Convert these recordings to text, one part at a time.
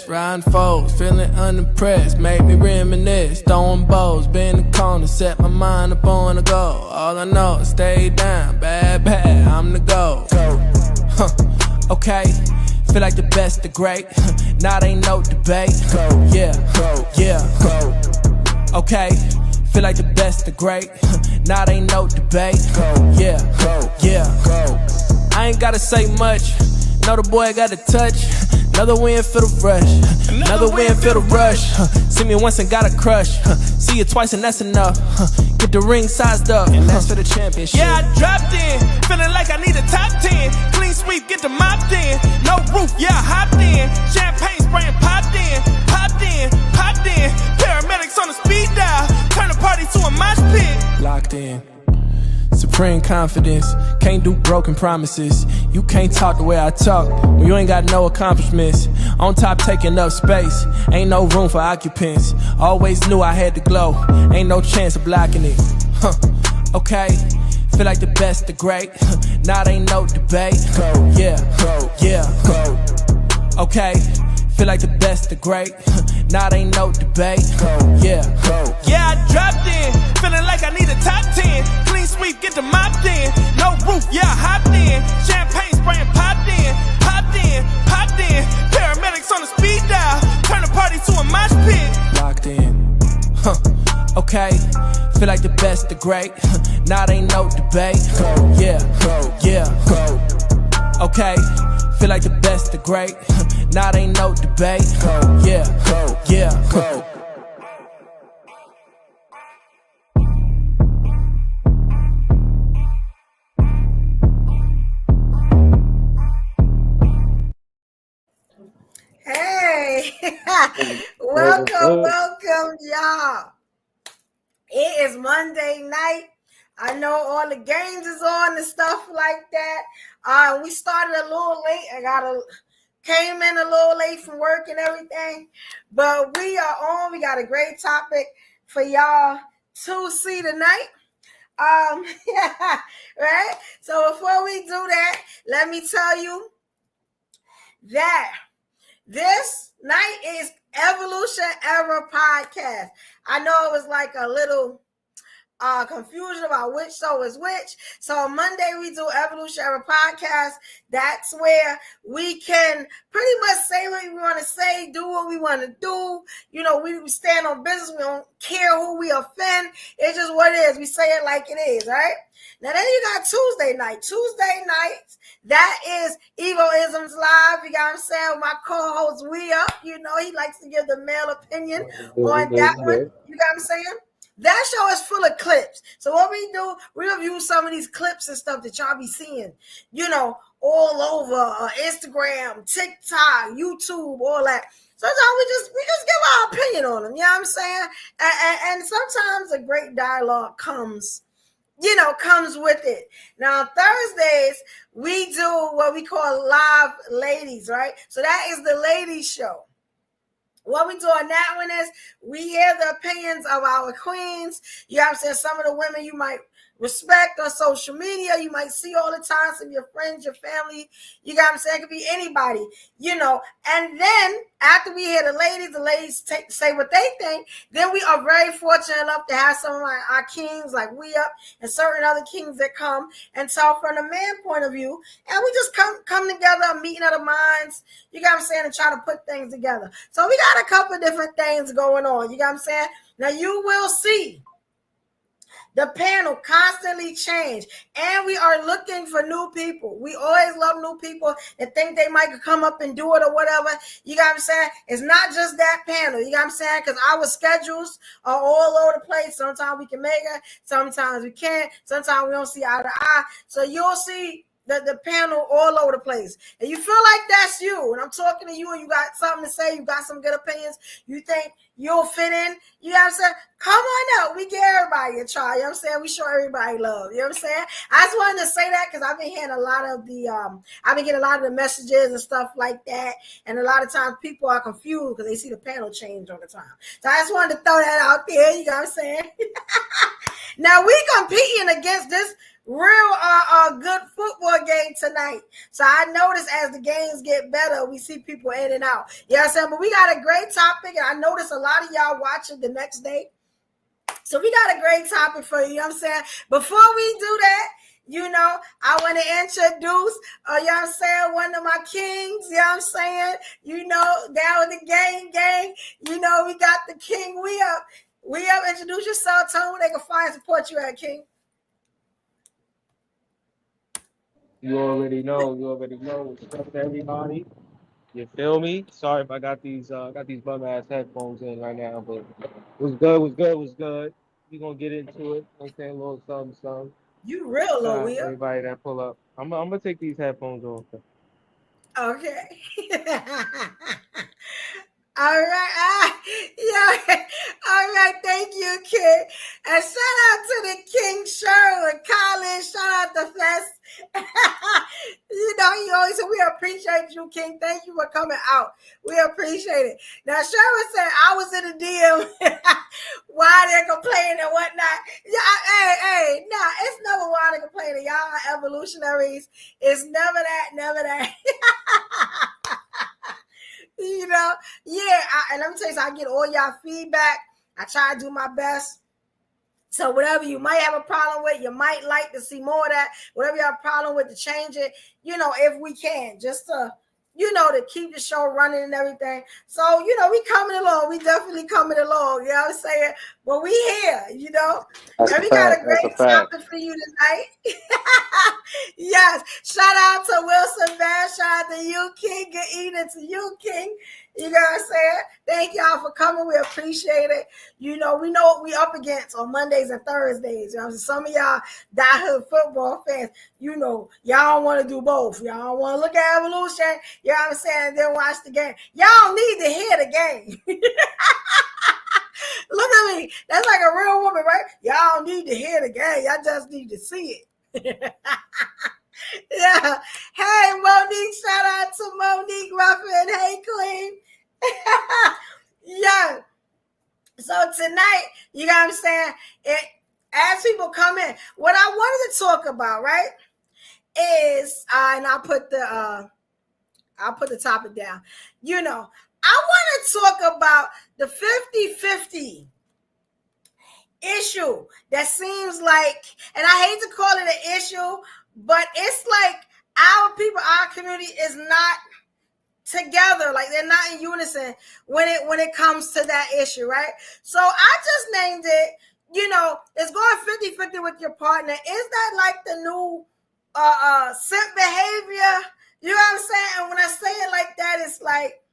stress, riding foes, feeling unimpressed, make me reminisce, throwing bows, been in the corner, set my mind up on the goal. All I know is stay down, bad, I'm the goal. Okay, feel like the best, the great, now there ain't no debate. Yeah. Okay, feel like the best, the great, now there ain't no debate. Yeah. I ain't gotta say much, know the boy got a touch. Another win for the rush, another win for the rush. See me once and got a crush, see you twice and that's enough. Get the ring sized up, and that's for the championship. Yeah, I dropped in, feeling like I need a top 10. Clean sweep, get the mopped in. No roof, yeah, I hopped in. Champagne spraying, popped in. Paramedics on the speed dial, turn the party to a mosh pit. Locked in. Supreme confidence, can't do broken promises. You can't talk the way I talk when you ain't got no accomplishments. On top taking up space, ain't no room for occupants. Always knew I had to glow, ain't no chance of blocking it. Okay, feel like the best, the great, now there ain't no debate. Yeah. Okay, feel like the best, the great, now there ain't no debate. Yeah, I dropped in, feeling like I need a top 10. Clean sweep, get the mopped in. No roof, yeah, I hopped in. Champagne spraying, popped in. Paramedics on the speed dial, turn the party to a mosh pit. Locked in. Okay, feel like the best, the great, now there ain't no debate. Yeah. Okay, feel like the best, the great, now there ain't no debate. Yeah. Hey, welcome, y'all. It is Monday night. I know all the games is on and stuff like that. We started a little late. Came in a little late from work and everything, but we are on. We got a great topic for y'all to see tonight. Right. So before we do that, let me tell you that this night is Evolution Era Podcast. I know it was like a little confusion about which show is which. So Monday we do Evolution Era Podcast. That's where we can pretty much say what we want to say, do what we want to do. You know, we stand on business. We don't care who we offend. It's just what it is. We say it like it is, right? Now then you got Tuesday night. Tuesday nights, that is Evoisms Live. You got what I'm saying? My co-host We Up, you know, he likes to give the male opinion on that one. You got what I'm saying? That show is full of clips. So what we do, we review some of these clips and stuff that y'all be seeing, you know, all over Instagram, TikTok, YouTube, all that. Sometimes we just give our opinion on them. You know what I'm saying? And sometimes a great dialogue comes with it. Now, Thursdays, we do what we call Live Ladies, right? So that is the ladies show. What we do on that one is we hear the opinions of our queens. You know what I'm saying? Some of the women you might respect on social media, you might see all the time, some of your friends, your family, you got what I'm saying? It could be anybody, you know. And then after we hear the ladies say what they think, then we are very fortunate enough to have some of our kings like We Up and certain other kings that come and talk from the man point of view. And we just come together, a meeting of the minds, you got what I'm saying, and try to put things together. So we got a couple of different things going on, you got what I'm saying? Now you will see the panel constantly change, and we are looking for new people. We always love new people that think they might come up and do it or whatever. You got what I'm saying? It's not just that panel. You got what I'm saying? Because our schedules are all over the place. Sometimes we can make it. Sometimes we can't. Sometimes we don't see eye to eye. So you'll see the panel all over the place. And you feel like that's you. And I'm talking to you and you got something to say. You got some good opinions. You think you'll fit in. You know what I'm saying? Come on out. We give everybody a try. You know what I'm saying? We show everybody love. You know what I'm saying? I just wanted to say that because I've been hearing a lot of the messages and stuff like that. And a lot of times people are confused because they see the panel change all the time. So I just wanted to throw that out there. You know what I'm saying? Now we competing against this good football game tonight. So I noticed as the games get better, we see people in and out. You know what I'm saying? But we got a great topic, and I noticed a lot of y'all watching the next day. So we got a great topic for you, you know what I'm saying? Before we do that, I want to introduce, you know what I'm saying, one of my kings, you know what I'm saying? Down with the gang. We got the king. We up. Introduce yourself. Tell them where they can find and support you at, king. You already know. What's up, everybody? You feel me? Sorry if I got these bum ass headphones in right now, but was good. We gonna get into it. I'm saying a little something. You real, Shout out Will. everybody that pull up. I'm gonna take these headphones off. Okay. All right. Yeah. All right. Thank you, kid. And shout out to the King Sherwood College. Shout out to Fest. You always say we appreciate you, King. Thank you for coming out. We appreciate it. Now, Sherwood said I was in the DM why they're complaining and whatnot. Yeah, hey, nah, it's never why they're complaining. Y'all are evolutionaries. It's never that. And let me tell you, I get all y'all feedback. I try to do my best. So whatever you might have a problem with, you might like to see more of that. Whatever you have a problem with, to change it, if we can, just to, to keep the show running and everything. So, we coming along. We definitely coming along. You know what I'm saying? But we here, That's and we got a great topic for you tonight. Yes. Shout out to Wilson Bass. Shout out to you, King. Good evening to you, King. You know what I'm saying? Thank y'all for coming. We appreciate it. We know what we up against on Mondays and Thursdays. Some of y'all diehard football fans, y'all don't want to do both. Y'all don't want to look at evolution. You know what I'm saying? And then watch the game. Y'all don't need to hear the game. Look at me. That's like a real woman, right? Y'all don't need to hear the game. Y'all just need to see it. Yeah. Hey, Monique. Shout out to Monique Ruffin. Hey, Queen. Yeah. So tonight, you know what I'm saying? As people come in, what I wanted to talk about, right, is and I'll put the topic down. I want to talk about the 50-50 issue that seems like, and I hate to call it an issue, but it's like our community is not together, like they're not in unison when it comes to that issue, right? So I just named it, it's going 50-50 with your partner. Is that like the new simp behavior? You know what I'm saying? And when I say it like that, it's like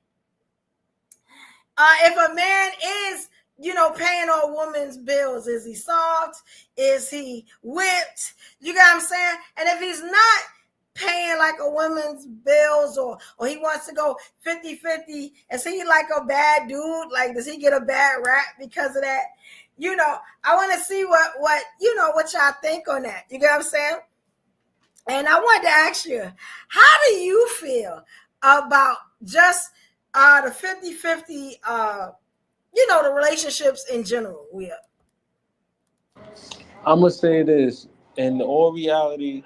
if a man is paying all woman's bills, is he soft? Is he whipped? You know what I'm saying? And if he's not paying like a woman's bills, or he wants to go 50-50, is he like a bad dude? Like, does he get a bad rap because of that? I want to see what y'all think on that. You know what I'm saying? And I wanted to ask you, how do you feel about just the 50-50, the relationships in general? I'm gonna say this, in all reality,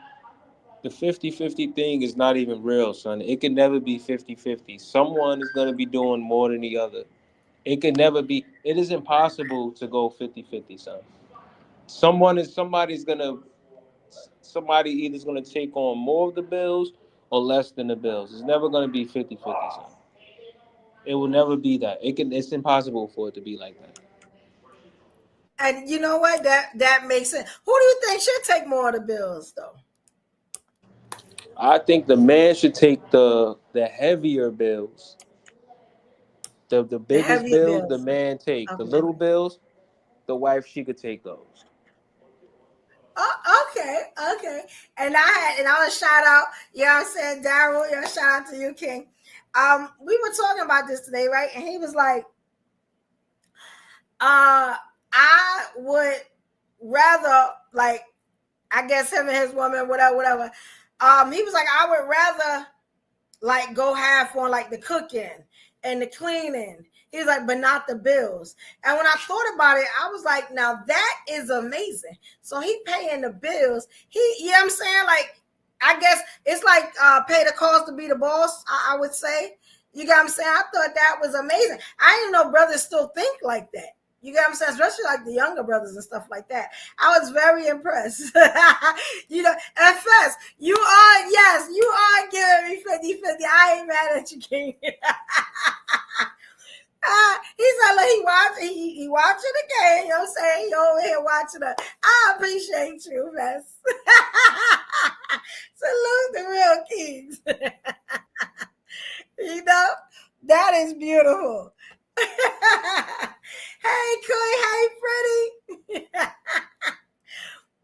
the 50-50 thing is not even real, son. It can never be 50-50. Someone is going to be doing more than the other. It can never be. It is impossible to go 50-50, son. Somebody either is going to take on more of the bills or less than the bills. It's never going to be 50-50, son. It will never be that. It's impossible for it to be like that. And you know what? That makes sense. Who do you think should take more of the bills, though? I think the man should take the heavier bills. The biggest bills, the man take. Okay. The little bills, the wife, she could take those. Oh, okay. And I want to shout out, you know what I'm saying, Daryl, shout out to you, King. We were talking about this today, right? And he was like, I would rather, like, I guess him and his woman, whatever. He was like, I would rather like go half on like the cooking and the cleaning He was like, but not the bills. And when I thought about it, I was like, now that is amazing. So he paying the bills. You know what I'm saying? Like, I guess it's like pay the cost to be the boss, I would say. You get what I'm saying? I thought that was amazing. I didn't know brothers still think like that. You get what I'm saying? Especially like the younger brothers and stuff like that. I was very impressed. You know, at first, you are giving me 50-50. I ain't mad at you, King. He's like he watching the game, you know what I'm saying? You over here watching it. I appreciate you, Vess. Salute the real kings. You know, that is beautiful. Hey, Queen. Hey, Pretty.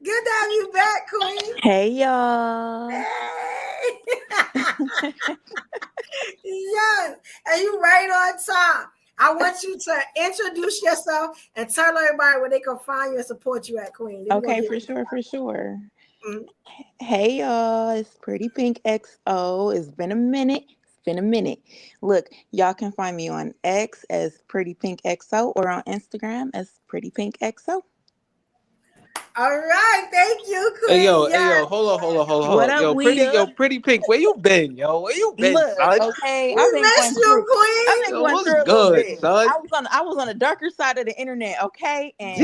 Good to have you back, Queen. Hey, y'all. Hey. Yes, and you right on time. I want you to introduce yourself and tell everybody where they can find you and support you at, Queen. Okay, for sure. Mm-hmm. Hey, y'all. It's Pretty Pink XO. It's been a minute. Look, y'all can find me on X as Pretty Pink XO or on Instagram as Pretty Pink XO. All right, thank you, Queen. Hey yo, hold on. What up, Pretty Pink, where you been, yo? Where you been, Look, son? Okay, we missed you, Queen. I've been going through a little bit. Son? I was on the darker side of the internet, okay? And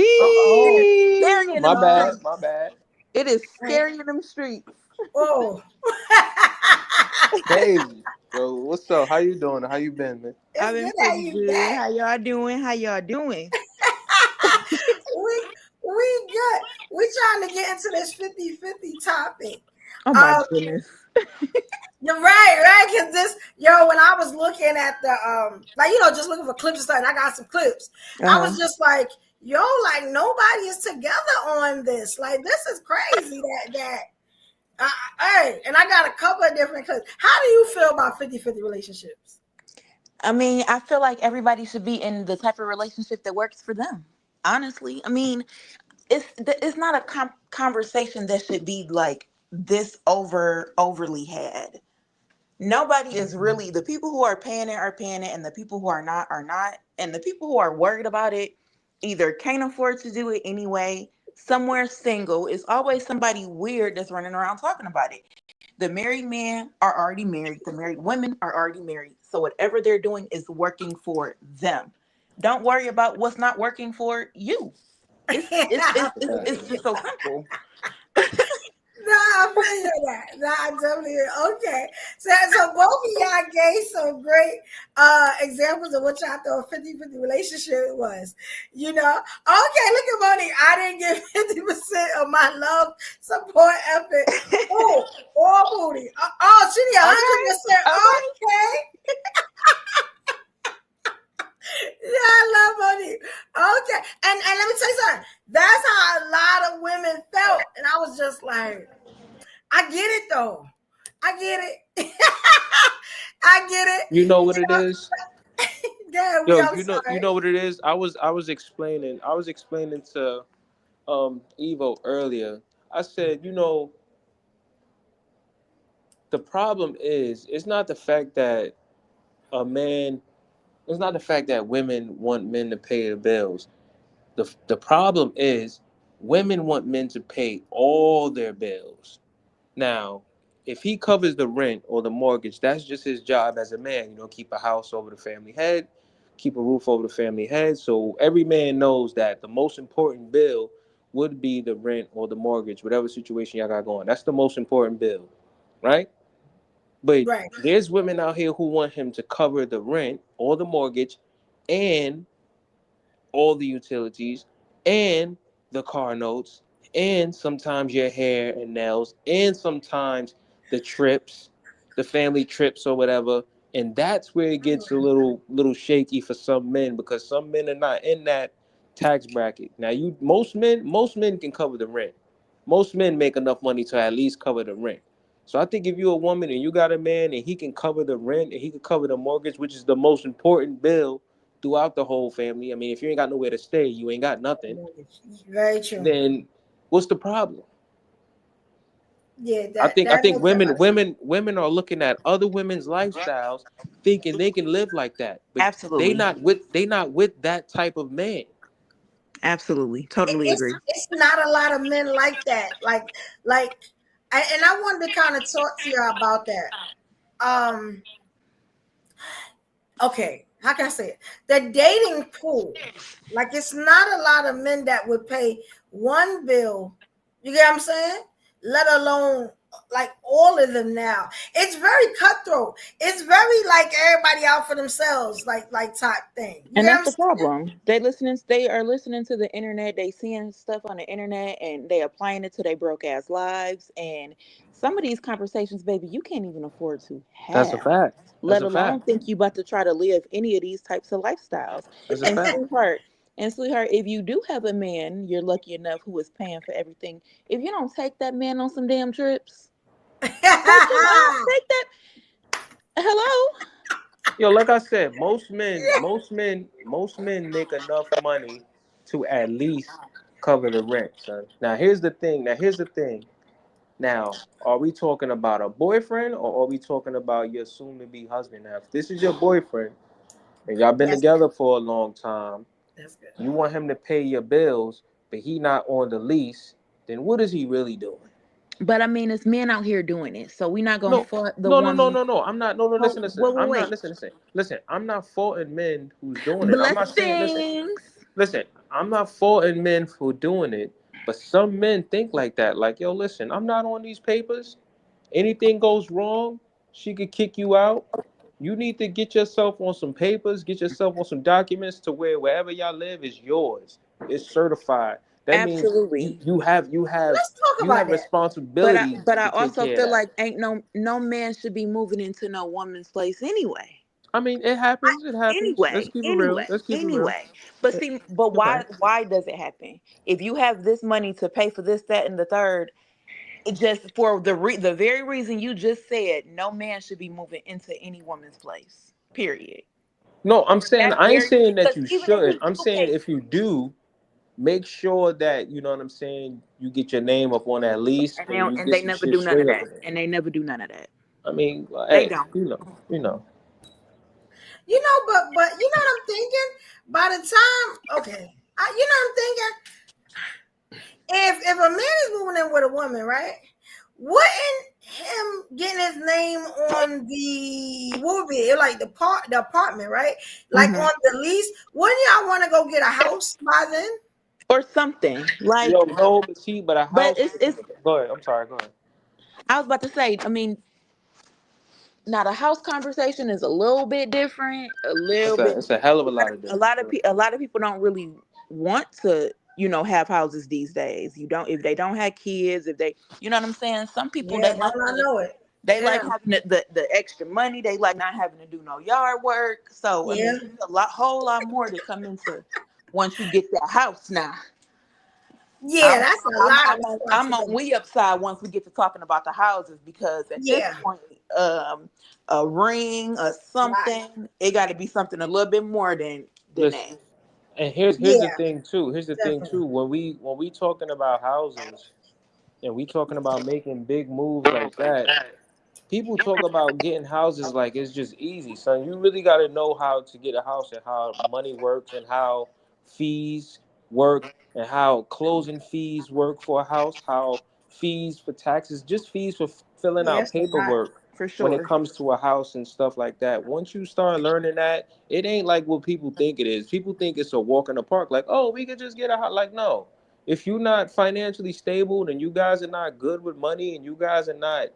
my bad. It is scary in them streets. Oh. Baby. Yo, what's up? How you doing? How you been, man? I've been pretty good. Back. How y'all doing? We good. We trying to get into this 50-50 topic. Oh my goodness. You're right? Because when I was looking at the just looking for clips and stuff, and I got some clips. I was just like, like nobody is together on this. Like, this is crazy hey, and I got a couple of different clips. How do you feel about 50-50 relationships? I mean, I feel like everybody should be in the type of relationship that works for them. Honestly, I mean, it's not a conversation that should be like this overly had. Nobody is really, the people who are paying it, and the people who are not, and the people who are worried about it either can't afford to do it anyway, somewhere single. It's always somebody weird that's running around talking about it. The married men are already married. The married women are already married. So whatever they're doing is working for them. Don't worry about what's not working for you. It's just so simple. No, I feel that. No, I definitely okay. So both of y'all gave some great examples of what y'all thought a 50-50 relationship was. You know, okay, look at Monique. I didn't give 50% of my love, support, effort. Oh, booty. Oh, she need 100%. Okay. Yeah, I love Monique. Okay. And let me tell you something. That's how a lot of women felt. And I was just like, I get it though. I get it. I get it. You know what it is? Yeah, you know what it is? I was explaining to Evo earlier. I said, the problem is it's not the fact that women want men to pay the bills. The problem is women want men to pay all their bills. Now, if he covers the rent or the mortgage, that's just his job as a man. Keep a house over the family head, keep a roof over the family head. So every man knows that the most important bill would be the rent or the mortgage, whatever situation y'all got going. That's the most important bill, right? But there's women out here who want him to cover the rent or the mortgage and all the utilities and the car notes and sometimes your hair and nails and sometimes the trips, the family trips or whatever. And that's where it gets a little shaky for some men, because some men are not in that tax bracket. Now, most men can cover the rent. Most men make enough money to at least cover the rent. So I think if you're a woman and you got a man and he can cover the rent and he can cover the mortgage, which is the most important bill throughout the whole family. I mean, if you ain't got nowhere to stay, you ain't got nothing. Very true. Then what's the problem? Yeah, I that think that makes a lot of sense. women are looking at other women's lifestyles, thinking they can live like that, but Absolutely. they not with that type of man. Absolutely. Totally agree. It's not a lot of men like that. Like, and I wanted to kind of talk to you about that. Um, okay, how can I say it? The dating pool, like it's not a lot of men that would pay one bill. You get what I'm saying? Let alone like all of them now. It's very cutthroat. It's very like everybody out for themselves, like type thing. You And get what that's I'm the saying? problem. They are listening to the internet, they seeing stuff on the internet and they applying it to their broke ass lives. And some of these conversations, baby, you can't even afford to That's a have, fact. That's let a alone fact. think you about to try to live any of these types of lifestyles. That's a And fact. sweetheart, if you do have a man, you're lucky enough who is paying for everything. If you don't take that man on some damn trips, take that. Hello? Yo, like I said, most men make enough money to at least cover the rent, son. Now here's the thing. Now, are we talking about a boyfriend or are we talking about your soon-to-be husband? Now, if this is your boyfriend and y'all been That's together for a long time, that's good. you want him to pay your bills, but he not on the lease, then what is he really doing? But I mean, it's men out here doing it. So we're not going to No, fault the woman. no. I'm not. No, no. Oh, Listen. wait, wait, I'm not. wait. Listen. I'm not faulting men who's doing it. I'm not saying. Blessings. Listen. I'm not faulting men for doing it. But some men think like that. Like, yo, listen. I'm not on these papers. Anything goes wrong, she could kick you out. You need to get yourself on some papers, get yourself on some documents to where wherever y'all live is yours. It's certified. That means Absolutely. Let's talk you have about that. responsibilities But I to take also care of feel that. like ain't no man should be moving into no woman's place anyway. I mean, it happens. It happens. Let's Anyway, keep it real. anyway, Let's keep it real. anyway. But see, but Okay. why does it happen? If you have this money to pay for this, that, and the third, it just for the very reason you just said, no man should be moving into any woman's place. Period. No, I'm saying That's I ain't very saying that because you even if should. you I'm do saying pay, if you do, make sure that you know what I'm saying. You get your name up on that lease and you and get they some never shit do none of straight up that, in there. and they never do none of that. I mean, well, They hey, don't. you know. You know, but you know what I'm thinking? By the time, okay, you know what I'm thinking? If a man is moving in with a woman, right? Wouldn't him getting his name on the what would be like the apartment, right? Like Hmm. on the lease, wouldn't y'all want to go get a house by then? Or something like. Yo, no, but see, but a But house. it's. Go ahead. I'm sorry. Go ahead. I was about to say. I mean, now the house conversation is a little bit different. A little bit. It's a hell of a lot of A difference. lot of a lot of people don't really want to, have houses these days. You don't if they don't have kids, if they, you know what I'm saying. Some people Yeah, don't I know it? they like Yeah, having the extra money. They like not having to do no yard work. So I yeah, mean, it's whole lot more to come into once you get that house. Now yeah. That's a lot of I'm on responsibility. we upside once we get to talking about the houses because at this Yeah, point, a ring or right. something, it got to be something a little bit more than Listen, that. and here's the Yeah, thing too. Here's the thing definitely. too. When we talking about houses and we talking about making big moves like that, people talk about getting houses like it's just easy, son. You really got to know how to get a house and how money works and how fees work and how closing fees work for a house, how fees for taxes, just fees for filling Yeah, out it's a lot. paperwork For when it sure. comes to a house and stuff like that. Once you start learning that, it ain't like what people think it is. People think it's a walk in the park, like, oh, we could just get a house. Like, no. If you're not financially stable and you guys are not good with money and you guys are not,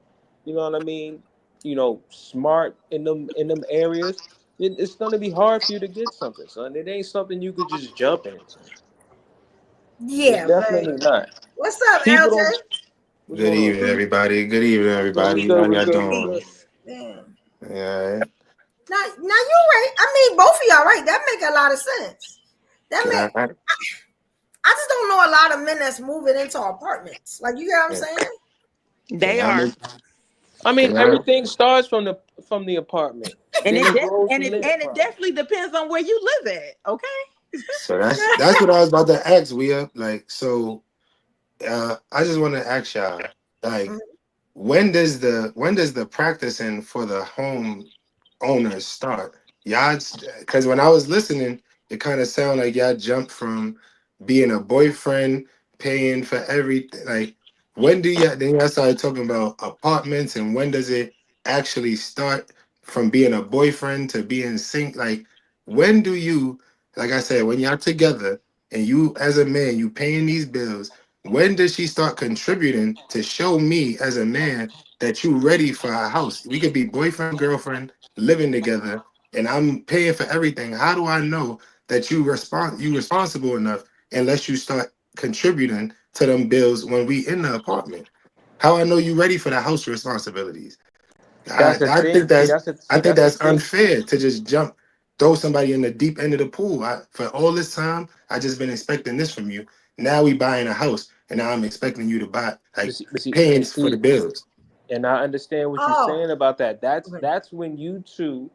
you know what I mean, smart in them areas, it's gonna be hard for you to get something, son. It ain't something you could just jump in, son. It's Yeah, very. definitely not. What's up, People LJ? don't. What's Good going on, evening, son? everybody. Good evening, What's good? What's everybody. good? How What's y'all good? What's doing? good? Peace. Damn. Yeah. Now you're right. I mean, both of y'all right. That make a lot of sense. That Can make. I? I just don't know a lot of men that's moving into apartments. Like you get what I'm saying? Can They I are. make? I mean, Can I? everything starts from the apartment. And Then it it de- grows and from it there, and it probably. definitely depends on where you live at. Okay. So that's what I was about to ask. We up like so. I just want to ask y'all like, Mhm. when does the practicing for the home owners start? Y'all, because when I was listening, it kind of sounded like y'all jumped from being a boyfriend, paying for everything. Like, when do y'all then y'all started talking about apartments, and when does it actually start from being a boyfriend to being sync? Like, when do you, like I said, when y'all together and you as a man, you paying these bills, when does she start contributing to show me as a man that you ready for a house? We could be boyfriend, girlfriend, living together, and I'm paying for everything. How do I know that you responsible enough unless you start contributing to them bills when we in the apartment? How I know you ready for the house responsibilities? That's the I thing. think See, that's that's the thing. unfair to just jump, throw somebody in the deep end of the pool. For all this time, I just been expecting this from you. Now we buying a house, and now I'm expecting you to buy, But like, see, but see, paying but for the see, bills. and I understand what you're Oh, saying about that. That's okay. that's when you two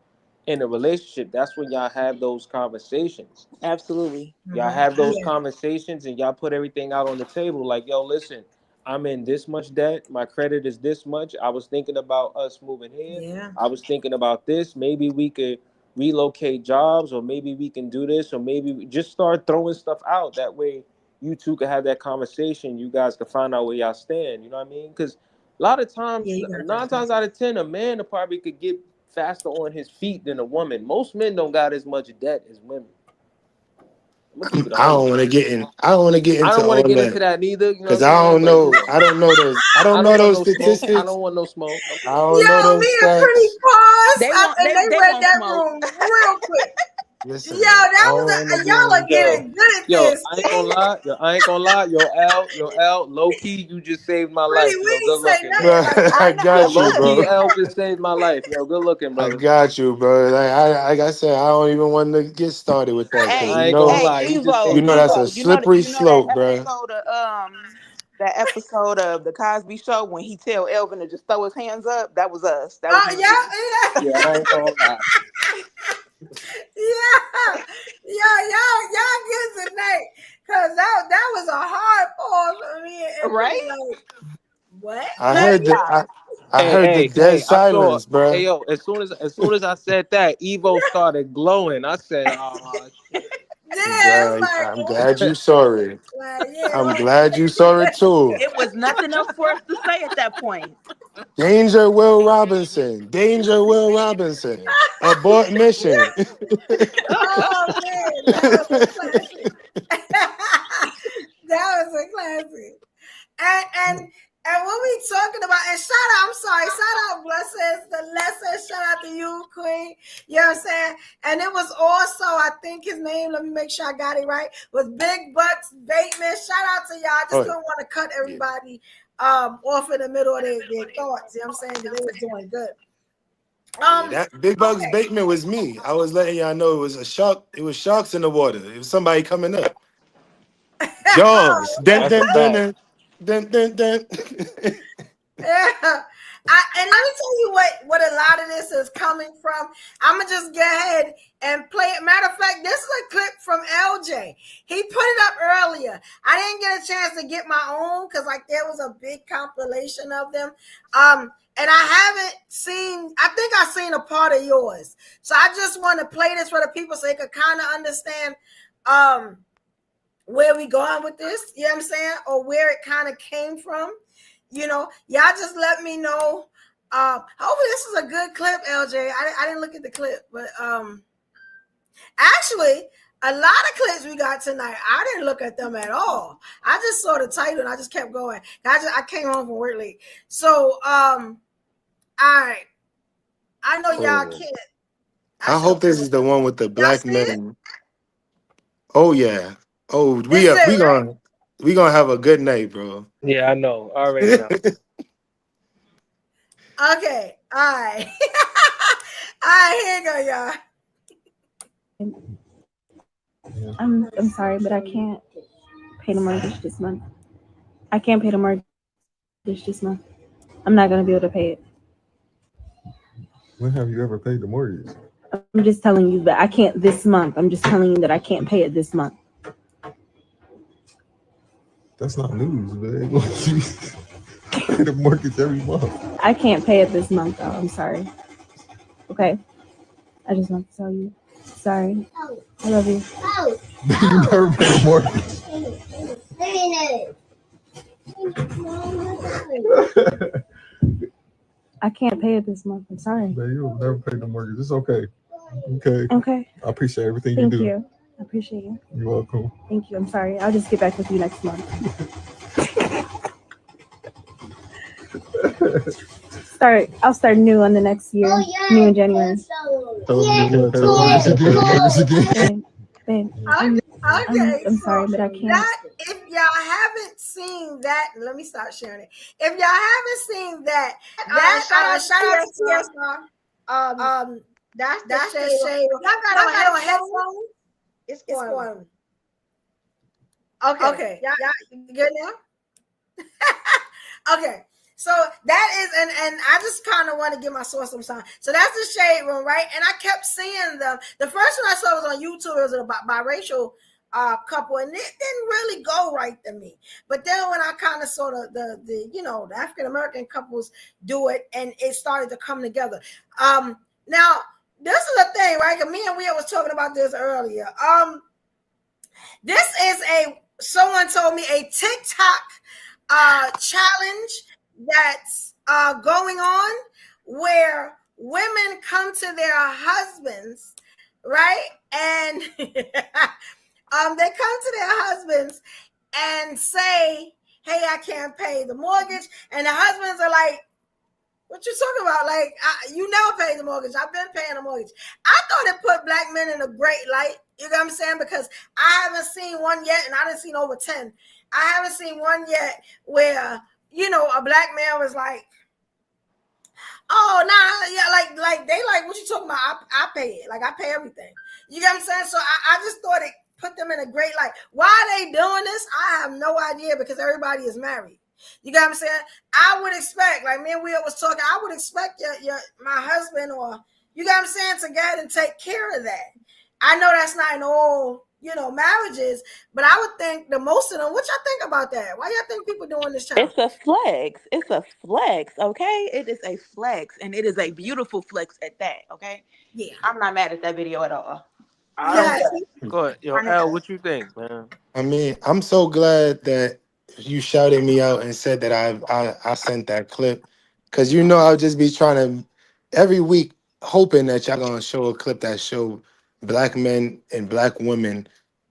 in a relationship. That's when y'all have those conversations. Absolutely. Y'all have those Yeah, conversations and y'all put everything out on the table. Like, yo, listen, I'm in this much debt. My credit is this much. I was thinking about us moving here. yeah, I was thinking about this. Maybe we could relocate jobs, or maybe we can do this, or maybe we just start throwing stuff out. That way, you two could have that conversation. You guys could find out where y'all stand. You know what I mean? Because a lot of yeah. times, You got that. 9 times out of 10, a man probably could get faster on his feet than a woman. Most men don't got as much debt as women. I'm gonna keep it I 100 don't with want to you. get in. I don't want to get I into don't want to all get into that that neither. You know what because I'm I saying? don't But you know. know, I don't know those. I I don't don't know want those no smoke. I statistics. don't want no smoke. I don't know Yo, those me and Pretty stats. paused They up want and they they read want that smoke. room real quick. Yo, Listen, I that was don't want to get y'all are into. Yo, getting good at yo, this. I ain't gonna lie. Yo, I ain't gonna lie. Yo, L, low key, you just saved my Pretty, life. we Yo, didn't good say looking, nothing bro. like I I know. Yo, got you, low key, bro. L just saved my life. Yo, good looking, I brother. got you, bro. Like I said, I don't even want to get started with that because I Hey, ain't gonna lie. You just Evo, saved my that's life. a Evo. slippery You know that slope, bro. episode of the Cosby Show when he tell Elvin to just throw his hands up. That was us. That was oh me and you. yeah, Yeah, I ain't gonna lie. yeah, y'all good tonight. Cause that was a hard pause for me and Pretty Right? like, what? I Let heard me the out. I heard the dead I saw. silence, Hey, bro. yo, as soon as I said that, Evo started glowing. I said, "Oh shit." Yeah, it's Bruh, like I'm what? glad you saw it. Like, yeah, I'm don't glad you saw it too. It was nothing else for us to say at that point. Danger, Will Robinson. Danger, Will Robinson. Abort mission. oh man, that was a classic. That was a classic. And what we talking about, and shout out, I'm sorry, shout out Blessings, the lesson, shout out to you, Queen. You know what I'm saying? And it was also, I think his name, let me make sure I got it right, was Big Butts Bateman. Shout out to y'all. I just Oh, don't want to cut yeah. everybody off in the middle of their thoughts. You know what I'm saying? Because they was doing good. Yeah, that Big Bugs Okay. Bateman was me. I was letting y'all know it was a shark. It was sharks in the water. It was somebody coming up. Jaws. Dun, That's a dun, dun, fact. dun, dun, dun, dun. Yeah. And let me tell you what a lot of this is coming from. I'm gonna just go ahead and play it. Matter of fact, this is a clip from LJ. He put it up earlier. I didn't get a chance to get my own because like there was a big compilation of them. And I haven't seen. I think I've seen a part of yours. So I just want to play this for the people so they could kind of understand where we going with this. You know what I'm saying, or where it kind of came from. You know, y'all just let me know. Hopefully this is a good clip, LJ. I didn't look at the clip, but actually a lot of clips we got tonight, I didn't look at them at all. I just saw the title and I just kept going. I came home from work late. So all right. I know y'all Oh, can't. I I should hope have this put is the one with the y'all black see it? men. Oh yeah. Oh, This is it, we gonna have a good night, bro. Yeah, I know. I already know. right? Okay. All right. All right, here you go, y'all. I'm sorry, but I can't pay the mortgage this month. I can't pay the mortgage this month. I'm not gonna be able to pay it. When have you ever paid the mortgage? I'm just telling you that I can't this month. I'm just telling you that I can't pay it this month. That's not news, man. pay the mortgage every month. I can't pay it this month, though. I'm sorry. Okay. I just want to tell you. Sorry. I love you. You never pay the mortgage. I can't pay it this month. I'm sorry. Man, you'll never pay the mortgage. It's okay. Okay. Okay. I appreciate everything Thank you do. you. I appreciate you. You're welcome. Thank you. I'm sorry. I'll just get back with you next month. I'll start new on the next year. New in January. Tell them you pay the mortgage again. Babe. Okay, I'm sorry, but I can't. That, if y'all haven't seen that, let me start sharing it. If y'all haven't seen that, shout out to TSR. That's the shade. Y'all got on headphones. It's going. Okay. Y'all good now? Okay. So that is, and I just kind of want to give my source some time. So that's the shade room, right? And I kept seeing them. The first one I saw was on YouTube. It was about biracial couple, and it didn't really go right to me. But then when I kind of saw the African American couples do it, and it started to come together. Now this is the thing, right? Because me and Will was talking about this earlier. This is someone told me a TikTok challenge that's going on where women come to their husbands, right? And they come to their husbands and say, hey, I can't pay the mortgage. And the husbands are like, what you talking about? Like, you never pay the mortgage. I've been paying the mortgage. I thought it put black men in a great light. You know what I'm saying? Because I haven't seen one yet, and I done seen over 10. I haven't seen one yet where, a black man was like, oh, nah, yeah, like they like, what you talking about? I pay it. Like, I pay everything. You know what I'm saying? So I just thought it put them in a great light. Why are they doing this? I have no idea, because everybody is married. You got what I'm saying? I would expect, like me and Will was talking, I would expect my husband, or you got what I'm saying, to go ahead and take care of that. I know that's not in all, marriages, but I would think the most of them, what y'all think about that? Why y'all think people doing this challenge? It's a flex. It's a flex, okay? It is a flex, and it is a beautiful flex at that, okay? Yeah. I'm not mad at that video at all. Go ahead. Yo, Al, what you think, man? I mean, I'm so glad that you shouted me out and said that I sent that clip, because I'll just be trying to every week hoping that y'all gonna show a clip that show black men and black women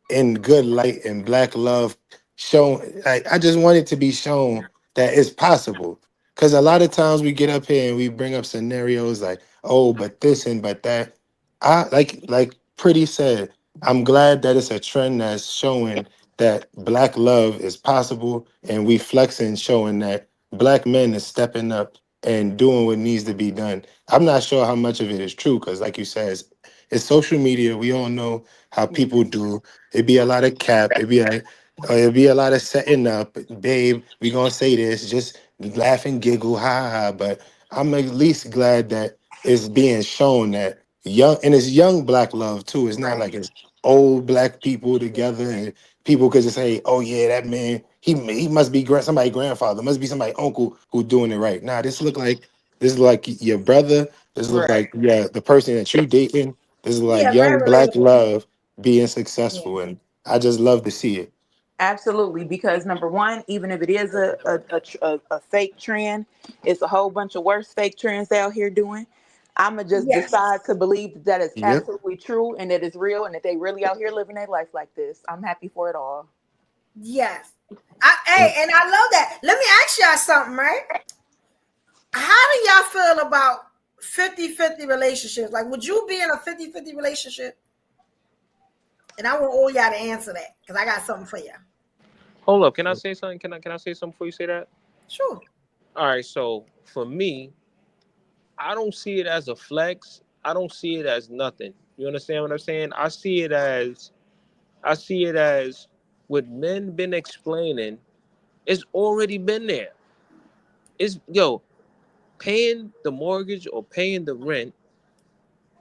in good light and black love shown. Like, I just want it to be shown that it's possible, because a lot of times we get up here and we bring up scenarios like, oh, but this and but that. I like Pretty said, I'm glad that it's a trend that's showing that black love is possible, and we flexing, showing that black men is stepping up and doing what needs to be done. I'm not sure how much of it is true, because like you said, it's social media. We all know how people do. It'd be a lot of cap. It'd be a lot of setting up. Babe, we gonna say this, just laugh and giggle, ha ha. But I'm at least glad that it's being shown that young, and it's young black love too. It's not like it's old black people together, and people could just say, "Oh yeah, that man, he must be somebody grandfather, must be somebody uncle who doing it right." Nah, this look like your brother. This look like the person that you dating. This is like young black love being successful, and I just love to see it. Absolutely, because number one, even if it is a fake trend, it's a whole bunch of worse fake trends out here doing. I'ma just decide to believe that it's absolutely true, and that it's real, and that they really out here living their life like this. I'm happy for it all. Yes. And I love that. Let me ask y'all something, right? How do y'all feel about 50-50 relationships? Like, would you be in a 50-50 relationship? And I want all y'all to answer that, because I got something for you. Hold up. Can I say something? Can I say something before you say that? Sure. All right. So for me, I don't see it as a flex. I don't see it as nothing. You understand what I'm saying? I see it as what men been explaining. It's already been there. It's paying the mortgage or paying the rent.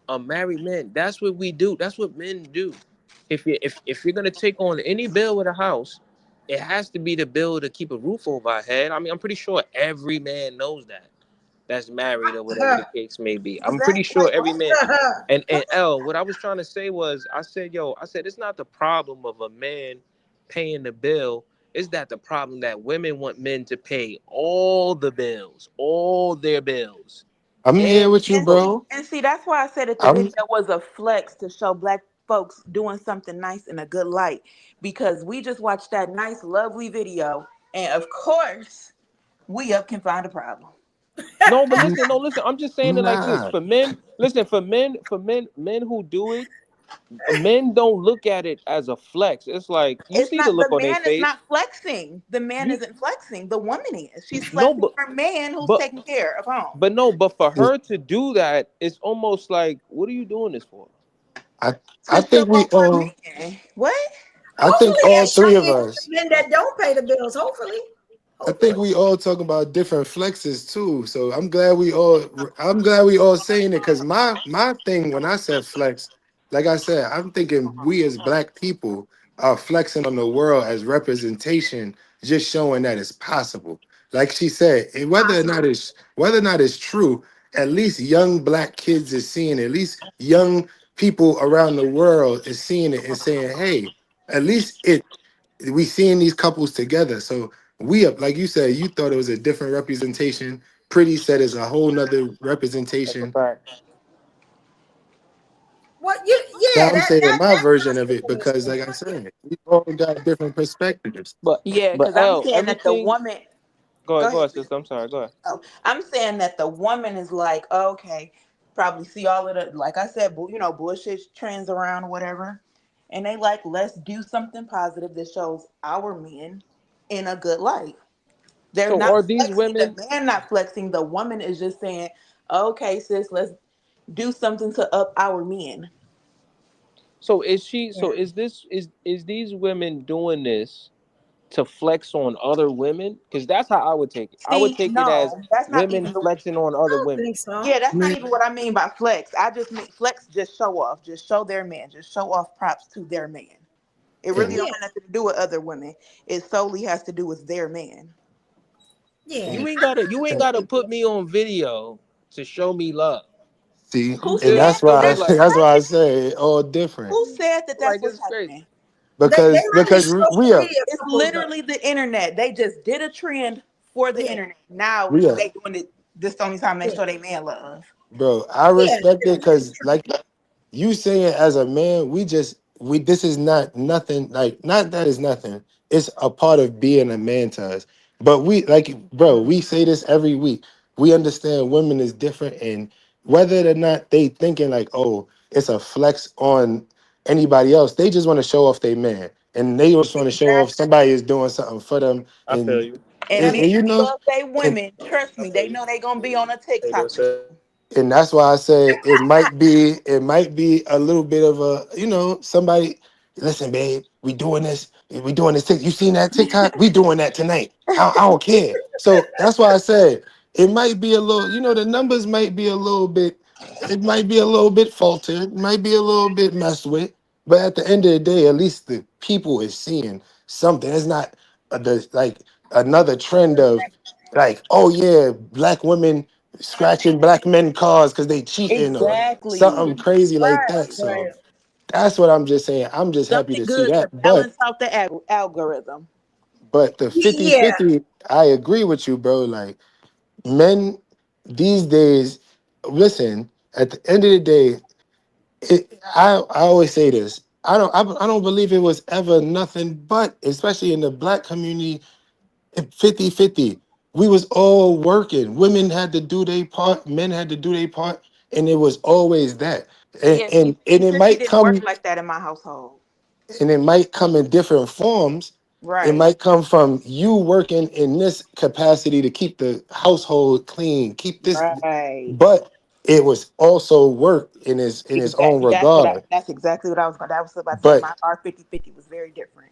A married man, that's what we do. That's what men do. If you're gonna take on any bill with a house, It has to be the bill to keep a roof over our head. I mean, I'm pretty sure every man knows that. That's married or whatever the case may be. I'm pretty sure Like every man. what? And L, what I was trying to say was, I said it's not the problem of a man paying the bill. It's that the problem that women want men to pay all the bills, all their bills. I'm here And with you, And for see, bro. and see, that's why I said that the I'm video was a flex to show black folks doing something nice in a good light. Because we just watched that nice, lovely video, and of course, we up can find a problem. no, but listen, no, listen. I'm just saying it like this nah. for men. Listen, men who do it, men don't look at it as a flex. It's like you It's see the not look the on their man is face. not flexing. The man You isn't flexing. The woman is. She's no, flexing her man who's but taking care of home. but no, but for her to do that, it's almost like, what are you doing this for? I To I show think we off her all man. What? I think Hopefully all it's three of showing us. the men that don't pay the bills. Hopefully. I think Hopefully. we all talking about different flexes too. So I'm glad we all saying it because my thing when I said flex, like I said, I'm thinking we as black people are flexing on the world as representation, just showing that it's possible. Like she said, Possible. whether or not it's true, at least young black kids is seeing it. At least young people around the world is seeing it and saying, hey, at least we seeing these couples together. So we up, like you said, you thought it was a different representation. Pretty said it's a whole nother That's a representation. fact. What you Now yeah, I'm that saying that my that version of it because, possible. like I said, we all got different perspectives. But Yeah, but because I'm L, saying that the everything. woman. Go Go ahead. ahead, sister. I'm sorry. Go ahead. Oh, I'm saying that the woman is like, okay, probably see all of the, like I said, bullshit trends around or whatever. And they like, let's do something positive that shows our men in a good light. They're So not are these flexing. The women? man not flexing. The woman is just saying, okay, sis, let's do something to up our men. So is she? So Yeah. is this? Is these women doing this to flex on other women? Because that's how I would take it. I would See, take it as no, that's not women even the. flexing on I other don't women. think so. Yeah, that's not Man, even what I mean by flex. I just mean flex, just show off, just show their man, just show off props to their man. It really and don't Yeah. have nothing to do with other women. It solely has to do with their man. Yeah. and, You ain't and gotta put me on video to show me love. see, Who and You said that's feel why me? that's Like what's that's why I happening? say it all different Who said that that's like what's it's crazy. happening? They really because we social up media It's couples though. literally the internet. They just did a trend for the Yeah. internet. Now we up, they doing it. This the only time they Yeah. show they man love. bro. I Yeah. respect it It's because true. like you saying as a man, we this is not nothing like not that is nothing. It's a part of being a man to us. But we like bro, we say this every week. We understand women is different and whether or not they thinking like, oh, it's a flex on anybody else, they just want to show off their man. And they just want to show off Exactly. somebody is doing something for them. I feel you. And men You who know, love they and women, trust I me, feel they you. know they gonna be on a How you gonna TikTok or say? two. and that's why I say it might be a little bit of a somebody listen babe we doing this you seen that TikTok we doing that tonight I don't care so that's why I said it might be a little the numbers might be a little bit it might be a little bit faltered it might be a little bit messed with but at the end of the day at least the people is seeing something it's not like another trend of like oh yeah black women scratching black men cars because they cheating or Exactly. something crazy like Right. that. So Right. that's what I'm just saying. I'm just happy to Something see good to that. balance out the algorithm. But the 50 Yeah. 50, I agree with you, bro. Like men these days, listen, at the end of the day, I always say this. I don't believe it was ever nothing but, especially in the black community, 50-50. We was all working. Women had to do their part, men had to do their part, and it was always that. And Yeah, see, and, and it 50-50 might didn't work come like that in my household. in different forms. It Right. might come from you working in this capacity to keep the household clean, keep this, Right. but it was also work in his own Exactly. That's what I regard. that's exactly what I was going I was about to say. But My our 50-50 was very different.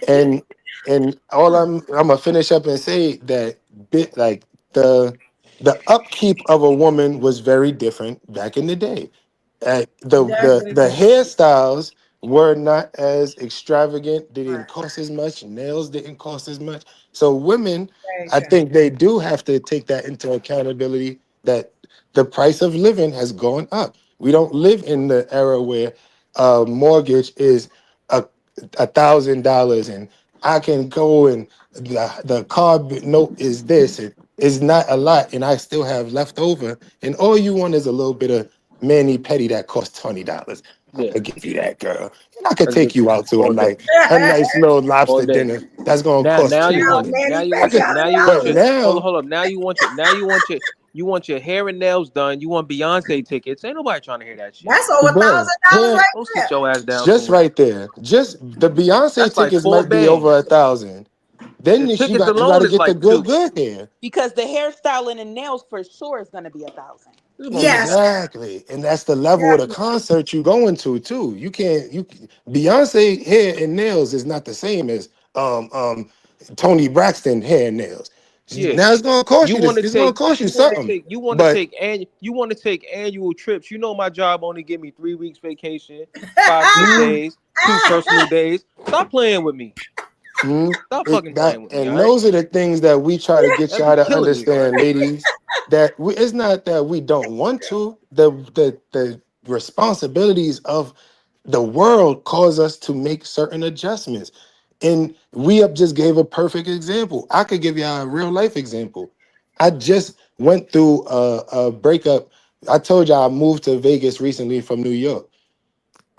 and and all I'm gonna finish up and say that bit like the upkeep of a woman was very different back in the day. The Definitely. hairstyles were not as extravagant. They didn't cost as much. Nails didn't cost as much. So women, Very I true. think they do have to take that into accountability that the price of living has gone up. We don't live in the era where a mortgage is a $1,000 and I can go and the car note is this. It is not a lot, and I still have left over. And all you want is a little bit of mani petty that costs $20. I Yeah, could give you that, girl, and I could that's good take you out to all day, a nice little all lobster day. dinner. That's gonna Now, cost now two you Now, want, hundred. now Manny you I want Petty, your, could, now you want but $100. your. Hold on, now, hold up. You want your hair and nails done. You want Beyonce tickets. Ain't nobody trying to hear that shit. That's over bro, $1,000 hair right Go sit there. your ass down just somewhere. right there, just the Beyonce That's like tickets four might be over bands. 1,000. Then The you tickets got alone to is get the like two. good hair. Because the hairstyling and nails for sure is gonna be 1,000. It's gonna be Yes, Exactly, and that's the level of the definitely. concert you going to too. You can't you Beyonce hair and nails is not the same as Tony Braxton hair and nails. yeah. Now it's gonna cost You you want this. to It's gonna take cost you you want to something. take you want to But take and you want to take annual trips. You know my job only give me 3 weeks vacation, five sick mm, days, 2 personal days. Stop playing with me. Stop it fucking that playing with me. and All right, those are the things that we try to get that be y'all to killing me, son. understand, ladies. That it's not that we don't want to. The responsibilities of the world cause us to make certain adjustments. And we have just gave a perfect example. I could give you a real life example. I just went through a breakup. I told you I moved to Vegas recently from New York.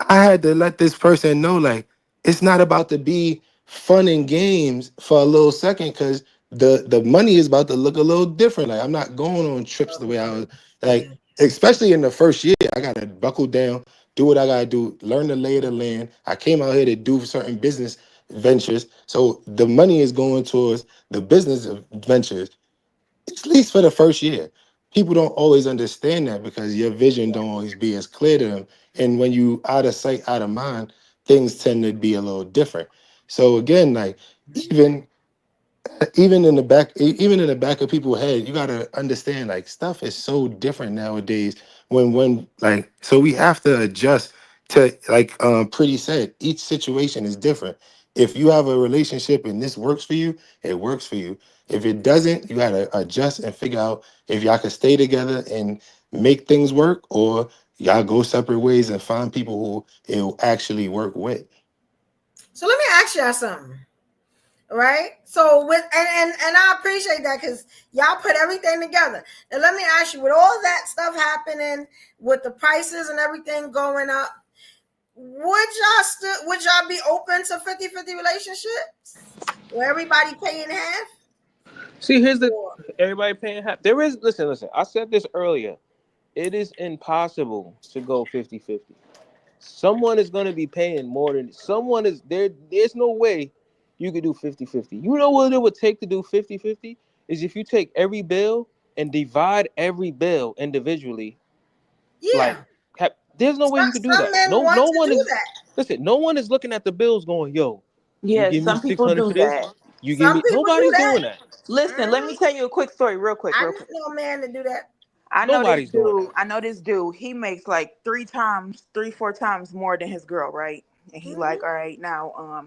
I had to let this person know, like, it's not about to be fun and games for a little second because the money is about to look a little different. Like, I'm not going on trips the way I was, like, especially in the first year. I gotta buckle down, do what I gotta do, learn the lay of the land. I came out here to do certain business ventures. So the money is going towards the business ventures, at least for the first year. People don't always understand that because your vision don't always be as clear to them. And when you out of sight, out of mind, things tend to be a little different. So again, like even even in the back of people's head, you gotta understand like stuff is so different nowadays. When like so we have to adjust to like Pretty said, each situation is different. If you have a relationship and this works for you, it works for you. If it doesn't, you gotta adjust and figure out if y'all can stay together and make things work, or y'all go separate ways and find people who it'll actually work with. So let me ask y'all something. Right? So with and I appreciate that because y'all put everything together. Now let me ask you, with all that stuff happening, with the prices and everything going up, would y'all be open to 50-50 relationships where everybody paying half? See, here's the Or everybody paying half. There is listen. I said this earlier. It is impossible to go 50-50. Someone is going to be paying more than someone is there. There's no way you could do 50-50. You know what it would take to do 50-50 is if you take every bill and divide every bill individually. Like, yeah. there's no way you could do Some that. men No, want no to one do is. that. Listen, no one is looking at the bills going, "Yo, you Yeah, give me some six people hundred do for this. that. You give Some me." people do Nobody's that. doing that. Listen, let me tell you a quick story, real quick, I real know quick. no man to do that. I know this Nobody's doing that. dude. I know this dude. He makes like 4 times more than his girl, right? And he like, all right, now,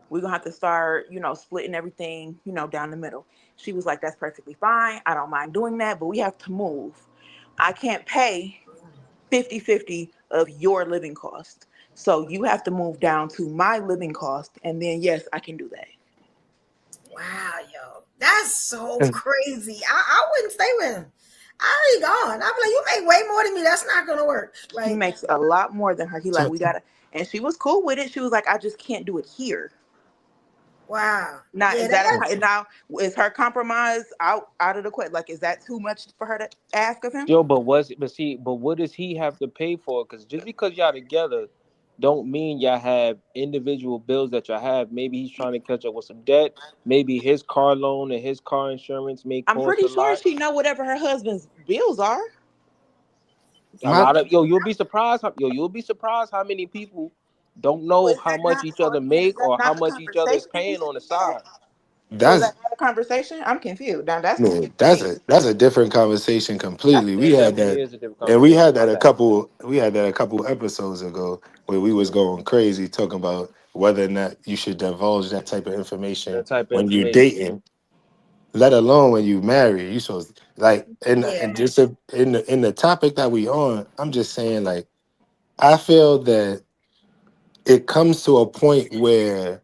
we're gonna have to start, splitting everything, down the middle. She was like, that's perfectly fine. I don't mind doing that, but we have to move. I can't pay 50-50 of your living cost. So you have to move down to my living cost. And then, yes, I can do that. Wow, yo, that's so crazy. I wouldn't stay with him. I already gone. I'd be like, you make way more than me. That's not gonna work. He Like, makes a lot more than her. He like, So we gotta, and she was cool with it. She was like, I just can't do it here. wow. Now, Yeah, is that that. so now is her compromise out of the question? Like, is that too much for her to ask of him? Yo, but what does he have to pay for? Because just because y'all together, don't mean y'all have individual bills that y'all have. Maybe he's trying to catch up with some debt. Maybe his car loan and his car insurance may I'm cost pretty a sure lot. she know whatever her husband's bills are. A my lot of you'll be surprised how many people don't So know is how that much not? each So other again, is make that or how not the much each other is conversation that paying needs to on the be had? side. So is That's that not a conversation? I'm confused. Now that's no, confusing to me. that's a different conversation completely. We It had definitely that, is a different and we had conversation. My that a bad. couple. We had that a couple episodes ago where we was going crazy talking about whether or not you should divulge that type of information That type of when you're information. dating, let alone when you marry. You supposed like, and Yeah. just in the topic that we on, I'm just saying like I feel that it comes to a point where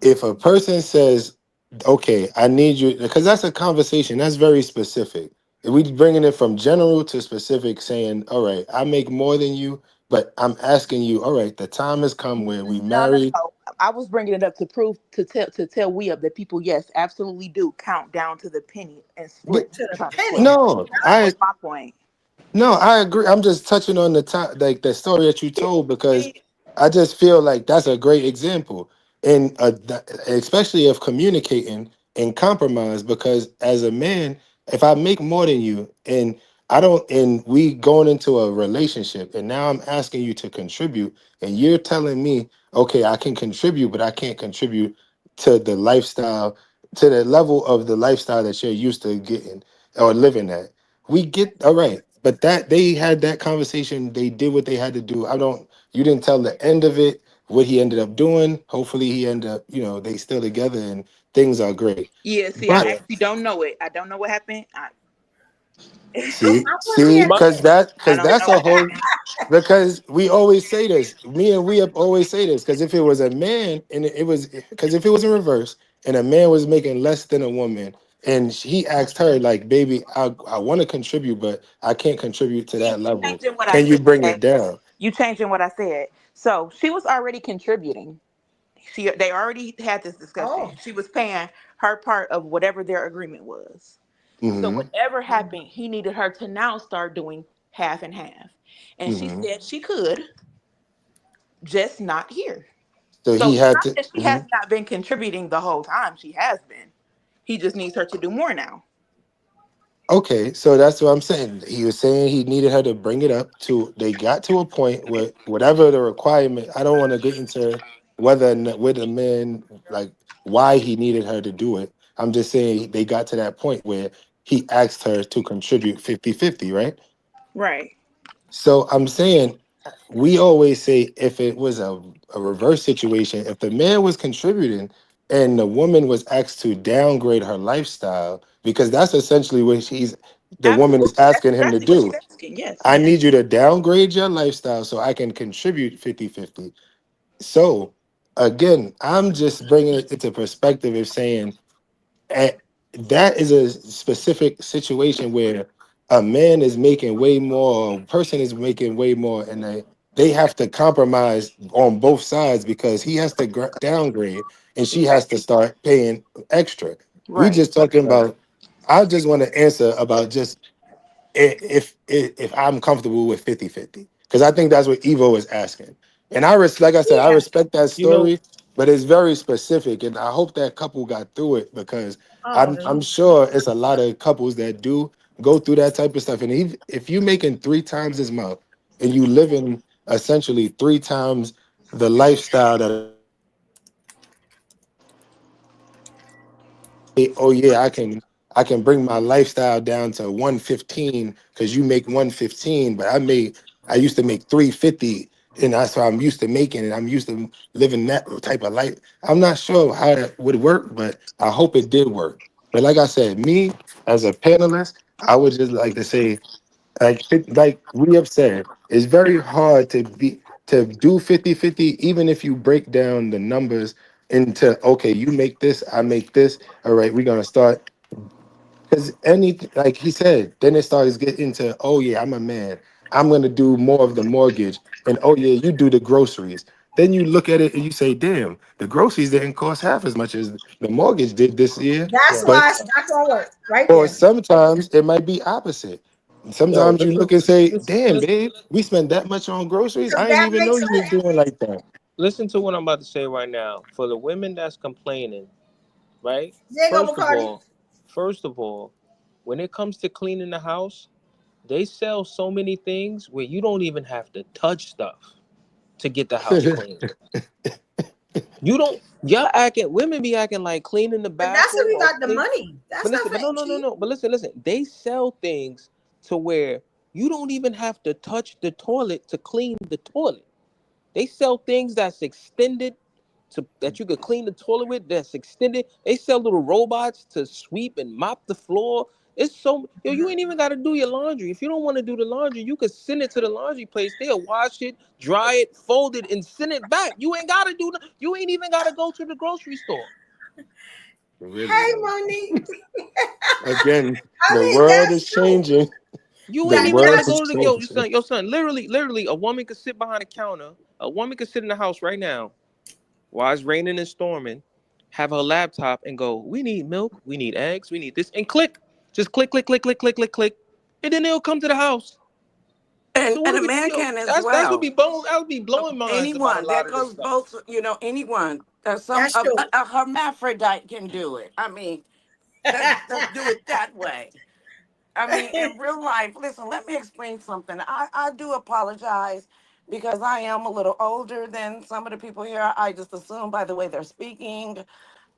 if a person says, "Okay, I need you," because that's a conversation. That's very specific. If we bringing it from general to specific, saying, "All right, I make more than you, but I'm asking you, all right, the time has come where we married." No. I was bringing it up to prove to tell we up that people, yes, absolutely do count down to the penny and But split, To the try to split penny. hairs. no, That was my point. no, I agree. I'm just touching on the time, like the story that you told, because See, I just feel like that's a great example, and especially of communicating and compromise. Because as a man, if I make more than you, and I don't, and we going into a relationship, and now I'm asking you to contribute, and you're telling me, okay, I can contribute, but I can't contribute to the lifestyle, to the level of the lifestyle that you're used to getting or living at. We get all right, but that they had that conversation. They did what they had to do. I don't. You didn't tell the end of it. What he ended up doing. Hopefully, he ended up. They still together and things are great. yeah, see, I But Yeah. actually don't know it. I don't know what happened. see, I'm with see, you. My, I because don't that's know a what whole. happened. Because we always say this. Me and we always say this. Because if it was a man and it was, because if it was in reverse and a man was making less than a woman. And he asked her, like, baby, I want to contribute, but I can't contribute to See, that you level. changing what I Can you bring said. it down? You changing what I said. So she was already contributing. They already had this discussion. Oh. She was paying her part of whatever their agreement was. So Hmm. whatever happened, he needed her to now start doing half and half. And she Hmm. said she could, just not here. So So he it's had not to. that she has not been contributing the whole time. She has been. He just needs her to do more now. Okay, so that's what I'm saying. He was saying he needed her to bring it up to. They got to a point where whatever the requirement. I don't want to get into whether or not with a man like why he needed her to do it. I'm just saying they got to that point where he asked her to contribute 50-50, right? Right. So I'm saying we always say if it was a reverse situation, if the man was contributing and the woman was asked to downgrade her lifestyle, because that's essentially what the woman is Absolutely. That's asking him to exactly what do. she's asking. Yes. I need you to downgrade your lifestyle so I can contribute 50-50. So again, I'm just bringing it into perspective of saying and that is a specific situation where a man is making way more, a person is making way more, and they have to compromise on both sides because he has to downgrade and she has to start paying extra. We Right. just talking right. about. I just want to answer about just if I'm comfortable with 50-50, because I think that's what Evo is asking. And like I said, I Yeah. respect that You know, story, but it's very specific, and I hope that couple got through it because Oh, I'm sure it's a lot of couples that do go through that type of stuff. And if you making three times as much and you living essentially three times the lifestyle that a man is living, say, oh yeah, I can bring my lifestyle down to 115 because you make 115, but I used to make 350, and that's what I'm used to making, and I'm used to living that type of life. I'm not sure how that would work, but I hope it did work. But like I said, me as a panelist, I would just like to say, like we have said, it's very hard to do 50-50, even if you break down the numbers into okay, you make this, I make this. All right, we're gonna start because anything like he said, then it starts getting into oh yeah, I'm a man. I'm gonna do more of the mortgage, and oh yeah, you do the groceries. Then you look at it and you say, damn, the groceries didn't cost half as much as the mortgage did this year. that's yeah. why But it's not gonna work right or there. sometimes it might be opposite. Yo, Sometimes you look and say, damn, listen, babe, we spent that much on groceries. Because I didn't that even know makes you was sense. doing like that. listen to what I'm about to say right now. For the women that's complaining, right? Diego First of McCarty. all, first of all, when it comes to cleaning the house, they sell so many things where you don't even have to touch stuff to get the house clean. You don't. Women be acting like cleaning the But that's if bathroom we or got the clean. money. That's But not listen, for but no, no, no, cheap. no. But listen. They sell things to where you don't even have to touch the toilet to clean the toilet. They sell things that's extended that you could clean the toilet with. That's extended. They sell little robots to sweep and mop the floor. It's so you ain't even got to do your laundry. If you don't want to do the laundry, you could send it to the laundry place. They'll wash it, dry it, fold it, and send it back. You ain't got to do. You ain't even got to go to the grocery store. Really Hey, though. Monique. Again, I the mean, world that's is true. changing. You The ain't even world gotta That's is go to the true. changing. your son. Literally, a woman could sit behind a counter. A woman could sit in the house right now while it's raining and storming, have her laptop and go, "We need milk, we need eggs, we need this," and click, just click, and then they'll come to the house. So what And do a we? man can as That's what well. be blowing. That would be blowing minds about a Anyone that lot of this goes stuff. both, anyone. Some That's true. a hermaphrodite can do it. I mean, let's do it that way. I mean, in real life, listen, let me explain something. I do apologize because I am a little older than some of the people here. I just assume by the way they're speaking.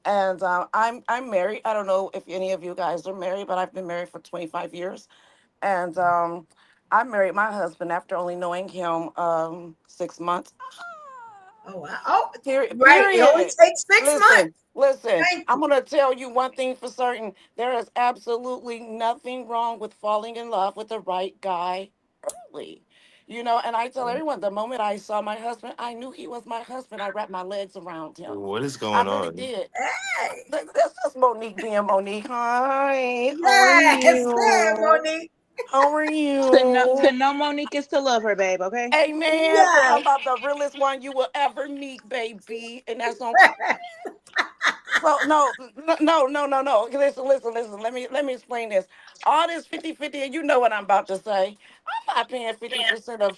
And I'm married. I don't know if any of you guys are married, but I've been married for 25 years. And I married my husband after only knowing him 6 months. Oh, wow. Oh, Period. right. It only Period. takes 6 months. Listen. Thank I'm you. gonna tell you one thing for certain. There is absolutely nothing wrong with falling in love with the right guy early. And I tell everyone the moment I saw my husband, I knew he was my husband. I wrapped my legs around him. What is I going really on? did. Hey. That's just Monique being Monique. Hi, how are Yes. Hey, you? Monique. How are To you? know Monique is to love her, babe. Okay. Amen. Because I'm Yes. about the realest one you will ever meet, baby. And that's on. So no. Listen. Let me explain this. All this 50-50, and you know what I'm about to say. I'm not paying 50% of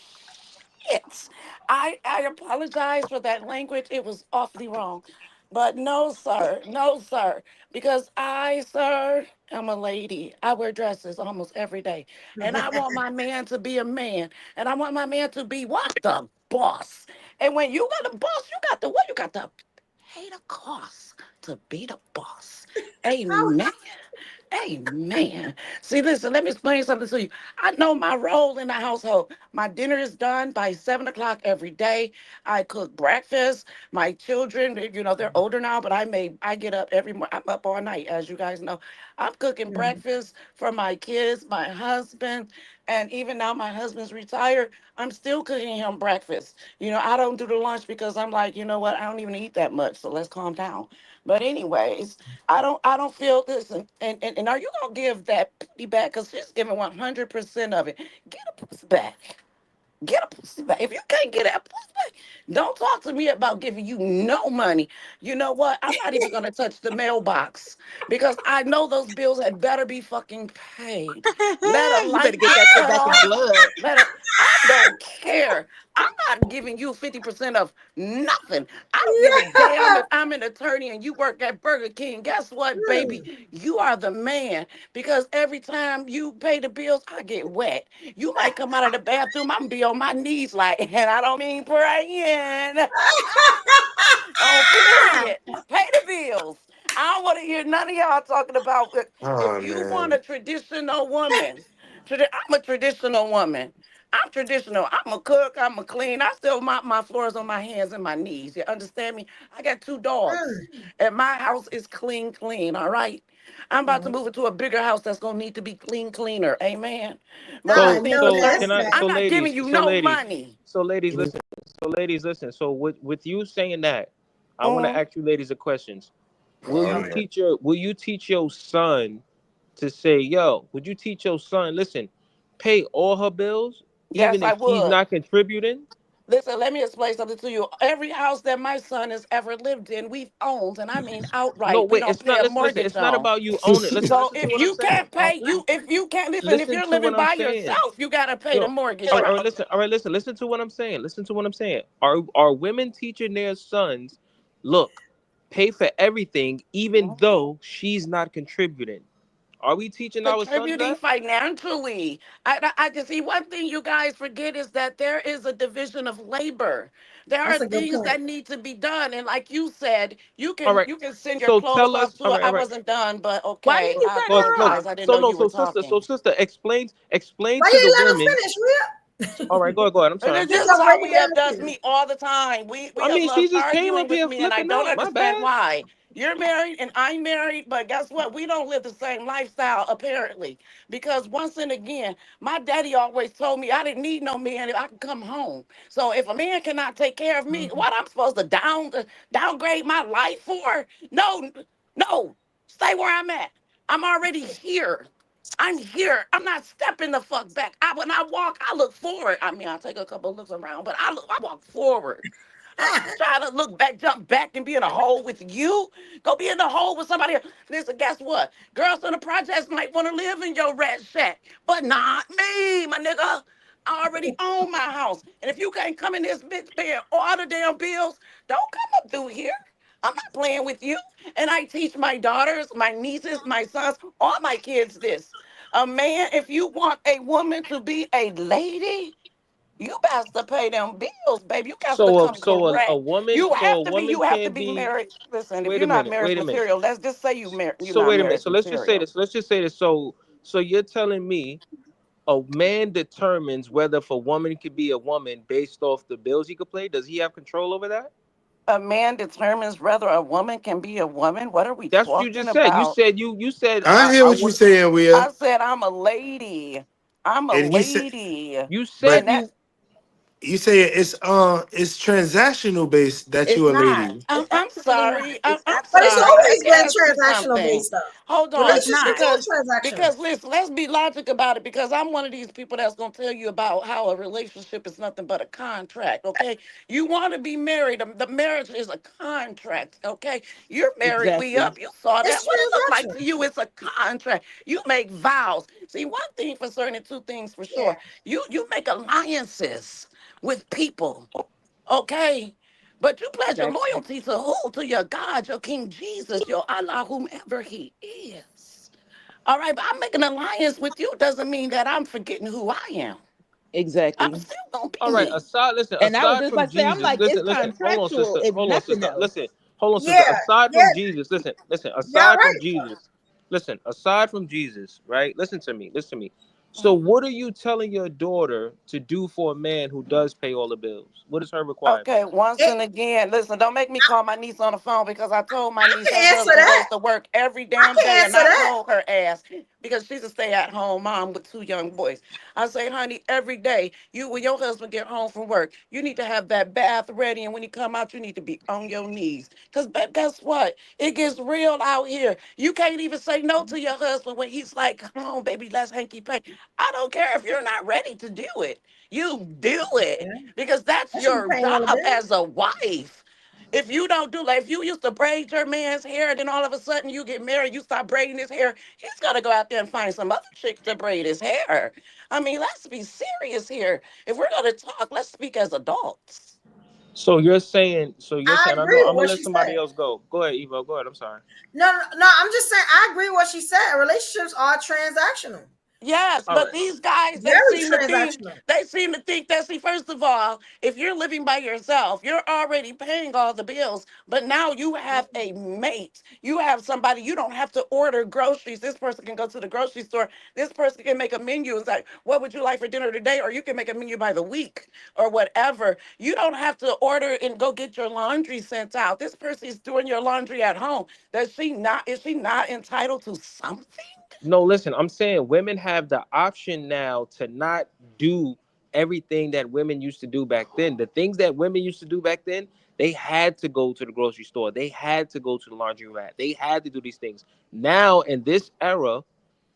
shit. I apologize for that language. It was awfully wrong. But no, sir. No, sir. Because sir, am a lady. I wear dresses almost every day. And I want my man to be a man. And I want my man to be what? The boss. And when you got a boss, you got the what? You got the pay the cost to be the boss. How- Amen. Amen. See, listen, let me explain something to you. I know my role in the household. My dinner is done by 7 o'clock every day. I cook breakfast. My children, they're older now, but I get up every morning. I'm up all night, as you guys know. I'm cooking Mhm. breakfast for my kids, my husband, and even now my husband's retired. I'm still cooking him breakfast. I don't do the lunch because I'm like, you know what? I don't even eat that much, so let's calm down. But anyways, I don't feel this, and are you gonna give that pussy back? Cause she's giving 100% of it. Get a pussy back. Get a pussy back. If you can't get that pussy back, don't talk to me about giving you no money. You know what? I'm not even gonna touch the mailbox because I know those bills had better be fucking paid. Let a You better light get be that shit cut back in off. blood. I don't care. I'm not giving you 50% of nothing. I don't give a damn if I'm an attorney and you work at Burger King. Guess what, baby? You are the man because every time you pay the bills, I get wet. You might come out of the bathroom, I'm gonna be on my knees like, and I don't mean praying. Oh, period. Pay the bills. I don't want to hear none of y'all talking about it. If Oh you want man. a traditional woman, I'm a traditional woman. I'm traditional. I'm a cook. I'm a clean. I still mop my floors on my hands and my knees. You understand me? I got 2 dogs, and my house is clean, clean. All right. I'm about to Mhm. move into a bigger house that's gonna need to be clean, cleaner. Amen. But I one So thing know for so certain, that's can I? right. I'm not giving you no money. So ladies, Mhm. listen. So with you saying that, I want to Mm. ask you ladies a questions. Oh Okay. man. Will you teach your son to say, yo, would you teach your son, listen, pay all her bills, Yes, even I if she's would. not contributing? Listen, let me explain something to you. Every house that my son has ever lived in, we've owned, and I mean No, outright. We wait, don't it's pay not a listen, mortgage it's not on. about you own it. Listen, So listen to if what I'm you saying. can't pay, if you can't listen, if Listen you're to living what I'm by saying. yourself, you gotta pay the So mortgage, right? listen to what I'm saying. Listen to what I'm saying. Are women teaching their sons, look, pay for everything, even Mhm. though she's not contributing? Are we teaching our sons Contributing that? financially. I just see one thing you guys forget is that there is a division of labor. There are That's a good things point. that need to be done, and like you said, All right. you can send your So clothes tell off us. to All her. right. I All right. wasn't done, but Why you okay, keep I cutting Go, her go. apologize. off? I didn't So know no. you were So sister. So talking. sister. Explain Why to the you let her women. finish, Will? All right. Go ahead. Go ahead. I'm And sorry. then I'm Get this sorry. is your how break we have down does here. me all the time. We I have mean, loves she just came arguing up with here me, and I flipping don't out. My understand bad. why. You're married and I'm married, but guess what? We don't live the same lifestyle, apparently. Because once and again, my daddy always told me I didn't need no man if I could come home. So if a man cannot take care of me, what I'm supposed to downgrade my life for? No, no. Stay where I'm at. I'm already here. I'm here. I'm not stepping the fuck back. When I walk, I look forward. I mean, I take a couple of looks around, but I walk forward. I'm not trying to look back, jump back, and be in a hole with you. Go be in the hole with somebody else. Listen, guess what? Girls in the projects might want to live in your rat shack, but not me, my nigga. I already own my house. And if you can't come in this bitch paying all the damn bills, don't come up through here. I'm not playing with you. And I teach my daughters, my nieces, my sons, all my kids this. A man, if you want a woman to be a lady, you got to pay them bills, baby. You got to come A correct. woman. So a woman You have to can't be be. married. Listen, if Wait you're a not minute. marriage Wait a minute. material, let's just say you're So not wait a minute. marriage So let's just say material. this. Let's just say this. So you're telling me a man determines whether if a woman could be a woman based off the bills he could play? Does he have control over that? A man determines whether a woman can be a woman. What are we That's what you talking just said. You about? said you said I hear I what you're want. saying, Will. I said I'm a lady. I'm a And he said, lady. You but said And that you. you say it's transactional based that It's you a not. lady. It's I'm absolutely not. sorry. It's I'm But it's absolutely sorry. not. Let always me been ask you transactional something. based stuff. Hold on, It's Relationships not. are because transactional. let's be logic about it. Because I'm one of these people that's gonna tell you about how a relationship is nothing but a contract. Okay, you want to be married. The marriage is a contract. Okay, you're married. We Exactly. up. You saw that. It's What it look like transactional. to you? It's a contract. You make vows. See, one thing for certain, and two things for Yeah. sure. You make alliances with people. Okay. But you pledge your Exactly. loyalty to who? To your God, your King Jesus, your Allah, whomever he is. All right, but I'm making an alliance with you doesn't mean that I'm forgetting who I am. I'm Exactly. still gonna All be right. me. Listen. And I was Aside just from about to say, I'm Jesus, like, it's listen. Hold on, contractual, sister. if Hold on, nothing sister. else. Listen. Hold on, sister. Yeah. Aside from Yeah. Jesus, listen. Y'all Aside from right. Jesus, listen. Aside from Jesus, right? Listen to me. Listen to me. So, Mhm. what are you telling your daughter to do for a man who does pay all the bills? What is her requirement? Okay, once It, and again, listen, don't make me call my niece on the phone because I told my I niece her can answer husband goes that. to work every I damn can day, and answer I that. told her ass because she's a stay-at-home mom with two young boys. I say, honey, every day, when your husband get home from work, you need to have that bath ready, and when he come out, you need to be on your knees. Because guess what? It gets real out here. You can't even say no to your husband when he's like, come on, baby, let's hanky-panky. I don't care if you're not ready to do it. You do it Yeah. because that's That should be your paying all the job bills. as a wife. If you don't do like if you used to braid your man's hair, then all of a sudden you get married, you start braiding his hair, he's gotta go out there and find some other chick to braid his hair. I mean, let's be serious here. If we're gonna talk, let's speak as adults. So you're saying. So you're I saying. I know. agree I'm with gonna what let she somebody said. else go. Go ahead, Evo. Go ahead. I'm sorry. No, no, no. I'm just saying. I agree with what she said. Relationships are transactional. Yes, All but right. these guys, Very transactional. they seem to think that, see, first of all, if you're living by yourself, you're already paying all the bills, but now you have a mate. You have somebody, you don't have to order groceries. This person can go to the grocery store. This person can make a menu and say, what would you like for dinner today? Or you can make a menu by the week or whatever. You don't have to order and go get your laundry sent out. This person is doing your laundry at home. Is she not entitled to something? No, listen, I'm saying women have the option now to not do everything that women used to do back then. The things that women used to do back then, they had to go to the grocery store. They had to go to the laundromat. They had to do these things. Now, in this era,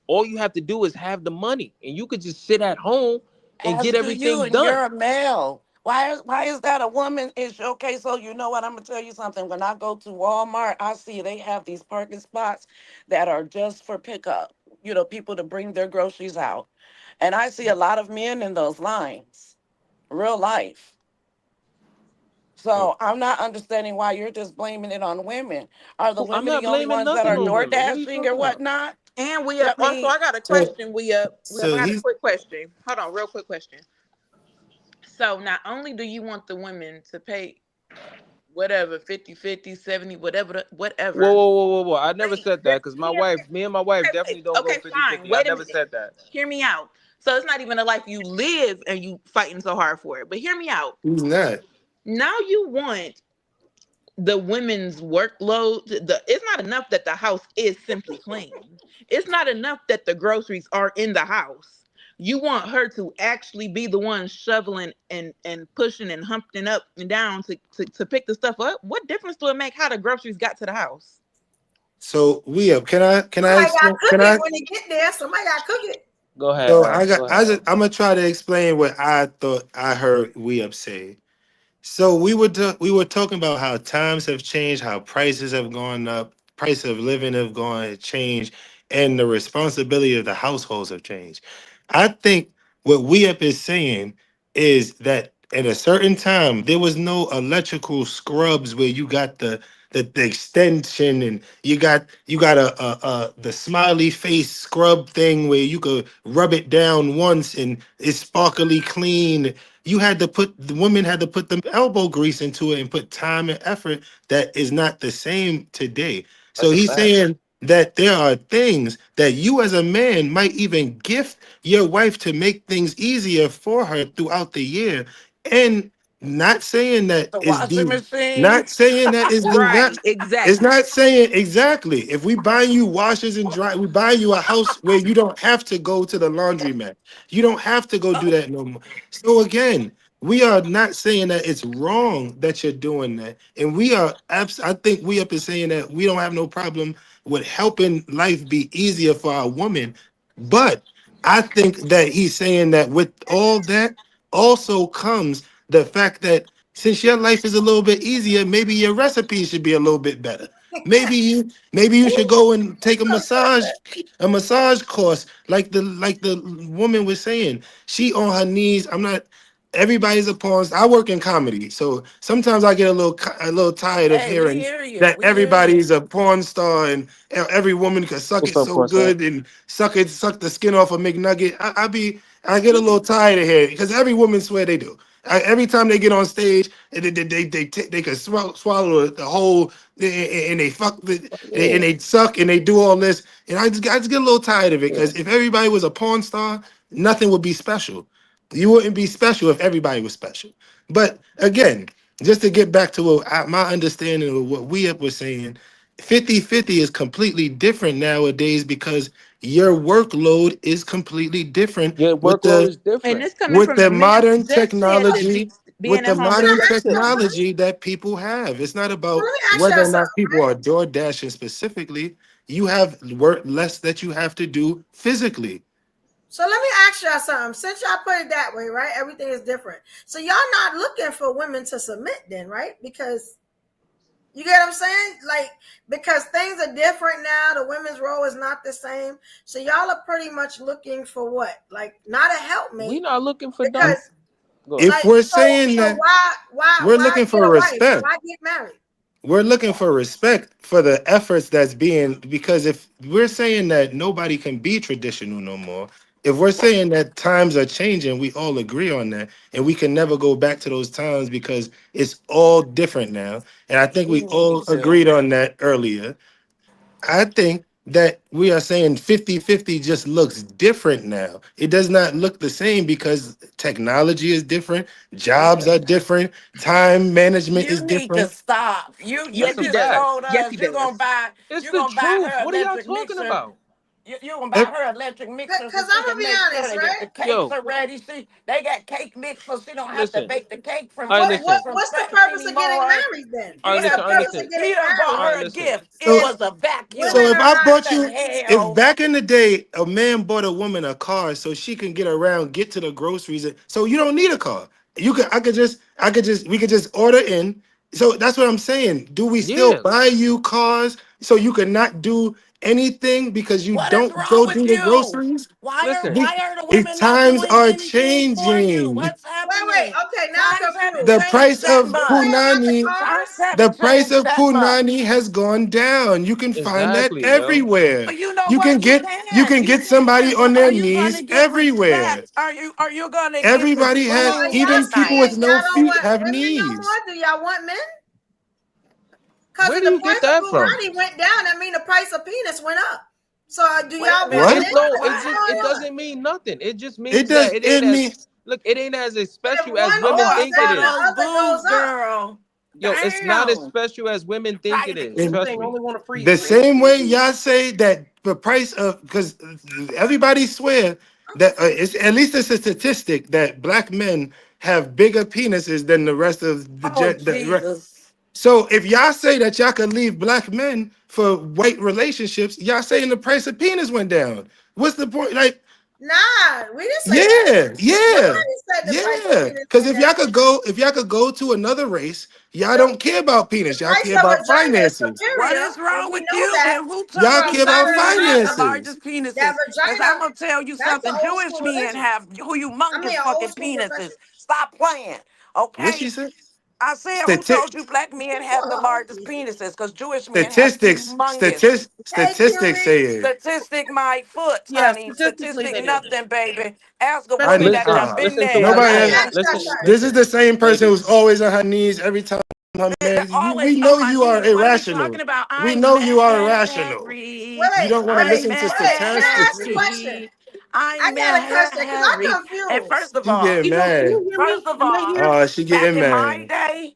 all you have to do is have the money and you could just sit at home and As get do you, everything and done. you're a male. Why is that a woman issue? Okay, so you know what? I'm gonna tell you something. When I go to Walmart, I see they have these parking spots that are just for pickup. You know, people to bring their groceries out, and I see a lot of men in those lines. Real life. Mm. So I'm not understanding why you're just blaming it on women. Are the I'm women not the only blaming ones that nothing are on door women. What are you dashing or talking about? whatnot? And we I up. Also, mean, I got a So question. We up. I so got a he's quick question. Hold on, real quick question. So, not only do you want the women to pay whatever 50-50, 70, whatever, Whoa, whatever. whoa, whoa, whoa, whoa! I never Wait, said that because my hear me. wife, me and my wife Okay, wait. definitely don't go Okay, 50 fine. 50. I Wait a never minute. said that. Hear me out. So it's not even a life you live and you fighting so hard for it. But hear me out. not. Now you want the women's workload. It's not enough that the house is simply clean. It's not enough that the groceries are in the house. You want her to actually be the one shoveling and pushing and humping up and down to pick the stuff up. What difference do it make how the groceries got to the house? So we up. Can I Somebody got to explain? cook Can it I? when you get there. Somebody got to cook it. Go ahead, So man. Go ahead. I'm gonna try to explain what I thought I heard we up say. So we were talking about how times have changed, how prices have gone up, price of living have gone changed, and the responsibility of the households have changed. I think what we up is saying is that at a certain time there was no electrical scrubs where you got the extension and you got a the smiley face scrub thing where you could rub it down once and it's sparkly clean. You had to put the women had to put the elbow grease into it and put time and effort that is not the same today. So That's a he's fact. saying that there are things that you as a man might even gift your wife to make things easier for her throughout the year. And not saying that the is washing the machine. not saying that is the Right, it's exactly. not saying exactly. If we buy you washers and dry, we buy you a house where you don't have to go to the laundromat. You don't have to go do that no more. So again, we are not saying that it's wrong that you're doing that, and we are. I think we up is saying that we don't have no problem with helping life be easier for our woman, but I think that he's saying that with all that also comes the fact that since your life is a little bit easier, maybe your recipes should be a little bit better. Maybe you should go and take a massage course like the woman was saying. She on her knees. I'm not. Everybody's a porn star. I work in comedy, so sometimes I get a little tired of Hey, we hearing hear you. that We hear you. everybody's a porn star and every woman can suck What's it up, so Portia? good and suck the skin off a McNugget. I get a little tired of hearing because every woman swear they do. Every time they get on stage, they can swallow the whole and they Yeah. and they suck and they do all this. And I just get a little tired of it because if everybody was a porn star, nothing would be special. You wouldn't be special if everybody was special. But again, just to get back to my understanding of what we was saying, 50-50 is completely different nowadays because your workload is completely different Your with workload the is And different. it's coming from the men who modern just said that technology being at home is Let me productive. ask y'all something. that people have. It's not So about let me ask whether y'all or not something, people right? are door dashing specifically. You have work less that you have to do physically. So let me ask y'all something. Since y'all put it that way, right? Everything is different. So y'all not looking for women to submit then, right? Because you get what I'm saying? Like, because things are different now. The women's role is not the same. So y'all are pretty much looking for what? Like, not a We helpmate. not looking for dumb. Because Go ahead. If like, we're so saying so that why we're why looking get for a wife? respect, Why get married? we're looking for respect for the efforts that's being, because if we're saying that nobody can be traditional no more, if we're saying that times are changing, we all agree on that, and we can never go back to those times because it's all different now. And I think We we need you all to. agreed on that earlier. I think that we are saying 50-50 just looks different now. It does not look the same because technology is different, jobs are different, time management is You need to different. stop. You Yes, That's a he just does. fact. told Yes, us he does. It's you're the gonna buy truth. her What are y'all electric talking mixer. about? You're gonna buy Ev- her electric mixer so Because she I'm gonna can be make sure honest, that right? the cakes Yo, are ready. See, they got cake mix so she don't have to listen. bake the cake All right, listen. from What's the scratch purpose of getting anymore. married then? All right, He What's the listen. done All right, purpose listen. of he getting done bought married All right, her a listen. gift. It So if was a so women vacuum. if are I not? What bought the you, if hell? back in the day a man bought a woman a car so she can get around, get to the groceries, so you don't need a car. We could just order in. So that's what I'm saying. Do we still Yeah. buy you cars so you could not do anything because you What is don't wrong go with do the you? groceries? Listen, Why are the If women not times doing are anything for you? changing, What's Wait. happening? Okay, now I'm Times haven't confused. the changed price that of You much. saying about the punani, Times cars? the haven't price changed of that much. punani has gone down. You can find that exactly, yo. everywhere. But you know You can what? You get you can. can You get somebody can. on But their are you knees gonna get everywhere. respect? Are you gonna get the Everybody So has, spoon y'all even that people night? with saying no y'all don't feet want have women no knees. more? Do y'all want men? Because Where if do the you get price of that from? Bugatti went down, that mean the price of penis went up. So do Wait a y'all minute. want What? men? It no, What's it going on? doesn't mean nothing. It just It means does. that it It ain't as mean look, it ain't as If special as one Oh, women goes I think it saw down, the is. those other goes boobs, up. girl. Yo, it's not as Damn. special as women think it is. it, Trust Thing me. only want to the freeze me. same way y'all say that the price of, because everybody swear I'm that confused. it's at least it's a statistic that black men have bigger penises than the rest of the Oh, jet. Jesus. So if y'all say that y'all could leave black men for white relationships, y'all saying the price of penis went down. What's the point? Like, Nah, we didn't say that. yeah, yeah, Nobody said the price of yeah. penis Because went down. if y'all could go to another race, y'all The don't care about penis. Y'all price care of about vagina is finances. What superior, is and wrong we with know you? that And who Y'all told from care you about that modern men have the anatomy. finances. largest That penises? Because vagina, I'm going to tell you that's an something. old Jewish school men religion. have I mean, humongous an old fucking school profession. penises. Stop playing. What she Okay? said? I said, who Stati- told you black men have the largest penises? Because Jewish men have humongous. Hey, statistics cutie. say it. Statistic my foot, Yeah, honey. statistically Statistic they do. nothing, baby. Ask a woman Especially Listen, that done guys. been listen to there what I'm and Nobody Let me has. saying. back. ask Listen, Shasha. This is listen, the same person ladies. who's always on her knees every time her They're man. We always know on my you are knees. What are you talking irrational. about? We I'm know you are irrational. Wait, married. You wait, don't want to wait, I'm listen to wait. Can I ask a statistics. question? married. I I'm got a question because married. I'm And confused. first of She all, getting Can mad. you hear me? first of Am I all, here? Oh, she back getting in my mad. day,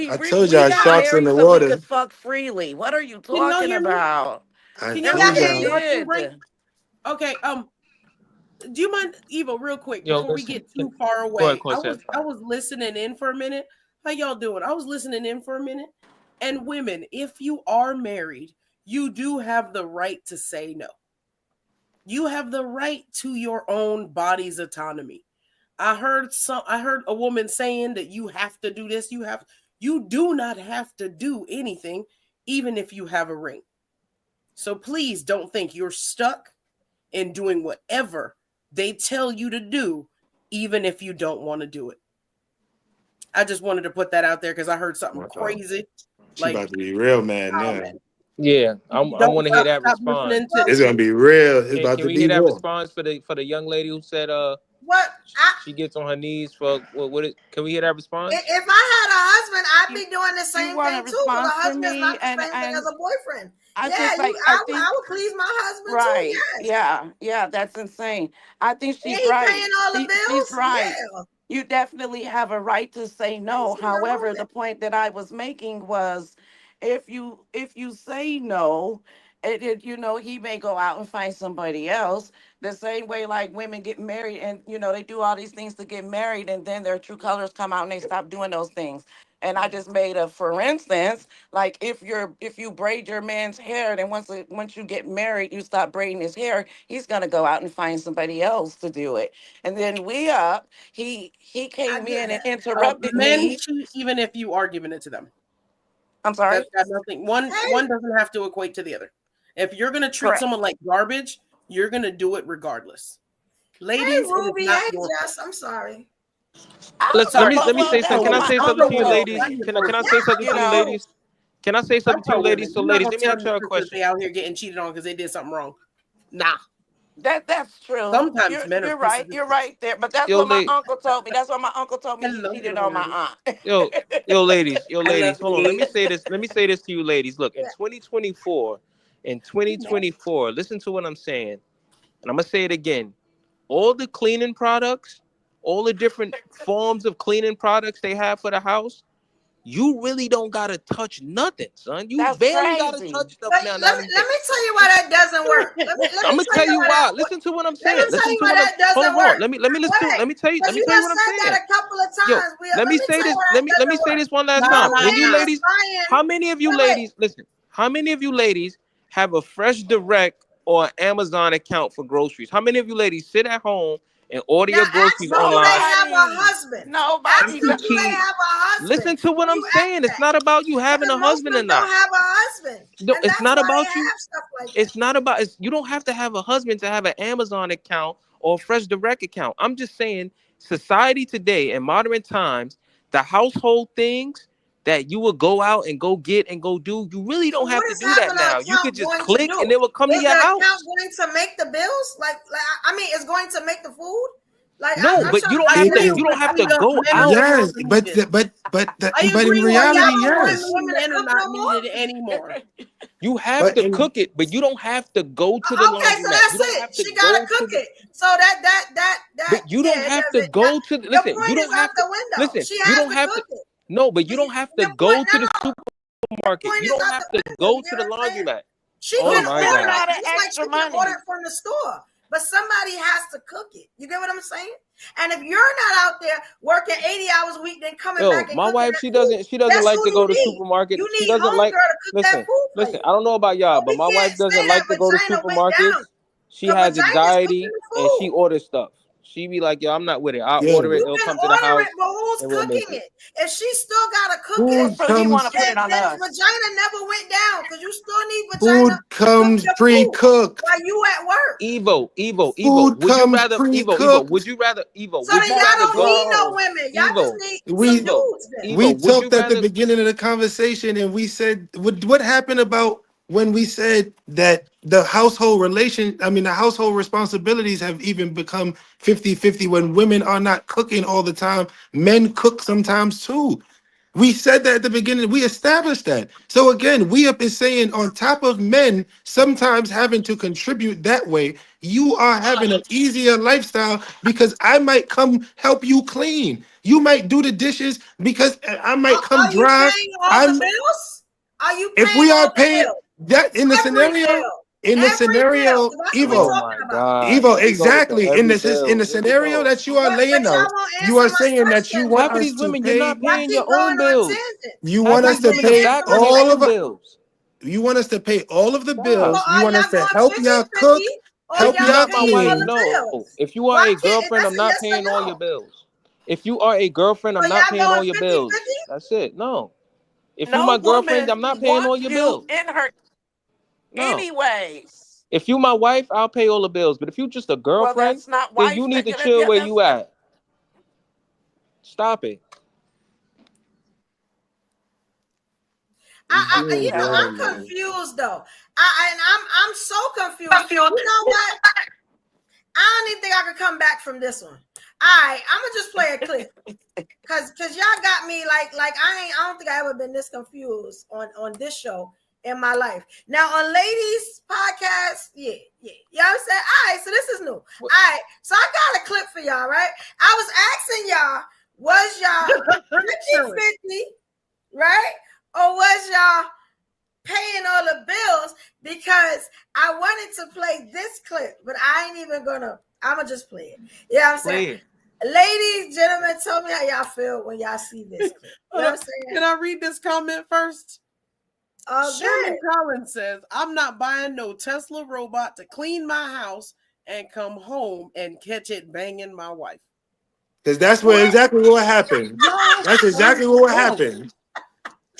I told we y'all got sharks in married the so we water. could fuck freely. What are you Can y'all talking hear me? about? I Can y'all Yes, Yeah, hear I told we hear me? y'all. you. Y'all still did. break? Okay. Do you mind, Eva, real quick Yo, before we listen. get too far Go ahead, away? I Corsair. was listening in for a minute. How y'all doing? I was listening in for a minute. And women, if you are married, you do have the right to say no. You have the right to your own body's autonomy. I heard a woman saying that you have to do this. You do not have to do anything, even if you have a ring. So please don't think you're stuck in doing whatever they tell you to do, even if you don't want to do it. I just wanted to put that out there because I heard something crazy. She about Like, to be real mad oh now. man, Yeah, I don't want to hear that stop response. listening Well, to. It's gonna be real. It's about Can to we be hear that war. response for the young lady who said what? she gets on her knees for what it? Can we hear that response? If I had a husband, I'd You, be doing the you same want a thing too. Because a response from husband is me? not the same thing as And a boyfriend. I Yeah, just like, I think, I would please my husband too. right. Yes. Yeah. Yeah. That's insane. I think And she's he right. paying all the She's bills. right. Yeah. You definitely have a right to say I ain't no. seen nothing wrong However, with the that. point that I was making was if you say no, he may go out and find somebody else. The same way like women get married and they do all these things to get married and then their true colors come out and they stop doing those things. And I just made a for instance, like if you braid your man's hair, then once you get married, you stop braiding his hair, he's gonna go out and find somebody else to do it. And then he I came get in and that. interrupted Men me. cheat even if you are giving it to them. I'm sorry. That's got nothing. One Hey, doesn't have to equate to the other. If you're gonna treat Correct. someone like garbage, you're gonna do it regardless. hey, Ladies, it is Ruby. not Hey, your fault. Jess. I'm sorry. I'm Let Sorry. me well, say something. Oh, that's Can what I well, my say I'm something pro to you, uncle women. told ladies? I'm me. here Can for it. I say something You to you, know, ladies? Can I say I'm something to pro you, ladies? women. So, I'm not ladies, gonna let me turn ask the y'all a trick that question. they out here getting cheated on because they did something wrong. Nah. that's true. Sometimes You're men are you're pieces right. of You're shit. right there. But that's Yo, what my late. uncle told me. That's what my uncle told me. He Hello, cheated on everybody. my aunt. I love Yo, ladies. Hold on. Let me you. say this. Let me say this to you, ladies. Look, in Yeah. 2024, in You nasty. 2024, listen to what I'm saying, and I'm gonna say it again. All the cleaning products, all the different forms of cleaning products they have for the house, you really don't gotta touch nothing, son. You That's barely gotta crazy. touch stuff But now. let Now me these let days. me tell you why that doesn't work. Let I'm me gonna tell tell you you why why. that. Listen to what I'm Let me saying. tell Listen you to why what I'm. that Hold doesn't on. work. Let Wait, me tell you. Let because me you tell you just what I'm said saying. that a couple of Yo, times. let Let me me say tell you this. why that Let me doesn't say work. this one last Nah, A time. nah, When you man nah. is ladies, buying. how many of you Wait, wait. ladies listen? How many of you ladies have a Fresh Direct or Amazon account for groceries? How many of you ladies sit at home and order Now your ask groceries them, do they online. have a husband? Ask Nobody. them, do they Kiki, have a husband? listen to what You I'm ask saying. It's that. not about you having Because a most husband or men don't not. have a husband. No, And it's that's not why they about you. have stuff like that. It's not about. You don't have to have a husband to have an Amazon account or a Fresh Direct account. I'm just saying, society today in modern times, the household things that you would go out and go get and go do, you really So don't have what to is do that having an now. You could account just going to click do? and it will come to Is your the house. account going to make the bills? Is going to make the food? Like, No, I'm but trying you to don't have to. understand You don't what's have to going on. go Men are out. no Yes, longer but needed. I but in agree with So reality, y'all don't want yes. women to men are cook not no more? needed anymore. You have But to in cook it, but you don't have to go to the Okay, so laundromat. that's You don't it. have to She gotta go to cook the. it. So that But you don't yeah, it have to doesn't. Now, go to. your Listen, you point is don't out have to. the window. Listen, She you has don't to have to. cook it. No, but you don't have to Your point go to the no, supermarket. point You is don't out have the to window. go You to get the what I'm saying? laundromat. She Oh can my order God. lot it of just like extra she can money. order it from the store. But somebody has to cook it. You get what I'm saying? And if you're not out there working 80 hours a week, then coming Yo, back and my cooking wife, that she food, doesn't guess like who to go you to need? supermarkets. You She need doesn't like. homegirl to cook that Listen, food for listen. you. I don't know about So y'all, but we my wife can't say doesn't that like to go to vagina went supermarkets. down. She The has vagina's cooking anxiety the and she food. orders stuff. She be like, yo, I'm not with it. I'll yeah, order it. You It'll can come to the order it, house but who's and we'll make cooking it. it? If she still gotta cook it, food So you want to comes put it on then us? vagina never went down because you still need vagina food to cook comes your food pre-cooked. while you at work. Evo. Food Would you comes rather Evo? Would pre-cooked. you rather Evo? So Would then you y'all rather don't go need no Whoa. women. Y'all just Evo? need some We dudes then. we Would you talked at the rather? beginning of the conversation and we said what happened about when we said that the the household responsibilities have even become 50-50 when women are not cooking all the time. Men cook sometimes too. We said that at the beginning. We established that. So again, we have been saying on top of men sometimes having to contribute that way, you are having an easier lifestyle because I might come help you clean. You might do the dishes because I might come Are you drive. paying all the I'm bills? Are you if paying we are all the paying bills? that Every bill. in the Every bill. scenario, Because that's what we're Oh Evo, talking my about. God! Evo, Here we go with the exactly. every In bill. the Here we scenario go. that you are But laying out, y'all won't you answer are my saying that you question want Half of though. us these to women, you're pay not Y'all paying your keep own going on bills. tangents. you Half want of Y'all us these to can't women are pay answer backing the their all own of question. bills. you want us to pay all of the Stop. So bills. You are want us y'all to going help y'all cook, 50-50 or If help you're y'all y'all not my paying wife, all clean. the no. bills? If you are Why a can't girlfriend, that's I'm a not yes or paying all your no? bills. If you are a girlfriend, So I'm not y'all paying all going your 50-50? bills. That's it. No. If you my No girlfriend, woman I'm not paying all wants your you bills. in her No. anyways. If you my wife, I'll pay all the bills. But if you just a Well, girlfriend, that's not then you wife. need to That, chill yeah, where that's you at. Stop it. You know, okay. I'm confused though. I'm so confused. You know what? I don't even think I could come back from this one. All right, I'm gonna just play a clip because y'all got me like I don't think I ever been this confused on this show in my life. Now on ladies podcast, yeah. You know what I'm saying? All right, so this is new. All right, so I got a clip for y'all, right? I was asking y'all, was y'all 50-50, right? Or was y'all paying all the bills? Because I wanted to play this clip, but I ain't even gonna. I'm gonna just play it. You know what I'm saying? Ladies, gentlemen, tell me how y'all feel when y'all see this clip. You know what I'm saying? Can I read this comment first? Sherman Good. Collins says, I'm not buying no Tesla robot to clean my house and come home and catch it banging my wife. Because that's What? exactly what happened. That's exactly what happened.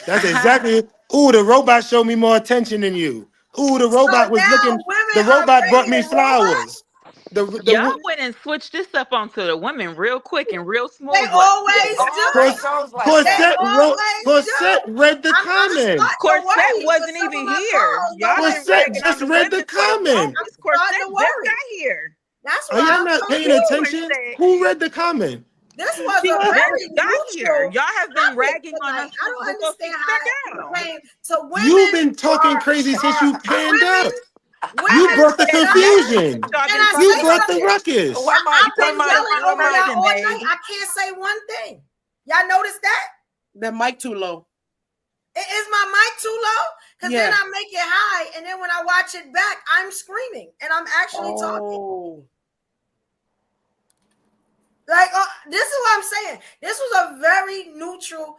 That's exactly. Ooh, the robot showed me more attention than you. Ooh, the So robot was now looking. women The are robot brought me praising robots? flowers. Y'all went and switched this up onto the women real quick and real They smooth. Like, always It do. always goes like They that. always Corset do. read the I'm comment. starting to Corset worry because wasn't some of even my here. calls Y'all don't been answer. Corset ragging on just the read the women for the comment. I'm longest. Corset starting to just worry. got here. That's Are why y'all I'm not so paying Ooh, and attention? confused. said Who read the comment? This was she a just very got here. neutral Y'all have been topic ragging on tonight. us I don't before she understand sat how it down. came to You've women been talking crazy since are you panned women. up. You Women brought the Yeah, stuff. that's because confusion. y'all Can been I You say talking brought about the something? this. ruckus. I've been yelling One over y'all person, all babe. night. I can't say one thing. Y'all notice that? That mic too low. Is my mic too low? Because then Yeah. I make it high, and then when I watch it back, I'm screaming, and I'm actually talking. Oh. Like, this is what I'm saying. This was a very neutral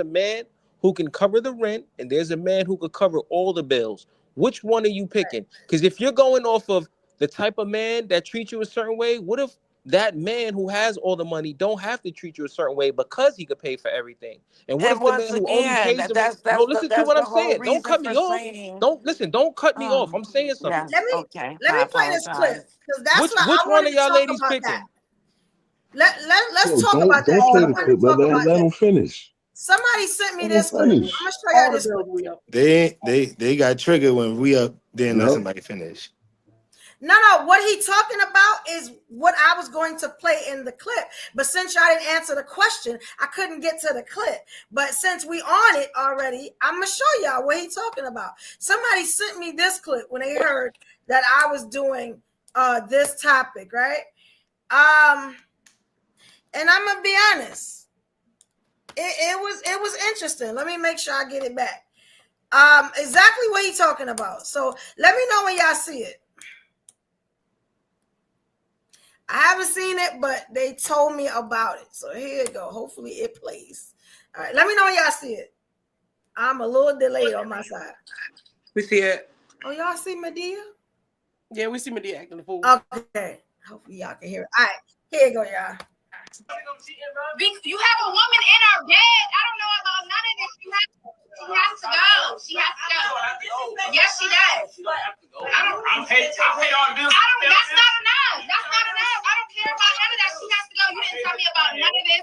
a man who can cover the rent and there's a man who could cover all the bills. Which one are you picking? Because if you're going off of the type of man that treats you a certain way, what if that man who has all the money don't have to treat you a certain way because he could pay for everything? And what And if the man once who only again, pays him? No, listen to that's what the I'm whole saying. Don't reason cut for me off. saying. Don't cut me off. I'm saying something. Yes. Let me Okay. let I me play this clip apologize. because that's what Which I one wanted of to y'all talk ladies about. picking? Let's Yo, talk about that. don't play I the wanted clip, to talk but about let that. him finish. Somebody sent me Let him this clip. I'm finish. gonna show y'all All the this clip. bills we up. They got triggered when we up didn't let Yep. somebody finish. No, what he talking about is what I was going to play in the clip. But since y'all didn't answer the question, I couldn't get to the clip. But since we on it already, I'm gonna show y'all what he talking about. Somebody sent me this clip when they heard that I was doing this topic, right? And I'm gonna be honest. It was interesting. Let me make sure I get it back. Exactly what he talking about. So let me know when y'all see it. I haven't seen it, but they told me about it. So here you go. Hopefully it plays. All right, let me know when y'all see it. I'm a little delayed on my side. We see it. Oh, y'all see Medea? Yeah, we see Medea acting the fool. Okay. Hopefully y'all can hear it. All right, here you go, y'all. You have a woman in our bed. I don't know about none of this. She has to go. She has to go. Yes, she does. I pay all the bills. That's not enough. That's not enough. I don't care about none of that. She has to go. You didn't tell me about none of this.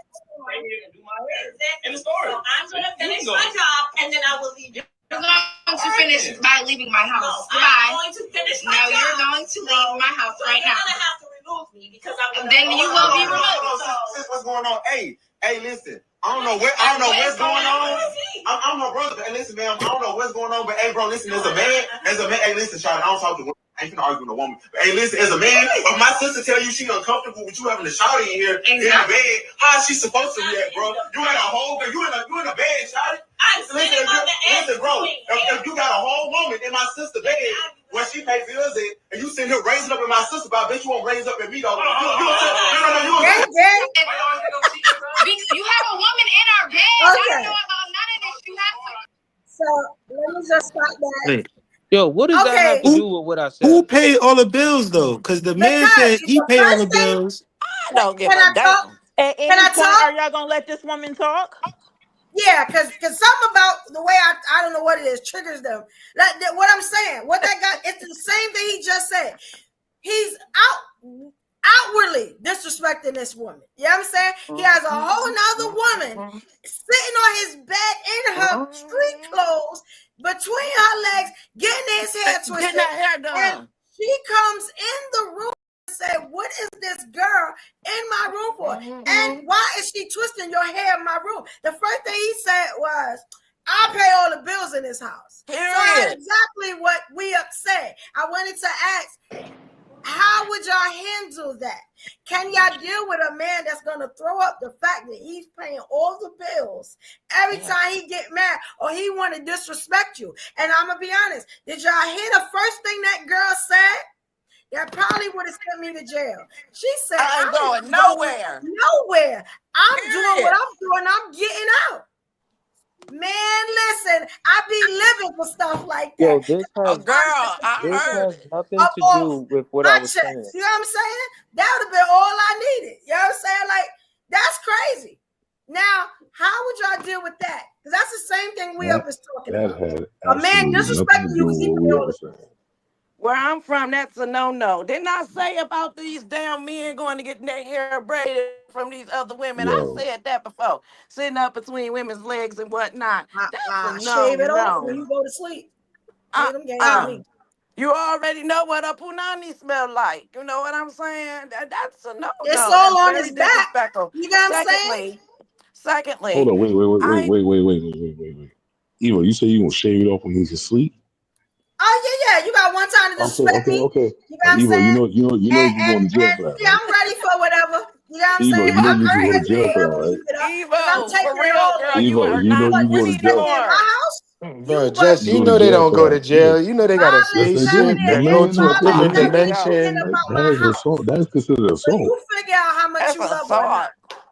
In the store. So I'm going to finish my job and then I will leave. You're going to finish by leaving my house. No, I'm going to finish my job. No, you're going to leave my house right now. You're going to have to remove me because I'm then you will be removed. What's going on? Hey, listen. I don't know what's going on. I'm her brother. Hey, listen, man. I don't know what's going on, but hey, bro, listen. As a man. Hey, listen, Charlotte. I don't talk to women. I ain't gonna argue with a woman. But hey, listen. As a man, if my sister tell you she uncomfortable with you having a shawty in here in the bed, how is she supposed to react, bro? You in a whole bed. You in a bed, shawty. Listen, bro. If you got a whole woman in my sister's bed where she pay bills and you sitting here raising up in my sister, but I bet you won't raise up in me though. You have a woman in our bed. I don't know about none of this. You have to. So let me just stop that. Hey, yo, what does that have to do with what I said? Who paid all the bills though? Because the man said he paid all the bills. I don't give Can a I talk? damn. At any Can I point, talk? are y'all gonna let this woman talk? Yeah, because something about the way I don't know what it is triggers them. What I'm saying, what that guy, it's the same thing he just said. He's outwardly disrespecting this woman. You know what I'm saying? He has a whole nother woman sitting on his bed in her street clothes between her legs, getting his hair twisted. Getting that hair done. And she comes in the room and said, "What is this girl in my room for? And why is she twisting your hair in my room?" The first thing he said was, "I pay all the bills in this house." Period. So that's exactly what we upset. I wanted to ask, how would y'all handle that? Can y'all deal with a man that's going to throw up the fact that he's paying all the bills every time he get mad or he want to disrespect you? And I'm going to be honest, did y'all hear the first thing that girl said? That probably would have sent me to jail. She said, I ain't going nowhere. Nowhere. I'm Period. doing what I'm doing. I'm getting out. Man, listen, I be living for stuff like that. Yo, this I has nothing to do with what I was saying. You know what I'm saying? That would have been all I needed. You know what I'm saying? Like, that's crazy. Now, how would y'all deal with that? Because that's the same thing we up is talking about. Had A man absolutely nothing disrespecting to you do is with what we ever said. Where I'm from, that's a no-no. Didn't I say about these damn men going to get their hair braided from these other women? Yo. I said that before. Sitting up between women's legs and whatnot. That's a shave it off when no-no. you go to sleep. Them You already know what a punani smell like. You know what I'm saying? That's a no-no. It's all That's on very his back. disrespectful. You know what I'm saying? Secondly. Hold on, wait. Evo, you say you gonna shave it off when he's asleep? Oh yeah. You got one time to disrespect me. Okay. You know what I'm Evo, saying? you know you're going to jail for that, Yeah, right? I'm ready for whatever. You know what I'm Evo, saying? you know I'm you can go ready to jail for that, right? Evo, I'm taking for real, girl, you Evo, are you know not. you We go to need jail. in my more. house. Bro, Jess, You you go to know they jail don't for go that. to jail. You know they got a Yes, they spaceship do. that go to a different dimension. About That my is house. assault. That is considered So assault. you figure out how much That's you love or not. assault.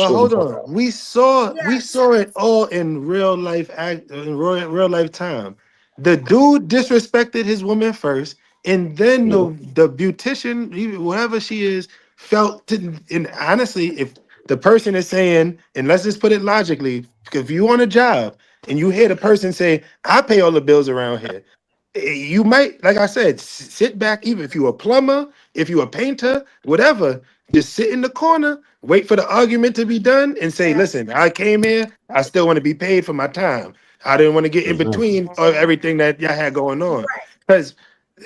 But chill the hold fuck on, out. we saw Yes. it all in real life time. the dude disrespected his woman first, and then Yeah. the beautician, whoever she is, and honestly, if the person is saying, and let's just put it logically, if you on a job and you hear the person say, I pay all the bills around here, you might, like I said, sit back, even if you're a plumber, if you're a painter, whatever, just sit in the corner, wait for the argument to be done, and say, Yeah. listen, I came here, I still want to be paid for my time. I didn't want to get in Exactly. between of everything that y'all had going on. Right. Because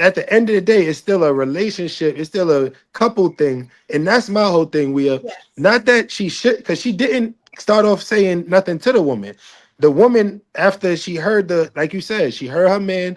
at the end of the day, it's still a relationship, it's still a couple thing. And that's my whole thing. Yes. Not that she should, because she didn't start off saying nothing to the woman. The woman, after she heard like you said, she heard her man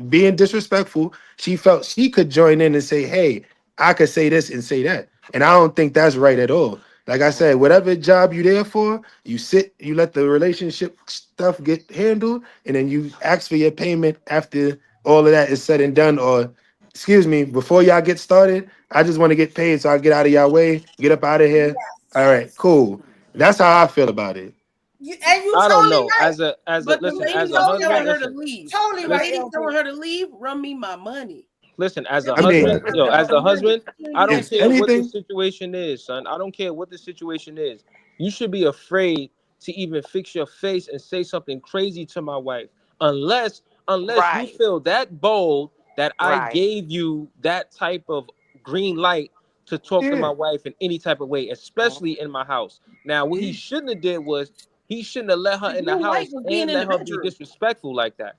being disrespectful, she felt she could join in and say, hey, I could say this and say that. And I don't think that's right at all. Like I said, whatever job you there for, you sit, you let the relationship stuff get handled, and then you ask for your payment after all of that is said and done. Or, excuse me, before y'all get started, I just want to get paid so I get out of y'all way, get up out of here. All right, cool. That's how I feel about it. And you I don't totally know. right. But the Listen, lady as a was totally telling husband, her to listen, leave. Totally The right, lady LP. telling her to leave, run me my money. listen, as a I mean, husband, as a husband, I don't if care what the anything, situation is, son. I don't care what the situation is. You should be afraid to even fix your face and say something crazy to my wife, unless you Right. feel that bold that I Right. gave you that type of green light to talk to yeah. my wife in any type of way, especially in my house. Now, what he shouldn't have did was he shouldn't have let her The in the green light house was being and in the let her be bedroom. disrespectful like that.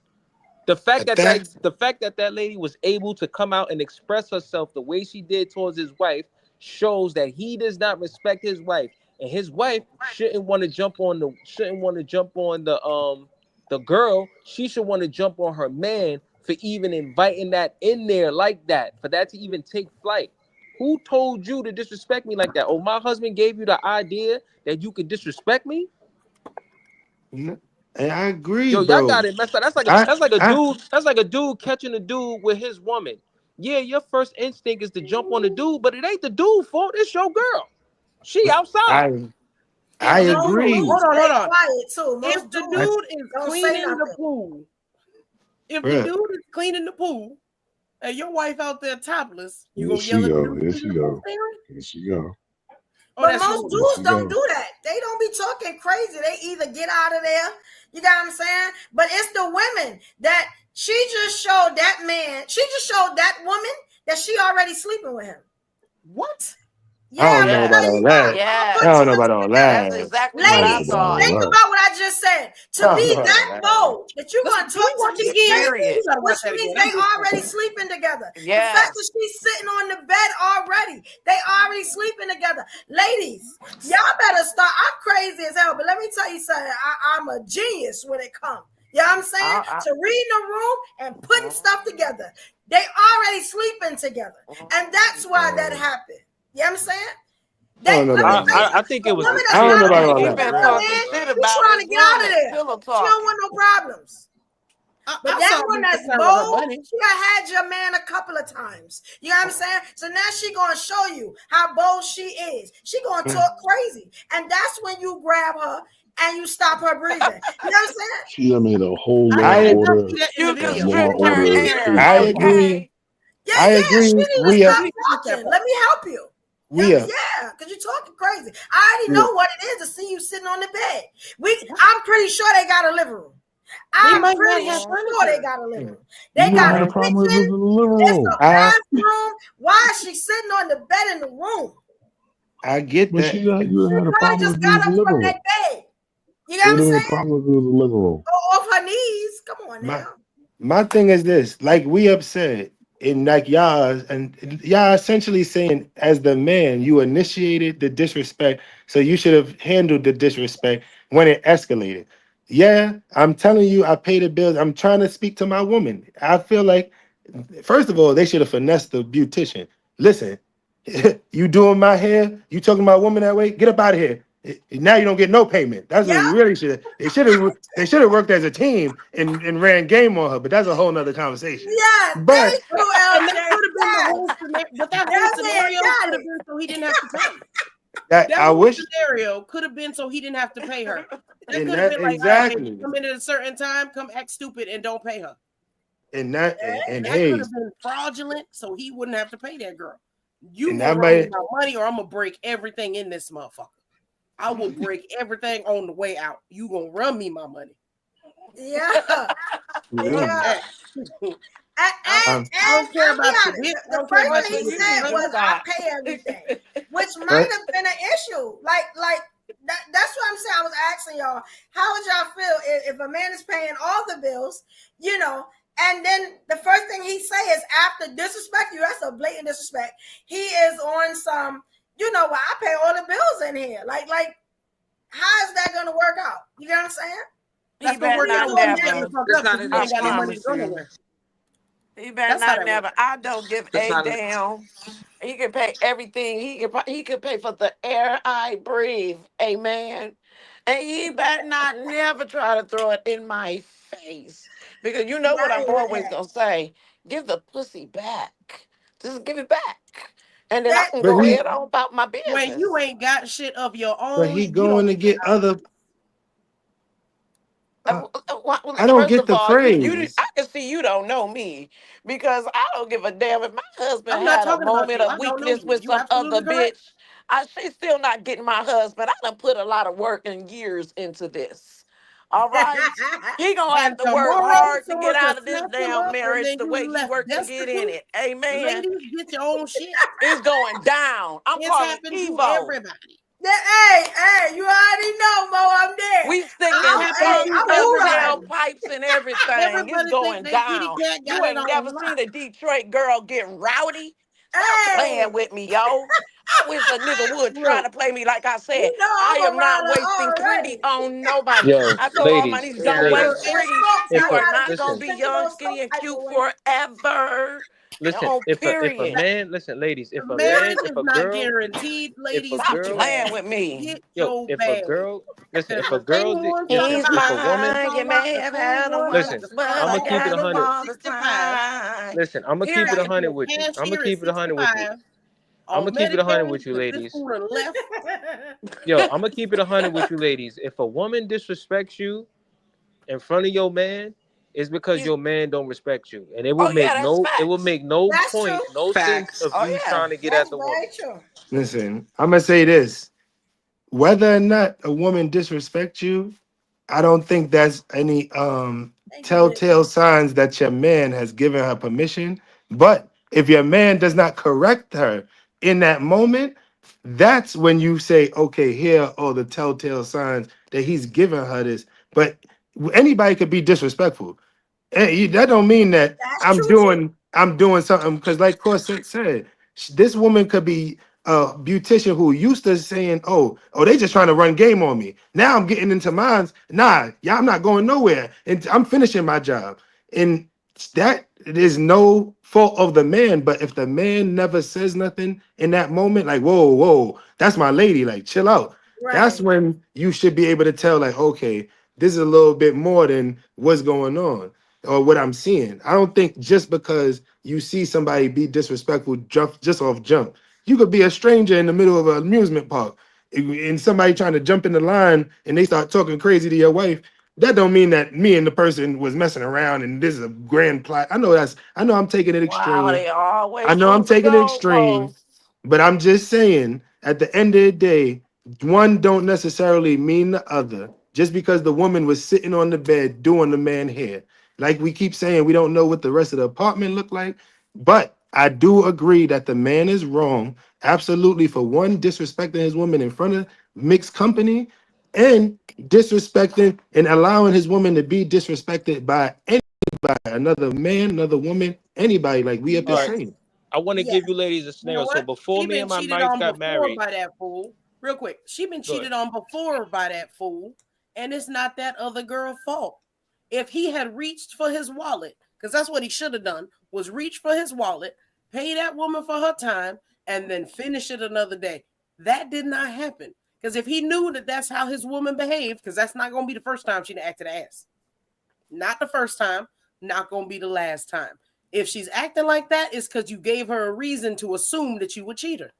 The fact At that that, that lady was able to come out and express herself the way she did towards his wife shows that he does not respect his wife, and his wife shouldn't want to jump on the girl. She should want to jump on her man for even inviting that in there like that, for that to even take flight. Who told you to disrespect me like that? Oh, my husband gave you the idea that you could disrespect me? and I agree, Yo, y'all bro. got it messed up. That's like a I, that's like a I, dude. That's like a dude catching a dude with his woman. Yeah, your first instinct is to jump on the dude, but it ain't the dude fault. It's your girl. She outside. I, Yeah, I but most agree, dudes Hold stay on. quiet too. If Most the dudes I, dude is don't say cleaning the nothing. pool, if the bruh. dude is cleaning the pool and your wife out there topless, you Here gonna she yell at the go. dude Here cleaning she the pool go. staring? Here she go. Oh, But that's most your Here dudes she don't go. do that. They don't be talking crazy. They either get out of there, you got what I'm saying? But it's the women that she just showed that man, she just showed that woman that she already sleeping with him. what? I Yeah, don't I'm know gonna about tell Yes. all you why. that. I'm gonna I put Yes. two don't know and about two all together. That's that. exactly I what don't know I Ladies, about all thought. think that. about what I just said. To I don't be know about that all that. bold that you're Listen, gonna can you talk to watch it these again? men, You Period. gotta watch which that means again. they I'm just already sleeping together. The fact that Yes. she's sitting on the bed already, they already sleeping together. Ladies, y'all better start. I'm crazy as hell, but let me tell you something. I'm a genius when it comes. You know what I'm saying? I, To reading the room and putting stuff together. They already sleeping together. And that's why that happened. You know what I'm saying? I don't know Let about me all tell you that. I something. think The it was a woman I that's don't know not about serious ready all to he put that. the been bill Real. talking in, shit she's about trying to his get out of woman. there. Pillow She don't want talking. no problems. But I that saw a one big that's concern with her bold, money. she done had your man a couple of times. You know what I'm saying? So now she gonna show you how bold she is. She gonna talk crazy. And that's when you grab her and you stop her breathing. You know what I'm saying? She done made a whole I law did I not order, see that in the You a can video. law strip her order hair, I case about it. agree. okay? Yeah, I yeah, she agree. need to We stop up. Please skip that talking. part. Let me help you. Yeah, We up. yeah, because you're talking crazy. I already We know up. what it is to see you sitting on the bed. I'm pretty sure they got a living room. They I'm might not pretty have sure they furniture. got a living room. You They know got how a the I problem is kitchen. in the living It's room. a I bathroom. Why is she sitting on the bed in the room? I get But that. she got you She had a probably problem just if it was got the up living from room. that bed. You know It what would I'm have been a saying? problem if it was the living room. Go off her knees. Come on My now. my thing is this, like we upset, and like y'all essentially saying, as the man, you initiated the disrespect, so you should have handled the disrespect when it escalated. Yeah, I'm telling you, I pay the bills. I'm trying to speak to my woman. I feel like, first of all, they should have finessed the beautician. Listen, you doing my hair, you talking to my woman that way, get up out of here. Now you don't get no payment. That's what Yeah, you really should. They should have worked as a team and ran game on her. But that's a whole nother conversation. yeah. But Thank you, And LJ. that could have been the Yes. whole scenario. But that whole That man scenario got could have it. been so he didn't have to pay. That I whole wish scenario could have been so he didn't have to pay her. That and could have that been like, all right, baby, exactly. come in at a certain time, come act stupid and don't pay her. And that and That could hey, have been fraudulent, so he wouldn't have to pay that girl. You and gonna that run me might my money, or I'm gonna break everything in this motherfucker. I will break everything on the way out. You gonna run me my money. Yeah. Yeah. I don't care about your dick. I The don't care first about thing your he dick. said I was, just- "I pay everything," which might Right. have been an issue. Like that's what I'm saying. I was asking y'all, how would y'all feel if a man is paying all the bills, you know, and then the first thing he say is after disrespect you, that's a blatant disrespect. He is on some, you know, well, I pay all the bills in here. Like, how is that gonna work out? You know what I'm saying? He better not never. Fucked up because you I ain't got no money promise to go you. nowhere. He better That's how not that never. works. I don't give a damn. He can pay everything. He could pay for the air I breathe. Amen. And he better not never try to throw it in my face. Because you know what I'm always gonna say. Give the pussy back. Just give it back. And then I can but go he ahead on about my When business. you ain't got shit of your but own, he you don't going to need to get other I don't First get of the all, I phrase. can see you don't know me because I don't give a damn if my husband I'm not had a talking about moment you. of I don't know weakness you. with You some other absolutely correct. bitch. She's still not getting my husband. I done put a lot of work and years into this. All right, he gonna have And to work tomorrow, hard to get someone could out of this snatch him damn up, and marriage then the way you he left worked to get in destitute. it. Amen. Ladies, get your own shit. It's going down. I'm It's calling happened to Evo. everybody. Hey, you already know, Mo. I'm there. We It's sticking happened skunk to I'm dovetail everybody. riding. pipes and everything. It's Everybody think going they kitty down. cat You got it ain't never on seen lock. a Detroit girl get rowdy. Stop Hey, playing with me, yo. I wish a nigga would try Look, to play me like I said. you know I I'm a am not rider wasting pretty already. on nobody. Yo, I told all my ladies, nieces, don't Listen, waste ladies. and pretty. Stokes, If I You are a gotta not get you gonna listen, be sticking young, on skinny, some and type cute of way. forever. listen. On If a period. man, listen, ladies. If a man, marriage if is a not girl, guaranteed. if a Ladies, Stop get your girl, playing bag. with me. Get yo, your if a bag. girl, listen, Because if a the same girl, ones if got if, He's the if a house woman, mine. keys You on lock. may The have same had him ones got once, listen, the but car I'm I gonna note keep it on got a him hundred. at all the 65. time. Listen, I'm gonna keep it a Period. hundred Paying with you. I'm gonna cashier at keep it a hundred with you. 65 I'm gonna on keep it a hundred Medicaid with you, because this ladies. fool done left. Yo, I'm gonna keep it a hundred with you, ladies. If a woman disrespects you in front of your man, it's because You, your man don't respect you, and it will oh yeah, make that's no, it will facts. make no That's true. point, no sense Facts. of Oh you yeah. trying to get That's at the very woman. true. Listen, I'm gonna say this. Whether or not a woman disrespects you, I don't think that's any Thank you, bitch. telltale signs that your man has given her permission. But if your man does not correct her in that moment, that's when you say, okay, here are all the telltale signs that he's giving her this. But anybody could be disrespectful. That don't mean that That's I'm true too. doing something because, like Corset said, this woman could be a beautician who used to saying, "Oh, they just trying to run game on me." Now I'm getting into mines. Nah, yeah, I'm not going nowhere, and I'm finishing my job. And that it is no fault of the man. But if the man never says nothing in that moment, like, "Whoa, whoa, that's my lady," like, chill out. That's Right. when you should be able to tell, like, okay, this is a little bit more than what's going on or what I'm seeing. I don't think just because you see somebody be disrespectful just off jump, you could be a stranger in the middle of an amusement park and somebody trying to jump in the line and they start talking crazy to your wife. That don't mean that me and the person was messing around and this is a grand plot. I know I'm taking it Wow, extreme. they I always know I'm move the taking it extreme, goalposts. but I'm just saying at the end of the day, one don't necessarily mean the other. Just because the woman was sitting on the bed doing the man hair. Like we keep saying, we don't know what the rest of the apartment looked like. But I do agree that the man is wrong. Absolutely, for one, disrespecting his woman in front of mixed company and disrespecting and allowing his woman to be disrespected by another man, another woman, anybody, like we up All here Yeah. right, saying. I want to Yeah. give you ladies a You know scenario. So what? before She me been and my cheated mics on got before married, by that fool. Real quick, she been good. cheated on before by that fool, and it's not that other girl fault. If he had reached for his wallet, because that's what he should have done, was reach for his wallet, pay that woman for her time, and then finish it another day. That did not happen. Because if he knew that that's how his woman behaved, because that's not going to be the first time she acted ass. Not the first time, not going to be the last time. If she's acting like that, it's because you gave her a reason to assume that you would cheat her.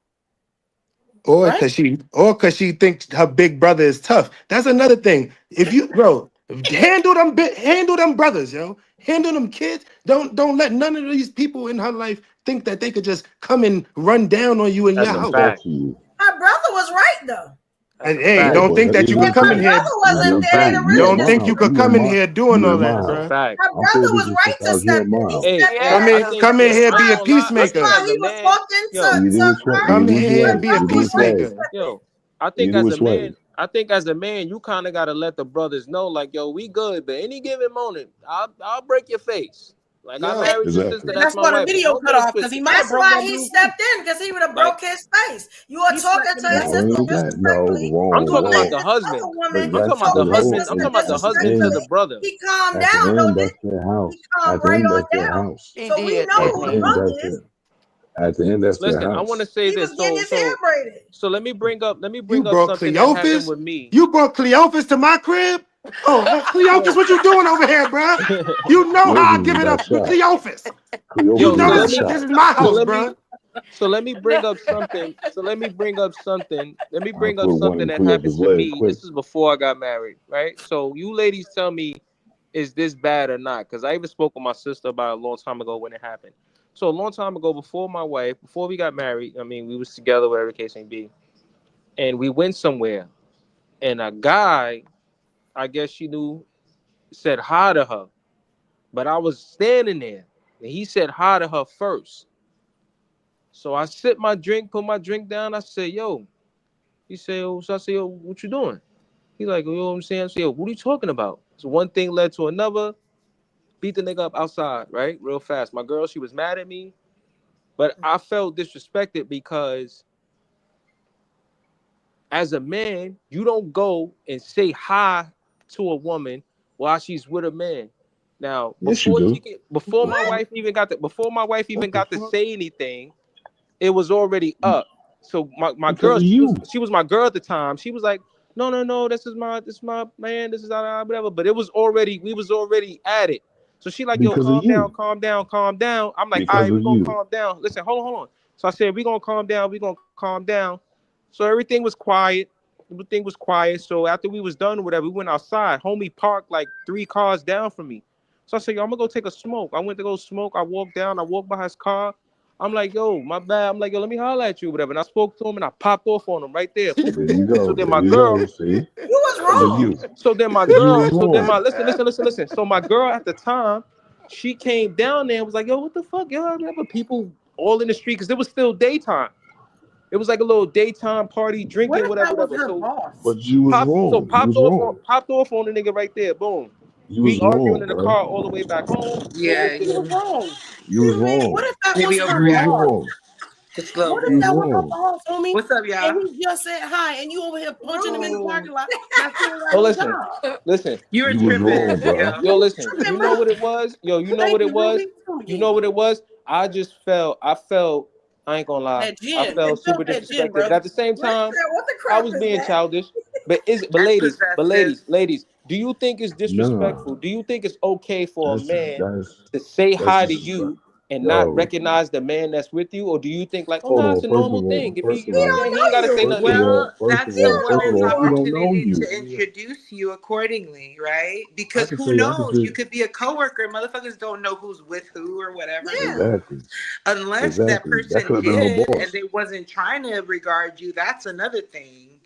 Or right? cause she thinks her big brother is tough. That's another thing. If you, bro, handle them brothers, yo. Handle them kids. Don't let none of these people in her life think that they could just come and run down on you in That's your a house. Talk fact. to you. My brother was right though. That's a Hey, fact. No, don't but think that you If could come my in listen, here. brother you wasn't I'm there telling to you, you really at Don't my think listen you house. to could You me, at come in my here doing you all at my that, That's a house. bro. fact. my I'm paying brother was attention to right to house. You step at my in. He house. Hey, stepped in hey, at I his think Come in brother's here, I be ain't a house. gonna lie. I That's think peacemaker. as why a he was man, talking yo, You do to it swag. her. You Come in do it here swag. and be a Brother You do it was right to swag. peacemaker. step in. yo, I You think do as it a swag. man, you kind of gotta let the brothers know, like, yo, we good, but any given moment, I'll break your face. Like I Yo. married your sister, Exactly. And that's that's my why the wife, but video don't cut get it off because he twisted. might have That's broke why that he dude face. stepped in, because he would have Like broke his face. You are He stepped talking in to and his broke Not his sister only face. that, no, disrespectfully. I'm You talking let about wrong. the this husband. other woman But I'm that's talking about talk but the to his hold husband. on. I'm sister talking about the At the husband to end, the disrespectfully. brother. He calmed at the down, end, though, that's didn't their he? He house. calmed At the right end, on that's their down. house. He So we did, know At didn't who the the he? end, brother that's is. it. At the end, that's their Listen, I want to house. say He this. was getting his hair braided. So let me bring up You brought something that happened Cleophas? with me. You brought Cleophas to my crib? Oh, Cleophas, Yo, what you doing over here, bro? You know how I Cleopas give just it got up with shot. Cleophas. You Cleopas yo, just know so got let this. me This shot. is my so house, let me bro. so let me bring up something. So let me bring up something. Let me I bring up put one something in that happened Cleopas' to leg me. quick. This is before I got married, right? So you ladies tell me, is this bad or not? Because I even spoke with my sister about it a long time ago when it happened. So a long time ago, before we got married, I mean, we was together, whatever the case may be, and we went somewhere, and a guy, I guess she knew, said hi to her, but I was standing there, and he said hi to her first. So I sip my drink, put my drink down. I said, yo. He said, oh, so I said, yo, what you doing? He like, you know what I'm saying? I said, yo, what are you talking about? So one thing led to another. Beat the nigga up outside, right? Real fast. My girl, she was mad at me, but I felt disrespected because as a man, you don't go and say hi to a woman while she's with a man. Now, Yes, you do. before The my What? fuck? wife even got What the to fuck? say anything, it was already up. So my Because girl, of you. she was my girl at the time. She was like, no, this is my man, this is whatever. But we was already at it. So she like, yo, Because of calm down, you. calm down, calm down. I'm like, all Because right, we of gonna you. calm down. Listen, hold on. So I said, we gonna calm down, So everything was quiet. Everything was quiet. So after we was done or whatever, we went outside. Homie parked like 3 cars down from me. So I said, yo, I'm gonna go take a smoke. I went to go smoke. I walked down. I walked by his car. I'm like, yo, my bad. I'm like, yo, let me holler at you, whatever. And I spoke to him and I popped off on him right there. There you So go. then There my you girl, go. See? You was Because of wrong. you. so then my You girl, was wrong. listen. So my girl at the time, she came down there and was like, yo, what the fuck, yo? I remember people all in the street because it was still daytime. It was like a little daytime party, What drinking, if that was whatever. her So boss? But you was wrong. You was wrong. popped off on the nigga right there. Boom. You We was arguing wrong, in the bro. car all the way back home. Yeah, She was you wrong. You was What wrong. if that was maybe her You was boss? overreacting wrong. just a little What You if bit. was that was her wrong. boss, homie? What's up, And y'all? he just said hi, and you over here punching him in the Rude. parking lot. That's still Oh, at his listen, job. listen. You were You was tripping, wrong, bro. yo. Yo, You was listen. You tripping, know bro. what it was? Yo, you know Thank what it you, was? Ruby. Come You know again. what it was? I felt, I ain't gonna lie. That I gin. It felt felt super that gin, disrespected. But brother. at the same What time, what the I crap was is being that? childish. But And ladies, possessive. do you think it's Nah. disrespectful? Do you think it's okay for a That's man that's to say that's hi to disrespect. you and not Yo, recognize the man that's with you? Or do you think like, oh hold no, on. it's a normal thing? If he, First you of know He what I'm all, don't saying? He ain't know gotta say you. first nothing to of you. all, Well, first of that's He all, don't first of know someone's all, he you. don't know opportunity you. to introduce you accordingly, right? I Because can who say, I can knows? You say could be a coworker. Motherfuckers don't know who's with who or whatever. Yeah. exactly, Unless that exactly. That person could have been her did and boss. they wasn't trying to regard you, that's another thing.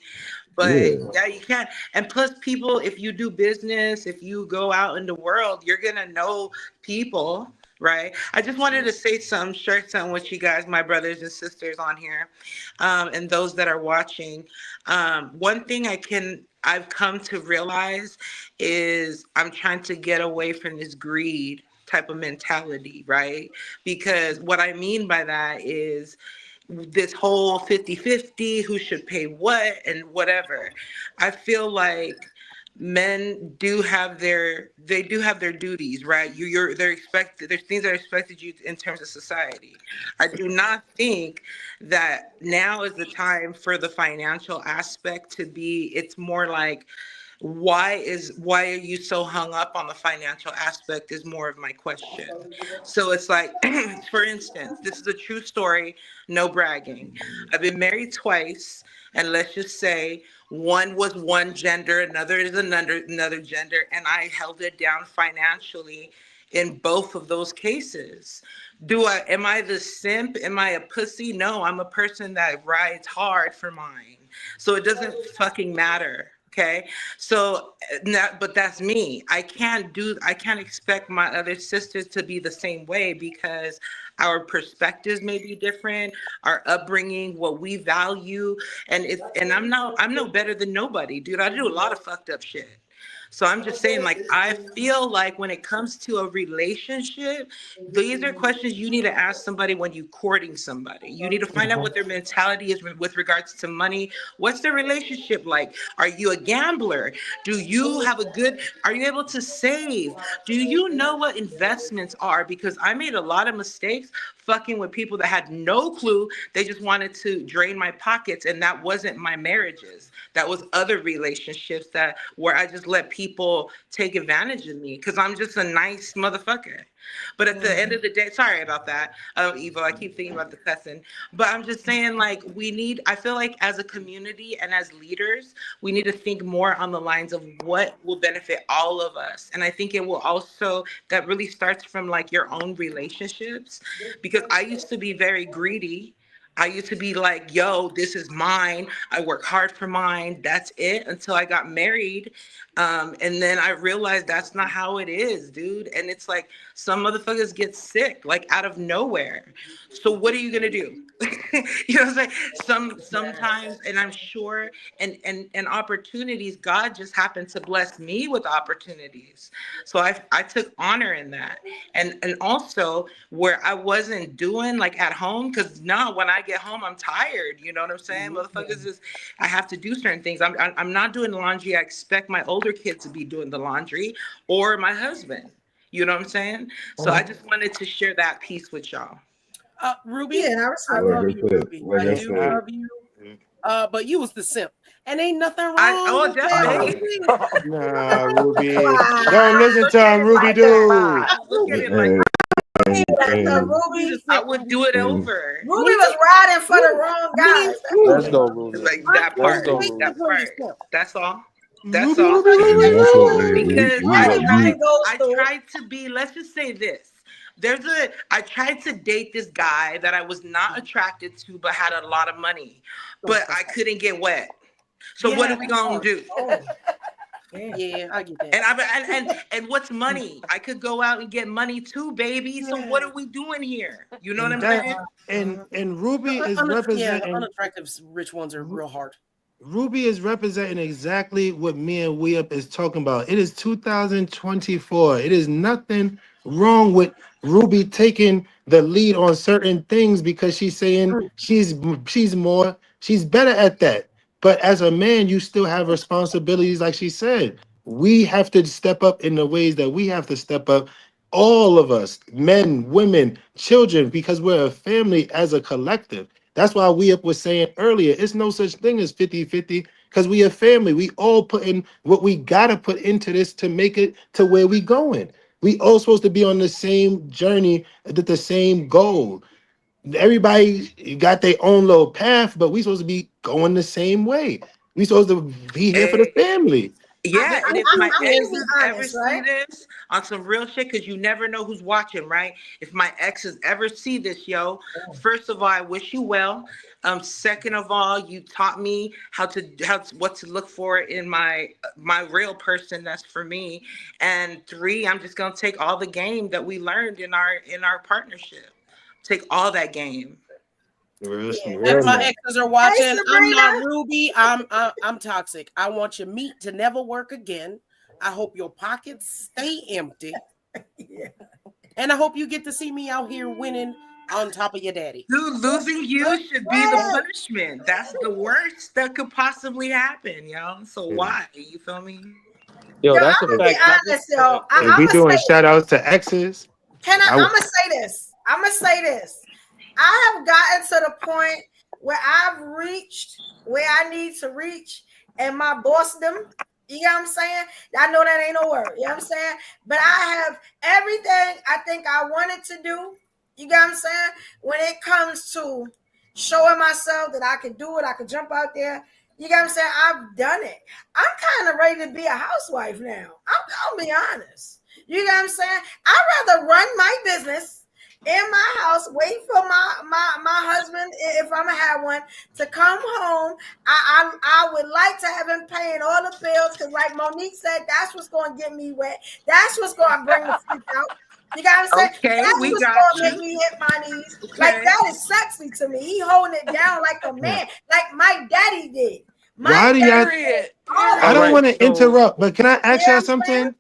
But Yeah, yeah, you can't. And plus, people, if you do business, if you go out in the world, you're gonna know people, right? I just wanted to say something, share something with you guys, my brothers and sisters on here, and those that are watching. One thing I've come to realize is I'm trying to get away from this greed type of mentality, right? Because what I mean by that is this whole 50-50, who should pay what and whatever. I feel like men do have their duties, right? They're expected, there's things that are expected you in terms of society. I do not think that now is the time for the financial aspect to be. It's more like why are you so hung up on the financial aspect is more of my question. So it's like, for instance, this is a true story, no bragging. I've been married twice, and let's just say one was one gender, another is another gender, and I held it down financially in both of those cases. Am I the simp? Am I a pussy? No, I'm a person that rides hard for mine. So it doesn't fucking matter. Okay. So but that's me. I can't expect my other sisters to be the same way because our perspectives may be different, our upbringing, what we value. And I'm no better than nobody, dude. I do a lot of fucked up shit. So I'm just saying, like, I feel like when it comes to a relationship, these are questions you need to ask somebody when you're courting somebody. You need to find out what their mentality is with regards to money. What's their relationship like? Are you a gambler? Are you able to save? Do you know what investments are? Because I made a lot of mistakes fucking with people that had no clue. They just wanted to drain my pockets, and that wasn't my marriages. That was other relationships where I just let people take advantage of me because I'm just a nice motherfucker. But at the end of the day, sorry about that, Evo. I keep thinking about the cussing, but I'm just saying, like, I feel like as a community and as leaders, we need to think more on the lines of what will benefit all of us. And I think it will also, that really starts from like your own relationships, because I used to be very greedy. I used to be like, yo, this is mine. I work hard for mine. That's it, until I got married. And then I realized that's not how it is, dude. And it's like some motherfuckers get sick, like out of nowhere. So what are you going to do? You know what I'm saying? Sometimes, and I'm sure, and opportunities, God just happened to bless me with opportunities. So I took honor in that. And also where I wasn't doing like at home, because now when I get home, I'm tired. You know what I'm saying? Motherfuckers I have to do certain things. I'm not doing laundry. I expect my older kids to be doing the laundry, or my husband. You know what I'm saying? So I just wanted to share that piece with y'all. Ruby, Yeah, I love you, Ruby. Like I do love you. But you was the simp, and ain't nothing wrong with definitely. that. Nah, Ruby. Wow. Don't listen to him, Ruby dude. Look at it like Ruby, I would do it over. Ruby was riding for the wrong guys. Let's go, Ruby. Like that Let's part. go, Ruby. That part. That's all. Ruby, all. Ruby. Because I tried to be, let's just say this. I tried to date this guy that I was not attracted to, but had a lot of money, but I couldn't get wet. So what are we going to do? Yeah, I get that. And what's money? I could go out and get money too, baby. So what are we doing here? You know what I'm saying? And Ruby is representing. The unattractive rich ones are real hard. Ruby is representing exactly what me and We Up is talking about. It is 2024. It is nothing wrong with Ruby taking the lead on certain things because she's saying she's better at that. But as a man, you still have responsibilities, like she said. We have to step up in the ways that we have to step up. All of us, men, women, children, because we're a family as a collective. That's why We Up was saying earlier, it's no such thing as 50-50 because we a family. We all put in what we got to put into this to make it to where we going. We all supposed to be on the same journey, the same goal. Everybody got their own little path, but we supposed to be going the same way. We supposed to be here for the family. Yeah, and if my exes ever honest, see right? this on some real shit, because you never know who's watching, right? If my exes ever see this, yo, first of all, I wish you well. Second of all, you taught me what to look for in my real person that's for me. And 3, I'm just gonna take all the game that we learned in our partnership. Take all that game. If my exes are watching, I'm not Ruby. I'm toxic. I want your meat to never work again. I hope your pockets stay empty. And I hope you get to see me out here winning on top of your daddy. Dude, losing you should be the punishment. That's the worst that could possibly happen, yo. So why? You feel me? Yo, that's a fact. Honest, yo. If we doing shout outs to exes. I'm gonna say this. I have gotten to the point where I've reached where I need to reach, and my bossdom You know what I'm saying? I know that ain't no word. You know what I'm saying? But I have everything I think I wanted to do. You know what I'm saying? When it comes to showing myself that I can do it, I can jump out there. You know what I'm saying? I've done it. I'm kind of ready to be a housewife now. I'll be honest. You know what I'm saying? I'd rather run my business in my house, wait for my husband, if I'm gonna have one, to come home. I would like to have him paying all the bills, because like Monique said, that's what's gonna get me wet. That's what's gonna bring the freak out. You got what I'm saying? Okay, That's we what's got gonna you. make me hit my knees. Okay. Like, that is sexy to me. He holding it down like a man, like my daddy did. Why do y'all? Period. I don't Alright, want to so- interrupt, but can I ask y'all something?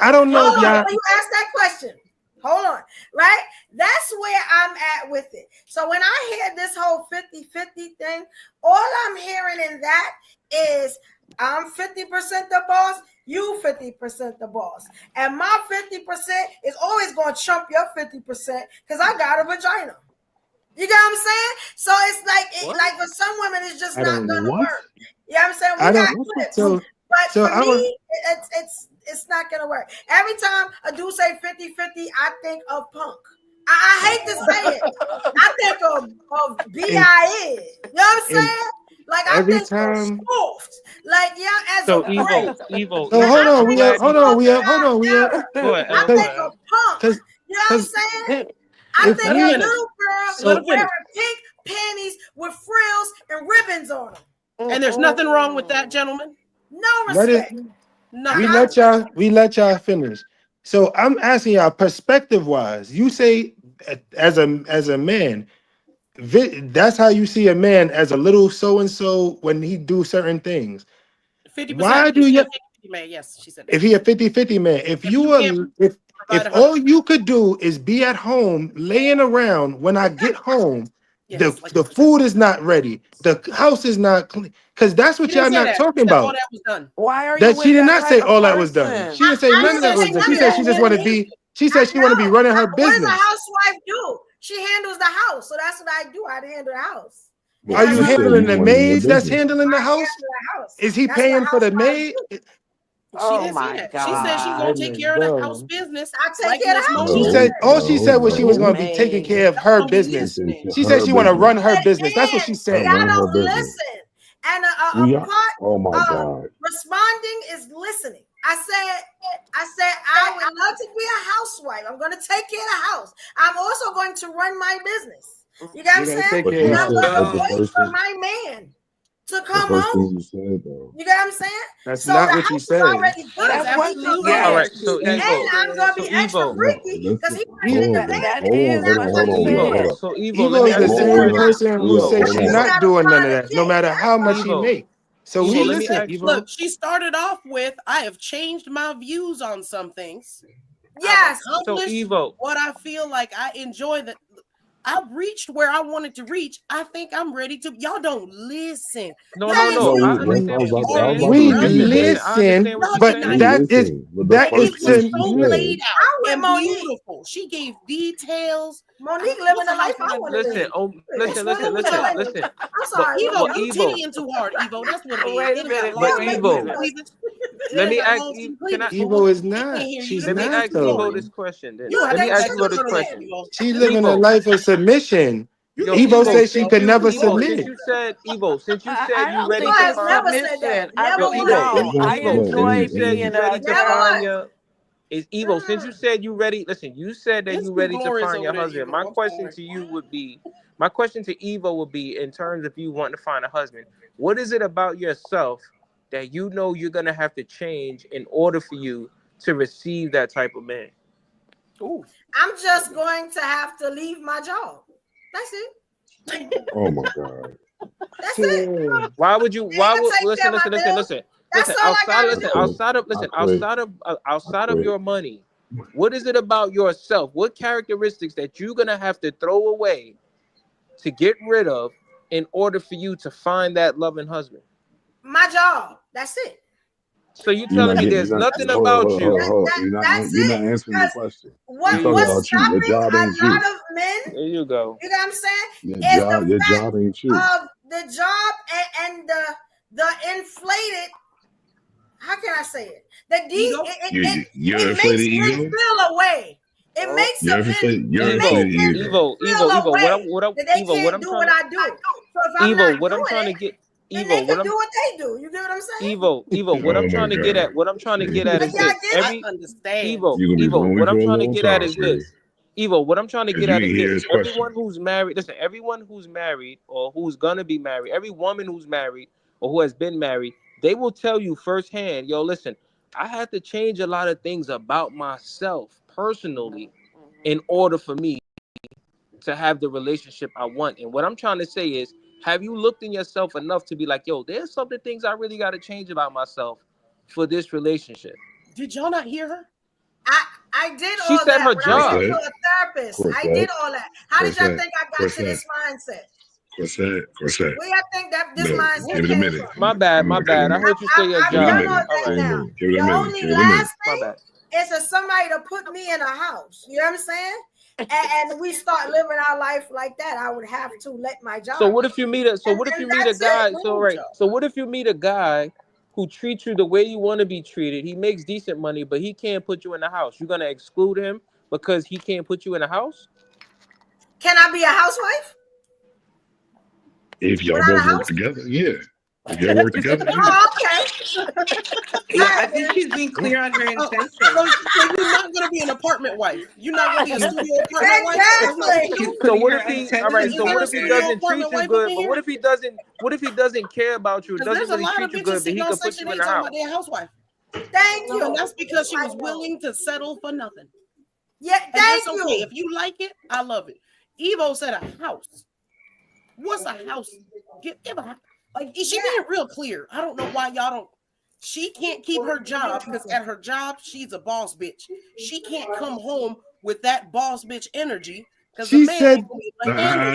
I don't know if Hold on, y'all. before you ask that question. Hold on, right? That's where I'm at with it. So when I hear this whole 50-50 thing, all I'm hearing in that is I'm 50% the boss, you 50% the boss. And my 50% is always going to trump your 50% because I got a vagina. You got what I'm saying? So it's like, like for some women, it's just not going to work. You know what I'm saying? We got clips. But for me, it's not going to work. Every time a dude say 50-50, I think of Punk. I hate to say it. I think of B.I.E. You know what I'm saying? Like, I think of Soft. Like, yeah, as so a brand. Evo. So hold on, we up. Go ahead, I think of Punk. You know what I'm saying? I think of a little girl wearing pink panties with frills and ribbons on them. And there's nothing wrong with that, gentlemen. No respect. We let y'all finish. So I'm asking y'all, perspective wise, you say as a man, that's how you see a man, as a little so and so when he do certain things. 50%. Why do you? 50 man? Yes, she said that. If he a 50-50 man, if all you could do is be at home laying around when I get home, the food is not ready, the house is not clean, because that's what y'all not talking about. All that was done. Why are you That she did not say type all of that was done. person? She didn't say none of that was done. She said she just want to be. She said she want to be running her What does a business. housewife do? She handles the house, so that's what I do. I handle the house. Are you handling the maids that's handling the house? Is he paying for the maid? She didn't say that. She said she's gonna take care of the house business. I take care of the house. She said all she said was she was going to be taking care of her business. She said she want to run her business. That's what she said. Y'all don't listen. And a part of responding is listening. I said I would love to be a housewife. I'm going to take care of the house. I'm also going to run my business. You got what I'm saying? And I'm going to wait for my man to come home. You know what I'm saying? That's so not the what she house is said. already good. That's what she said. All right, so and I'm gonna be extra freaky because that is what she said. So Evo is the same person who say she's not doing none of that, no matter how much she make. So we listen, Evo. Look, she started off with, I have changed my views on some things. Yes. So Evo, what I feel like I enjoy that. I've reached where I wanted to reach. I think I'm ready to. Y'all don't listen. No. I understand what you're saying. We listen, but that is so laid out and beautiful. She gave details. Monique living the life I want to live. Listen. I'm sorry, Evo, you tittying too hard, Evo. That's what it is. Wait a minute. But Evo, let me ask you. Evo is not. She's let me not ask though. Evo this question. Then. Let me ask Evo this question. She living a life of submission. Evo said she could never submit. Since you said Evo, since you said you ready to submission, I enjoy being you ready to find your. Is Evo, since you said you ready, listen, you said that you ready to find your husband. My question to you would be, my question to Evo would be, in terms of you wanting to find a husband, what is it about yourself that you know you're going to have to change in order for you to receive that type of man? Ooh. I'm just going to have to leave my job. That's it. Oh my God. That's it. Why would you, listen. Outside of your money, what is it about yourself? What characteristics that you're gonna have to throw away to get rid of in order for you to find that loving husband? My job. That's it. So you telling me there's nothing about you? You're not answering the question. What's stopping a lot of men? There you go. You know what I'm saying? Your job ain't you. Of the job and the inflated how can I say it? That these Ego? You're it inflated makes men ego. feel away. It makes You're them men. inflated. You're It makes inflated men ego. feel away that they Evo, what can't I'm do trying what to I do. So if I'm not Evo, what I'm doing trying to it, get then they Evo, what can I'm do what they do. You get what I'm saying? Evo, what I'm Oh my trying to get god. at, what I'm trying to get at But is y'all this. get it? I understand. You're gonna be Evo, lonely what for I'm a trying to long get at time, is Shay. this. Evo, what I'm trying to Because get you at didn't is hear this. his question. Everyone who's married, listen, everyone who's married or who's gonna be married, every woman who's married or who has been married, they will tell you firsthand, yo, listen, I had to change a lot of things about myself personally in order for me to have the relationship I want. And what I'm trying to say is, have you looked in yourself enough to be like, yo, there's something things I really got to change about myself for this relationship? Did y'all not hear her? I did She all said that her when I went job. to a therapist. I did all that. How did y'all think I got to this mindset? Corset. Where y'all think that this No, mindset give it a came minute. from? My bad. I heard you say your I've Give it a job. done minute. all All that right. now. Give it The a minute. only Give it a minute. last My thing bad. is for somebody to put me in a house. You know what I'm saying? And we start living our life like that. I would have to let my job. So what if you meet a guy? It. So right. So what if you meet a guy who treats you the way you want to be treated? He makes decent money, but he can't put you in the house. You're gonna exclude him because he can't put you in a house? Can I be a housewife? If y'all Without a both work house? together, yeah. If y'all work together, yeah. Oh, okay. Yeah, I think she's being clear on her intention. So you're not going to be an apartment wife. You're not going to be a studio apartment wife. Exactly. She's So putting what her if he? intentions All right. So out what if he there. doesn't treat Apartment you wife good? up But in what here? if he doesn't? What if he doesn't care about you? Because Doesn't there's a really lot of treat you bitches good, but sitting he on can put Section you in 8 the talking house? about their housewife. Thank you. And that's because she I was know. willing to settle for nothing. Yeah, And thank that's you. okay. If you like it, I love it. Evo said a house. What's a house? Give a like she made it real clear. I don't know why y'all don't. She can't keep her job because at her job she's a boss bitch. She can't come home with that boss bitch energy because the She man said,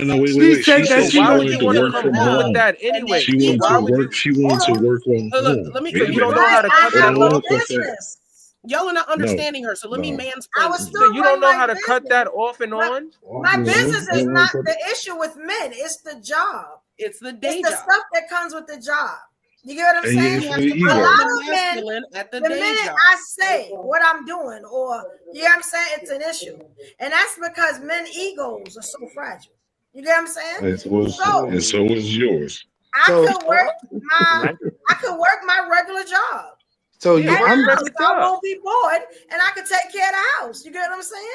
No, wait. she She said that said So she she why was. would wanted you to want to work come from home with home. that And that anyway? She So wanted why to would work. you? She wanted to work from Look, home. let me. Wait a So you don't minute. know how to cut I that have a off? business. Y'all are not understanding her. So let me No. I mansplain was to you. still So you don't run know my how to cut business. that off and on? My business is not cut the issue with men. It's the job. It's the It's day the job. stuff that comes with the job. You get what I'm And you saying? She has inflated to A put ego. out lot the of men, masculine at the the day minute job. I say what I'm doing, or you know what I'm saying, it's an issue. And that's because men egos are so fragile. You get what I'm saying? And so is yours. I So, could work my regular job. so Yeah, yeah, work a At the regular house, I job. won't be bored, and I could take care of the house. You get what I'm saying?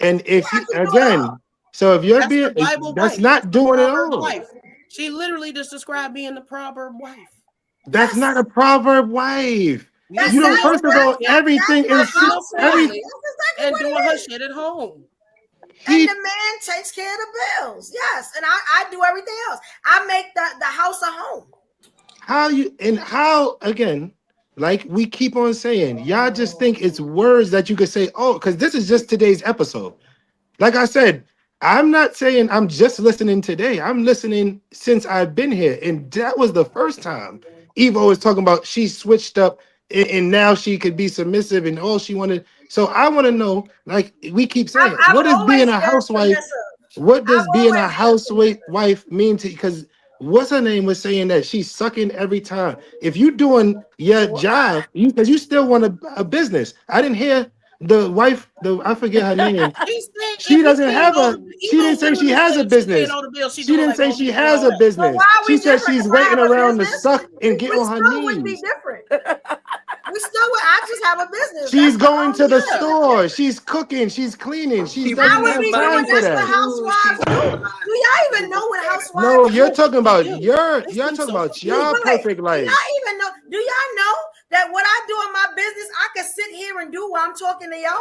and if I you can do it all. again, so if you're That's being, the Bible that's wife. not That's the doing it proverb all. wife. She literally just described being the proverb wife. That's Yes. not a proverb wife. Yes, You it don't. is. First of all, everything That's is my Your house every. family family. That's exactly and what doing it her is. shit at home. And He the man takes care of the bills. Yes. And I do everything else. I make the house a home. how again, like we keep on saying, y'all just think it's words that you could say, oh, because this is just today's episode. Like I said, I'm not saying I'm just listening today. I'm listening since I've been here. And that was the first time Evo was talking about she switched up and now she could be submissive and all she wanted. So I want to know, like we keep saying, I've what is being always a been housewife? submissive. What I've does being a always been submissive. housewife mean to you? Because what's her name was saying that she's sucking every time. If you doing your job, because you still want a business. I didn't hear the wife, I forget her name. She said She if he doesn't paying have all a, the she Evo didn't say she literally has a said she paying business. all the bills. She She doing didn't like say mom she doing has all a that. But business. why are She we said different she's if I waiting have a around to business? suck and get We on her still wouldn't be knees. different. We still would. I just have a business. She's That's the going to only the Yeah. difference. store. She's cooking. She's cleaning. She She I doesn't brings would have be doing. time money for That's to what that. food. She's housewives do. Do y'all even know what No, housewives you're do? talking about do. you're This talking seems so about confusing. your Wait. perfect Do life. y'all even know? Do y'all know that what I do in my business, I can sit here and do while I'm talking to y'all?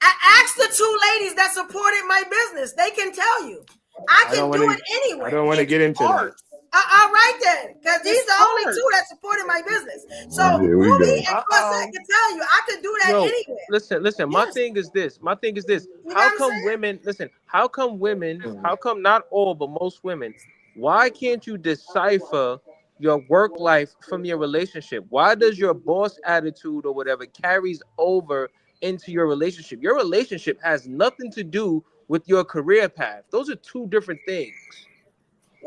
I asked the two ladies that supported my business. They can tell you. I can do it I anyway. don't want to It's get into that. art. All right then, because these It's are the only art. two that supported my business. So Here we Ruby go. and Cosette can tell you I could do that Yo, anywhere. listen. My Yes. thing is this. You know How what I'm come saying? women? Listen. How come not all, but most women? Why can't you decipher your work life from your relationship? Why does your boss attitude or whatever carries over into your relationship? Your relationship has nothing to do with your career path. Those are two different things.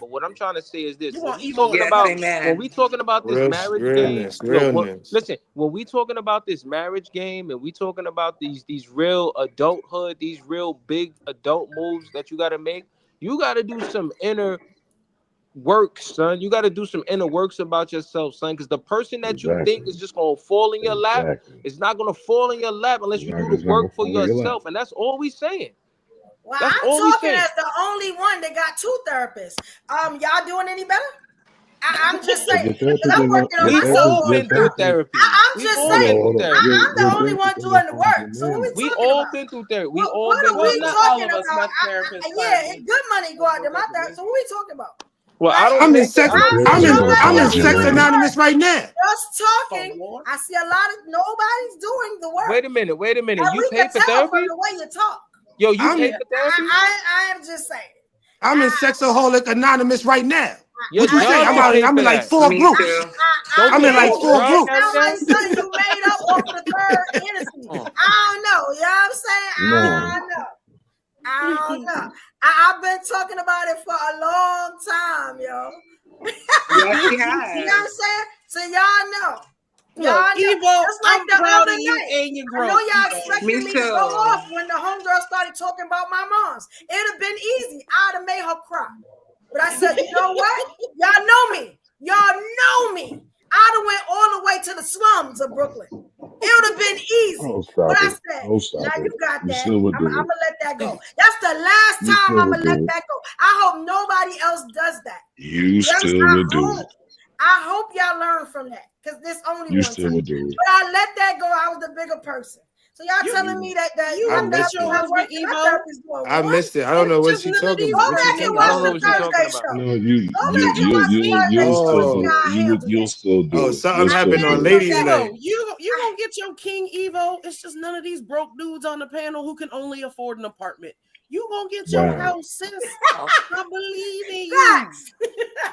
lot. But what I'm trying to say is this: You when want we emo? talking Yes, about amen. this marriage game, Realness. listen, when we talking about this marriage game, and we talking about these real adulthood, these real big adult moves that you got to make, you got to do some inner work, son. You got to do some inner works about yourself, son. Because the person that you think is just gonna fall in your lap is not gonna fall in your lap unless you do the work for yourself. And that's all we saying. Well, That's I'm all we talking saying. as the only one that got 2 therapists. Y'all doing any better? I'm just saying, because I'm working on We've myself. all been through therapy. I'm We've just all saying, been through therapy. I'm the only one doing the work. So what we We talking all about? been through therapy. We What all been are through we therapy. talking about? Yeah, good money go out there. My therapy. So what we talking about? Well, I don't. I'm in sex. I'm in Sex Anonymous right now. Just talking. I see a lot of nobody's doing the work. Wait a minute. And You pay for tell therapy? from the way you talk. Yo, you pay for therapy? I am just saying. I'm in Sexaholic Anonymous right now. Your What you say? job I'm can in pay like for 4 that. groups. I'm in like 4 It groups. sounds like something you made up off the third Hennessy. I don't know. You know what I'm saying? I don't know. I've been talking about it for a long time, yo. Yes, she has. You know what I'm saying? So y'all know. Look, Evo, Just like I'm the proud other of you night. and your I growth. know y'all Evo. expected Me me to too. go off when the homegirl started talking about my moms. It'd have been easy. I'd have made her cry. But I said, you know what? Y'all know me. Y'all know me. I'd have went all the way to the slums of Brooklyn. It would have been easy. But I said, now you got that. I'm going to let that go. That's the last time I'm going to let that go. I hope nobody else does that. You still would do it. I hope y'all learn from that because this only You one still time. would do it. But I let that go. I was the bigger person. So y'all telling me that you I met missed your it. husband, Evo. I missed it. I don't know what she's talking about. Go back and watch the Thursday show. No, you'll still do it. Something happened on ladies' night. You gonna get your King Evo. It's just none of these broke dudes on the panel who can only afford an apartment. You gonna get your house, sis. I believe in you.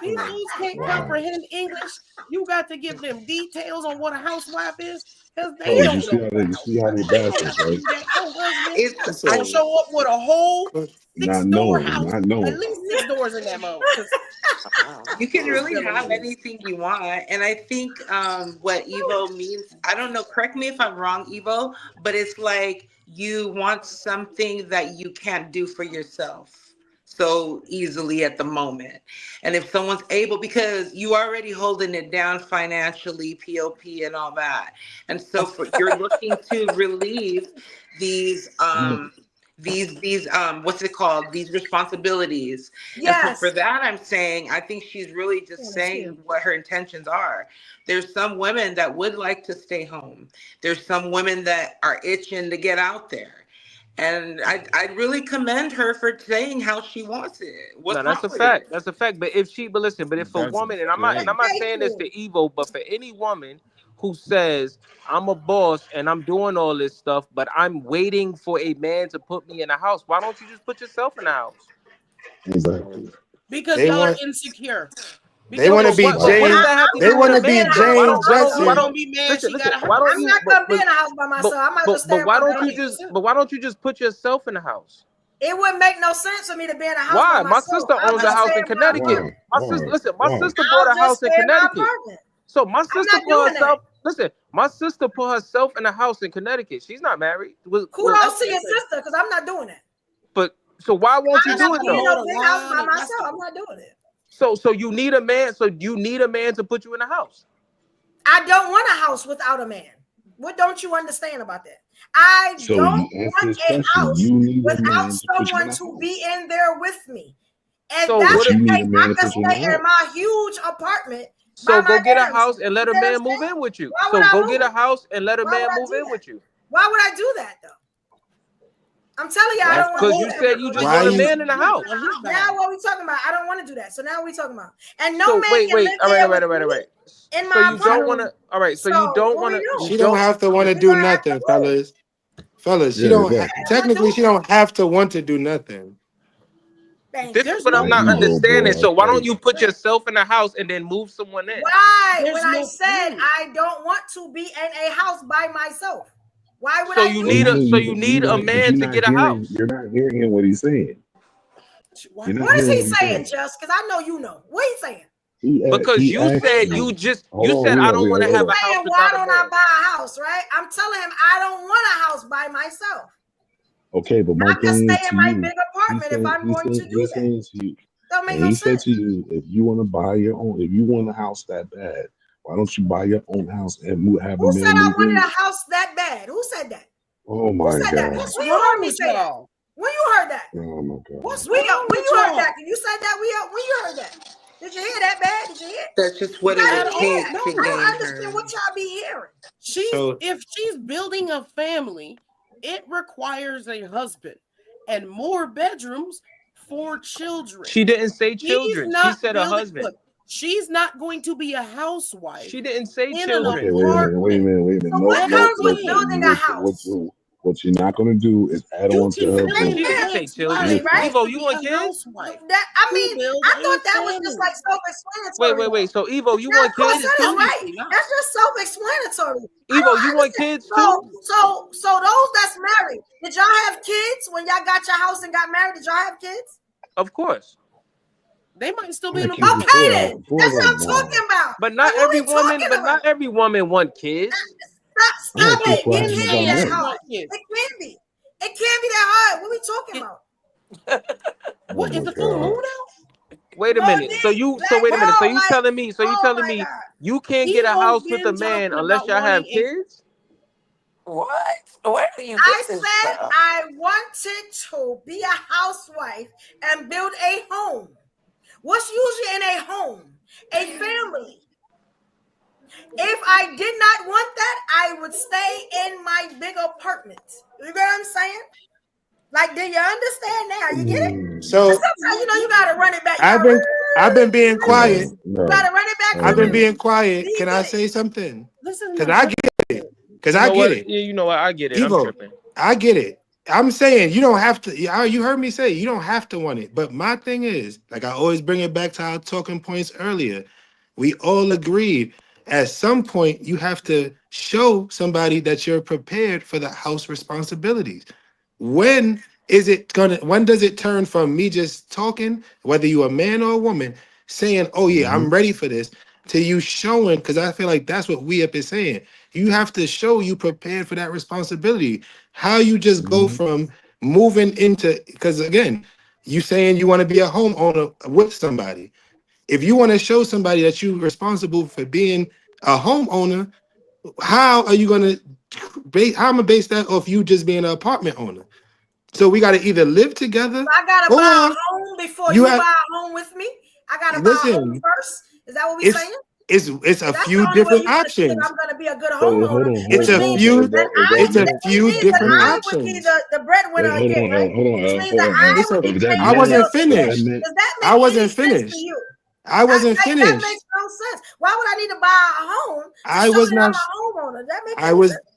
These dudes can't comprehend English. You got to give them details on what a housewife is. Because they don't know. You see how they bastards, right? I show up with a whole 6-door house. Not knowing. At least 6 doors in that mode. You can really have anything you want. And I think what Evo means, I don't know, correct me if I'm wrong, Evo, but it's like you want something that you can't do for yourself so easily at the moment. And if someone's able, because you already holding it down financially, POP and all that. And so you're looking to relieve these what's it called? These responsibilities. Yes. And so for that, I'm saying, I think she's really just saying what her intentions are. There's some women that would like to stay home. There's some women that are itching to get out there. And I really commend her for saying how she wants it. That's a fact. That's a fact. But if a woman, and I'm not saying this to Evo, but for any woman who says, I'm a boss and I'm doing all this stuff, but I'm waiting for a man to put me in a house, why don't you just put yourself in a house? Exactly. Because y'all are insecure. They want to be Jane. They want to be Jane Jackson. I'm not gonna be in a house by myself. I might just stay. But why don't you just put yourself in a house? It wouldn't make no sense for me to be in a house. Why? By My myself. sister owns a house in Connecticut. My sister bought a house in Connecticut. So my sister put herself. Listen, my sister put herself in a house in Connecticut. She's not married. Kudos to your sister, because I'm not doing it. But so why won't you do it though? I'm not big house by myself. I'm not doing it. So you need a man. So you need a man to put you in a house. I don't want a house without a man. What don't you understand about that? I don't want a house without someone to be in there with me. And so that's the case. I can stay in my huge apartment. So go get a house and let a man move in with you. So go get a house and let a man move in with you. Why would I do that though? I'm telling you, I don't want to do that. Because you said you just want a man in the house. Now what we talking about? I don't want to do that. So now we talking about. And no man wait, can live all there right. In my so you don't want to. All right. So you don't want to. She don't have to want to do nothing, fellas. She don't. Technically, she don't have to want to do nothing. This is what I'm not understanding. So why don't you put yourself in a house and then move someone in? Why? When I said I don't want to be in a house by myself. Why would I? So you need a man to get a house. You're not hearing what he's saying. What is he saying, Just? Because I know you know. What he saying? Because you said I don't want to have a house. Why don't I buy a house? Right? I'm telling him I don't want a house by myself. Okay, but my I can thing stay is in my big apartment if I'm going to do that. Don't make And no he said sense. to you, if you want to buy your own, if you want a house that bad, why don't you buy your own house and have a Who said man I move wanted in? a house that bad? Who said that? Oh Who my said that? God. What's When you wrong heard me with say that? y'all? When you heard that? Oh my What's God. When wrong you with heard y'all? that? You said that when you heard that? Did you hear that bad? Did you hear? That's just what I an At didn't hear. all? kid No. should I gain don't understand her. what y'all be hearing. So If she's building a family, it requires a husband and more bedrooms for children. She didn't say She's children. She not said a building. husband. Look, she's not going to be a housewife She didn't say in an children. Okay, wait a apartment. So minute. what No, comes with building a house? what you're not gonna do is add You on to can her fill in She the didn't business. say blanks why children. I mean, she right? wants Evo, to you be want a kids? housewife. That I To mean, build I a thought that was just family. like self-explanatory. Wait. So Evo, you want That's what kids said is too? right. Obviously not. That's just self-explanatory. I Evo, don't you want understand. kids too? So those that's married, did y'all have kids when y'all got your house and got married? Did y'all have kids? Of course. They might still I be in had kids apartment. Okay before then. That's what I'm talking about. But Like not what every we talking woman, about? want kids. I had Stop kids it. before It In I can't be got that marriage, married. you hard. want kids. It can't be. It can't be that hard. What we talking about? Oh What is my the full moon God. out? Wait a minute. So Morning, you so black wait a minute. So girl, you like, telling me oh my me God. you can't get a Evo's house with a been man talking unless about y'all have wanting a. kids? What? Where do you I get this said stuff? I wanted to be a housewife and build a home. What's usually in a home? A family. If I did not want that, I would stay in my big apartment. You get what I'm saying? Like, do you understand now? You get it? so Sometimes you gotta run it back. You I've gotta been being quiet. you gotta run it back I've for been me. being Do quiet. you Can I get it? say something? This is Because not I her. get it. Because You I know get what? it. Yeah, you know what? I get it. I'm Evo, tripping. I get it. I'm saying you don't have to. You heard me say you don't have to want it. But my thing is, like I always bring it back to our talking points earlier. We all agreed at some point you have to show somebody that you're prepared for the house responsibilities. When is it gonna? When does it turn from me just talking, whether you a man or a woman, saying, "Oh yeah, Mm-hmm. I'm ready for this," to you showing? Because I feel like that's what we up is saying. You have to show you prepared for that responsibility. How you just go Mm-hmm. from moving into? Because again, you saying you want to be a homeowner with somebody. If you want to show somebody that you're responsible for being a homeowner, how are you gonna base? How am I gonna base that off you just being an apartment owner? So we got to either live together I gotta buy or a home before you you have buy a home with me. I gotta buy a home listen. first. Is that what we It's saying? it's a That's the few only way different you're gonna see if options. I'm gonna be a good So hold homeowner, on, It's which hold a on. means So few. if It's a that which few means that different hold on. I would be options. the breadwinner Hold again, on, right? hold Which on, means hold that on, I would Listen, be If that paying I the meant, wasn't bills if again. that finished. meant, Does that I make any wasn't sense to finished. you? I wasn't That finished. makes no sense. Why would I need to buy a home to I show was that I'm not. a homeowner? Does that make I any was. sense?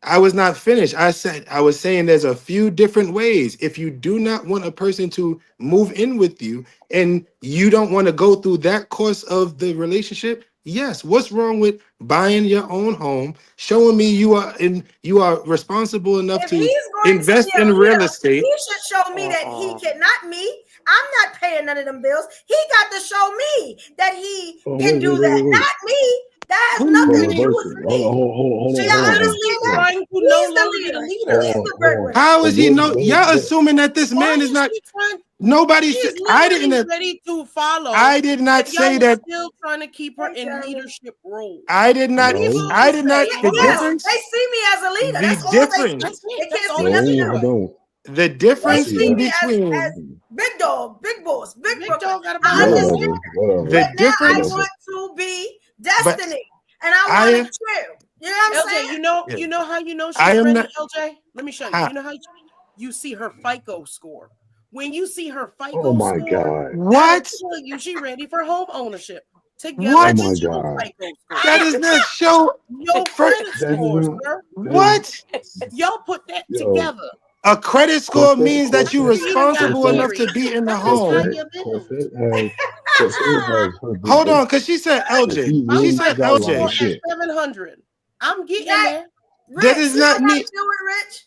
I was not finished. I was saying there's a few different ways. If you do not want a person to move in with you and you don't want to go through that course of the relationship, yes. What's wrong with buying your own home, showing me you are responsible enough If to he's going to be invest a in real leader, estate? he should show me that he can, not me. I'm not paying none of them bills. He got to show me that he oh, can do that, wait. not me. That has Who So nothing to do reverse with it. Hold on, me. hold Do on, y'all hold on. Literally understand that? trying to no He's the longer be the leader. leader. He's the Hold on. breadwinner. How So is he no? Y'all what, assuming that this Why man is is not. she trying? Nobody She said. is literally ready to follow, I did not and y'all say are that. still trying to keep her Hey, in Jeremy. leadership roles. I did not. no, Evo I is did not. saying, The hold Yes, on, they difference. see me as a leader. The That's all they that's see. difference. it. They That's can't all see they no, nothing see. I else. don't. The They I difference see see in me that. as between big dog, big boss, big Big brother. dog gotta be I big. understand, Whatever. the but now I difference. Whatever. want to be But Destinee, and I want to I chill. You know what I'm LJ, saying? yeah, you know how you know I she's am ready, not. LJ? Let me show you. Ha, You know how you see her FICO score. When you see her Oh FICO my score, God. that'll what? tell you she ready for home ownership. Together Oh What? my with your God. FICO That score. does not show. Your For, credit That is score, not. sir. That is what? Y'all put that yo. together. A credit score means that you're After you done got responsible enough married, to be in the that is home. Corset has her big Hold on, break. because she said So LJ. my She she said got FICO a lot score of LJ. at shit. 700. I'm getting That there. That Rich, is see what not I got me. to do with Rich?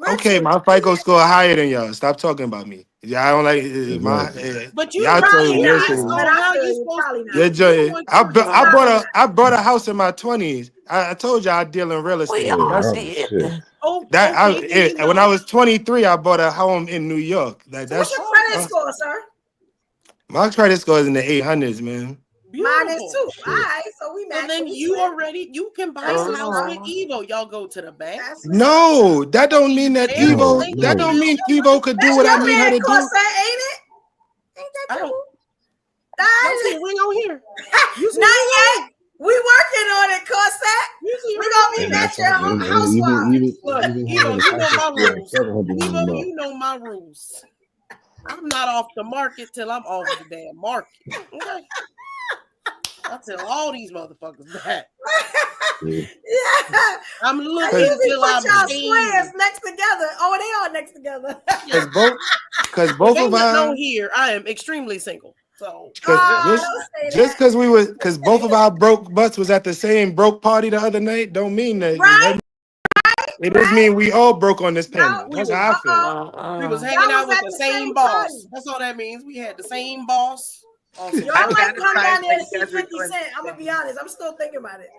Okay, Rich, my FICO score higher than y'all. Stop talking about me. Yeah, I don't like my. Exactly. But you Y'all not told probably me your not, shit. serious but on I how feel you you. supposed Probably to. not. Your You joy. want your job. Probably not. I bought a house in my 20s. I told you I deal in real We estate. Oh, all That's y'all did. shit. Oh, that okay, then you when I know. was 23, I bought a home in New York. So what's your Oh, credit score, sir? My credit score is in the 800s, man. Mine is Beautiful. too. All right, so we So match. then you already can buy a house with Oh. Evo. Y'all go to the bank. That's No, that don't mean that There, Evo. thank That No. don't you. mean Evo could do That's what I your need her man, to do. Corsair, ain't it? Ain't I that don't. you? Don't see a ring on here. You see a Not ring on yet. We working on it, Corsair. You see a We ring gonna on be And here. that's matching like, and housewives. Look, even Evo, having a you know tax my score of rules. 700 Evo, enough. you know my rules. I'm not off the market till I'm off the damn market. Okay. I tell all these motherfuckers that. Yeah. Yeah. I'm I looking usually till put I'm y'all paying. squares next together. Oh, they all next together. Cause If both ain't of nothing our on here, I am extremely single. So cause Oh, just don't say just that. cause both of our broke butts was at the same broke party the other night, don't mean that. Right? It just mean we all broke on this panel. we That's was how I feel. we was Uh-uh. hanging Y'all out was with at the the same same boss. party. That's all that means. We had the same boss on some Y'all I'm ain't come satisfied down there to that you see guys are 50 doing Cent. I'm gonna be honest. I'm still thinking about it.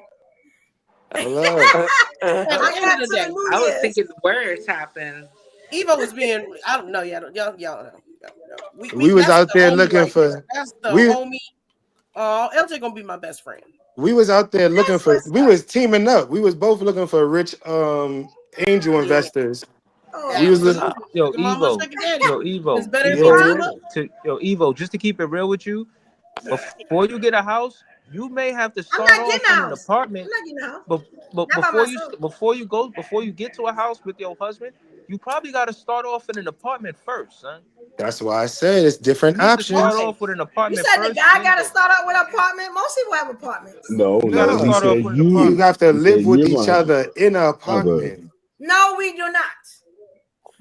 Hold up. At the I end got of the to the day, New I was Year's. thinking the worst happened. Evo was being, I don't know, y'all know. We was That's out the there homie looking right there. for That's the we homie. LJ gonna be my best friend. we was out there looking That's for what's we up. was teaming up. We was both looking for rich angel Yeah, investors. We was absolutely. looking, Yo, Sugar mama, Evo. sugar daddy. Yo, It's Evo. better if you yeah. team up. Yo, Evo. Just to keep it real with you, before you get a house, you may have to I'm start not getting off a in an house. I'm apartment. not getting a house. But Not by myself. before you get to a house with your husband, you probably got to start off in an apartment first, son. That's why I said it's You different need to start options. Why? off with an You apartment said the first. guy Then got to go. start out with an apartment. Most people have apartments. No, You got to no. He start off said with an You apartment. you. have to He said live with you're each my other in an other. apartment. No, we do not.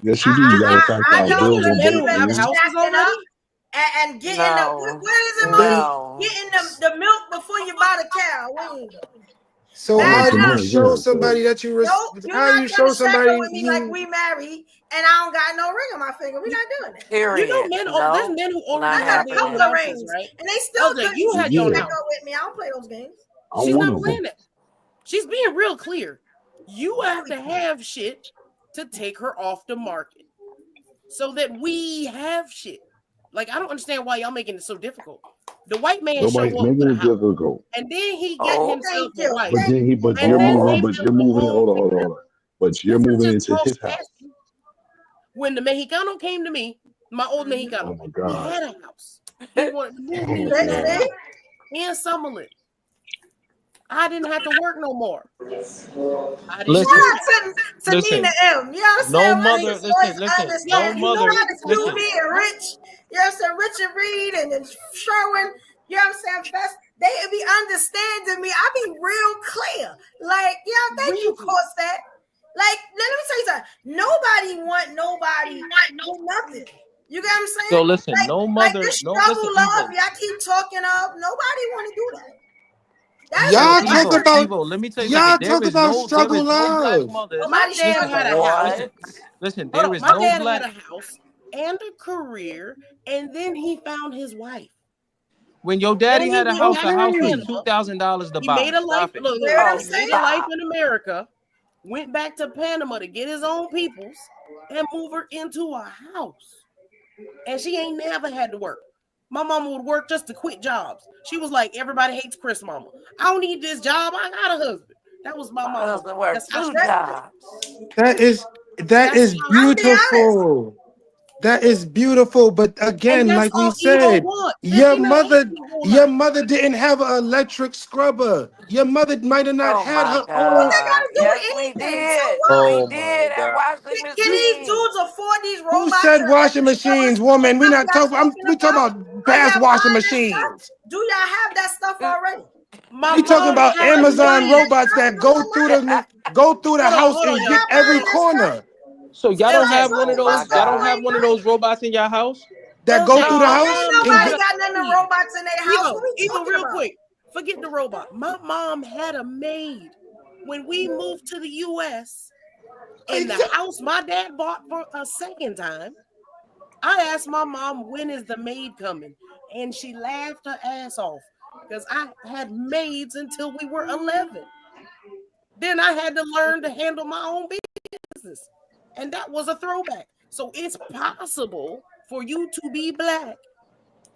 Yes, you do. You got to factor I out You know don't bills there's on men both believe who in have ends. houses stacking up already. and getting the No. what is it, Then Monkey? No. Getting the milk before you buy the cow. We ain't doing it. so Oh, Bad how it's a do you enough. month. show Yeah. So somebody that you Nope, you're how do not you gonna show shack up somebody with me like you we married and I don't got no ring on my finger. We're not doing that. You know Period. men. There's No. men who I Not already got have a their own couple happening. of houses, rings, right? and they still LJ, couldn't you had your own yeah, shack house. up with me. I don't play those games. I'm She's one not of them. playing that. She's being real clear. You have to have shit to take her off the market so that we have shit. Like, I don't understand why y'all making it so difficult. The white man show Nobody's up with making a it house, difficult. and then he get Oh. himself Thank a you. wife, But Thank then you. you're and then moving. they Oh. But build you're a moving. home Hold on, hold on, together. hold on. But you're This is moving just into cross his house. passion. When the Mexicano came to me, my old Oh Mexicano, my he God. had a house. He wanted to move Oh me my into that God. house in Summerlin. I didn't have to work no more. I didn't Listen, care. Shout out to Nina listen. M. You know what I'm No saying? Women mother. is always Listen. Yo, No understanding. you know mother. Shout what? out to Hold Listen. QB on. and Rich. You know what I'm saying? Richard Reed and then Sherwin. You know what I'm saying? Best. They be understanding me. I be real clear. Like, yeah, thank you, Really? Corset. Like, let me tell you something. Nobody want nobody with nothing. You get what I'm So saying? listen. No Like mother. this No. Listen, struggle love, Evo. y'all keep talking up. Nobody want to do that. That is Yo, y'all a talk fact. about Evo. Let me tell you something. y'all talk about There struggle is no black love. mother. My Nobody dad Listen. had a struggling. house. Listen. What? Listen. Hold There on. is My no dad had black. a house and a career, and then he found his wife. When your Then daddy he had a went house, back the to house was Panama. $2,000 to He buy. made a life. Stop it. Look, You hear what I'm Oh, he made saying? a life stop. in America, went back to Panama to get his own peoples, and move her into a house. And she ain't never had to work. My mama would work just to quit jobs. She was like, everybody hates Chris mama. I don't need this job. I got a husband. That was my My mama. husband worked That's how she 2 rolled. jobs. That is That's how I'll she be honest. beautiful. That is beautiful. But And again, that's like we all Evo said, want. And your she not mother, asking for your nothing. mother didn't have an electric scrubber. Your mother might have not Oh had my her own. That got God. to do with Yes, we anything. So did. what? We Oh my did at God. washing Can these machine. dudes afford these Who robots said and washing electric scrubbers machines, woman? and We stuff not y'all talking. talking We talking about? about Are past y'all washing buying that stuff? machines. Do y'all have that stuff already? My We talking mom about had a Amazon maid. robots that go through the house Hold on, and Do y'all. get y'all every buying that stuff? corner So y'all don't LJ, have one of Oh those. my What's the Y'all don't God. have point, one of right? those robots in your house. that go through LJ, the my house Ain't mom and had nobody get. a got none of the maid. robots in their house. What are we Evo, talking real about? quick. Forget the robot. My mom had a maid when we moved to the US. In the house my dad bought for a second time. I asked my mom, when is the maid coming? And she laughed her ass off because I had maids until we were 11. Then I had to learn to handle my own business. And that was a throwback. So it's possible for you to be black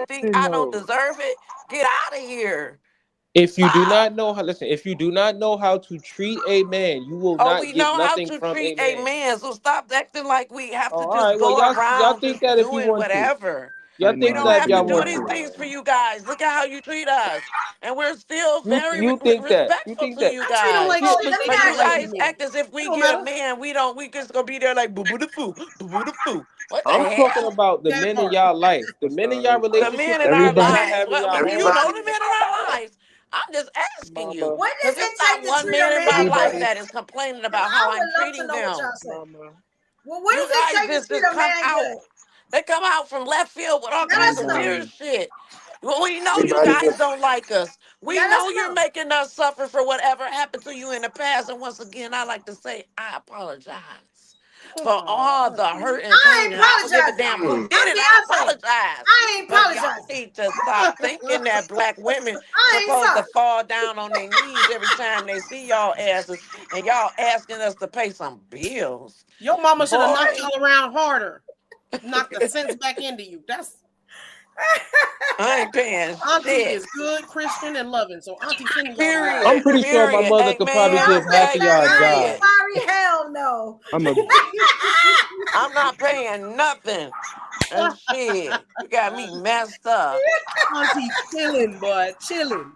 You think I don't deserve it? Get out of here. If you do not know how, listen, if you do not know how to treat a man, you will Oh, not we get know how nothing to from a treat a man. man, so stop acting like we have Oh, to all just right. Well, go y'all around think just that if you doing want to. whatever. Y'all We think don't that if have to y'all do want these to. things for you guys. Look at how you treat us. And we're still very You think that. You respectful think to that. you I treat them guys. like Oh, shit. let me They But treat you me ask like you. guys shit. act as if we It don't get a matter. man, we just gonna be there like boo boo the foo, boo boo the foo. What the I'm talking hell? about the That men in part. y'all life, the men in y'all The relationship, men the in our men that Everybody, y'all lives. have in y'all Well, you home. know the men in our lives. I'm just asking you. What does Because it it's not take to one treat a man in my man life good? that is complaining Because about I how I'm would love to treating know what y'all them. say. Well, what You does it guys take to treat just a come man out. good? They come out from left field with all Let kinds us of know. weird shit. Well, we know you guys don't like us. We Let us know you're know. making us suffer for whatever happened to you in the past. And once again, I like to say I apologize for all the hurt and I pain. ain't And I don't give a apologizing. damn who did I'm it. I Beyonce. apologize. I ain't But y'all apologizing. need to stop thinking that black women I ain't supposed to sorry. fall down on their knees every time they see y'all asses and y'all asking us to pay some bills. Your mama should have knocked Boy, y'all around harder. Knocked the sense back into you. That's I ain't paying Auntie shit. is good, Christian, and loving. So Auntie sending y'all the right I'm Period. way. pretty sure my Period. mother could probably Amen. Y'all give half said of that y'all a I ain't job. Period. sorry. Hell no. I'm not paying nothing. And shit, you got me messed up. Auntie chilling, boy, chilling.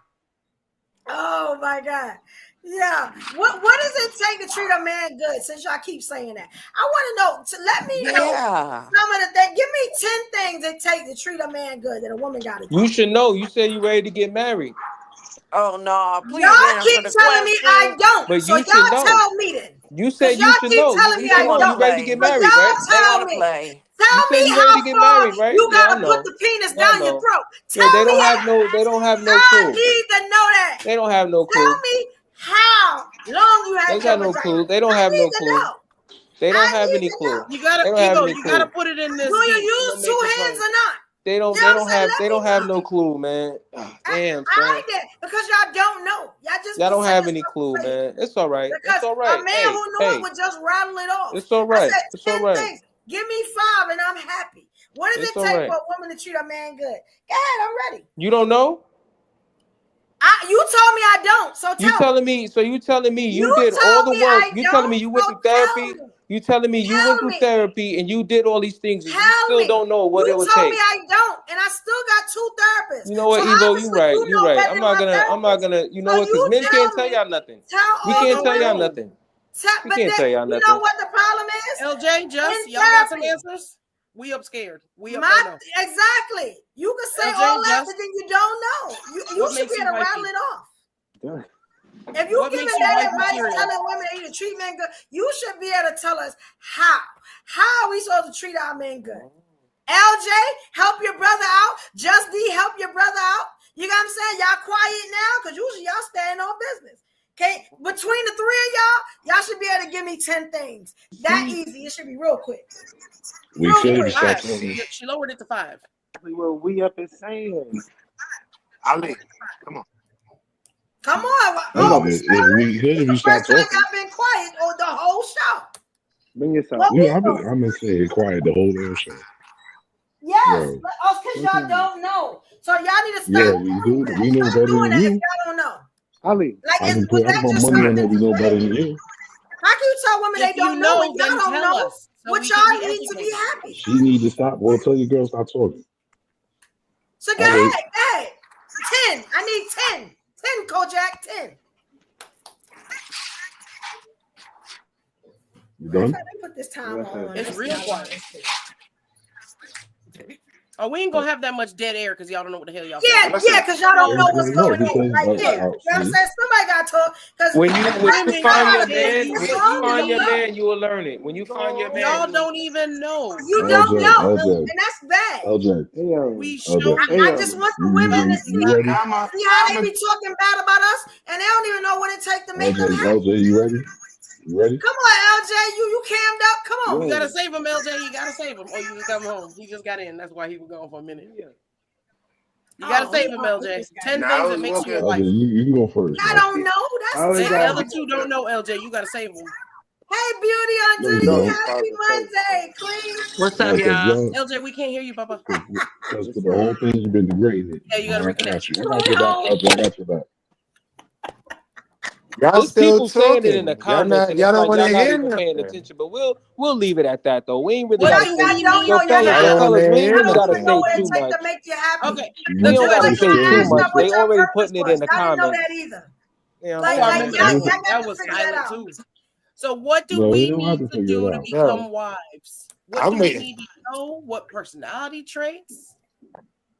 Oh my God. Yeah. What does it take to treat a man good? Since y'all keep saying that, I want to know. Let me know Yeah. some of the things. Give me 10 things it takes to treat a man good that a woman got to do. You should know. You said you ready to get married, Oh no, please Y'all answer keep the telling me I question. don't. but So you should y'all know. tell me then. You Because said you y'all should keep know. telling You me They I should know. wanna You don't. ready to get play. So married, right? y'all They tell wanna me. play. You Tell said me you ready how to get far married, right? you Yeah, I gotta put know. the penis Yeah, I down your know. throat. Yeah, Tell me how. they don't have no I clue. need to know that. They don't have no Tell clue. me how long you They had your got no vagina. clue. They don't I have need no to clue. know. They don't I have need any to know. clue. You gotta, They don't have Ego, any you gotta clue. put it in Do this you deep. use No 2 hands microphone. or not? They don't You know what I'm saying? they Let me don't have know. no clue, man. Ah, damn, I son. get because y'all don't know. Y'all just Y'all be don't saying have any stuff to clue, say it. man. It's all right. It's Because all a right. man Hey, who knew it hey. would just rattle it off. It's all I right. said It's all 10 right. things. Give me 5 and I'm happy. What does It's it all take right. for a woman to treat a man good? Go ahead, I'm ready. You don't know? You told me I don't, so You tell me. telling me, so you telling me You you did all told the me work. I You telling don't, me you went so through tell therapy. me. You telling me you went Tell through me. therapy and you did all these things and you Tell still me. don't know what You it would told me take. I don't, and I still got 2 therapists. You know what, So Evo, you obviously right. you You know right. better than my I'm not therapist. gonna, you know So what, because you men can't tell tell me. y'all nothing. Tell We all can't the tell y'all women. nothing. We But can't tell y'all you know nothing. what the problem is? LJ, Just, In y'all got some therapy. answers? We up scared. We up don't know. Exactly. You can say LJ, all that, Just, but then you don't know. You what should makes be you able to rattle wifey? it off. If you What giving makes you that wife advice, material? telling women they need to treat men good, you should be able to tell us how. How are we supposed to treat our men good? LJ, help your brother out. Just D, help your brother out. You know what I'm saying? Y'all quiet now because usually y'all stand on business. Okay, between the 3 of y'all should be able to give me 10 things. That easy. It should be real quick. We Real could quick. start 5. talking. She lowered it to 5. Well, we up and saying, Ali, come on. Come on. Bring Oh, up, we If started. we could, This if is you the first start time talking. y'all been quiet on the whole show. bring yourself. What we I've doing? been saying quiet the whole damn show. Yes, Yo, because y'all don't know. So y'all need to yeah, stop we doing do. that. We know Stop better doing than that if you. y'all don't know. Ali, Like, I can was put that my just money on something that we to know say? better than you. How can you tell women If they you don't know when know, y'all then don't tell know us so what we can be y'all need to be educated. happy? She need to stop. Well, tell your girl stop talking. So go I'll wait. ahead. 10. I need 10. 10, Kojak, 10. You Matter of done? fact, let me put this timer on. It's real quiet. Oh, we ain't gonna have that much dead air because y'all don't know what the hell y'all saying. Yeah, because y'all don't know what's No, going on because right there. You know what I'm saying? Somebody got to talk. Because When you Women I find got your to tell think man, you this when what you song you and find don't your need. know. man, you will learn it. When you find your man, Y'all don't even know. You don't know. LJ, And that's bad. LJ, We LJ. showing I you. just want the women to You ready? see how they be talking bad about us, and they don't even know what it takes to make them happy. LJ, you ready? You ready? Come on, LJ, you cammed up. Come on. You gotta save him, LJ. You gotta save him. Oh, you can come home. He just got in. That's why he was gone for a minute. You gotta save him, LJ. 10 things that makes you a wife. LJ, you can go first. I don't know. That's The other 2 don't know, LJ. You gotta save them. Hey, Beauty on No, you Duty. don't. Happy Monday, Queen. What's No, up, because y'all? LJ, we can't hear you, Papa. the whole thing you've been degrading it. Yeah, you gotta I got reconnect. you. I got your back, LJ. I got your back. Y'all There's still people saying it in the talking. comments, and Y'all it's don't like want to y'all not hear even paying nothing. attention. But we'll leave it at that though. We ain't really What gotta do say. we need? Y'all Y'all don't want Fellas, to we ain't hear really don't gotta even know say what nothing. it too takes to much. make you happy. Okay. We don't Just gotta like say y'all too asked much. y'all what They your already purpose putting it in was. the Y'all didn't know comments. that either. You know what Like Oh, I'm I saying? remember y'all that So, one. got That to was figure that silent out. too. So what do No, we we don't have need to to figure do it to out. become wives? What I'm do we waiting. need to know? What personality traits?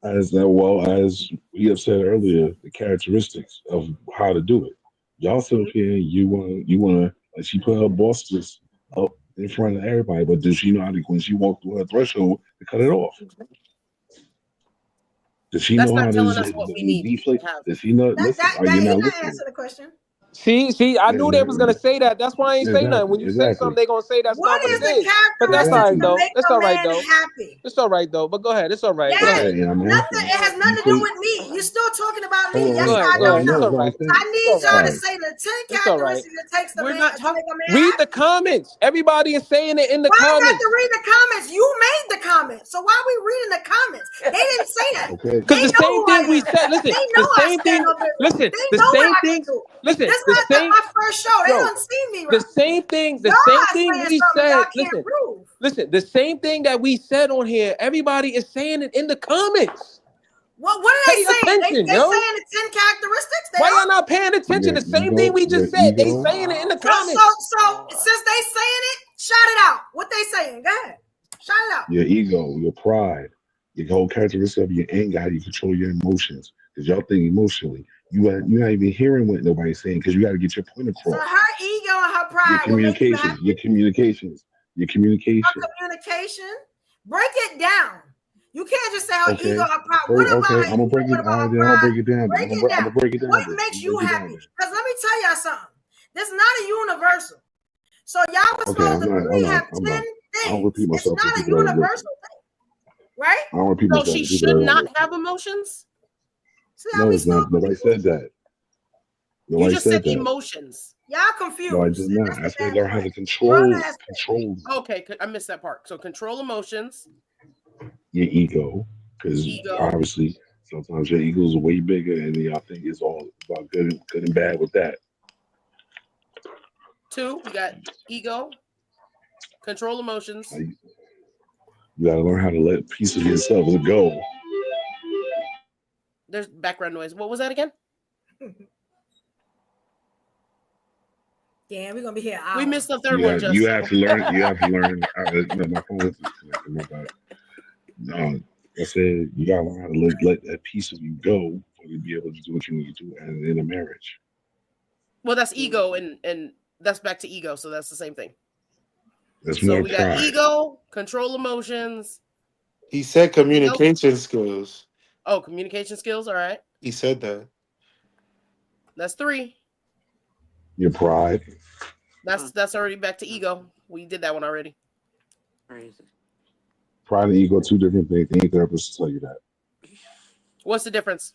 As we have said earlier, the characteristics of how to do it. Y'all sit up here, you wanna like she put her bosses up in front of everybody, but does she know how to when she walked through her threshold to cut it off? Does she That's know not how telling us what we to need deflate? to have. Does she know? Listen, are you He not not listening? answering the question. see, I knew they was gonna Exactly. say that. That's why I ain't say nothing. When you say Exactly. something, they gonna say that's What not what is it the is. But that's all characteristics right to Exactly. though. make It's a all right man though. happy? It's all right though. But go ahead. It's all right. Go Yes, ahead. Okay, and I'm nothing. answering. It has nothing to do Deflate. with me. You're still talking about me. Hold Yes, on, I Go don't ahead. It's know. all no, I'm right. So I saying. It's need all right. y'all to All right. say the 10 It's all right. characteristics that takes the We're man not to make talking. a man Read the happy. comments. Everybody is saying it in the Why I got comments. to read the comments? You made the comments. So why are we reading the comments? They didn't say that. Okay. Because They the know same who I thing we am. said, listen, They the know I same stand thing, on business. listen, They the know what same I can things, do. listen, This is the not same, my first show. They yo, don't see me the right. same thing, the Y'all same are thing saying we something said, y'all can't prove. listen, the same thing that we said on here, everybody is saying it in the comments. What are they Pay saying? attention, They yo. saying the 10 characteristics? They Why y'all are? not paying attention? The same thing we Your just said. They ego, saying it in the So comments. since they saying it, shout it out. What they saying? Go ahead. Shout it out. your ego, your pride, your whole characteristic of your anger, how you control your emotions. Because y'all think emotionally. You're not even hearing what nobody's saying because you got to get your point So across. her ego and her Your pride will make you happy. communications, your communication. Her communication. Break it down. You can't just say her ego, Okay. her pride. What First, about okay, her I'm gonna ego? break What it. about her Then I'm gonna pride? break it down. Then Break it I'm down. gonna break it down. What Then I'm makes gonna you break it down. happy? Then. Because let me tell y'all something. This is not a universal. So y'all were Okay, supposed to really have I'm 10 not. I don't things. repeat It's myself to not a people that don't listen. universal thing, right? I don't repeat So myself she to people that should don't not listen. have emotions. See how No, we it's still not. Nobody said confused? that. You Nobody just said said that. emotions. Y'all No, I confused. did And not. that's I the said damn learn how point. to Brother has said. control Okay, I missed that part. So control emotions, your ego, because ego. obviously sometimes your ego is way bigger, and y'all think it's all about good and bad with that. 2, we got ego, control emotions. Like, you gotta learn how to let a piece of yourself go. There's background noise. What was that again? Damn, we're gonna be here hours. We missed the third one, You Justin. have to learn. You have to learn. My phone is disconnected. My bad. No, I said you gotta learn how to let that piece of you go for you to be able to do what you need to do in a marriage. Well, that's ego, and that's back to ego. So that's the same thing. That's So more we got pride. ego, control emotions. He said communication skills. Oh, communication skills. All right, He said that. that's 3. Your pride. That's already back to ego. We did that one already. Crazy. Pride and ego are two different things. Any therapist will tell you that. What's the difference?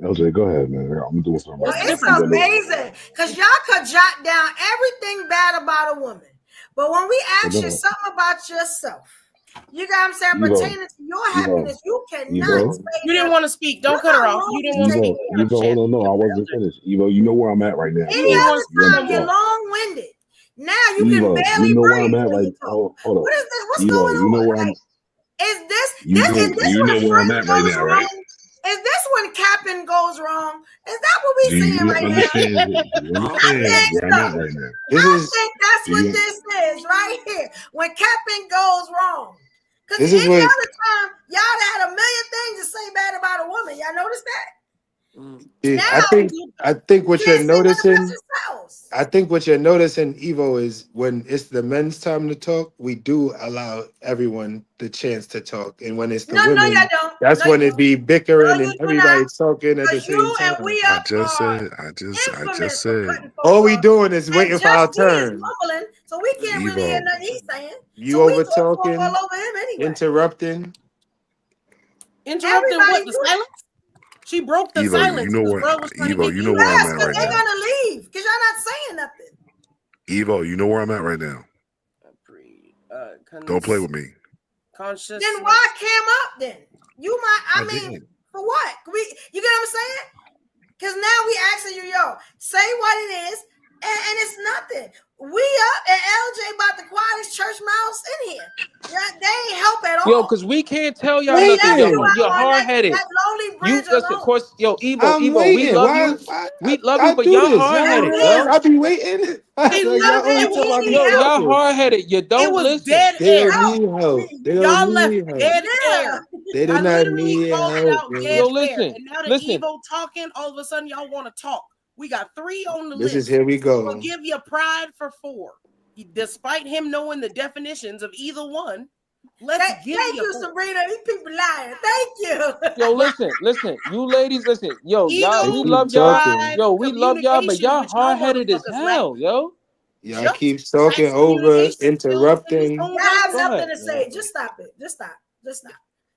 LJ, go ahead, man. I'm doing something Well, right What's the it's now. difference? amazing because y'all could jot down everything bad about a woman. But when we ask you something about yourself, you got what I'm saying, pertaining to your happiness, you cannot say You didn't nothing. want to speak. Don't cut her off. You didn't want to speak. You got a chance. Hold on, no, I wasn't finished. Evo, you know where I'm at right now. Any He other wants to time, know you're more. long-winded. Now you can Evo, barely you know where breathe I'm at when right you talk. hold up. What is this? What's Evo, going you know on? where Like, I'm is this you know when where I'm friend at right goes now, wrong? right? Is this when capping goes wrong? Is that what we Do saying you right now? understand I think where I'm so. at right now? I think that's what this is right here. When capping goes wrong. Because This is any what other time, y'all had a million things to say bad about a woman. Y'all notice that? I think what you're noticing. Yourselves. I think what you're noticing, Evo, is when it's the men's time to talk, we do allow everyone the chance to talk, and when it's the women, no, y'all don't. that's when it be bickering and you do everybody not. talking at the Because same you and time. we I up just are said. I just infamous for said. cutting folks All we off. doing is And waiting for our Just B is turn. mumbling, so we can't really hear Evo. nothing he's saying. You So we over talk all talking, over him anyway. interrupting. Interrupting what? The silence? She broke the Evo, silence you know because what? bro was trying to Evo, give you you know where I'm Yes, at because right they're now. gonna leave because y'all not saying nothing. Evo, you know where I'm at right now. Don't play with me. Conscious. Then why came up then? You might. I mean, didn't. For what? You get what I'm saying? Because now we asking you, say what it is, and it's nothing. We up and LJ about the quietest church mouse in here. They ain't help at all. Yo, because we can't tell y'all nothing. You're hard-headed. That lonely bridge Listen, of course, Evo, I'm we waiting. love Why? you. We love you, but do y'all this. hard-headed, Y'all, I be waiting. They y'all only talk about these y'all couples. hard-headed. You don't It was listen. dead They air. don't need help. They Y'all don't left need help. dead air. They do I not literally need called it help, out man. dead Yo, air. listen, And now that listen. Evo talking, all of a sudden y'all want to talk. We got 3 on the This list. is here we go. We'll give you pride for 4. Despite him knowing the definitions of either one, let's give thank you, 4. Sabrina. These people lying. Thank you. Yo, listen. You ladies, listen. Yo, y'all, we Ego, love y'all. pride, Yo, we love y'all, but communication, y'all which y'all hard-headed as motherfuckers lack. hell, yo. Y'all keep talking Lacks over, communication skills in this interrupting. own Y'all have Go something ahead. to say. Just stop it. Just stop.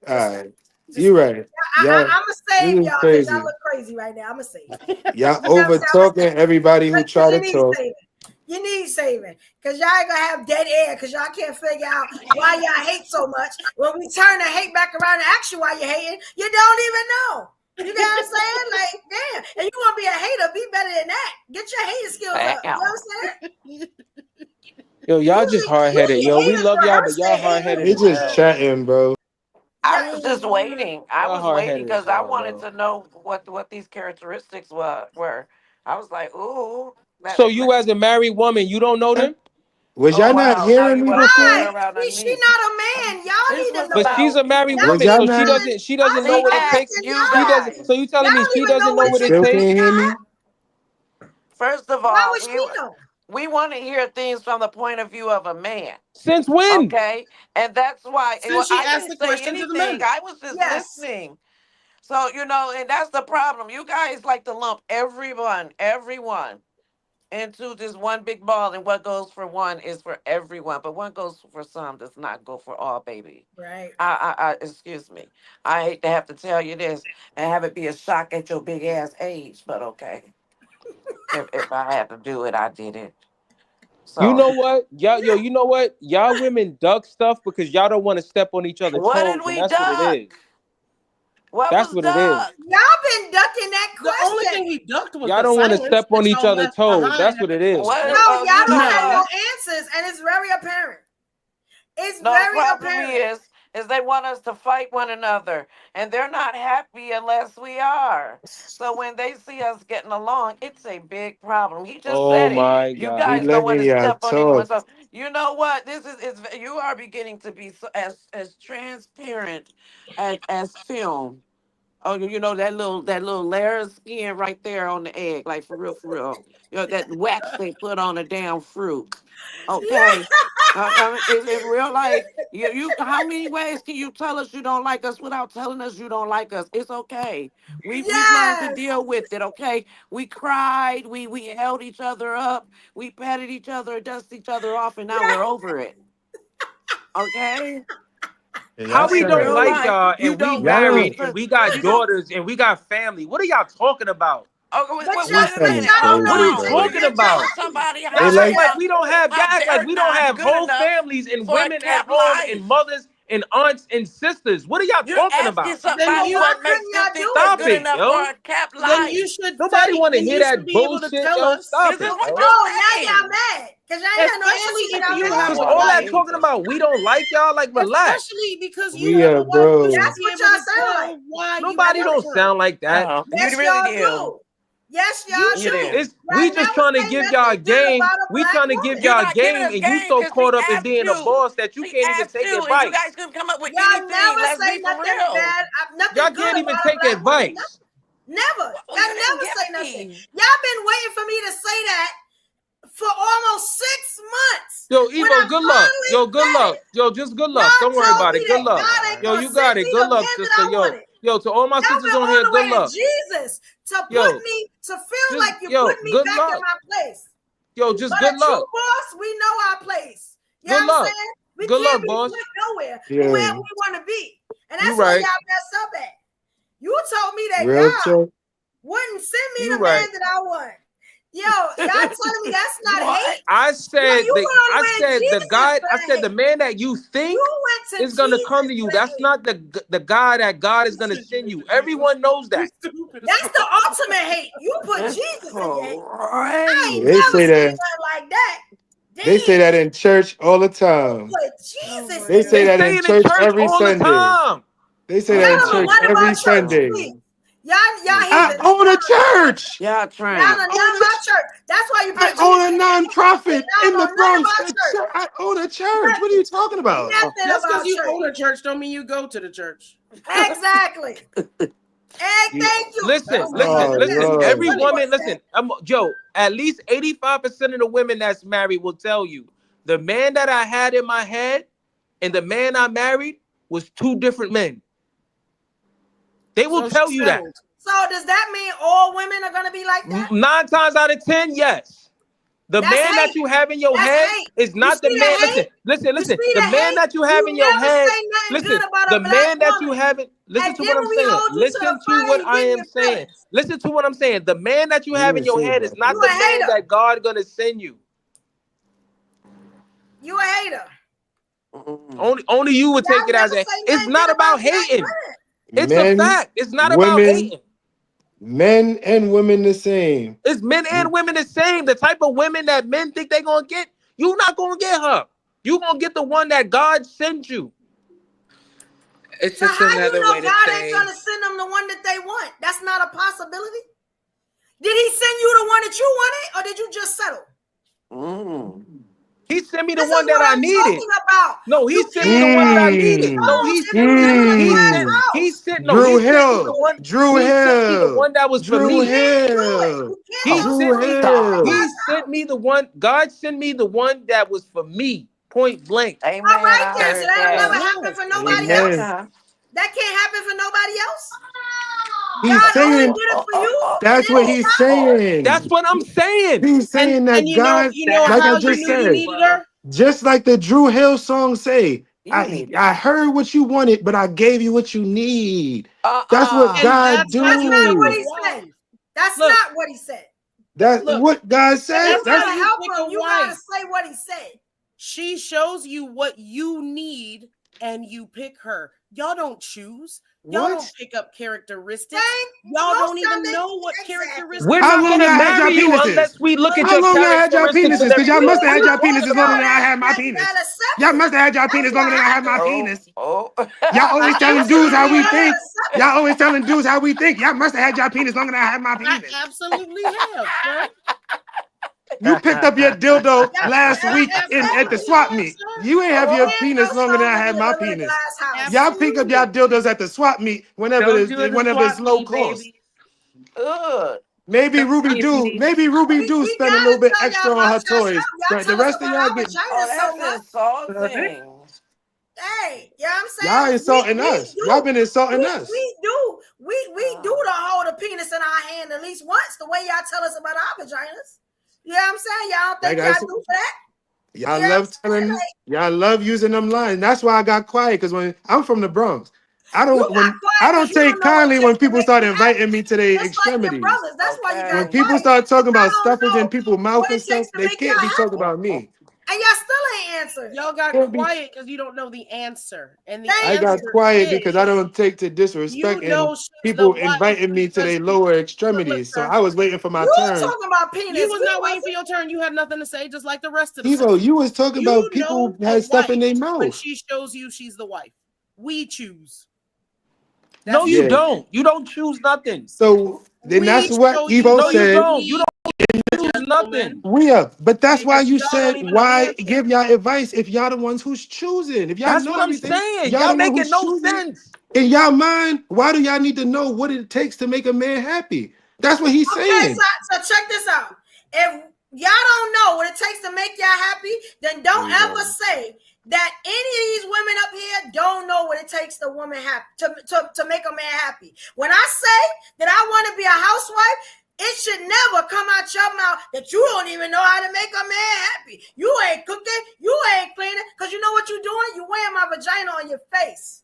All right, you right. I'm Y'all, gonna save this is y'all because crazy. y'all look crazy right now. I'm gonna save you. Y'all You know what I'm over saying? talking everybody who try to You need talk. saving. You need saving because y'all ain't gonna have dead air because y'all can't figure out why y'all hate so much. When we turn the hate back around and ask you why you're hating, you don't even know. You get what I'm saying? Like, damn. And you want to be a hater, be better than that. Get your hating skills up. You know what I'm saying? Yo, y'all just hard-headed. Yo, we love y'all, but y'all hard-headed We as just hell. chatting, bro. I was just waiting. I Y'all was waiting hard-headed as because I hell, wanted yo. to know what these characteristics were. I was like, ooh. So you as a married woman, you don't know them? Was Oh y'all not wow! Now hearing you me want to put before? her around on She me. not a man. Y'all This need to was know But that. she's about. a married Y'all Was woman, need y'all so to she not? listen. doesn't know She what it Y'all takes. asked listen. you She Y'all doesn't. guys. So you telling me don't she even know doesn't know what You it what it still takes. takes? can't hear me? First of Why all, would she know? we want to hear things from the point of view of a man. Since when? Okay, and that's why Since she I asked didn't the say question to the anything. men. I was just Yes. listening. So and that's the problem. You guys like to lump everyone, into this one big ball, and what goes for one is for everyone, but what goes for some does not go for all, baby. Right. Excuse me. I hate to have to tell you this and have it be a shock at your big ass age, but okay. If I had to do it, I did it. You So know what? You know what? Y'all women duck stuff because y'all don't want to step on each other's what toes, did and we that's what it duck? is. What That's was what it is. duck? Y'all been ducking that The only question. thing we ducked was Y'all the don't want to silence step that on each y'all other's left toes. behind That's at what the it is. What? No, conversation. y'all You don't know have No. no what? answers, and it's very apparent. It's No, the very problem apparent. is they want us to fight one another, and they're not happy unless we are. So when they see us getting along, it's a big problem. He just Oh said it. my You God. We guys don't want letting to y'all step on anyone's talk. toes. You know what? This is you are beginning to be as transparent as film. Oh, you know that little layer of skin right there on the egg, like for real, for real. That wax they put on a damn fruit. Okay, I mean, it's in real life. You. How many ways can you tell us you don't like us without telling us you don't like us? It's okay. We've learned to Yes. deal with it. Okay, we cried. We held each other up. We patted each other, dusted each other off, and now we're over it. Okay. Yeah, How y'all So we in don't sound real like life, y'all you and we don't y'all want us don't married and to. we got You don't. daughters and we got family? What are y'all talking about? Okay, But this wait a y'all, but sound minute. y'all don't know What crazy, are how you to bro. talking You're defend your about? telling husband. somebody They Y'all Y'all know act like like that. we don't have y'all how act like they're we don't not have good whole enough families and for a women at kept home and life. mothers and aunts and sisters. What are y'all You're talking asking about? Then So somebody you why what makes couldn't them y'all think do they're it Stop good then? it, enough for yo. a kept then you life. should Nobody say want to then hear you should that be able to bullshit, tell yo. us, Stop This is it, what yo. you're Oh, now y'all saying. mad because y'all ain't had no especially answers to if y'all you have questions. Cause a all that wife, talking Jesus. about we don't like y'all, like relax. especially because you we have a wife, you bro. should That's be what able y'all to sound like. tell why you Nobody hurt don't her. sound like that. You Yes, really y'all do. do. Yes, You y'all You do. do. should. It's we Y'all just never trying to say give y'all nothing good game. about a We black trying to give woman. You're y'all not giving game, us and you game so because we caught up in asked being a you. boss that you We can't even asked take you, and you advice. guys couldn't come up with Y'all anything. never Let's say be for nothing real. bad, Y'all nothing good can't even about a take black woman. advice. Never. What was Y'all you never gonna say give nothing. me? Y'all been waiting for me to say that for almost 6 months. Yo, When I Evo, good luck. finally Yo, good said luck. it, Yo, just good luck. y'all Don't worry told about me it. Good that luck. God ain't Yo, gonna you send got it. me Good the luck, man that sister. I Yo, wanted. to all my Y'all sisters been on on here, the way good to luck. Jesus to put Yo, me, to feel just like you put me good back in luck. my place. Yo, just But a good true luck. boss, we know our place. You know Good what I'm luck. saying? We Good can't luck, be boss. put nowhere but where Yeah, we want to be. And You that's where right. y'all messed up at. You told me that real God talk. wouldn't send me You the man right. that I want. Yo, y'all telling me that's not hate? I said You went on where Jesus I said the man that you think is gonna come to you. That's not the guy that God is gonna send you. Everyone knows that. That's the ultimate hate. You put Jesus in your hate. I ain't They never say seen that. nothing like that. They say that in church all the time. Put Jesus They say that say in it church every all the Sunday. time. They say that in Gentlemen, church what every about church, Sunday. please? Y'all I heathens. own a church. Y'all Y'all trying. know nothing about church. That's why you put I Jesus own a in your non-profit Y'all in know the nothing Bronx. about church. I own a church. What are you talking about? Nothing Just because about you church. own a church don't mean you go to the church. Exactly. And thank you. Listen. Lord. Every woman, Joe, at least 85% of the women that's married will tell you the man that I had in my head and the man I married was two different men. They will tell you that. So does that mean all women are gonna be like that? 9 times out of 10, yes. The That's man hate. that you have in your That's head hate. is not the see the man. hate? Listen. You see The the man hate? that you have in your never head. say nothing Listen, good about the a black man that you woman. have it. Listen And to then what I'm when we saying. hold you to the Listen to fire, what you I get in am your saying. feelings. Listen to what I'm saying. The man that you have in your head is not You the a man hater. that God gonna send you. You a hater. Only you would take it as a. It's not about hating. It's a fact. It's not about hating. Men and women the same. It's men and women the same. The type of women that men think they're gonna get, you're not gonna get her. You're gonna get the one that God sent you. It's So just how you another know way to God say. ain't gonna send them the one that they want? That's not a possibility. Did he send you the one that you wanted, or did you just settle? He sent me the This one is that what I I'm needed. talking about. No, he You sent me the one that I needed. No, he sent you Drew he sent me the Hill. one. Drew He sent me the Hill. one that was for Drew me. Hill. He Drew sent me. Hill. He sent me the one. God sent me the one that was for me. Point blank. All right, then. So that'll never happen for nobody Amen. else. That can't happen for nobody else. He's God only saying did it for you. that's what he's saying. That's what I'm saying. He's saying that And you God, know like how I you just knew you said, needed her? just like the Drew Hill song say, I heard what you wanted, but I gave you what you need. That's what And God that's how That's you not pick what a he said. wife. That's Look. not what he said. That's Look, what God said. You That's gotta you help pick him. a You gotta wife. say what he said. She shows you what you need and you pick her. Y'all don't choose. Y'all What? don't pick up characteristics. Y'all don't even know what characteristics. We're How not long gonna y'all had y'all marry you penises? unless we look at How your long y'all had y'all characteristics penises? and Because y'all everything. must have What had are you y'all talking penises longer about? than I had my penis. That accept Y'all it. must have had y'all penis longer than I had my penis. Y'all always I telling dudes how we absolutely think. have. Y'all always telling dudes how we think. Y'all must have had y'all penis longer than I had my I penis. absolutely have, sir. You picked up your dildo last week at the Absolutely swap have, meet. sir. You ain't have your Ain't no penis longer than I stronger had than a my little penis. glass house. Y'all pick up y'all dildos at the swap meet whenever Don't do the it's swap low meet, cost. baby. Ugh. Maybe Ruby If you do. need- Maybe Ruby do We spend a gotta little bit tell extra y'all on about her toys, yourself. Y'all but the tell us rest of about y'all our get. Oh, vaginas so that's much. insulting. Hey, you know what I'm Y'all saying? insulting us. Y'all been insulting us. We do the hold a penis in our hand at least once, the way y'all tell us about our vaginas. You know what I'm saying? Y'all don't think Like I y'all said, do that? y'all You know love telling. Y'all love using them lines. That's why I got quiet, because when I'm from the Bronx, I You don't got quiet because you take don't know what it kindly when takes to people make start me happy. inviting me to their Just like your extremities. brothers. That's why you got When Okay. people quiet. start talking Y'all about don't stuffers in know people's mouth what and it stuff, takes to they make y'all can't be talking happy. about me. And y'all still ain't answering. Y'all got Can't be. quiet because you don't know the answer. And the I got answer quiet is because I don't take to you disrespect and know she's the people wife inviting me to because their lower look, extremities. So sir. I was waiting for my You turn. talking about penis. You was We not waiting wasn't. for your turn. You had nothing to say, just like the rest of the Evo, sisters. you was talking You about know people the had stuff wife in their when mouth. she shows you she's the wife. We choose. No, That's you Yeah. don't. You don't choose nothing. So then that's we what show you Evo No, what you said. don't. you You need, don't choose nothing. gentlemen. We are, but that's why Because you y'all don't said even know the why answer. give y'all advice if y'all the ones who's choosing. If y'all That's know what I'm everything, saying. y'all Y'all the one making who's no choosing. sense. In y'all mind, why do y'all need to know what it takes to make a man happy? That's what he's Okay, saying. so check this out. If y'all don't know what it takes to make y'all happy, then don't ever say that any of these women up here don't know what it takes to woman happy to make a man happy. When I say that I want to be a housewife, it should never come out your mouth that you don't even know how to make a man happy. You ain't cooking, you ain't cleaning, because you know what you're doing? You're wearing my vagina on your face.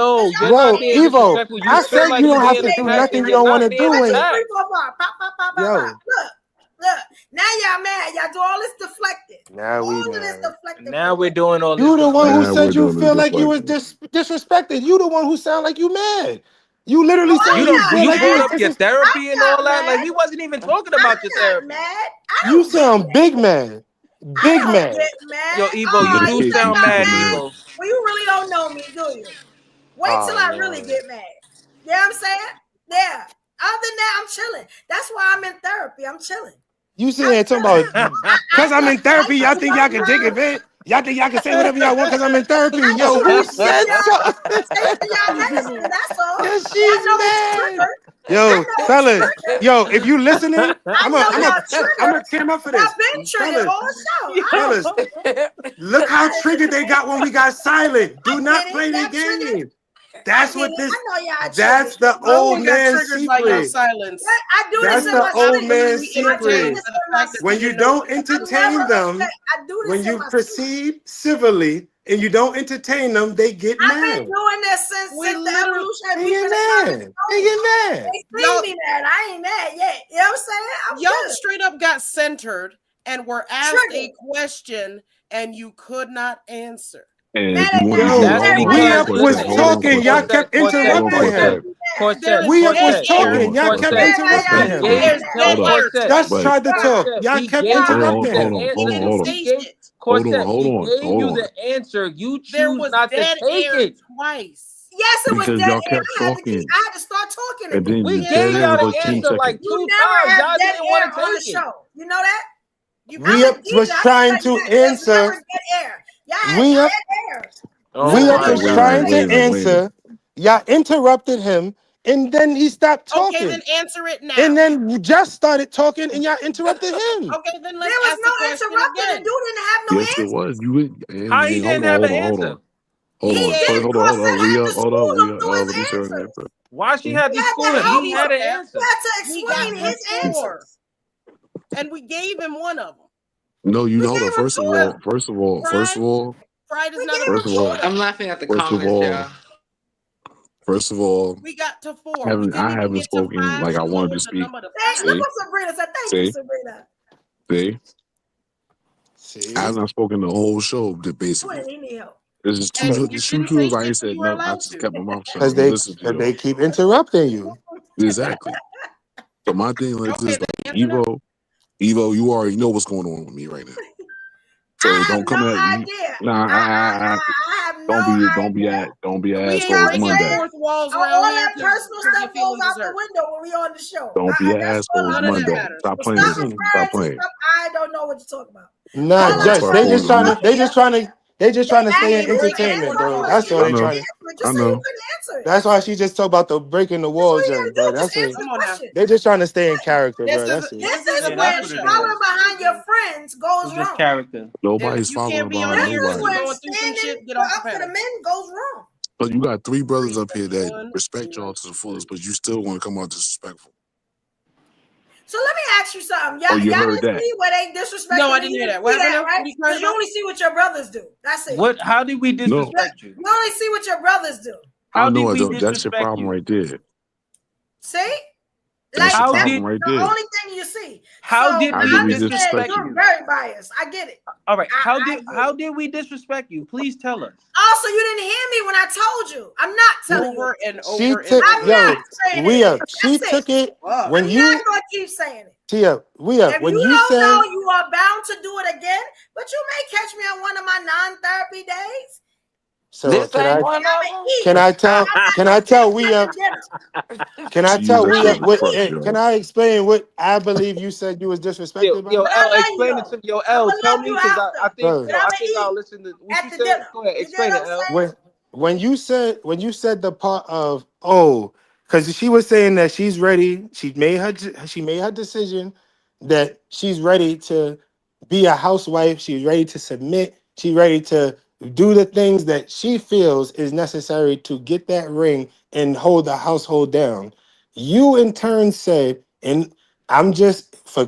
No, you're Bro, not being Evo, disrespectful. You I feel said like you you're don't have being to do attacked, nothing and you you're don't want not to being do it. attacked. Yo. Look. Now y'all mad. Y'all do all this deflected. Now we All of this mad. deflected. Now we're doing all this. You the one who Now we're said you doing this feel like you was deflecting. disrespected. You the one who sound like you mad. You literally Oh, said I'm You you don't. not feel You like you brought was mad. up your disrespected. therapy I'm and all not that. Like mad. we wasn't even talking about your I'm not therapy. mad. I You don't get sound mad. big mad. I Big don't mad. get mad. Yo, Evo, Oh, you you do think sound I'm mad, mad? Evo. Well, you really don't know me, do you? Wait till I really Lord. get mad. You know what I'm saying? Yeah. Other than that, I'm chilling. That's why I'm in therapy. I'm chilling. You sitting here talking about because I'm in therapy, y'all think y'all can take it? advantage? Y'all think y'all can say whatever y'all want because I'm in therapy? Yo, who said something? Y'all listening, that's all. Yeah, I she's know it's mad. triggered. Yo, fellas, yo, if you listening, I I'm know a y'all triggered. cam up for Y'all this. been triggered all show. Fellas, look how triggered they got when we got silent. Do not play the game. That's what this. I know y'all That's triggered. the I old only got man's triggered by your secret. silence. I do That's this in the my old sleep. man's I do secret. this in my sleep. When you don't entertain them, I do when this in you my sleep. proceed civilly and you don't entertain them, they get I've mad. been doing this since the evolution. They We've get been mad. They get mad. They see me mad. I ain't mad yet. You know what I'm saying? Y'all straight up got centered and were asked Triggered. a question and you could not answer. And That if you want to Yo, hear, That's hold on, we hold on, up because, was Quartet, listen, hold on, talking. Y'all Quartet, kept Quartet, interrupting Quartet, him. Quartet, We up was Quartet, talking. Y'all Quartet, kept interrupting he him. gave, There's no, dead air. Quartet, Just tried to talk. Quartet, Y'all he kept gave you interrupting the him. answer. He gave, Quartet, he gave you the answer. You There choose was not to dead take air it. twice. Yes, it was because dead y'all air. kept I had talking, to start talking and again. then We you dead gave air y'all for the 10 answer like seconds. You 2 never times. have Y'all dead didn't air want to on the take it. show. You know that? We up was trying to There's answer. never dead air. Y'all had We up. dead air. We up Okay, was wait a trying minute, wait a to minute, wait a minute. answer. Y'all interrupted him, and then he stopped Okay, talking. then answer it now. And then we just started talking, and y'all interrupted him. Okay, then let's There was ask no the question interrupting. again. The dude didn't have no Yes, it answer. was. You would. How he didn't have an answer? Hold He on. did First, because they We had up, to school him through let his me say an answers. answer. Why she had to You had school to him? help He him. had an You answer. had to We got explain his to four, answers. and we gave him one of them. No, you We know gave that. him two of them. Pride is We not gave a him two of them. I'm laughing at the first of comments, all, y'all. first of all, we got to 4. We didn't I even haven't get to spoken 5. like I We wanted to lowered the speak. number to Look 5. what Sabrina said. Thank you, Sabrina. See, I haven't spoken the whole show, basically. He need help. There's just And two you didn't shows say I ain't shit, so said you were nothing. I allowed just to. kept my mouth shut. Because I'm listening to they keep interrupting you. Exactly. So my thing like Okay, this, like Evo, you already know what's going on with me right now. So I don't have come no at me. idea. Nah, I have no idea. don't be We asshole. ain't It's breaking Monday. fourth walls All around here that because personal your stuff goes feelings out is the hurt. window when we on the show. Don't be That's all assholes I'm None of that Monday. matters. Stop But playing stop with me. referring Stop to playing. stuff I don't know what you're talking about. Nah, All Judge, I'm they saying just is trying to they just trying to ask stay in ain't you to breaking entertainment, fourth answer a bro. wall. That's question. all I they You know. can trying to. answer it. I Just say you know. couldn't answer it. That's why she just talk about the breaking the That's all wall, you Judge, gotta do. bro. Just That's it. answer Come the on now. question. They just trying to stay in character, This bro. is That's it. This a is Yeah, when that's what it friendship. following is. behind your friends goes It's just wrong. character. Nobody's You can't following be on behind This here is because you're nobody. when going through some standing shit. Get off the up for the panel. men goes wrong. But you got 3 brothers 3, up here that 1, respect y'all to the fullest, but you still want to come out disrespectful. So let me ask you something. Oh, Y'all you heard didn't that? see where they disrespected No, I me. didn't You hear didn't that. What see happened that, now? right? What are you Because talking you about? only see what your brothers do. That's it. What? How did we No, disrespect you? You only see what your brothers do. I How did know I we don't. That's your disrespect problem you? right there. See? That's Like your How that's problem did right the there. only thing you see. how So did How we did I we understand disrespect disrespect you're you? you? very biased. I get it. All right. I get How it. did we disrespect you? Please tell us. Also, you didn't hear me when I told you. I'm not telling you. Over and She over and took I'm over. not saying it we again. up. She That's it. took it Fuck. when I'm you not gonna keep saying it. Tia, we up. If When you you don't say know, you are bound to do it again. But you may catch me on one of my non-therapy days. so This can ain't I one of can them. I tell we up can I She used tell that we shit up in the what crutch, yo. can I explain what I believe you said you was disrespected by? Yo, But L, I love you explain it though. to me. Yo, I'm L, gonna tell love me you because I after. think Bro, But I'm I gonna think eat I'll listen to what at you the said. dinner. Go ahead, You get explain what it, I'm L. saying? when you said the part of because she was saying that she made her decision that she's ready to be a housewife, she's ready to submit, she's ready to do the things that she feels is necessary to get that ring and hold the household down. You in turn said, and I'm just for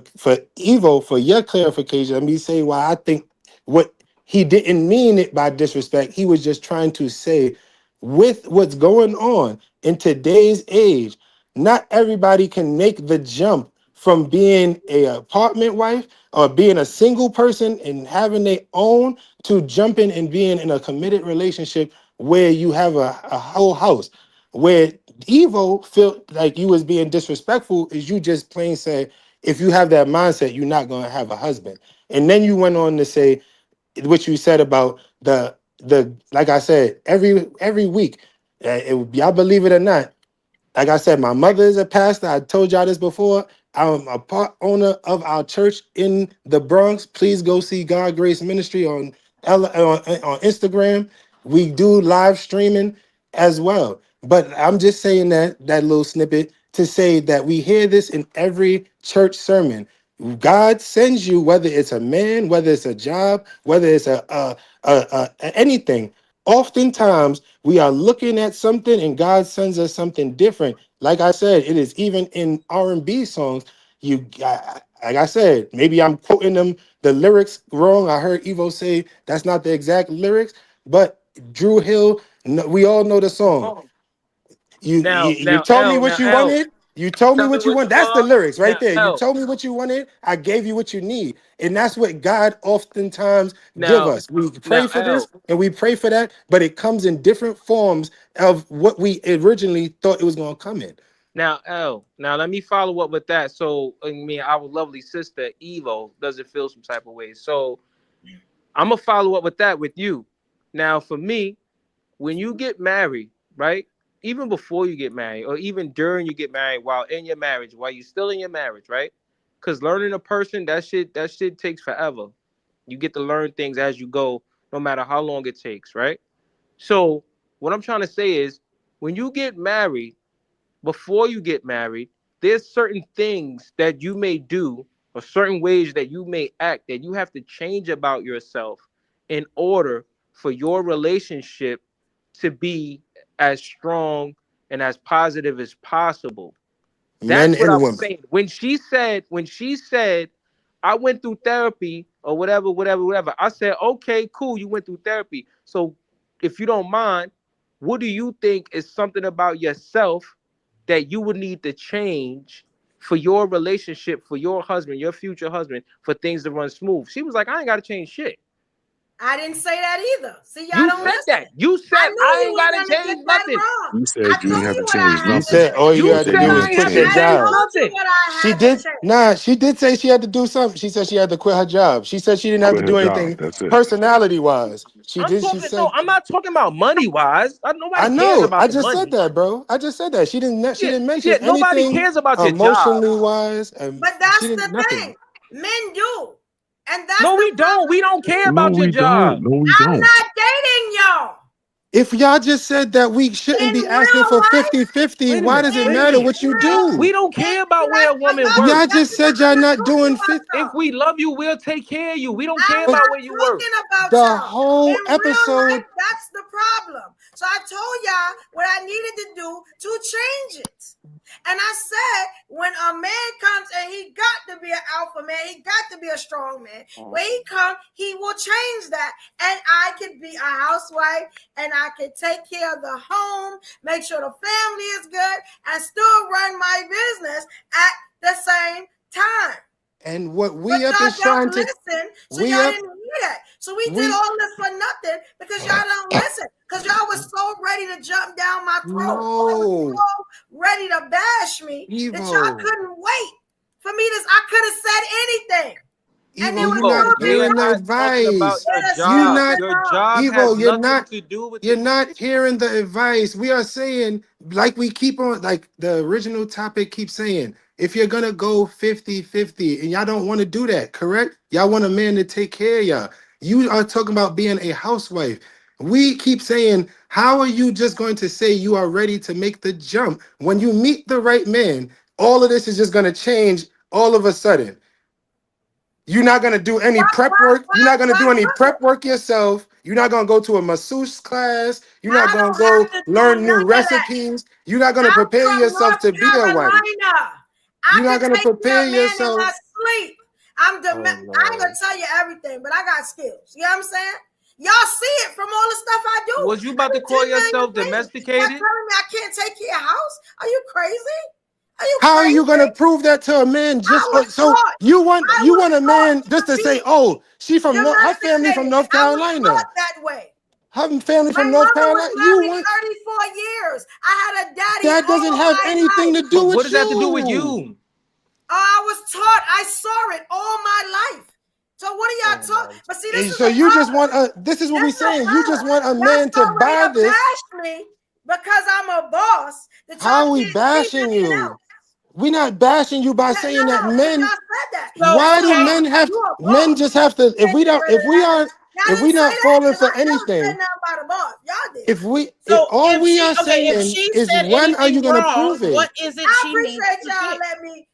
Evo, for your clarification, let me say why I think what he didn't mean it by disrespect. He was just trying to say, with what's going on in today's age, not everybody can make the jump from being a apartment wife or being a single person and having their own to jumping and being in a committed relationship where you have a whole house. Where Evo felt like you was being disrespectful is you just plain say, if you have that mindset, you're not gonna have a husband. And then you went on to say what you said about the like I said, every week, y'all believe it or not, like I said, my mother is a pastor. I told y'all this before. I'm a part owner of our church in the Bronx. Please go see God Grace Ministry on Instagram. We do live streaming as well. But I'm just saying that little snippet to say that we hear this in every church sermon. God sends you, whether it's a man, whether it's a job, whether it's anything. Oftentimes we are looking at something and God sends us something different. Like I said, it is even in R&B songs. Like I said, maybe I'm quoting the lyrics wrong. I heard Evo say that's not the exact lyrics, but Drew Hill, we all know the song. You told me what you wanted. You told me Tell me what you what want. you That's the want. lyrics right Now, there. You L. told me what you wanted. I gave you what you need. And that's what God oftentimes give Now, us. We pray now, for this L. and we pray for that, but it comes in different forms of what we originally thought it was going to come in. Now, L. Now, let me follow up with that. So, I mean, our lovely sister Evo doesn't feel some type of way. So, I'm gonna follow up with that with you. Now, for me, when you get married, right? Even before you get married, or even during you get married, while in your marriage, while you're still in your marriage, right? Because learning a person, that shit takes forever. You get to learn things as you go, no matter how long it takes, right? So, what I'm trying to say is, when you get married, before you get married, there's certain things that you may do or certain ways that you may act that you have to change about yourself in order for your relationship to be as strong and as positive as possible. Men That's what I and was women. saying. When she said, I went through therapy or whatever, I said, okay, cool, you went through therapy. So if you don't mind, what do you think is something about yourself that you would need to change for your relationship, for your husband, your future husband, for things to run smooth? She was like, I ain't got to change shit. I didn't say that either. See, y'all You don't said listen. that. You said I knew I you ain't was got to gonna change get that nothing. wrong. You I said you ain't told have to you what I change had You to nothing. said change. all you You You had to said said you do ain't was have I to ain't have quit to your change I nothing. change job. told you nothing. what I She had to did change. nah, she did say she had to do something. She said she had to quit her job. She said she didn't have to Quit her do job. anything That's it. personality wise. She No, said, I'm not talking about money wise. I Nobody cares know. about I the just said money. that, bro. I just said that. She Yeah, didn't mention yeah, nobody anything cares about your job. emotionally wise. But She that's didn't the nothing. thing. Men do. And that's No, the we don't. We problem. don't care No, about your we don't. job. No, we I'm don't. not dating y'all. If y'all just said that we shouldn't In be asking real for life, 50-50, Wait a why minute. does it Wait a matter minute. what you We do? don't care about where a woman Y'all works. just that's said because y'all I'm not talking doing about 50. If y'all. we love you, we'll take care of you. We don't care I'm But about not where you work. talking about the y'all. whole In real episode, life, that's the problem. So I told y'all what I needed to do to change it. And I said, when a man comes and he got to be an alpha man, he got to be a strong man. When he comes, he will change that. And I can be a housewife and I can take care of the home, make sure the family is good, and still run my business at the same time. and what But we up y'all is trying don't to, listen, so we y'all up, didn't hear that. So we did we, all this for nothing because y'all don't listen. Because y'all was so ready to jump down my throat. Y'all was no, so ready to bash me that y'all Evo, couldn't wait for me to. I could have said anything, and it Evo, would you're Evo, still not be you're hearing the not wrong. talking about advice. your It'll You still job. be not, Your wrong. job has Evo, nothing to do with you're the not 50. hearing the advice. We are saying, like we keep on, like the original topic keeps saying, if you're gonna go 50-50, and y'all don't want to do that, correct? Y'all want a man to take care of y'all. You are talking about being a housewife. We keep saying, how are you just going to say you are ready to make the jump when you meet the right man? All of this is just gonna change all of a sudden. You're not gonna do any prep work. You're not gonna do any Why? prep work yourself. You're not gonna go to a masseuse class. You're not I gonna don't have go to do learn new none of that. recipes. You're not gonna I'm prepare from yourself North to be a wife. Carolina. I You're can not gonna take care prepare of man in my yourself. sleep. Oh I ain't gonna Lord. tell you everything, but I got skills. You know what I'm saying? Y'all see it from all the stuff I do. Was you I about do to call 10 million yourself things. Y'all domesticated? telling me I can't take care of a house? Are you crazy? Are you How are you crazy? gonna prove that to a man? I Just was so taught. you want I you was want a taught man just to to be say, oh, she from her family from domesticated. North I was Carolina. taught that way. Her family My from North mother was Carolina. You married want 34 years. I had a daddy that doesn't all have my anything life. to do But what with does that have to do with you. you? I was taught. I saw it all my life So what are y'all talking? But see, this is So you just want this is what we're saying. You just want a man to buy this. Bash me because I'm a boss. How are we bashing you? We're not bashing you by saying that men. Why do men have? Men just have to. If we not falling for anything. If all we are saying is when are you going to prove it? What is it? I appreciate y'all. Let me.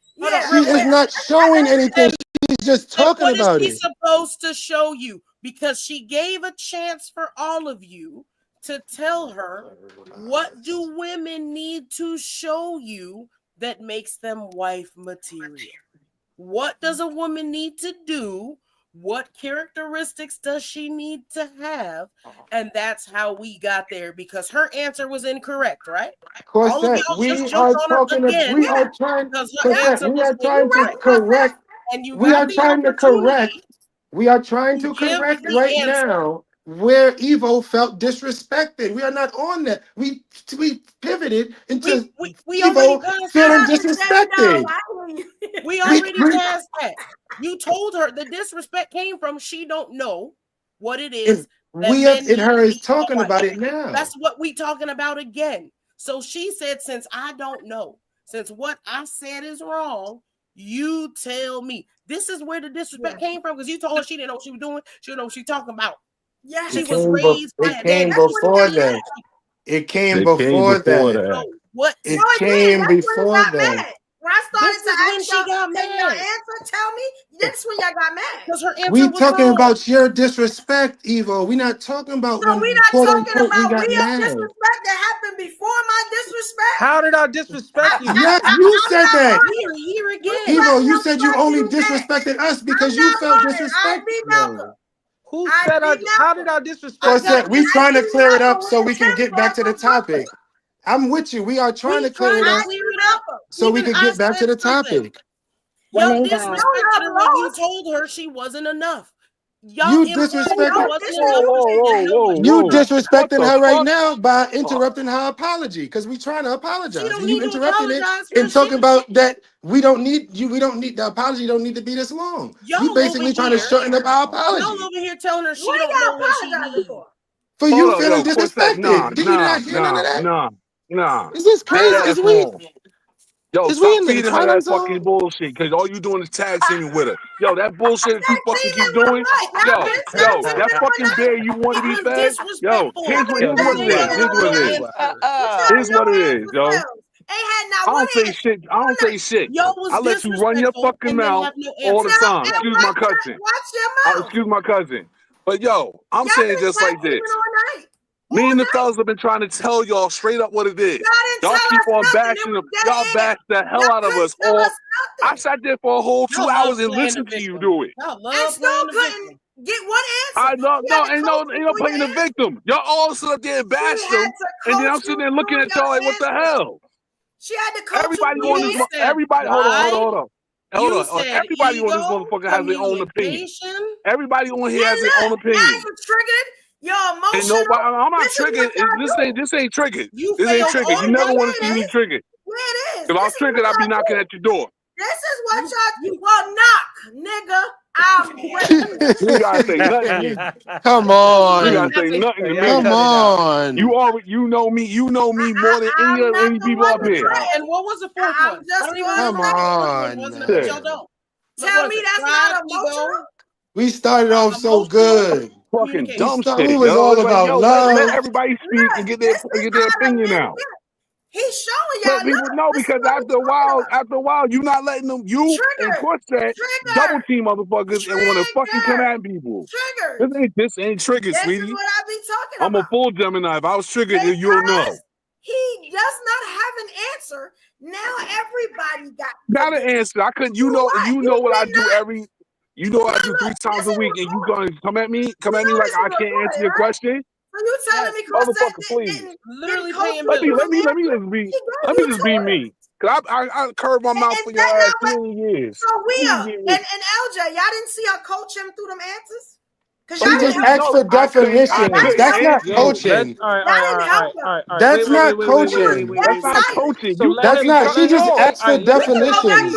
She is not showing anything. She's just talking about it. What is she supposed to show you? Because she gave a chance for all of you to tell her, what do women need to show you that makes them wife material? What does a woman need to do? What characteristics does she need to have? And that's how we got there, because her answer was incorrect, right? Of course, we are trying to correct. And you We are trying to correct. We are trying to correct right now where Evo felt disrespected. We are not on that. We pivoted into Evo feeling disrespected. We already passed that. You told her the disrespect came from she don't know what it is. We and her is talking about it now. That's what we talking about again. So she said, since I don't know, since what I said is wrong, you tell me. This is where the disrespect came from, because you told her she didn't know what she was doing. She didn't know what she talking about. Yeah, she was raised by it came before that. It came before that. What? It came before that. When I started to ask y'all, can y'all answer? Tell me. That's when y'all got mad. Because her answer we was talking wrong. about your disrespect, Evo. We're not talking about so when we're not quote talking unquote about we got real mad. disrespect that happened before my disrespect. How did I disrespect you? Yes, you said that. Here again. Evo, you said you only disrespected us because you felt disrespected. Who said how did I disrespect you? We trying to clear it up so we can get back to the topic. I'm with you. We are trying to clear it up so we can get back to the topic. Y'all disrespected her when you told her she wasn't enough. You disrespecting her right now by interrupting her apology, because we trying to apologize and you interrupting it and talking about that we don't need the apology don't need to be this long. You basically trying to shorten up our apology. Y'all over here telling her she don't know what she needs. For you feeling disrespected. Did you not hear none of that? Nah. Is this crazy? Is we stop feeding her that fucking bullshit, because all you doing is tag teaming with her. Yo, that bullshit that you fucking keep doing. Yo, that fucking bear you want to be fed. Yo, here's what it is. Here's what it is, yo. I don't say shit. I let you run your fucking mouth all the time. Excuse my cousin. Excuse my cousin. But yo, I'm saying just like this. Me and the fellas have been trying to tell y'all straight up what it is. Y'all keep on bashing them. Y'all bash the hell out of us all. I sat there for a whole 2 hours and listened to you do it. And still couldn't get one answer. I love ain't no playing the victim. Y'all all sit up there and bash them, and then I'm sitting there looking at y'all like, what the hell? She had to coach everybody on this. Everybody, hold on. Everybody on this motherfucker has their own opinion. Everybody on here has their own opinion. Now you triggered. You're emotional. I'm not triggered. This ain't triggered. This ain't triggered. You never want to see me triggered. Yeah, it is. If I was triggered, I'd be knocking at your door. This is what y'all well knock, nigga. I'm ready. You gotta say nothing. Come on. You gotta say nothing to me. Come on. You know me more than any people up here. And what was the fourth one? Come on. Tell me that's not emotional. We started off so good. Fucking dumb shit. It was all about love. Let everybody speak and get their opinion out. He's showing y'all. No, because after a while, you not letting them. You and Quartet double team motherfuckers and want to fucking come at people. This ain't triggered, sweetie. This is what I be talking about. I'm a full Gemini. If I was triggered, you'll know. He does not have an answer. Now everybody got an answer. I couldn't. You know what I do every. You know what I do 3 times a week, and you gonna come at me like I can't answer your question? So you telling me, motherfucker, please. Literally paying let me just be me. Cause I curved my mouth for your ass 2 years. So we are, and LJ, y'all didn't see her coach him through them answers? She just asked for definitions. That's not coaching. That's not coaching. That's not coaching. That's not. She just asked for definitions.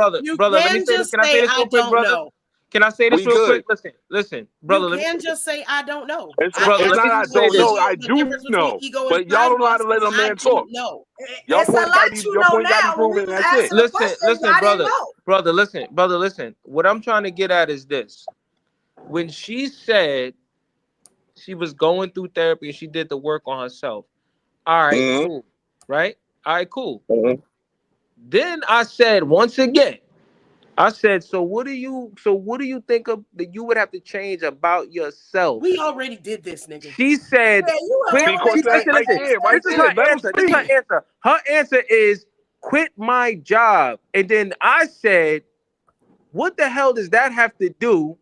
brother. You Let me can say this. just Can I say say, this I real quick, don't brother? know. Can I say this We real good. quick? Listen, brother. You Let me can say just say, I don't know. It's I not, brother, it's asked let not me you I just say don't this. know. ego, I the do difference between know. ego and But y'all pride don't know how was to let a I man talk. didn't know. Your It's a point got lot to be you your know point got to be now. When we proven, and was that's it. asking the questions, Listen, I didn't brother. know. Brother, listen. What I'm trying to get at is this. When she said she was going through therapy and she did the work on herself. All right, cool. Right? All right, cool. Then I said once again, so what do you think of that you would have to change about yourself? We already did this, nigga. She said, Yeah, you quit. already Because did right this. there, right This is there, her let him answer. This is her speak. answer. Her answer is quit my job. And then I said, what the hell does that have to do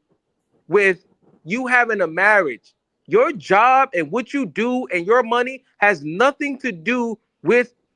with you having a marriage? Your job and what you do and your money has nothing to do with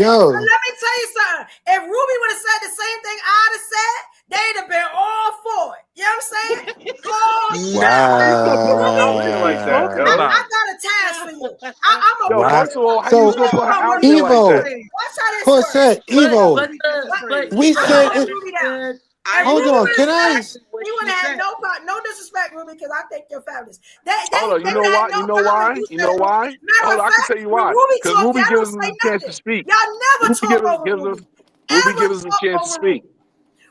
Yo. But let me tell you something. If Ruby would have said the same thing I'd have said, they'd have been all for it. You know what I'm saying? Wow. out there like that, I yo. got a task for you. I'm a Yo, Wow. first of all, how So you gonna put her out there like Evo, that? Watch how this for a works. sec, Evo. But We I'm said gonna it. Ruby down. Hold on, can I? We would have had no disrespect, Ruby, because I think you're fabulous. They Hold on, would have had no problem if you said it. Matter Hold of on, I can fact, tell you when why. Ruby Because talk, Ruby y'all gives don't us say a chance to nothing. speak. Y'all never talk over Ruby. Ruby Ever gives us a talk chance to over speak. Ruby.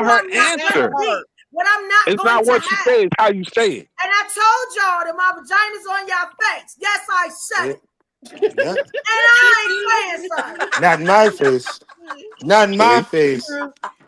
about her I'm not answer. gonna be, what I'm not It's going not to what you have. say, it's how you say it. And I told y'all that my vagina's on y'all face. Yes, I said it. Yeah. And I ain't saying something. Not in my face. Not in my face.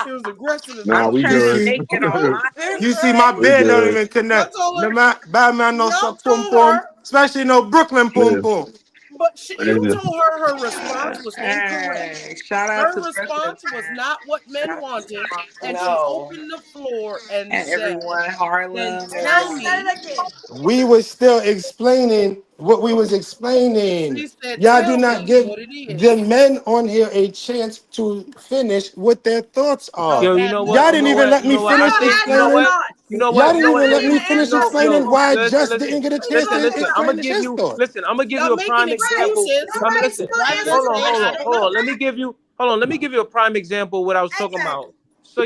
He was aggressive as Nah, I'm fuck. we You turning good. see, naked on my you face. see, my We beard don't good. even Y'all connect. told No her. man, bad man no Y'all suck pum told pum, her. especially no Brooklyn pum Yeah. pum. But you Yeah. told her response was incorrect. Hey, shout out Her to Brooklyn, response was man. not what Shout men out to wanted, and she no, opened the floor and and said, everyone, "Then Harlem, Now tell you everyone. said me." it again. We was still explaining what we was explaining. She said, Y'all do "Tell not me give what it the is." men on here a chance to finish what their thoughts No, are. Yo, you bad know man. what? Y'all You didn't know even what? let You me know what? I I finish don't think have you know no explaining. what? You thoughts. know Y'all what? You didn't know Nothing what? even let in me the finish answer. explaining why Listen, Just listen, didn't get a What chance you to talking listen. I'm explain about? gonna give his you. thought. Listen, I'm gonna give Y'all you a making prime Right. example. excuses Nobody Listen. still rather than answer Hold on, that. saying, hold "I on, don't hold on. know." Let me give you. Hold on. Let me give you a prime example of what I was talking Exactly. about. So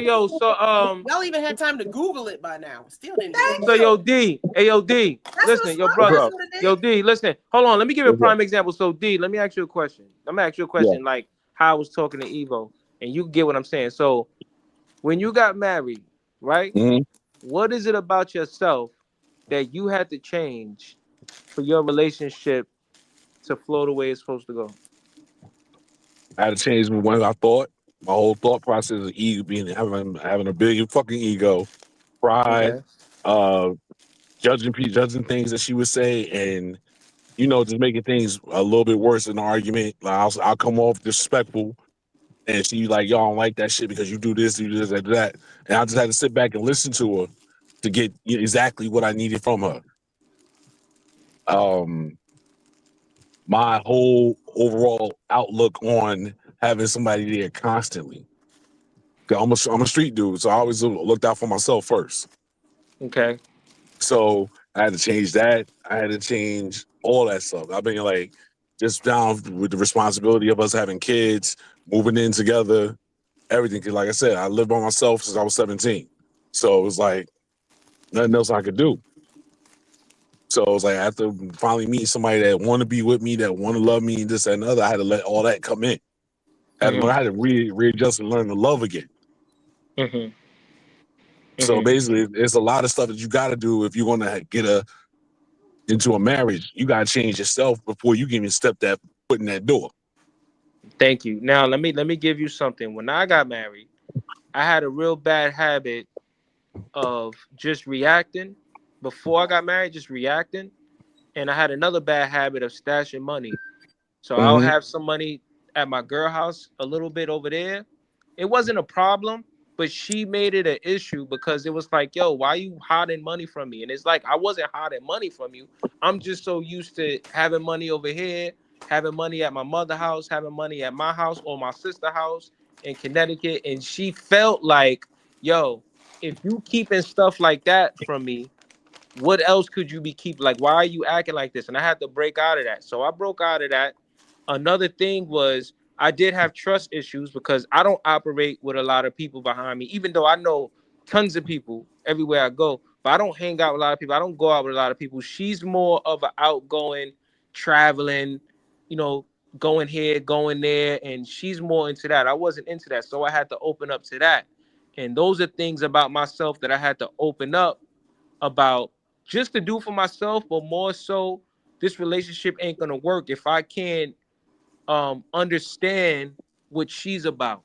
Y'all even had time to Google it by now. Still didn't do Thank it. So you. yo D, hey yo D, That's what listen, yo smart What's person brother, up? would have yo did. D, listen. Hold on, let me give you a What's up? prime example. So D, let me ask you a question. I'm gonna ask you a Yeah. question like how I was talking to Evo, and you get what I'm saying. So when you got married, right? hmm What is it about yourself that you had to change for your relationship to flow the way it's supposed to go? I had to change my one I thought. My whole thought process of ego being having a big fucking ego, pride, Okay. uh, judging things that she would say, and just making things a little bit worse in the argument. Like I'll come off disrespectful, and she like, "Yo, I don't like that shit because you do this, that," and I just had to sit back and listen to her to get exactly what I needed from her. Um, my whole overall outlook on having somebody there constantly. 'Cause I'm a street dude, so I always looked out for myself first. Okay. So I had to change that. I had to change all that stuff. I've been like just down with the responsibility of us having kids, moving in together, everything. Cause like I said, I lived by myself since I was 17. So it was like nothing else I could do. So it was like after finally meeting somebody that want to be with me, that want to love me, this that, and the other, I had to let all that come in. I Mhm. had to readjust and learn to love again. Mhm. So Mhm. basically, it's a lot of stuff that you got to do if you're going to get into a marriage. You got to change yourself before you can even step that foot in that door. Thank you. Now let me give you something. When I got married, I had a real bad habit of just reacting before I got married, just reacting. And I had another bad habit of stashing money. So I'll Mm-hmm. have some money at my girl house, a little bit over there. It wasn't a problem, but she made it an issue because it was like, yo, why you hiding money from me? And it's like, I wasn't hiding money from you. I'm just so used to having money over here, having money at my mother's house, having money at my house or my sister's house in Connecticut. And she felt like, yo, if you keeping stuff like that from me, what else could you be keep? Like, why are you acting like this? And I had to break out of that. So I broke out of that. Another thing was I did have trust issues because I don't operate with a lot of people behind me, even though I know tons of people everywhere I go, but I don't hang out with a lot of people. I don't go out with a lot of people. She's more of an outgoing, traveling, you know, going here, going there, and she's more into that. I wasn't into that. So I had to open up to that. And those are things about myself that I had to open up about just to do for myself, but more so this relationship ain't gonna work if I can't understand what she's about.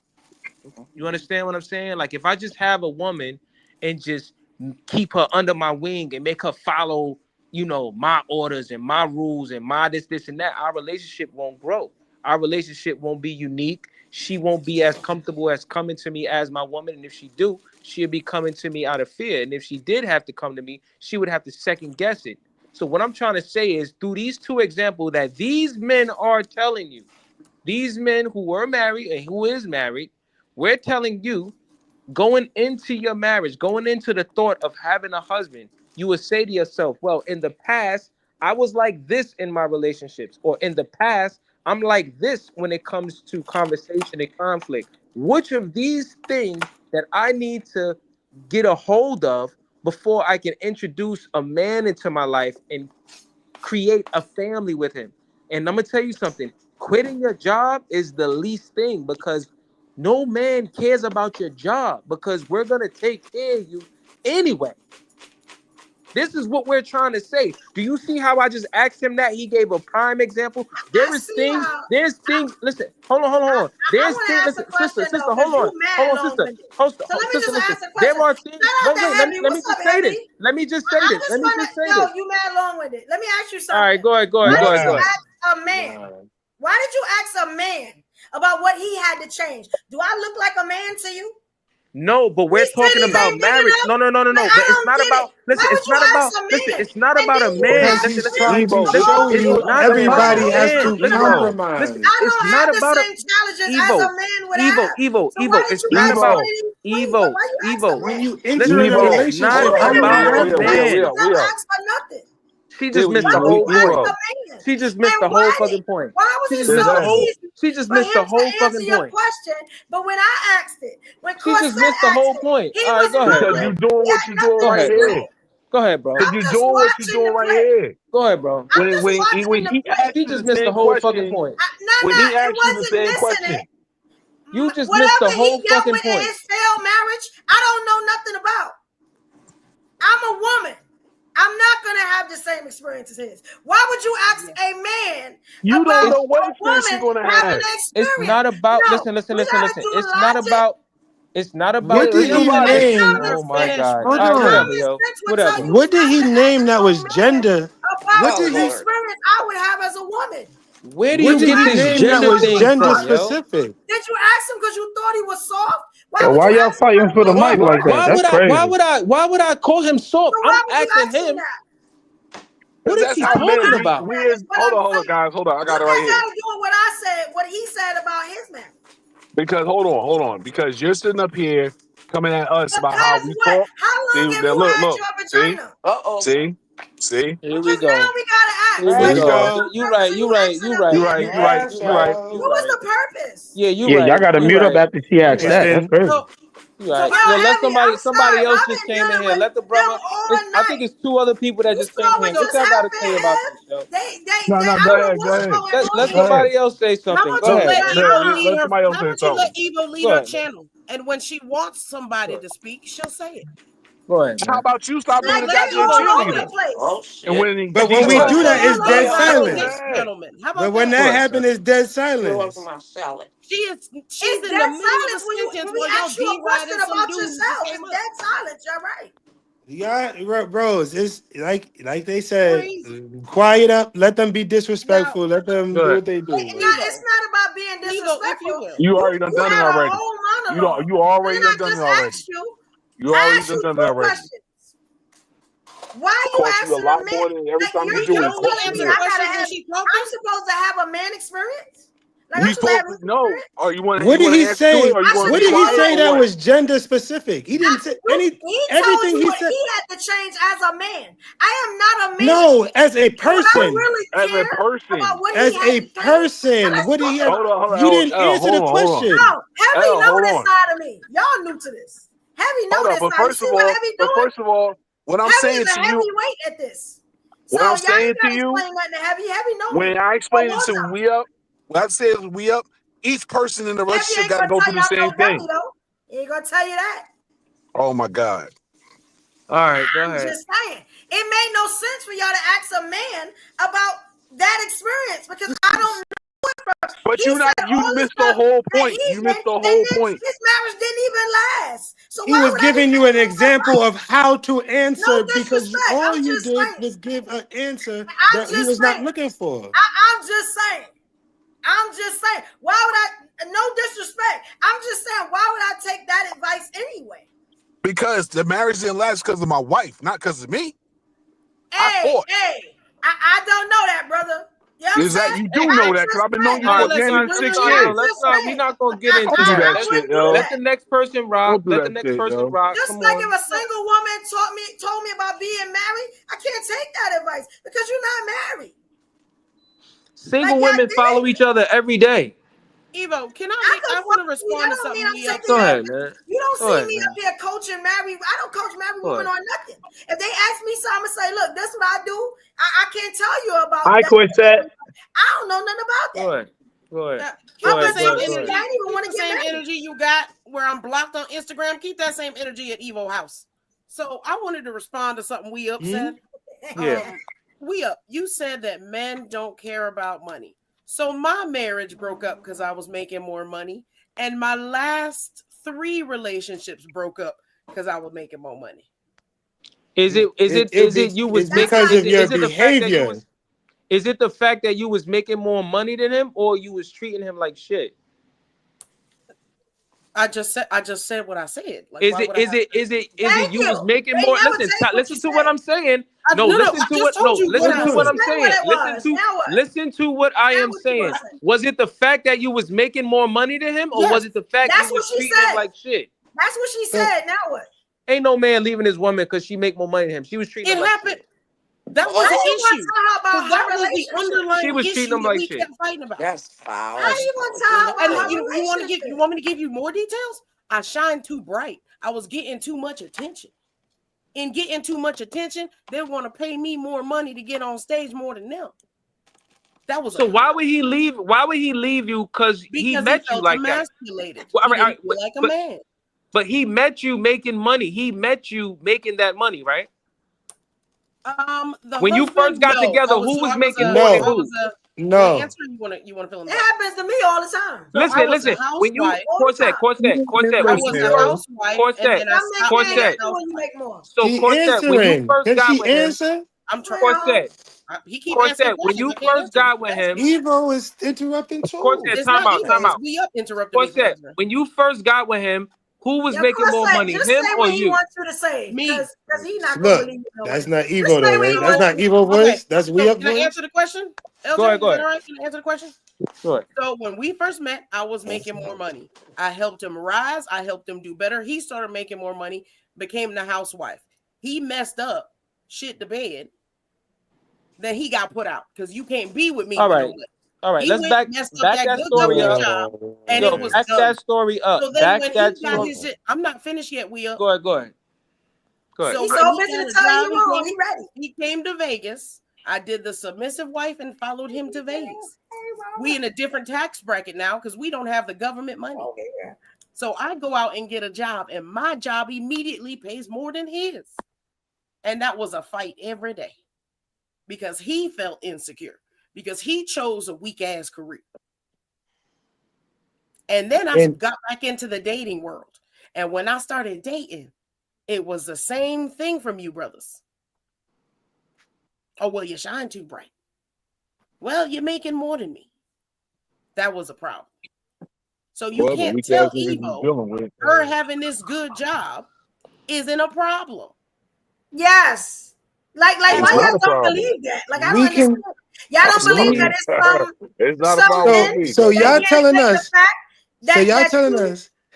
You understand what I'm saying? Like if I just have a woman and just keep her under my wing and make her follow, my orders and my rules and my this and that, our relationship won't grow. Our relationship won't be unique. She won't be as comfortable as coming to me as my woman. And if she do, she'll be coming to me out of fear. And if she did have to come to me, she would have to second guess it. So what I'm trying to say is through these two examples that these men are telling you, these men who were married and who is married, we're telling you going into your marriage, going into the thought of having a husband, you would say to yourself, well, in the past, I was like this in my relationships, or in the past, I'm like this when it comes to conversation and conflict. Which of these things that I need to get a hold of before I can introduce a man into my life and create a family with him? And I'm gonna tell you something. Quitting your job is the least thing because no man cares about your job because we're gonna take care of you anyway. This is what we're trying to say. Do you see how I just asked him that? He gave a prime example. There's things. Listen, hold on. There's things. Listen, sister, hold on, sister. Sister, listen. There are things. Wait. Let me just say this. Let me just say this. Yo, you mad long with it. Let me ask you something. All right, go ahead. Why did you ask a man? Why did you ask a man about what he had to change? Do I look like a man to you? No, but we're talking about marriage. No. But it's not about. Listen, it's not about. Listen, it's not about a man. He's trying to show you everybody has to compromise. It's not about a Evo. It's not about Evo. When you enter a relationship, how you react? She just missed the whole point. She just missed the whole fucking point. Why was it so easy? She just missed the whole fucking point. But when I asked it, when she just missed the whole point. All right, go ahead. Because you doing what you doing right here. Go ahead, bro. Because you doing what you doing right here. Go ahead, bro. When he asked you just missed the whole fucking point. When he asked you the same question. You just missed the whole fucking point. His failed marriage, I don't know nothing about. I'm a woman. I'm not gonna have the same experience as his. Why would you ask a man? You don't know what experience you're gonna have. It's not about. Listen. It's not about. What did he name? Oh my God! Hold on. Whatever. What did he name that was gender? What did he experience I would have as a woman? Where do you get this gender thing gender from, specific? Did you ask him because you thought he was soft? Why y'all fighting for the mic like that? That's crazy. Why would I call him soft? I'm asking him. What is he talking about? Hold on, guys. Hold on. I got it right here. Doing what I said, what he said about his marriage. Because hold on. Because you're sitting up here coming at us about how we talk. How long have you had your vagina? See? Here we go. Now we gotta ask. You're right. What was the purpose? Yeah, you're right. Y'all gotta mute up after she asked that. That's crazy. Right. Let somebody else just came in here. Let the brother. I think it's two other people that just came in. What y'all gotta say about this, yo? Go ahead. Let somebody else say something. Go ahead. Let somebody else say something. Let Evo lead her channel, and when she wants somebody to speak, she'll say it. Go ahead. How about you stop being a goddamn cheerleader? But when we do that, it's dead silence. But when that happens, it's dead silence. She's in the middle of a sentence when y'all deriding some dudes. It's dead silence. You're right. Yeah, bros. It's like they said, quiet up. Let them be disrespectful. Let them do what they do. It's not about being disrespectful. You already done it already. You already done it already. You already done that already. Why are you asking a lot more than every time you do it? I'm supposed to have a man experience? No. Or you want? What did he say? What did he say that was gender specific? He didn't say anything. Everything he said. He had to change as a man. I am not a man. No, as a person. As a person. As a person. What did he have? You didn't answer the question. No, Heavy know this side of me. Y'all new to this. Heavy know this. But first of all, what I'm saying to you, heavyweight at this. What I'm saying to you, when I explain it to we up, when I say we up, each person in the relationship got to go through the same thing. He ain't gonna tell you that. Oh my God. All right, go ahead. I'm just saying, it made no sense for y'all to ask a man about that experience because I don't know. But you missed the whole point. You missed the whole point. This marriage didn't even last. So he was giving you an example of how to answer because all you did was give an answer that he was not looking for. I'm just saying. Why would I? No disrespect. I'm just saying. Why would I take that advice anyway? Because the marriage didn't last because of my wife, not because of me. I don't know that, brother. Is that you do know that because I've been knowing you for 6 years. We're not gonna get into that shit, yo. Let the next person rock. Let the next person rock. Just like if a single woman told me about being married, I can't take that advice because you're not married. Single women follow each other every day. Evo, I want to respond to something. Go ahead, man. You don't see me up here coaching married. I don't coach married women on nothing. If they ask me something, I'm gonna say, look, this is what I do. I can't tell you about I quit that. I don't know nothing about that. Go ahead. Keep the same energy you got where I'm blocked on Instagram. Keep that same energy at Evo house. So I wanted to respond to something We Up said. Yeah. We Up, you said that men don't care about money. So my marriage broke up because I was making more money, and my last 3 relationships broke up because I was making more money. Is it you was it's because of your behavior. Is it the fact that you was making more money than him, or you was treating him like shit? I just said what I said. Like, Is it you was making more? Listen to what I'm saying. Listen to what I'm saying. Listen to what I am saying. Was it the fact that you was making more money than him, or was it the fact you was treating him like shit? That's what she said. Now what? Ain't no man leaving his woman because she make more money than him. She was treating him like shit. That was the issue. That was the underlying she was issue treating him that like we shit. kept fighting about. That's foul. How you want to talk about And you want me to give you more details? I shined too bright. I was getting too much attention. In getting too much attention, they want to pay me more money to get on stage more than them. That was so. Why would he leave? Why would he leave you? Because he met you like that. Well, like a man. But he met you making money. He met you making that money, right? When you first got together, who was making more than who? No. You want to fill in it happens to me all the time. Listen. When you Corset. So Corset, when you first got with him, I'm trying. Corset. He keeps asking when you first got with him, Evo is interrupting too. Corset, time out. We up interrupting. Corset, when you first got with him, who was making more money, him or you? He wants you to say me, because he's not Look, going to believe you. that's not Evo though, right? That's not Evo voice. That's We Up voice. Can I answer the question? LJ, go ahead. All right, can I answer the question? Sure. So when we first met, I was making more money. I helped him rise. I helped him do better. He started making more money, became the housewife. He messed up, shit the bed. Then he got put out because you can't be with me. All right. Let's back that story up. And it was back that story up. So then when he got his shit, I'm not finished yet. We up. Go ahead. So he's so busy to tell you wrong. He ready. He came to Vegas. I did the submissive wife and followed him to Vegas. We in a different tax bracket now because we don't have the government money. So I go out and get a job, and my job immediately pays more than his. And that was a fight every day because he felt insecure because he chose a weak ass career. And then I got back into the dating world. And when I started dating, it was the same thing from you brothers. Oh, well, you shine too bright. Well, you're making more than me. That was a problem. So you can't tell Evo her having this good job isn't a problem. Yes. Like why y'all don't believe that? Like I don't understand. Y'all don't believe that it's from it's not a problem. So y'all telling us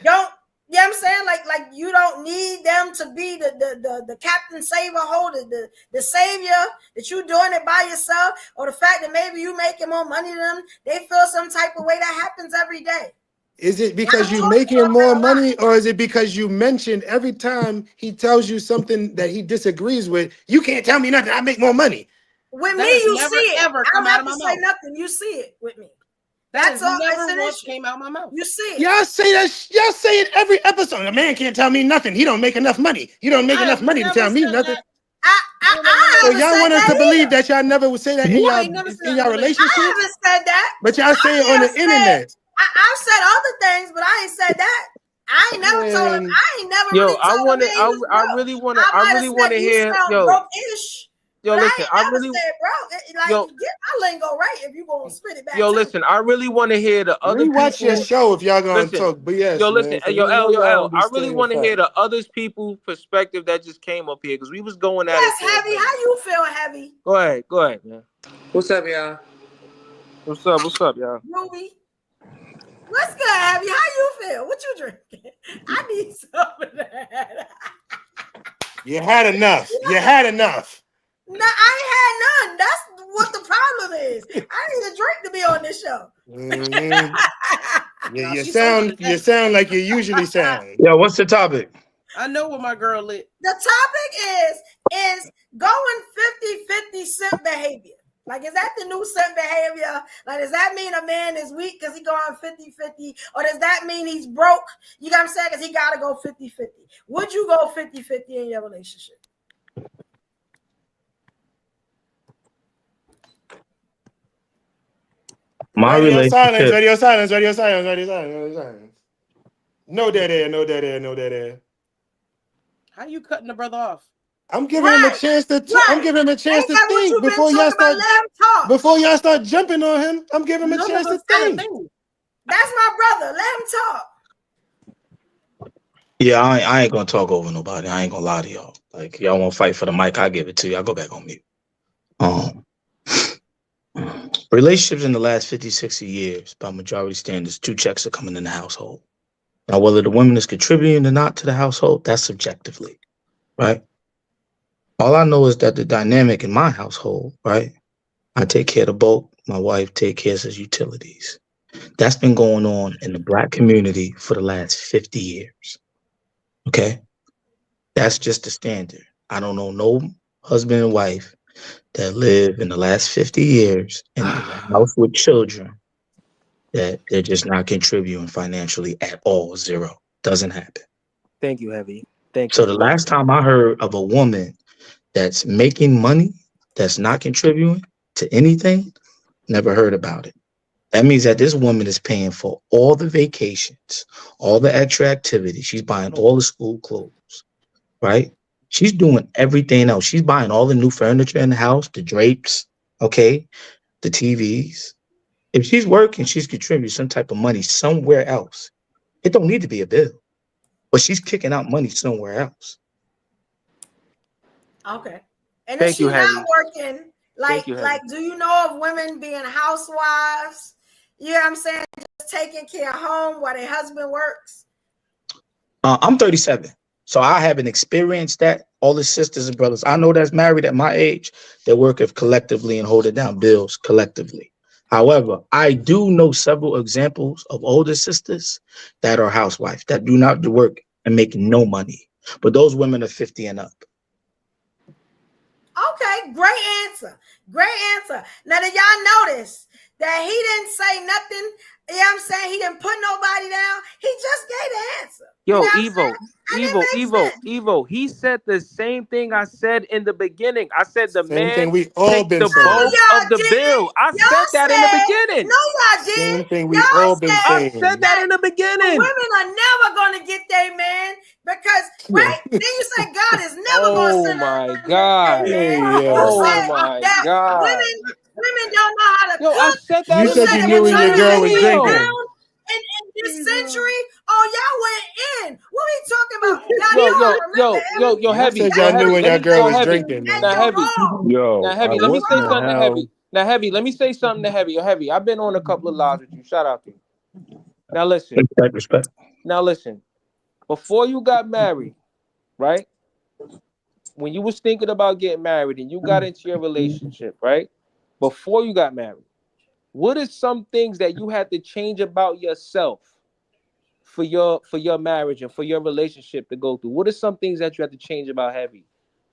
don't. You know what I'm saying? Like you don't need them to be the captain saver holder, the savior, that you doing it by yourself, or the fact that maybe you making more money than them, they feel some type of way. That happens every day. Is it because you're making more money, or is it because you mentioned every time he tells you something that he disagrees with, you can't tell me nothing, I make more money? With me, you see it. I don't have to say nothing. You see it with me. That's all. Never once came out of my mouth. You see it. Y'all say that. Y'all say it every episode. A man can't tell me nothing. He don't make enough money. You don't make enough money to tell me nothing. So y'all want us to believe that y'all never would say that in y'all relationship? I haven't said that. But y'all say it on the internet. I've said other things, but I ain't said that. I ain't never told him. I ain't never really told him. I really want to hear. Yo, listen, I really said, bro, get my lingo right if you gonna spit it back. Yo, listen, I really want to hear the other people. Watch your show if y'all gonna talk. But yes, yo, listen, yo, L, I really want to hear the other people's perspective that just came up here because we was going at it. Yes, Heavy, how you feel, Heavy? Go ahead, man. What's up, y'all? What's up, y'all? Ruby. What's good, Heavy? How you feel? What you drinking? I need some of that. You had enough. No, I ain't had none. That's what the problem is. I need a drink to be on this show. Mm-hmm. You sound like you usually sound. Yo, what's the topic? I know what my girl lit. The topic is going 50-50 simp behavior. Like, is that the new simp behavior? Like, does that mean a man is weak because he going 50-50? Or does that mean he's broke? You know what I'm saying? Because he got to go 50-50. Would you go 50-50 in your relationship? My relationship. Radio silence. No dead air. How you cutting the brother off? I'm giving him a chance to. I'm giving him a chance to think before y'all start. Let him talk. Before y'all start jumping on him, I'm giving him a chance to think. That's my brother. Let him talk. Yeah, I ain't gonna talk over nobody. I ain't gonna lie to y'all. Like, y'all want to fight for the mic, I give it to you. I'll go back on mute. Relationships in the last 50, 60 years, by majority standards, 2 checks are coming in the household. Now, whether the woman is contributing or not to the household, that's subjectively, right? All I know is that the dynamic in my household, right? I take care of the boat. My wife takes care of his utilities. That's been going on in the Black community for the last 50 years. Okay? That's just the standard. I don't know no husband and wife that live in the last 50 years in a house with children that they're just not contributing financially at all. Zero. Doesn't happen. Thank you, Heavy. Thank you. So the last time I heard of a woman that's making money, that's not contributing to anything, never heard about it. That means that this woman is paying for all the vacations, all the extra activities. She's buying all the school clothes, right? She's doing everything else. She's buying all the new furniture in the house, the drapes, okay, the TVs. If she's working, she's contributing some type of money somewhere else. It don't need to be a bill, but she's kicking out money somewhere else. Okay. And if she's not working, like, do you know of women being housewives? You know what I'm saying? Just taking care of home while their husband works? I'm 37, so I haven't experienced that. All the sisters and brothers I know that's married at my age, they work collectively and hold it down bills collectively. However, I do know several examples of older sisters that are housewives that do not work and make no money. But those women are 50 and up. Okay, great answer. Now, did y'all notice that he didn't say nothing? You know what I'm saying? He didn't put nobody down. He just gave the answer. Yo, you know Evo. He said the same thing I said in the beginning. I said the Same man thing we all take been the saying. bulk of the bill. I said that in the beginning. No, y'all did. Same thing we all been saying. I said that in the beginning. Women are never going to get their man because, right? Then you say God is never going to send my God. Women don't know how to cook. I said that you said you knew when your girl was drinking. In this century, y'all went in. What are you talking about? Yo, Heavy. You said y'all knew when your girl was drinking. Now, Heavy. Let me say something to Heavy. Now, Heavy, let me say something to Heavy. Yo, Heavy, I've been on a couple of lives with you. Shout out to you. Now, listen. Respect. Now, listen. Before you got married, right? When you was thinking about getting married and you got into your relationship, right? Before you got married, what are some things that you had to change about yourself for your marriage and for your relationship to go through? What are some things that you had to change about Heavy?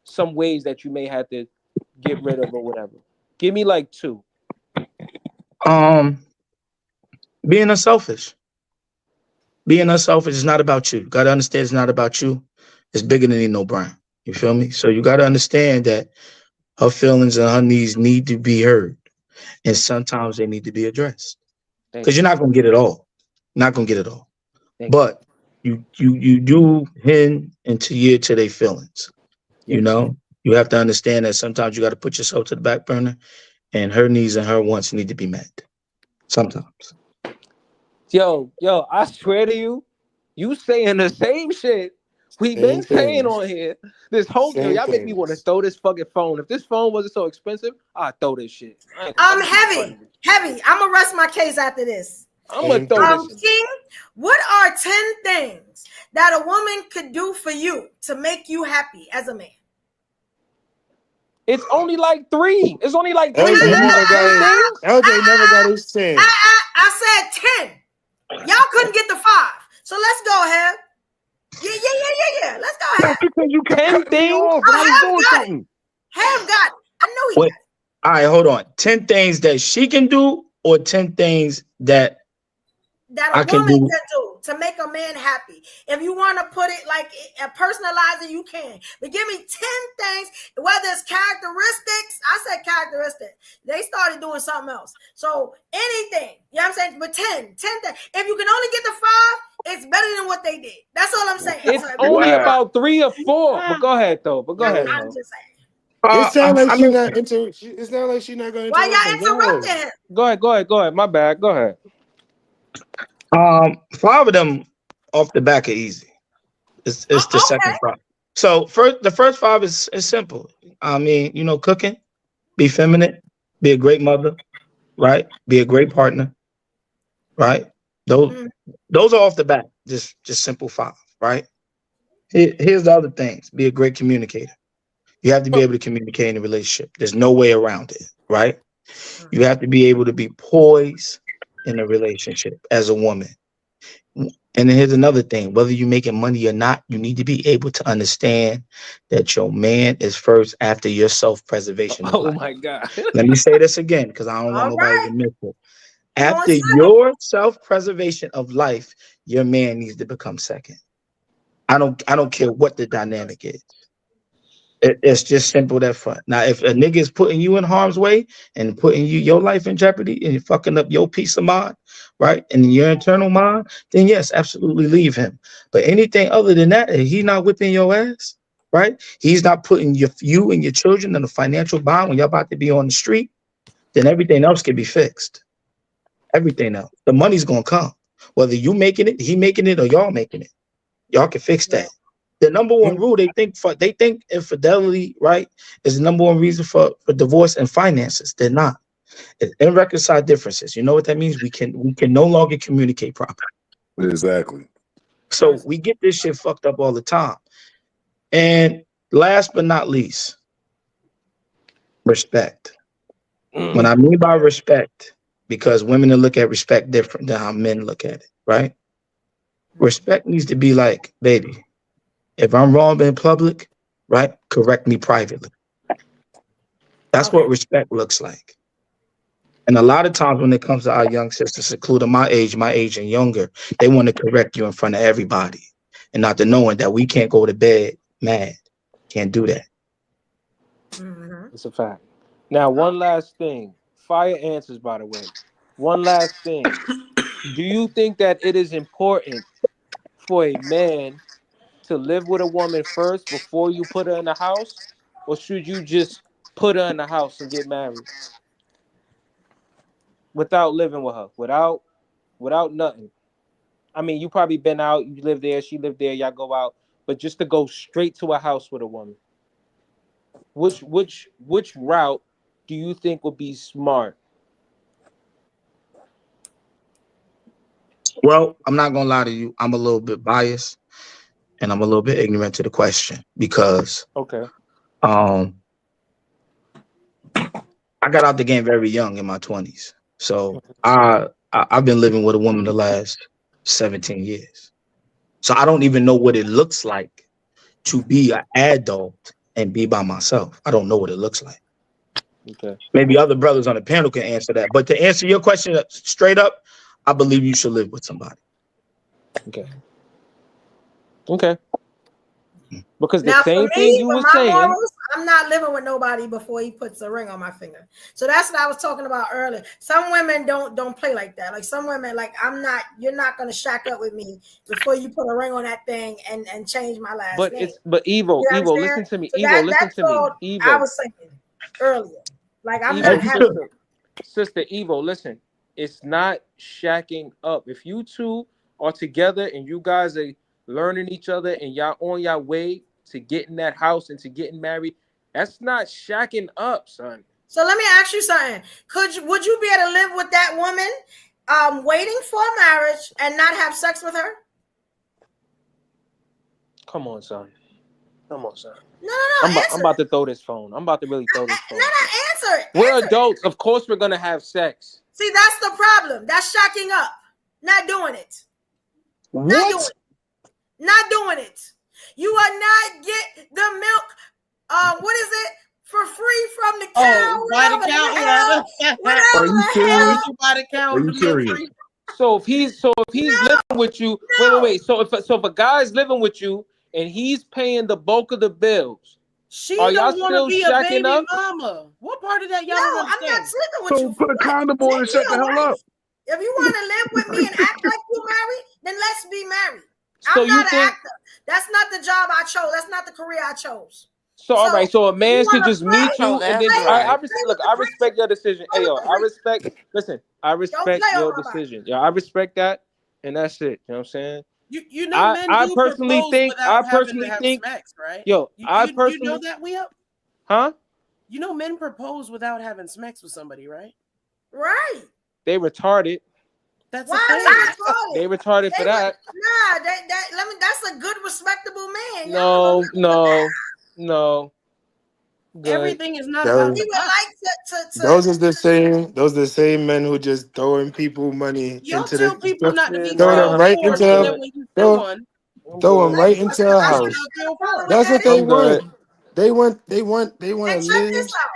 Some ways that you may have to get rid of or whatever. Give me like 2. Being unselfish. Being unselfish is not about you. Got to understand it's not about you. It's bigger than Nino Brown. You feel me? So you got to understand that her feelings and her needs need to be heard. And sometimes they need to be addressed. Because you're not going to get it all. But you do hint into year to their feelings. Yes. You know? You have to understand that sometimes you got to put yourself to the back burner and her needs and her wants need to be met. Sometimes. Yo, I swear to you, you saying the same shit we've been saying on here. This whole thing, y'all make me want to throw this fucking phone. If this phone wasn't so expensive, I'd throw this shit. Heavy. I'm gonna rest my case after this. I'm gonna throw this. King, what are 10 things that a woman could do for you to make you happy as a man? It's only like 3. It's only like 3. LJ never got his 10. I said 10. Y'all couldn't get the 5. So let's go ahead. Yeah. Let's go ahead. Because you 10 things. Have got it. I know you got it. All right, hold on. 10 things that she can do, or 10 things that that I a can woman do. can do to make a man happy. If you want to put it like personalize it, you can. But give me 10 things, whether it's characteristics. I said characteristics. They started doing something else. So anything, you know what I'm saying? But 10 things. If you can only get to 5, it's better than what they did. That's all I'm saying. It's So only about 3 or 4. But go ahead, though. I'm just saying. It sounds like I she's mean, not It's not like she's not going to Why interrupt y'all him. Go ahead. interrupting him? Go ahead. My bad. Go ahead. 5 of them off the back are easy. It's the second 5. So the first 5 is simple. I mean, cooking, be feminine, be a great mother, right? Be a great partner, right? Those are off the bat. Just simple 5, right? Here's the other things. Be a great communicator. You have to be able to communicate in a relationship. There's no way around it, right? You have to be able to be poised in a relationship as a woman. And then here's another thing. Whether you're making money or not, you need to be able to understand that your man is first after your self-preservation of life. My God. Let me say this again, because I don't want nobody to miss it. After your self-preservation of life, your man needs to become second. I don't care what the dynamic is. It's just simple that fun. Now, if a nigga is putting you in harm's way and putting your life in jeopardy and fucking up your peace of mind, right, and your internal mind, then yes, absolutely leave him. But anything other than that, if he's not whipping your ass, right, he's not putting you and your children in a financial bond when you're about to be on the street, then everything else can be fixed. Everything else. The money's going to come. Whether you making it, he making it, or y'all making it. Y'all can fix that. The number one rule, they think infidelity, right, is the number one reason for divorce and finances. They're not. It's irreconcilable differences. You know what that means? We can no longer communicate properly. Exactly. So we get this shit fucked up all the time. And last but not least, respect. When I mean by respect, because women look at respect different than how men look at it, right? Respect needs to be like, baby, if I'm wrong in public, right, correct me privately. That's what respect looks like. And a lot of times when it comes to our young sisters, including my age and younger, they want to correct you in front of everybody. And not to knowing that we can't go to bed mad. Can't do that. It's a fact. Now, one last thing. Fire answers, by the way. One last thing. Do you think that it is important for a man to live with a woman first before you put her in the house? Or should you just put her in the house and get married? Without living with her. Without nothing. I mean, you probably been out, you live there, she lived there, y'all go out. But just to go straight to a house with a woman. Which route do you think would be smart? Well, I'm not gonna lie to you. I'm a little bit biased and I'm a little bit ignorant to the question because I got out the game very young in my 20s. So I've been living with a woman the last 17 years. So I don't even know what it looks like to be an adult and be by myself. I don't know what it looks like. Okay. Maybe other brothers on the panel can answer that. But to answer your question straight up, I believe you should live with somebody. Okay. Because now, the same for thing me, you with were my saying. morals, I'm not living with nobody before he puts a ring on my finger. So that's what I was talking about earlier. Some women don't play like that. Like some women, like you're not gonna shack up with me before you put a ring on that thing and change my last name. But Evo, you know Evo, listen to me. So Evo, listen that's to me. all Evo. I was saying earlier. Like I'm Evo, not having sister Evo, listen. It's not shacking up. If you two are together and you guys are learning each other and y'all on your way to getting that house and to getting married, that's not shacking up, son. So let me ask you something. Would you be able to live with that woman waiting for marriage and not have sex with her? Come on, son. Come on, son. No. I'm about to throw this phone. I'm about to really throw this phone. No, answer it. We're adults. Of course we're going to have sex. See, that's the problem. That's shacking up. Not doing it. What? Not doing it. You are not get the milk. What is it? for free from the cow. By the cow. Whatever Are you the serious? hell. By the cow. Are you serious? So if he's living with you, wait. So if a guy's living with you and he's paying the bulk of the bills, she are y'all don't want still to be a shacking baby up? mama. What part of that y'all No, don't I'm understand? not sleeping with So you. put a condom on and shut the hell up. If you want to live with me and act like you married, then let's be married. So I'm not you an think? actor. That's not the job I chose. That's not the career I chose. So all right. So a man you should wanna just meet play? you and then that's Play right. with I the respect your decision. Hey yo, I respect. Listen, I respect play on your my body. decision. Yeah, I respect that, and that's it. You know what I'm saying? You know, men I do personally propose think. without having to have smacks, right? Yo, You know that, we up? Huh? You know, men propose without having smacks with somebody, right? Right. They retarded. That's Why a are thing. They retarded for that. Nah, that's a good, respectable man. No. Good. Everything is not about He the would pot. like to Those are the same men who just throwing people money Y'all into tell people not to be throw them feel right forward, so that into when you feel one, throw them right into a I house. feel forward. That's what they I'm good. want. They want to And check live. this out.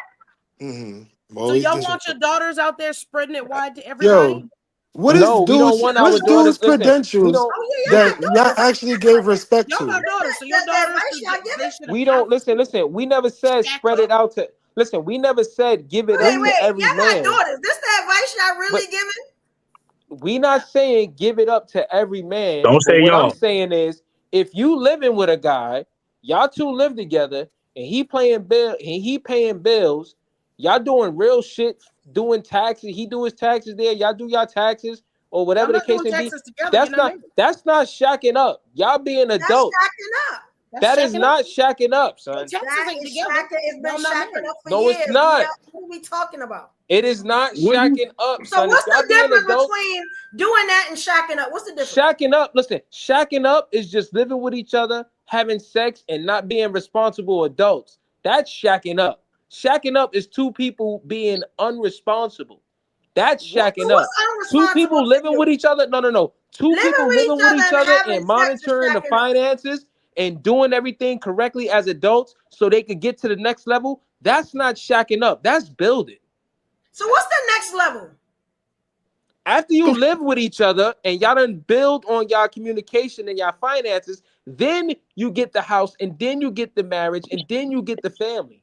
So y'all want your daughters out there spreading it wide to everybody? Yo, what is we don't want our what's daughters. dude's Listen, we credentials don't. that y'all actually gave respect Y'all got to? daughters, so your daughters We don't listen. We never said spread it out to. Listen, we never said give it up to every Y'all man. got daughters. This the advice y'all really giving? We not saying give it up to every man. Don't but say what y'all. I'm saying is, if you living with a guy, y'all two live together, and he paying bills, y'all doing real shit, doing taxes. He do his taxes there. Y'all do y'all taxes or whatever the case may be. That's not shacking up. Y'all being adults. That's shacking up. That is not shacking up, son. That is shacking. It's been shacking up for No, years. it's not. What are we talking about? It is not shacking up, So son. what's If y'all the being difference adults, between doing that and shacking up? What's the difference? shacking up, listen, shacking up is just living with each other, having sex, and not being responsible adults. That's shacking up. Shacking up is two people being unresponsible. That's shacking up. Two people living with each other. No. Two people living with each other and monitoring the finances and doing everything correctly as adults so they could get to the next level. That's not shacking up. That's building. So what's the next level? After you live with each other and y'all done build on y'all communication and y'all finances, then you get the house and then you get the marriage and then you get the family.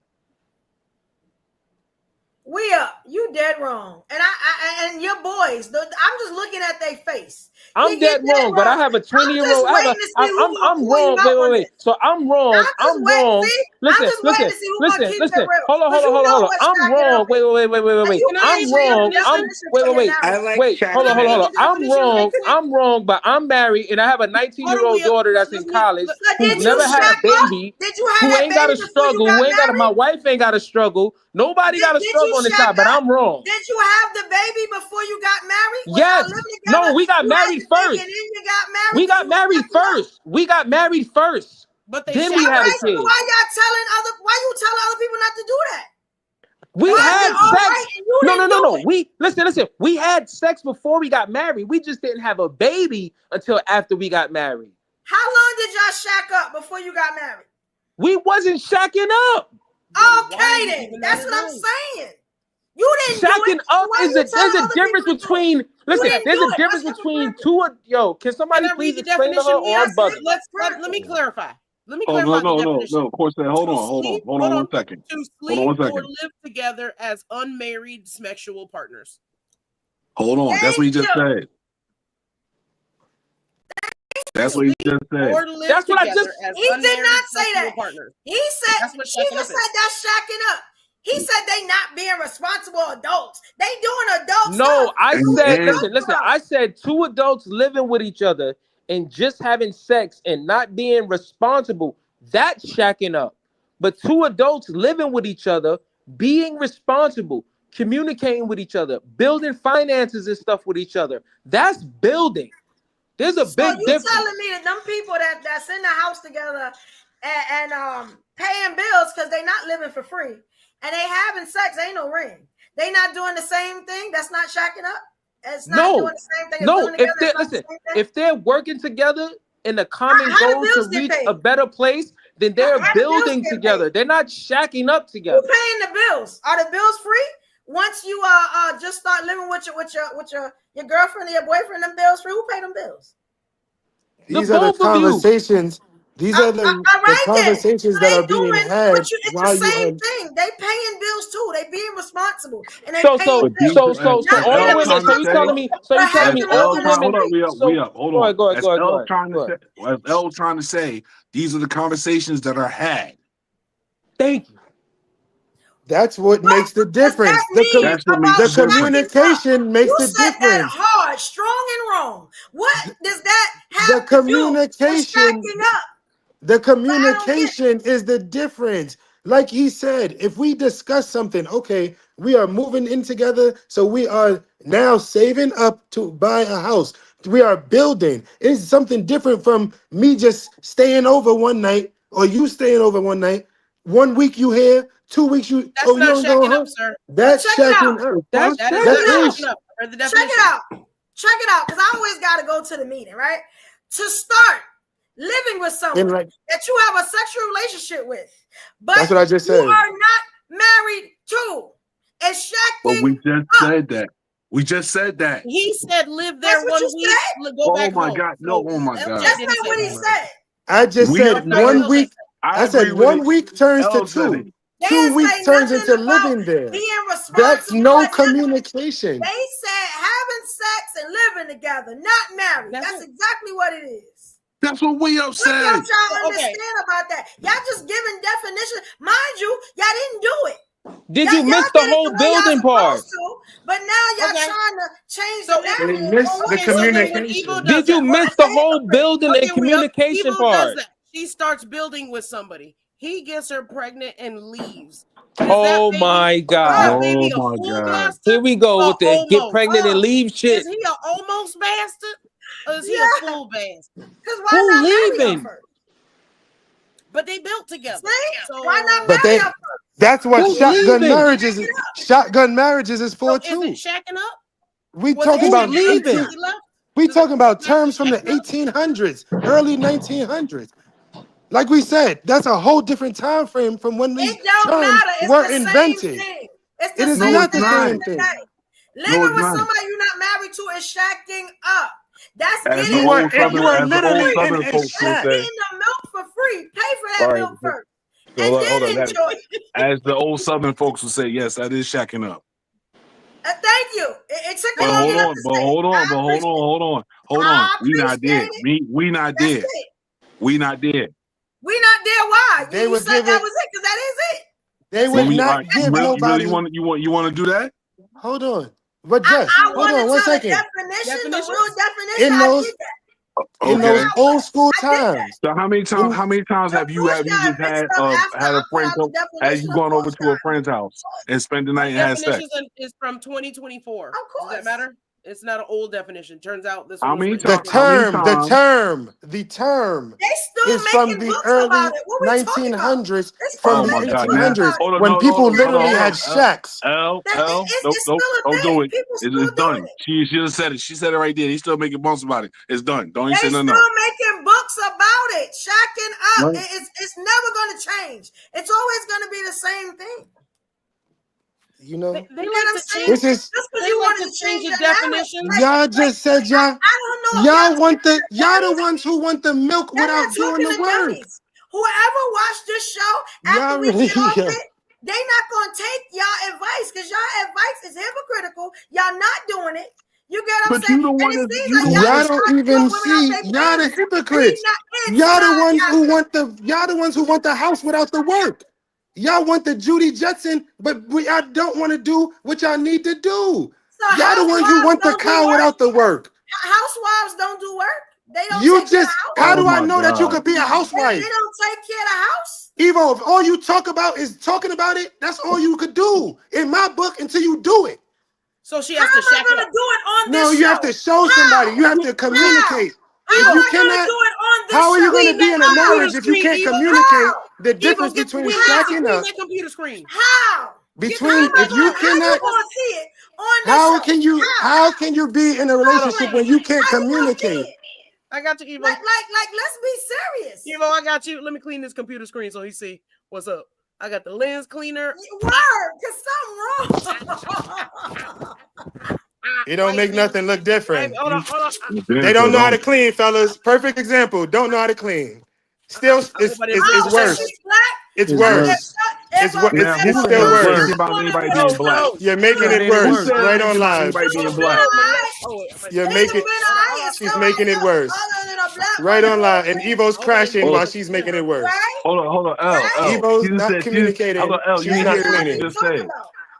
You dead wrong. And I and your boys, I'm just looking at their face. I'm dead wrong, but I have a 20-year-old. I'm wrong. Wait. So I'm wrong. I'm wrong. Listen. Hold on. I'm wrong. Wait. I'm wrong. Wait. Hold on. I'm wrong, but I'm married and I have a 19-year-old daughter that's in college who's never had a baby, who ain't got to struggle, my wife ain't got to struggle. Nobody got to struggle on this side, but I'm wrong. Did you have the baby before you got married? Yes. No, we got married first. We got married first. But then we had a kid. Why you telling other people not to do that? We had sex. No. We listen. We had sex before we got married. We just didn't have a baby until after we got married. How long did y'all shack up before you got married? We wasn't shacking up. Okay, then. That's what I'm saying. You didn't shacking up is there's a difference between two. Yo, can somebody please explain to her or I'm bugging? Let me clarify. Let me Oh, clarify no. the definition. Of course, hold on 1 second. To sleep or live together as unmarried sexual partners. Hold on. That's what he just said. That's what he just said. That's what I just. He did not say that. He said she just said that's shacking up. He said they not being responsible adults. They doing adult stuff. I said, listen. I said two adults living with each other and just having sex and not being responsible. That's shacking up. But two adults living with each other, being responsible, communicating with each other, building finances and stuff with each other. That's building. There's a big difference. So you telling me that them people that's in the house together and paying bills because they not living for free and they having sex, ain't no ring. They not doing the same thing. That's not shacking up. It's not doing the same thing. No, if they're working together in a common goal to reach a better place, then they're How the bills building get together. paid? They're not shacking up Who together. paying the bills? Are the bills free? Once you just start living with your girlfriend or your boyfriend, them bills free. Who pay them bills? These are the both of you. conversations. These are the conversations that are being had It's while the you same are. thing. They paying bills too. They being responsible and they So paying bills. all Not the being women. So you telling responsible me? for having All the them women? Hold up, we up. Hold on. Go ahead. As L trying to say, these are the conversations that are had. Thank you. That's what makes the difference. The communication makes the You said that difference. hard, strong and wrong. What does that have The to do with communication. stacking up? The communication is the difference. Like he said, if we discuss something, okay, we are moving in together, so we are now saving up to buy a house. We are building. It's something different from me just staying over one night or you staying over one night. 1 week you here, 2 weeks you. That's you not don't go shacking home. up, sir. That's Check it shacking out. up. That's That is that not is. shacking up. I read the Check definition. it out. Check it out, because I always got to go to the meeting, right? To start living with someone like- that you have a sexual relationship with, but That's what I just you said. are not married to, and But we shacking just up. said that. We just said that. He said live there That's what 1 you week, said? go back Oh my home. God. No, oh my LJ God. That's didn't not say what he that. said. I just We said are not- 1 week. I said agree with 1 it. week turns to L said 2. it. They 2 didn't weeks say turns nothing into about living there. being responsible. That's no and communication. They said having sex and living together, not married. That's exactly what it is. That's what we have What said. don't y'all understand about that? Y'all just giving definition. Mind you, y'all didn't do it. Did y'all, you miss y'all the did it whole the way y'all building part? supposed to, but now y'all trying to change the narrative. They missed on what the it communication. is. Did you miss the whole building and communication Evo part? does that. She starts building with somebody. He gets her pregnant and leaves. Is Oh that my God. baby a Oh my full God. bastard? Here we go with the get Almost. pregnant and leave shit. Is he an almost bastard? Or is he a full bastard? Because why Who not marry leaving? her first? But they built together. See? So Why not But marry they, her first? that's what Who's shotgun leaving? marriages is. Shotgun marriages is for is too. it shacking up? We Was talking it about shacking up 18. because he left? We talking about Is that terms from the shacking up? 1800s, early 1900s. Like we said, that's a whole different time frame from when these It don't terms matter. It's were the invented. same thing. It's the It is same not the thing same at the thing. day. No, Living it's with not. somebody you're not married to is shacking up. That's As getting the old literally in Southern a folks would That's shack. say. getting the milk for free. Pay for that All right. milk first. So And hold then on. enjoy it. As the old Southern folks would say, yes, that is shacking up. Thank you. It took me But long hold enough on, to but say it. hold on, but hold on. I We not there. appreciate it. We not That's there. it. We not there. We not there. Why? They You would said give that it. was it because that is it. They Well, would all not right, give you nobody. want to do that? Hold on. But I just hold want on to 1 tell the second. definition, the real definition. In I those did that. in those Okay. old school I did that. times. So how many times have you Push y'all just mixed had up after had I a put friend out come? the Have definition you of gone over push to a friend's house and spent the night and had sex? Definition is from 2024. Of course. Does that matter? It's not an old definition. Turns out this How one was many written. The times? How many term times? They still is from making the books early about it. What we talking about? 1900s. They From still Oh the my making God, books man!1800s, about it. Hold on, when no, people hold on, literally had shacks. It's still a don't thing. do it. People still It's doing done. it. She just said it. She said it right there. He's still making bumps about it. It's done. Don't even They say still nothing else. making books about it. Shacking up. Right. It's never going to change. It's always going to be the same thing. You know, They You like get what I'm to saying? this is Just because They you like wanted to to change change the your narrative. definition. y'all just said y'all I don't know if y'all y'all want the talking y'all to the dummies. ones who want the milk Y'all not without doing talking the to work. dummies. Whoever watched this show Y'all after we really get off yeah. it, they not gonna take y'all advice because y'all advice is hypocritical. Y'all not doing it. You get what I'm But saying? you the And one it that seems you like the y'all one Y'all that just don't trying to put even women out see. their Y'all the business. We hypocrites. not Y'all the inside ones y'all. who want the house without the work. Y'all want the Judy Jetson, but y'all don't want to do what y'all need to do. So Y'all the ones who housewives want the don't do cow work. without the work. Housewives don't do work. They don't You take care of just, the house. how Oh do I my know that you God. could be a They housewife? don't take care of the house. Evo, if all you talk about is talking about it, that's all you could do in my book until you do it. So she How has to am I shack gonna up. do it on No, this you show? have to show How? somebody. You have to communicate. How If am you I gonna cannot, do it on this how are show? you going to be in a How? marriage if you can't Evo. communicate the Evo, difference get the between Queen Nancy, shacking clean up? that computer screen. How? Between, if you How you cannot, gonna see it on this how show? can you be in a How? relationship when you can't How you gonna see communicate? it? I got you, Evo. Like, let's be serious. Evo, I got you. Let me clean this computer screen so he see what's up. I got the lens cleaner. Word, cause something wrong. It don't make nothing look different. Hold on. They don't know how to clean, fellas. Perfect example. Don't know how to clean. Still, it's worse. It's worse. It's still worse. About anybody being black. You're making it worse. Right on live. Anybody being black. You're making. She's making it worse. Right on live, and Evo's crashing while she's making it worse. Hold on. Evo's not communicating. She's not cleaning.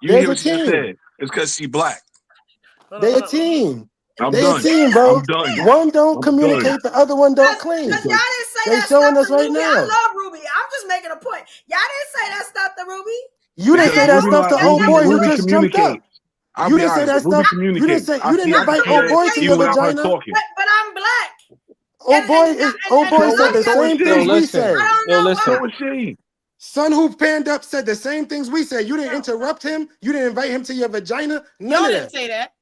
You hear what you just said? It's because she black. They a team. I'm they done. a team, bro. I'm done. One don't I'm communicate, done. the other one don't clean. Y'all didn't say They that showing stuff us to right Ruby. now. I love Ruby. I'm just making a point. Y'all didn't say that stuff to Ruby. You didn't say that stuff to old boy who just jumped up. You didn't say that stuff. You didn't say. You didn't invite old boy to your vagina. But I'm black. Old boy said the same things we said. So was she. Son who panned up said the same things we said. You didn't interrupt him. You didn't invite him to your vagina. Y'all didn't say that.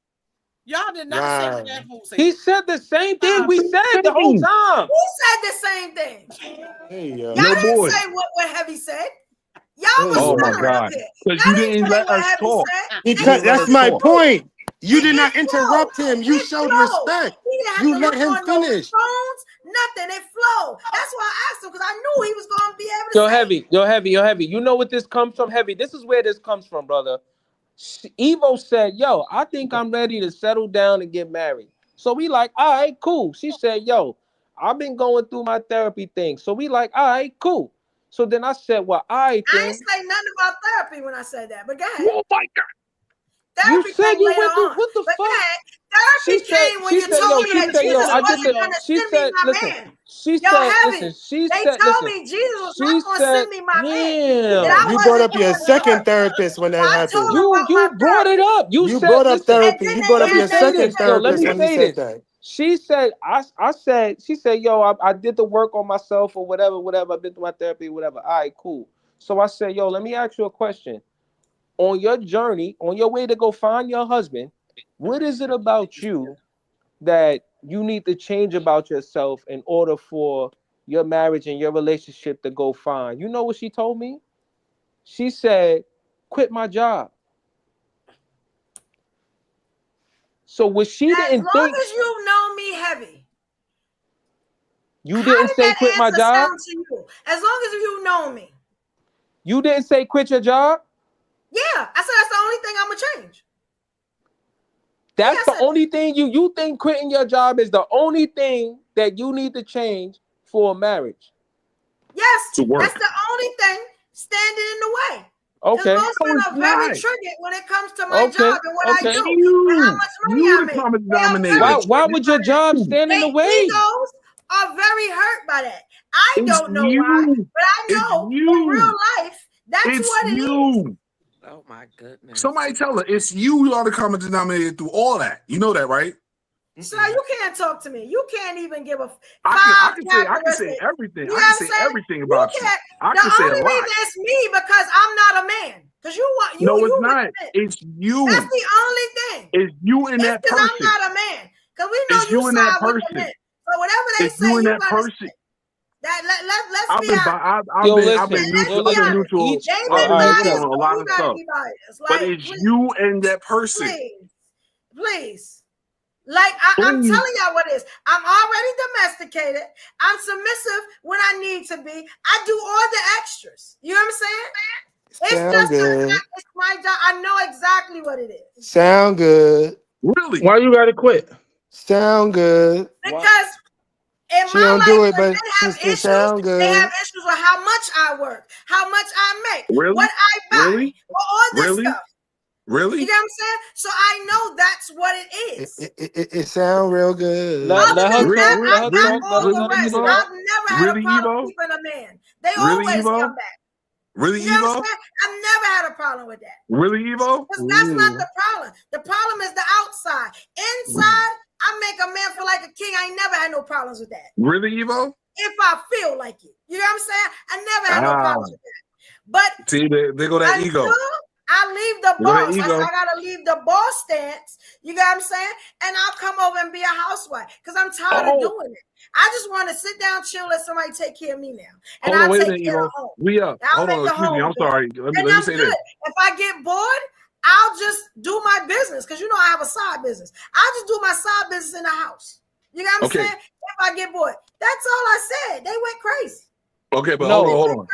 Y'all did not say what that fool said. He said the same thing we said the whole time. Who said the same thing? Hey, y'all didn't say what Heavy said. Y'all was oh my God. Because you didn't let us talk. Because that's my point. You did not interrupt him. You showed respect. You let him finish. Nothing. It flowed. That's why I asked him, because I knew he was going to be able to say. Yo, Heavy. You know what this comes from, Heavy? This is where this comes from, brother. Evo said, yo, I think I'm ready to settle down and get married. So we like, all right, cool. She said, yo, I've been going through my therapy thing. So we like, all right, cool. So then I said, well, all right, then. I didn't say nothing about therapy when I said that, but go ahead. Oh my God. Therapy you said you later went through, on. what the But fuck? Therapy came when you told me that Jesus wasn't going to send me my man. She told me Jesus was not going to send me my man. You brought up your second therapist when that happened. You brought it up. You brought up therapy. You brought up your second therapist when he said that. She said, she said, yo, I did the work on myself or whatever. I've been through my therapy, whatever. All right, cool. So I said, yo, let me ask you a question. On your journey, on your way to go find your husband, what is it about you that you need to change about yourself in order for your marriage and your relationship to go fine? You know what she told me? She said, quit my job. So what she didn't think... As long as you know me, Heavy. You didn't say quit my job? As long as you know me. You didn't say quit your job? Yeah, I said that's the only thing I'm gonna change. That's the only thing you think quitting your job is the only thing that you need to change for a marriage? Yes, that's the only thing standing in the way. Okay. Most men are very triggered when it comes to my job and what I do and how much money I make. Why would your job stand in the way? Egos are very hurt by that. I don't know why, but I know in real life that's what it is. Oh my goodness. Somebody tell her it's you are the common denominator through all that. You know that, right? So you can't talk to me. You can't even give a I can say everything. I can say everything about you. I can say a lot. The only reason it's me because I'm not a man. Because no, it's not. It's you. That's the only thing. It's you and that person. I'm not a man. Because we know you and that person. So whatever they say, you and that person. Let's be honest. I've been neutral on a lot of stuff. But it's you and that person. Please. Like I'm telling y'all what it is. I'm already domesticated. I'm submissive when I need to be. I do all the extras. You know what I'm saying? It's it's my job. I know exactly what it is. Sound good. Really? Why you gotta quit? Sound good. Because in she my don't life, do it, but she have issues. Sound good. They have issues with how much I work, how much I make, what I buy, all this stuff. Really? You know what I'm saying? So I know that's what it is. It sounds real good. I've never had a problem keeping a man. They always come back. Really, you know Evo? What I'm saying? I've never had a problem with that. Really, Evo? Because that's not the problem. The problem is the outside. Inside, I make a man feel like a king. I ain't never had no problems with that. Really, Evo? If I feel like it. You know what I'm saying? I never had no problems with that. But see, they go that ego. I leave the boss. I said, I gotta leave the boss stance. You got what I'm saying? And I'll come over and be a housewife because I'm tired of doing it. I just want to sit down, chill, let somebody take care of me now. And I'll take care of home. Hold on, excuse me. I'm sorry. Let me say this. If I get bored, I'll just do my business because I have a side business. I'll just do my side business in the house. You got what I'm saying? If I get bored, that's all I said. They went crazy. Okay, but hold on.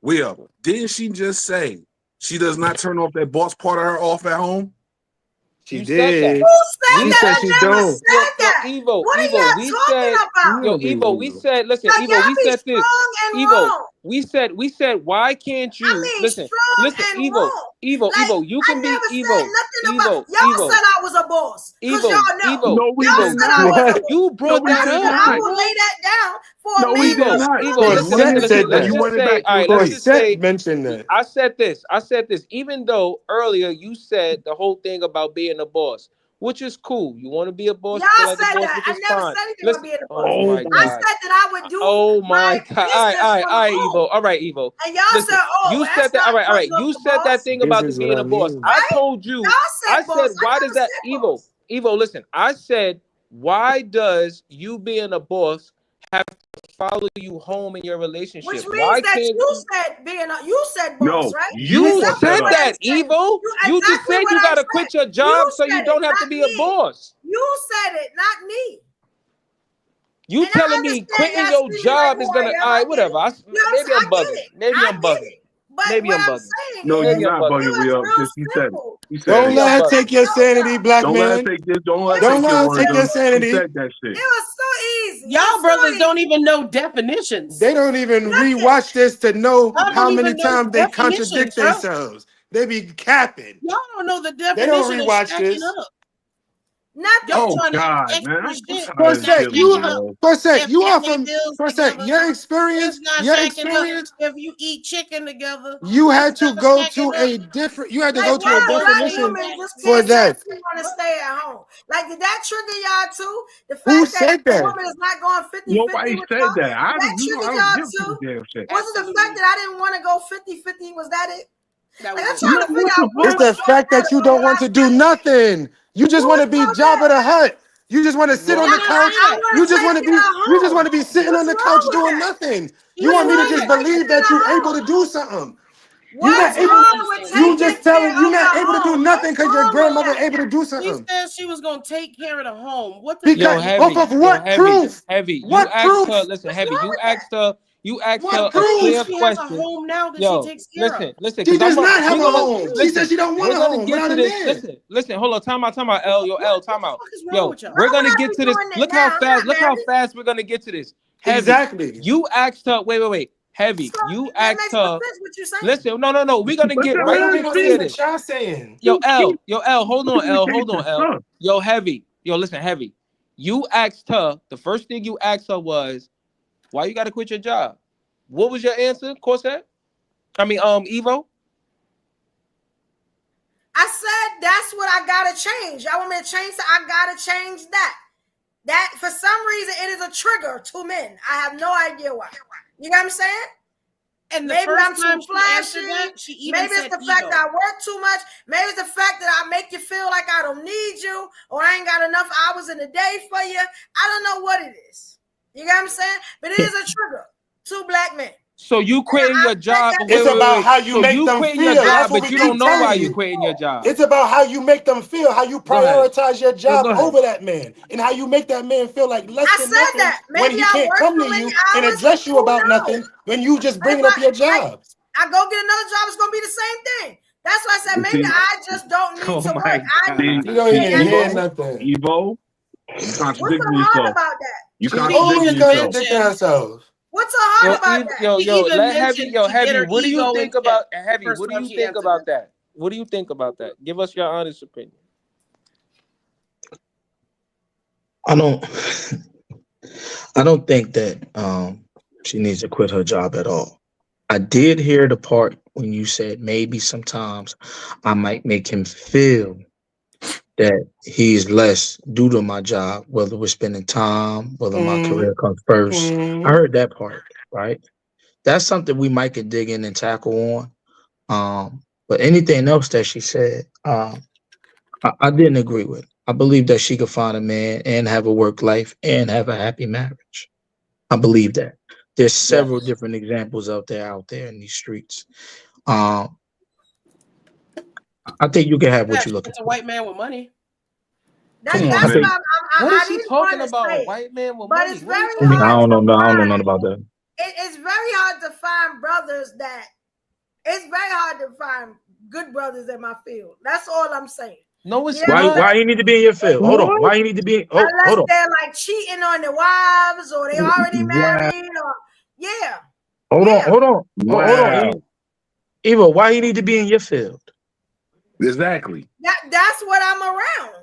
We up. Didn't she just say she does not turn off that boss part of her off at home? She did. Who said that? She don't. Evo, what are y'all talking about? Evo, we said, listen, Evo, we said this. Evo, we said, why can't you listen, Evo, you can be Evo. Y'all said I was a boss. Evo, no, we did not. You brought that up. I will lay that down for a minute. Let's just say, mentioned that. I said this, even though earlier you said the whole thing about being a boss, which is cool. You want to be a boss, y'all like said a boss, that. which I is never fine. said anything about being a boss. Oh my God. I said that I would do. Oh my God! All right, home. Evo. All right, Evo. And y'all said, you said that. All right. You said that thing about being a boss. I told you. I said, why does that, Evo? Evo, listen. I said, why does you being a boss have to follow you home in your relationship? Which means that you said boss, right? You said that, Evo. You just said you gotta quit your job so you don't have to be a boss. You said it, not me. You telling me quitting your job is gonna? All right, whatever. Maybe I'm bugging. Maybe I'm bugging. Maybe I'm bugging. No, you're not bugging, Leo, because he said it. Don't let her take your sanity, black man. Don't let her take your sanity. He said that shit. It was so easy. Y'all brothers don't even know definitions. They don't even rewatch this to know how many times they contradict themselves. They be capping. Y'all don't know the definition. They don't rewatch this. Y'all God, man! Forsett, your experience. If you eat chicken together, you had to go to a different. You had to go to a definition for that. You want to stay at home? Like, did that trigger y'all too? The fact Who said that that? the woman is not going 50-50 Nobody with said y'all, that. I that triggered y'all too? Was it the fact that I didn't want to go 50-50? Was that it? Like, I'm trying to figure out. It's the fact that you don't want to do nothing. You just want to be Jabba the Hutt. You just want to sit on the couch. You just want to be sitting on the couch doing nothing. You want me to just believe that you're able to do something. You're not able to do nothing because your grandmother able to do something. She said she was gonna take care of the home. Off of what proof? Heavy. What proof? Listen, Heavy. You asked her a clear question. She has a home now that she takes care of. Listen. She does not have a home. She said she don't want a home. Get to this. Listen. Hold on. Time out. L, time out. Yo, we're gonna get to this. Look how fast we're gonna get to this. Heavy. Exactly. You asked her. Wait. Heavy. You asked her. Listen. No. We're gonna get right into this. Yo, L. Hold on, L. Yo, Heavy. Yo, listen, Heavy. You asked her. The first thing you asked her was, why you got to quit your job? What was your answer, Evo? I said that's what I gotta change. I want me to change that. I gotta change that. That for some reason it is a trigger to men. I have no idea why. You know what I'm saying? And maybe I'm too flashy. Maybe it's the fact that I work too much. Maybe it's the fact that I make you feel like I don't need you, or I ain't got enough hours in the day for you. I don't know what it is. You know what I'm saying? But it is a trigger to black men. So you quitting your job? It's about how you make them feel. That's what but you don't know why you quitting your job. It's about how you make them feel, how you prioritize your job over that man, and how you make that man feel like less than nothing when he can't come to you and address you about nothing when you just bringing up your job. I go get another job, it's gonna be the same thing. That's why I said maybe I just don't need to work. You don't even hear nothing. Evo, you contradicting yourself. What's so hard about that? You contradicting yourself. What's so hard about that? Heavy. What do you think about Heavy? What do you think about that? What do you think about that? Give us your honest opinion. I don't think that she needs to quit her job at all. I did hear the part when you said maybe sometimes I might make him feel that he's less due to my job, whether we're spending time, whether my career comes first. I heard that part, right? That's something we might could dig in and tackle on. But anything else that she said, I didn't agree with. I believe that she could find a man and have a work life and have a happy marriage. I believe that. There's several different examples out there in these streets. I think you can have what you're looking It's a for. white man with money. That's Come on, what man. What is she didn't talking wanna about? say A it, white man with but money? it's What are you very talking I hard. don't know about that. It's very hard to find brothers that. It's very hard to find good brothers in my field. That's all I'm saying. No, it's Why you need to be in your field? Hold on. Why you need to be? Hold Unless on. they're like cheating on their wives or they already married or yeah. Hold on. Wow. Eva, why you need to be in your field? Exactly. That's what I'm around.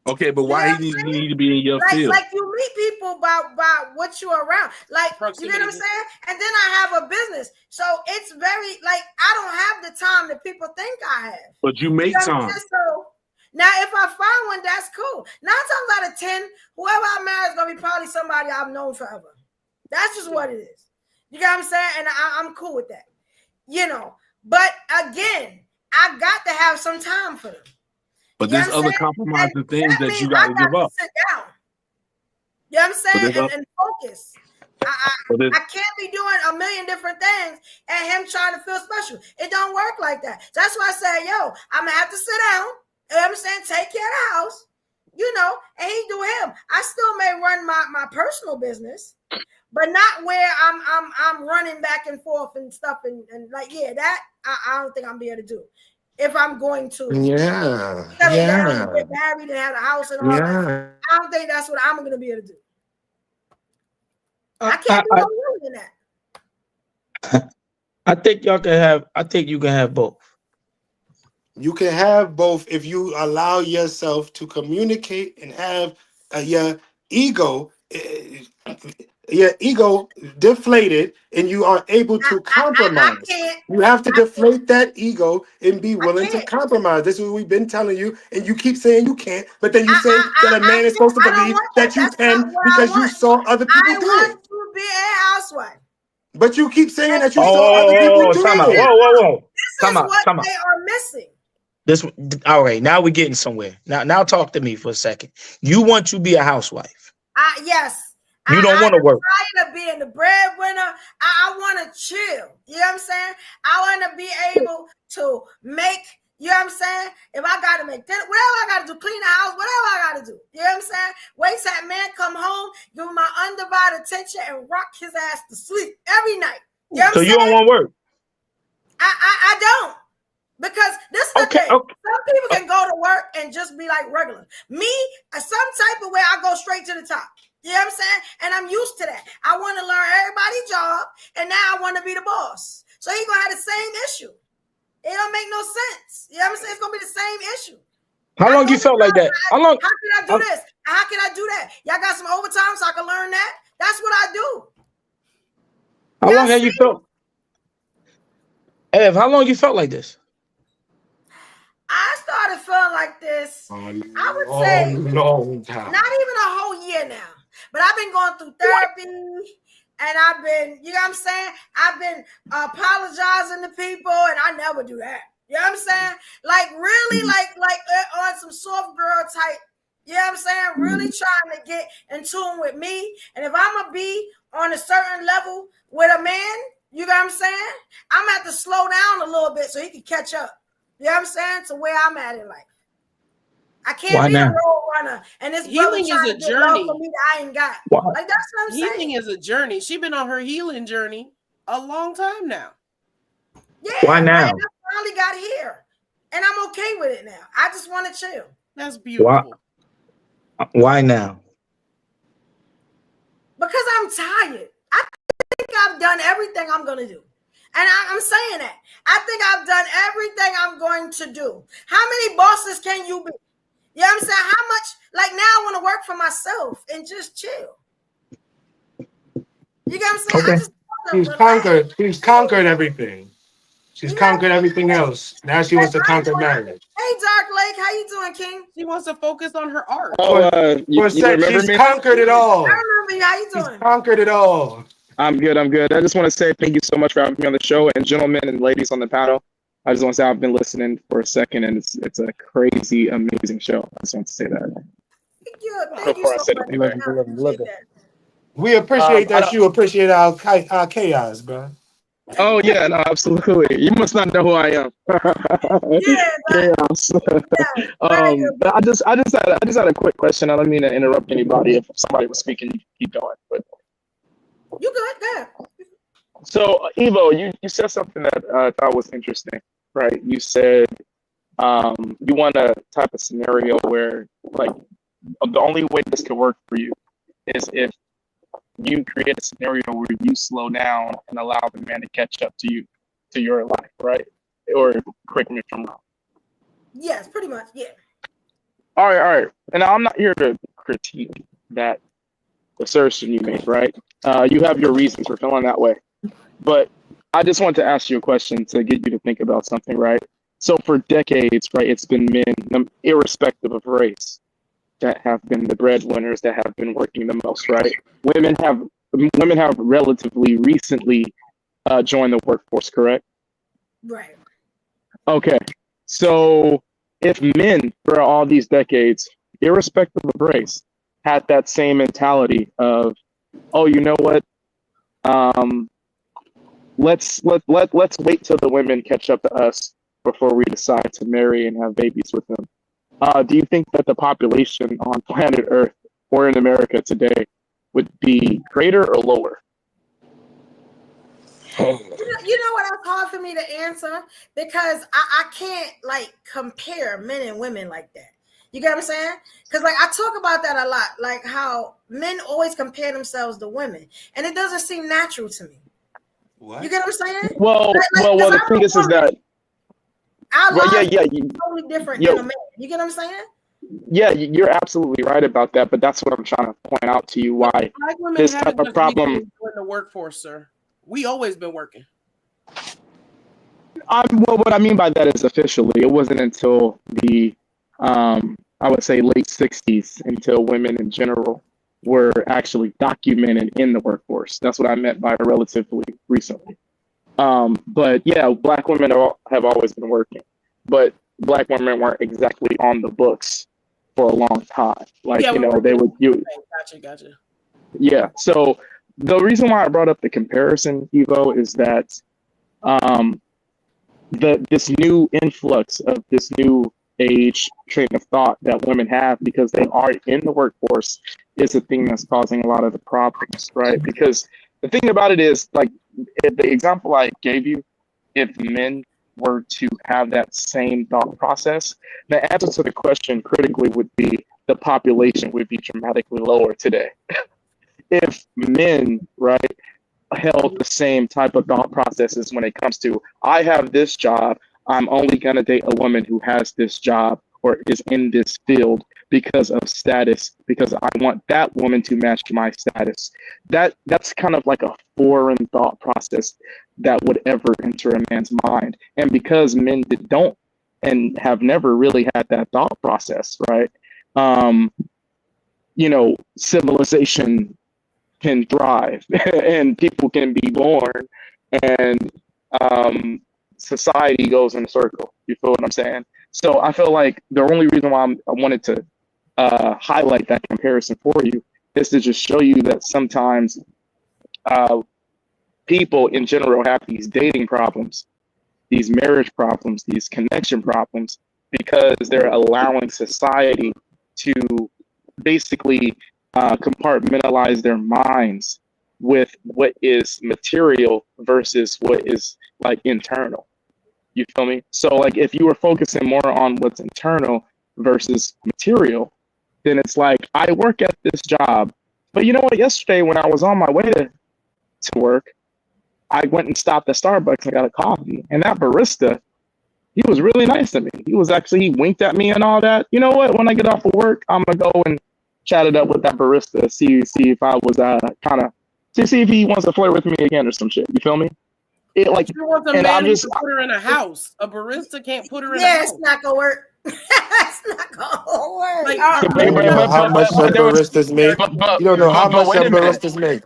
Okay, but why he need to be in your field? Like you meet people by what you're around. Like you know what I'm saying? And then I have a business. So it's very like I don't have the time that people think I have. But you make time. So now if I find one, that's cool. 9 times out of 10, whoever I marry is gonna be probably somebody I've known forever. That's just what it is. You know what I'm saying? And I'm cool with that. You know, but again, I got to have some time for them. But there's other compromising things that you got to give up. Sit down. You know what I'm saying? And focus. I can't be doing a million different things and him trying to feel special. It don't work like that. So that's why I say, yo, I'm gonna have to sit down. You know what I'm saying? Take care of the house, you know, and he do him. I still may run my personal business, but not where I'm running back and forth and stuff and like that I don't think I'm be able to do. If I'm going to settle down and get married and have a house and all that, I don't think that's what I'm going to be able to do. I can't do no more than that. I think you can have both. You can have both if you allow yourself to communicate and have your ego deflated, and you are able to compromise. You have to deflate that ego and be willing to compromise. This is what we've been telling you, and you keep saying you can't, but then you say that a man is supposed to believe that you can because you saw other people do it. I want to be a housewife. But you keep saying that you saw other people do it. Whoa. This is what they are missing. All right, now we're getting somewhere. Now talk to me for a second. You want to be a housewife. Yes. You don't want to work. I'm tired of being the breadwinner. I want to chill. You know what I'm saying? I want to be able to make, you know what I'm saying? If I got to make dinner, whatever I got to do, clean the house, whatever I got to do. You know what I'm saying? Wait till that man come home, give him my undivided attention and rock his ass to sleep every night. You know what I'm saying? You don't want to work? I don't. Because this is the thing. Some people can go to work and just be like regular. Me, some type of way, I go straight to the top. You know what I'm saying? And I'm used to that. I want to learn everybody's job, and now I want to be the boss. So he's going to have the same issue. It don't make no sense. You know what I'm saying? It's going to be the same issue. How long you felt like that? How can I do this? How can I do that? Y'all got some overtime so I can learn that? That's what I do. How long have you felt? Ev, how long you felt like this? I started feeling like this, I would say, long time. Not even a whole year now. But I've been going through therapy, and I've been, you know what I'm saying? I've been apologizing to people, and I never do that. You know what I'm saying? Like really, like on some soft girl type. You know what I'm saying? Really trying to get in tune with me. And if I'm gonna be on a certain level with a man, you know what I'm saying? I'm gonna have to slow down a little bit so he can catch up. You know what I'm saying? To where I'm at in life. I can't be a road runner, and this healing is a journey for me that I ain't got. Like that's what I'm saying. Healing is a journey. She's been on her healing journey a long time now. Yeah. Why now? I finally got here, and I'm okay with it now. I just want to chill. That's beautiful. Why now? Because I'm tired. I think I've done everything I'm gonna do. And I'm saying that. I think I've done everything I'm going to do. How many bosses can you be? You know what I'm saying? How much, like now I want to work for myself and just chill. You get what I'm saying? Okay. She's conquered everything. She's conquered everything else. Now she wants to conquer marriage. Hey, Dark Lake, how you doing, King? She wants to focus on her art. She's conquered it all. I remember you. How you doing? She's conquered it all. I'm good. I just want to say thank you so much for having me on the show, and gentlemen and ladies on the panel. I just want to say I've been listening for a second, and it's a crazy, amazing show. I just want to say that. Thank you so much. We appreciate that you appreciate our chaos, bro. Oh yeah, no, absolutely. You must not know who I am. Chaos. But I just had a quick question. I don't mean to interrupt anybody. If somebody was speaking, you keep going. But you good? So Evo, you said something that I thought was interesting, right? You said you want a type of scenario where like the only way this could work for you is if you create a scenario where you slow down and allow the man to catch up to you, to your life, right? Or correct me if I'm wrong. Yes, pretty much, yeah. All right. And I'm not here to critique that assertion you made, right? You have your reasons for feeling that way. But I just want to ask you a question to get you to think about something, right? So for decades, right, it's been men, irrespective of race, that have been the breadwinners, that have been working the most, right? Women have relatively recently joined the workforce, correct? Right. Okay. So if men for all these decades, irrespective of race, had that same mentality of, oh, you know what? Let's wait till the women catch up to us before we decide to marry and have babies with them. Do you think that the population on planet Earth or in America today would be greater or lower? You know what? It's hard for me to answer because I can't like compare men and women like that. You get what I'm saying? Because like I talk about that a lot, like how men always compare themselves to women, and it doesn't seem natural to me. What? You get what I'm saying? Well, the thing is that totally different than a man. You get what I'm saying? Yeah, you're absolutely right about that, but that's what I'm trying to point out to you why Black women this haven't type of just problem. recently joined the workforce, sir. We always been working. Well, what I mean by that is officially, it wasn't until the I would say late 60s until women in general were actually documented in the workforce. That's what I meant by relatively recently. But yeah, Black women have always been working, but Black women weren't exactly on the books for a long time. Like, Yeah, you know, they would you. Gotcha. Yeah. So the reason why I brought up the comparison, Evo, is that this new influx of this new age train of thought that women have because they are in the workforce is the thing that's causing a lot of the problems, right? Because the thing about it is, like the example I gave you, if men were to have that same thought process, the answer to the question critically would be the population would be dramatically lower today. If men, right, held the same type of thought processes when it comes to, I have this job, I'm only going to date a woman who has this job or is in this field because of status, because I want that woman to match my status. That's kind of like a foreign thought process that would ever enter a man's mind. And because men don't and have never really had that thought process, right? You know, civilization can thrive and people can be born and society goes in a circle. You feel what I'm saying? So I feel like the only reason why I wanted to highlight that comparison for you is to just show you that sometimes people in general have these dating problems, these marriage problems, these connection problems, because they're allowing society to basically compartmentalize their minds with what is material versus what is like internal. You feel me? So like if you were focusing more on what's internal versus material, then it's like, I work at this job, but you know what? Yesterday when I was on my way to work, I went and stopped at Starbucks and got a coffee, and that barista, he was really nice to me. He winked at me and all that. You know what? When I get off of work, I'm gonna go and chat it up with that barista, see if I was see if he wants to flirt with me again or some shit. You feel me? It like, you want the man to put her in a house. A barista can't put her in a house. It's not gonna work. It's not gonna work. Like, you don't know how much some baristas make. You don't know how much some baristas make.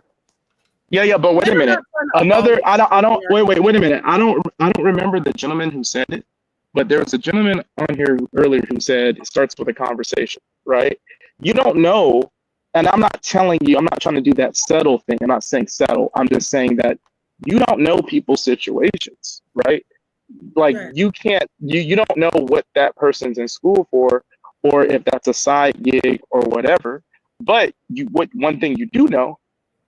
Yeah, but wait a minute. another. I don't. Wait a minute. I don't remember the gentleman who said it, but there was a gentleman on here earlier who said it starts with a conversation, right? You don't know, and I'm not telling you. I'm not trying to do that settle thing. I'm not saying settle. I'm just saying that you don't know people's situations, right? Like you can't. You don't know what that person's in school for, or if that's a side gig or whatever. But one thing you do know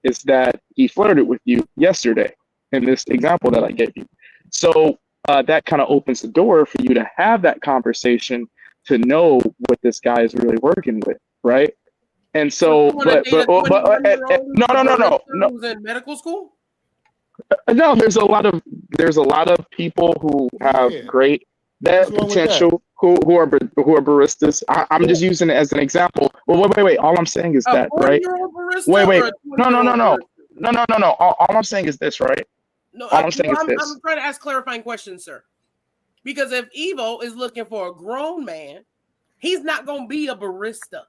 is that he flirted with you yesterday in this example that I gave you. So that kind of opens the door for you to have that conversation to know what this guy is really working with, right? And so, no. Who's in medical school? No, there's a lot of people who have great potential who are baristas. I'm just using it as an example. Well, wait. All I'm saying is that, right? Wait. No. All I'm saying is this, right? No, all I'm saying is this. I'm trying to ask clarifying questions, sir. Because if Evo is looking for a grown man, he's not going to be a barista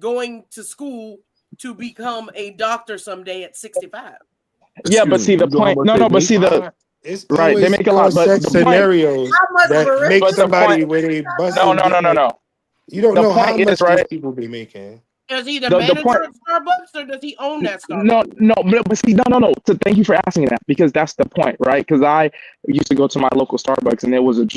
going to school to become a doctor someday at 65. Yeah, but see the point. No, but see the. It's right. They make a lot, but scenarios that make somebody when they bust. No. You don't know how much right? these people be making. Is he the manager of Starbucks or does he own that Starbucks? No. But see, no. So thank you for asking that because that's the point, right? Because I used to go to my local Starbucks and there was an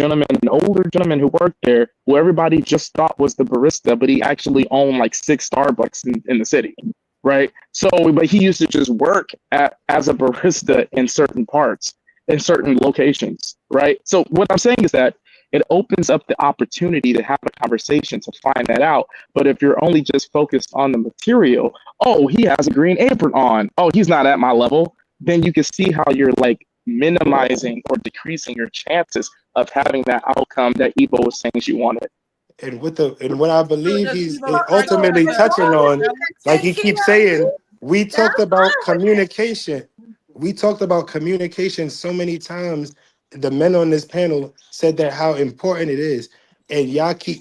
older gentleman who worked there who everybody just thought was the barista, but he actually owned like 6 Starbucks in the city, right? So, but he used to just work as a barista in certain parts, in certain locations, right? So what I'm saying is that it opens up the opportunity to have a conversation to find that out. But if you're only just focused on the material, oh, he has a green apron on, oh, he's not at my level, then you can see how you're like minimizing or decreasing your chances of having that outcome that Evo was saying she wanted. And what I believe he's ultimately touching on, like he keeps saying, we talked about communication. We talked about communication so many times. The men on this panel said that how important it is. And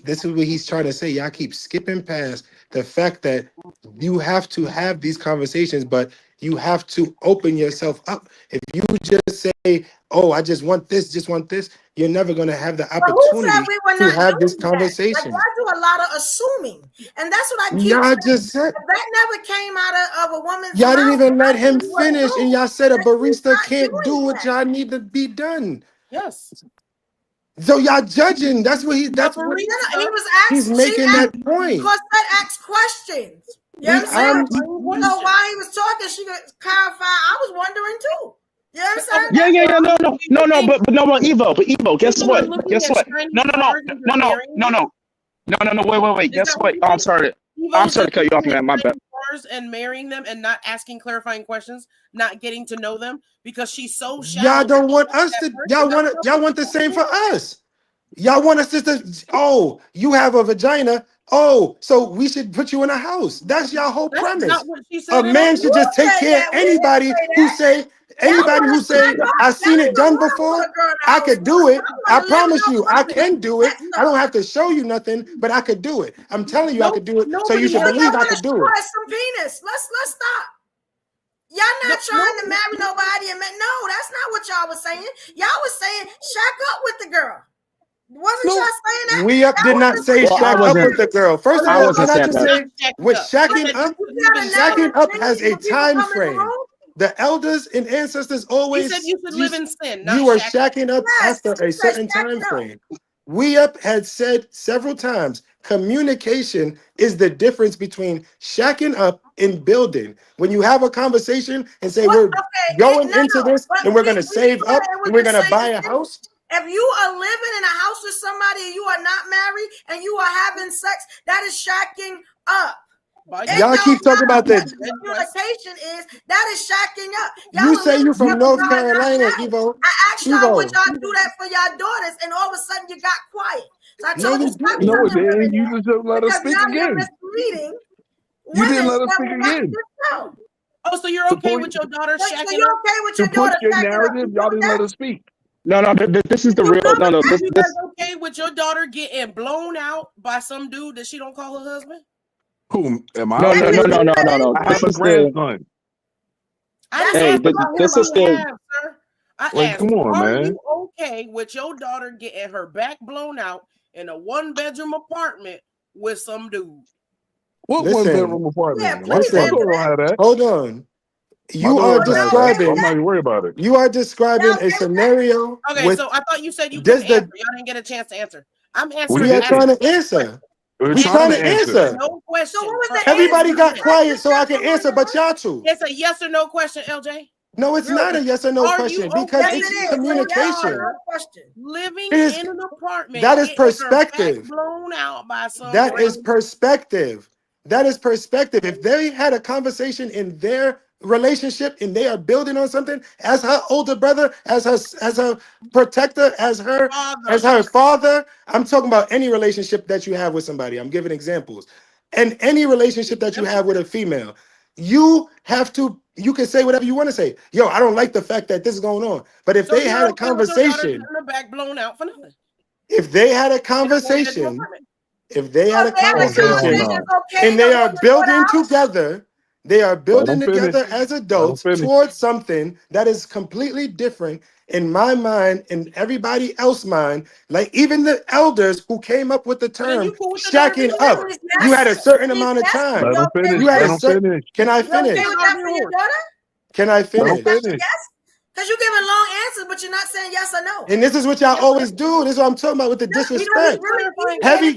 this is what he's trying to say. Y'all keep skipping past the fact that you have to have these conversations, but you have to open yourself up. If you just say, oh, I just want this, you're never going to have the opportunity to have this conversation. Like, I do a lot of assuming. And that's what I keep y'all just said. That never came out of a woman's Y'all mouth. didn't even let him finish, and y'all said a barista can't do what y'all need to be done. Yes. So y'all judging. That's what he was he's making that point. Because that asked questions. You know what I'm saying? So while he was talking, she could clarify. I was wondering too. You know what I'm saying? Yeah. No. But Evo, guess what? No. Wait. Guess what? Oh, I'm sorry to cut you off, man. My bad. And marrying them and not asking clarifying questions, not getting to know them because she's so shallow. Y'all don't want us to. Y'all want the same for us. Y'all want us to. Oh, you have a vagina. Oh, so we should put you in a house. That's y'all whole premise. Not what she said. A man should just take care of anybody who say. Anybody who say I've seen it done before, I could do it. I promise you, I can do it. I don't have to show you nothing, but I could do it. I'm telling you, I could do it. So you should believe I could do it. Some penis. Let's stop. Y'all not trying to marry nobody and no, that's not what y'all was saying. Y'all was saying shack up with the girl. Wasn't y'all saying that? We did not say shack up with the girl. First of all, can I just say with shacking up has a time frame. The elders and ancestors always said you should live in sin. You are shacking up after a certain time frame. We had said several times, communication is the difference between shacking up and building. When you have a conversation and say we're going into this and we're going to save up and we're going to buy a house. If you are living in a house with somebody and you are not married and you are having sex, that is shacking up. Y'all keep talking about that. Communication is that is shacking up. You say you from North Carolina, Evo. I asked y'all would y'all do that for y'all daughters, and all of a sudden you got quiet. So I told you, no, it didn't. You just didn't let us speak again. You didn't let us speak again. Oh, so you're okay with your daughter shacking up? So you're okay with your daughter shacking up? Narrative, y'all didn't let us speak. No, this is the real. No. Are you guys okay with your daughter getting blown out by some dude that she don't call her husband? Who am I? No. I have a grandson. Hey, this is the. Sir. I asked, come on, are man. you okay with your daughter getting her back blown out in a 1-bedroom apartment with some dude? What Listen, 1-bedroom apartment? Yeah, My please daughter answer don't have that. hold on. My daughter don't have that, so I'm not even worried about it. You are describing a scenario. Okay, with, so I thought you said you does couldn't answer. the Y'all didn't get a chance to answer. I'm We answering. we are did. trying to answer. We're We trying trying to to answer. answer. No question. So what was the Everybody answer? got quiet so I can answer, but y'all two. It's a yes or no question, LJ. No, it's not a yes or no Are question you because okay it's with communication. your daughter question. living It is- in an apartment that is getting her back perspective. blown out by some That is random- perspective. That is perspective. If they had a conversation in their relationship and they are building on something, as her older brother, as her protector, as her father, I'm talking about any relationship that you have with somebody. I'm giving examples. And any relationship that you have with a female, you can say whatever you want to say. Yo, I don't like the fact that this is going on. But if So they you're had a okay with your daughter conversation, getting her back blown out for nothing? if they had a In a 1-bedroom conversation, apartment. if they had a conversation okay, and they are building together, they are building Let 'em finish. together as Let 'em adults finish. towards something that is completely different in my mind and everybody else's mind. Like even the elders who came up with the term shacking up, you had a certain amount of time. Let 'em finish. You had Let a 'em certain. finish. Can I You okay finish? with that for your daughter? Can I Let 'em finish? finish. Yes? Because you're giving long answers, but you're not saying yes or no. And this is what y'all always do. This is what I'm talking about with the disrespect. Heavy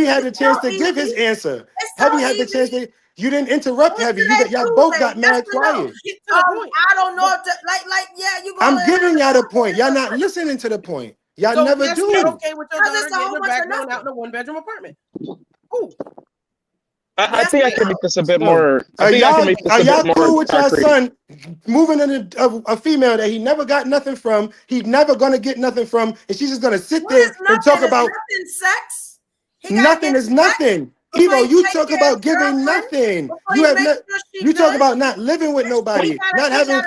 had the chance to give his answer. Heavy had the chance to. You didn't interrupt Heavy. Y'all both got mad quiet. I don't know if you. I'm giving y'all the point. Y'all not listening to the point. Y'all So never yes, do. you're okay with your daughter That's a whole getting her bunch back of blown out in nothing. a 1-bedroom apartment? Ooh. I think I can make this a bit more. Are I think I can make this a y'all bit cool more with your concrete. son moving in a female that he never got nothing from, he's never gonna get nothing from, and she's just gonna sit there and talk about nothing sex. nothing is nothing. Evo, you talk about giving nothing. You have not. You talk about not living with nobody, not having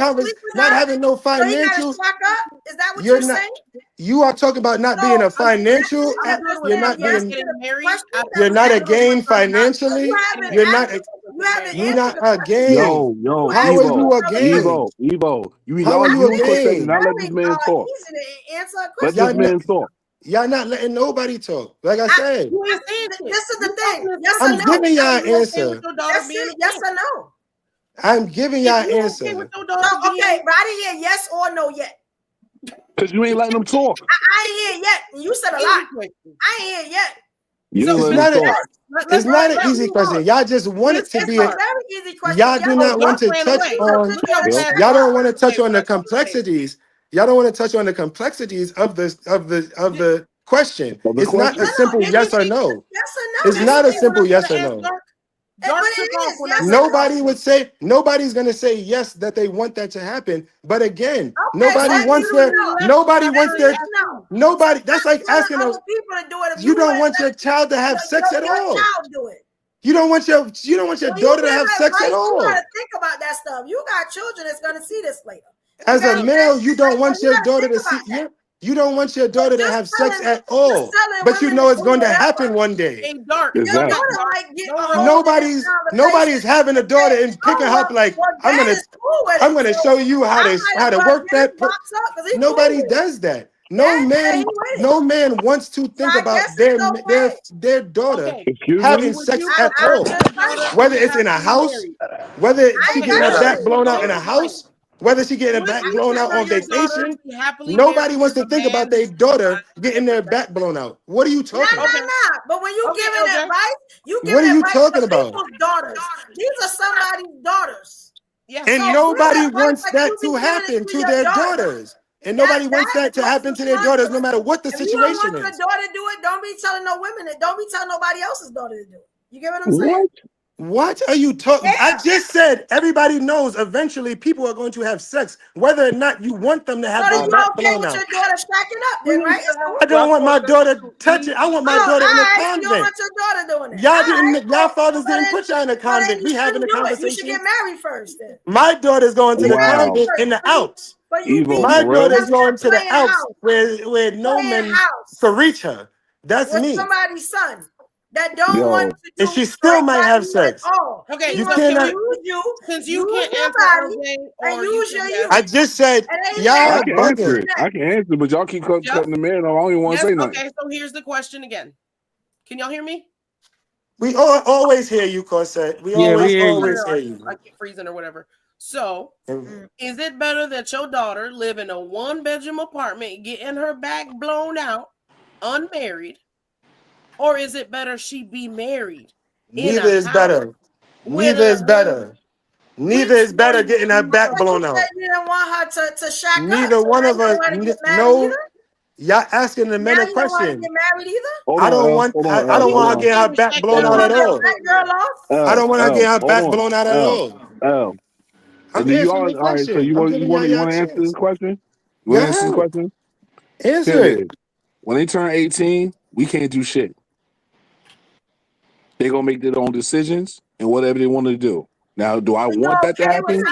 not having no financial. Is that what You're you're not. saying? You are talking about not being a financial. You're not being. You're not a gain financially. You're not. You're not a gain. Yo, How are you a gain? Evo. How are you a for a second. gain? Now let this man talk. Let this Y'all man talk. Y'all not letting nobody talk. Like I said, This is the thing. Yes I'm or no? giving y'all an answer. That's it. Yes or no? I'm giving y'all an answer. Okay, but I didn't hear yes or no yet. Because you ain't letting them talk. I ain't hear yet. You said a lot. I ain't hear yet. You ain't letting them talk. It's not an easy question. Y'all just want it to be a very easy question. y'all do not want to touch on. Y'all don't want to touch on the complexities. Y'all don't want to touch on the complexities of the question. It's not a simple yes or no. It's not a simple yes or no. Nobody would say, nobody's gonna say yes that they want that to happen. But again, nobody wants their. That's like asking us. You don't want your child to have sex at all. You don't want your daughter to have sex at all. You gotta think about that stuff. You got children that's gonna see this later. As a male, you don't want your daughter to see. You don't want your daughter to have sex at all. But you know it's going to happen one day. Nobody's having a daughter and picking her up like I'm gonna show you how to work that. Nobody does that. No man wants to think about their daughter having sex at all. Whether it's in a house, whether she getting her back blown out in a house, whether she getting her back blown out on vacation. Nobody wants to think about their daughter getting their back blown out. What are you talking about? But when you giving advice, what are you talking about? Daughters. These are somebody's daughters. And nobody wants that to happen to their daughters. And nobody wants that to happen to their daughters, no matter what the situation is. If you don't want your daughter to do it, don't be telling no women it. Don't be telling nobody else's daughter to do it. You get what I'm saying? What are you talking? I just said everybody knows eventually people are going to have sex, whether or not you want them to have their back blown out. Your daughter stacking up, then, right? I don't want my daughter touching. I want my daughter in a convent. You don't want your daughter doing it. Y'all fathers didn't put y'all in a convent. We having a conversation. You should get married first. Then. My daughter's going to the convent in the Alps. My daughter's going to the Alps where no men could reach her. That's me. Somebody's son. that don't want to do, and she still might have sex. Okay, You so cannot. Since you use can't your answer body OJ and or use you your can youth. I just said y'all I can answer bugging. it. I can answer, but y'all keep cutting the man off. I don't even want to say nothing. Okay, so here's the question again. Can y'all hear me? We always hear you, Cosette. We always hear you. I keep freezing or whatever. So, is it better that your daughter live in a 1-bedroom apartment, getting her back blown out, unmarried, or is it better she be married? Neither is better. Neither is better. Neither is better getting her back blown out. You didn't want her to shack Neither up. one of us. No, Either? y'all asking the men Now a you don't want to question. get married either? I don't want her getting her back blown out at all. I don't want her getting her back blown out at all. I'm answering the all right, so question. you I'm want giving to y'all answer chance. this question? You Go want to answer this ahead. question? Answer it. When they turn 18, we can't do shit. They're gonna make their own decisions and whatever they want to do. Now, do I want that to happen?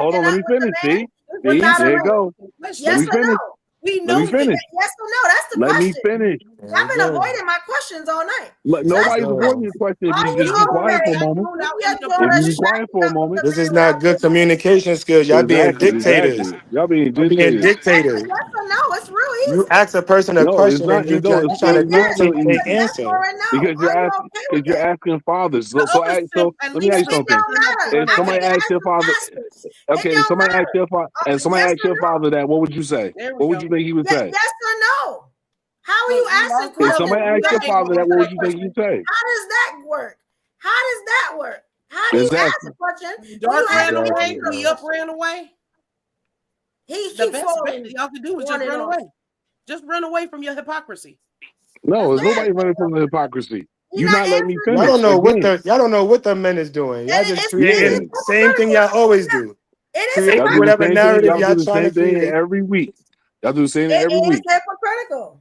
Hold on, let me finish. See, there you go. Let me finish. We Let me finish. Yes or no? That's the Let me question. finish. I've been avoiding my questions all night. Nobody's avoiding your question if you just be quiet for a moment. If you be quiet for a moment. This is not good communication skills. Y'all being dictators. Exactly. Y'all being Y'all being dictators. Yes or no? It's real easy. You ask a person a No, it's question not. and you No, it's trying to not so dictate easy. their answer. Because you're asking fathers. So let me ask you something. If somebody asks your father, okay, if somebody asks your father, and somebody asks your father that, what would you say? What would you think he would say? Yes or no? How are you asking If questions? somebody asks your father that, what would you think he'd say? How does that work? How does that work? How do you ask a question? Dark ran away. We up ran away. The best bet y'all can do is just run away. Just run away from your hypocrisy. No, there's nobody running from the hypocrisy. You're not letting me finish. Y'all don't know what the men is doing. Y'all just creating the same thing y'all always do. Create whatever narrative y'all trying to create every week. Y'all do the same thing every week. It is hypocritical.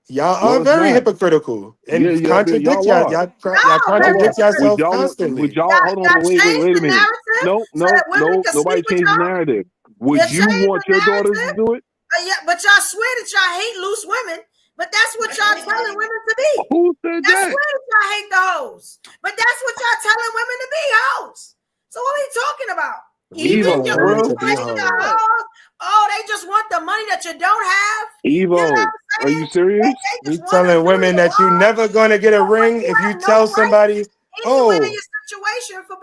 Y'all are very hypocritical and contradict y'all. Y'all contradict yourself constantly. Hold on, wait a minute. No, nobody changed the narrative. Would you want your daughters to do it? Yeah, but y'all swear that y'all hate loose women. But that's what y'all telling women to be. Who said that? Y'all swear that y'all hate the hoes. But that's what y'all telling women to be, hoes. So what are we talking about? Even your women to be hoes. Oh, they just want the money that you don't have. Evo, are you serious? We telling women that you never gonna get a ring if you tell somebody,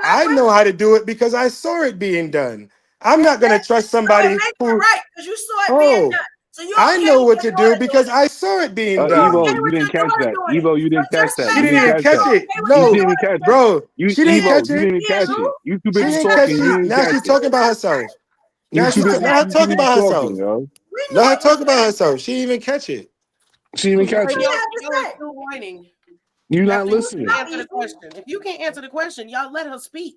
I know how to do it because I saw it being done. I'm not gonna trust somebody who because you saw it being done. So I know what to do because I saw it being done. Evo, you didn't catch that. Evo, you didn't catch that. She didn't even catch it. No, you didn't even catch it. Bro, she didn't catch it. You didn't catch it. You too busy She talking. You didn't now catch she's it. talking about herself. Now You too busy. let her talk about herself. Yo. Let her talk about herself. She didn't even catch it. She didn't even catch it. Y'all are still whining. You're not listening. Answer the question. If you can't answer the question, y'all let her speak.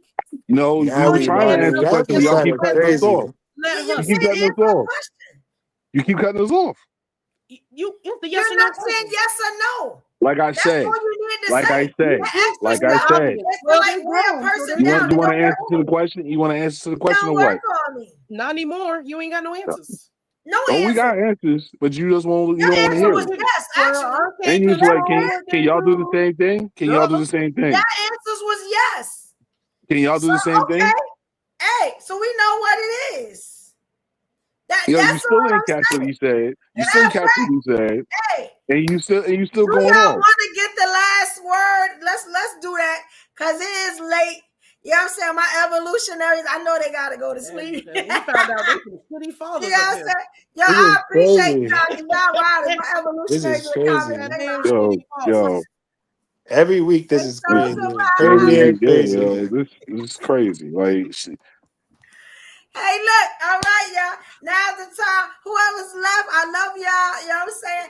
No, we were trying to answer the question. Y'all keep cutting us off. You keep cutting us off. You keep cutting us off. You're not saying yes or no. Like I said. Like I said. You want to answer to the question? You want to answer to the question or what? Not anymore. You ain't got no answers. We got answers, but you just won't. You don't want to hear it. Yes, actually. And you just like, can y'all do the same thing? Can y'all do the same thing? That answers was yes. Can y'all do the same thing? Hey, so we know what it is. You still didn't catch what he said. You still didn't catch what he said. Hey, and you still going y'all on. Want to get the last word? Let's do that because it is late. You know what I'm saying? My evolutionaries, I know they gotta go to sleep. We found out they can shitty fathers. You know what I'm saying? Yo, I appreciate y'all. Y'all riding. My evolutionaries are crazy. Yo. Every week this is crazy. Crazy. Yo, this is crazy. Like hey, look, all right, y'all. Now's the time. Whoever's left, I love y'all. You know what I'm saying?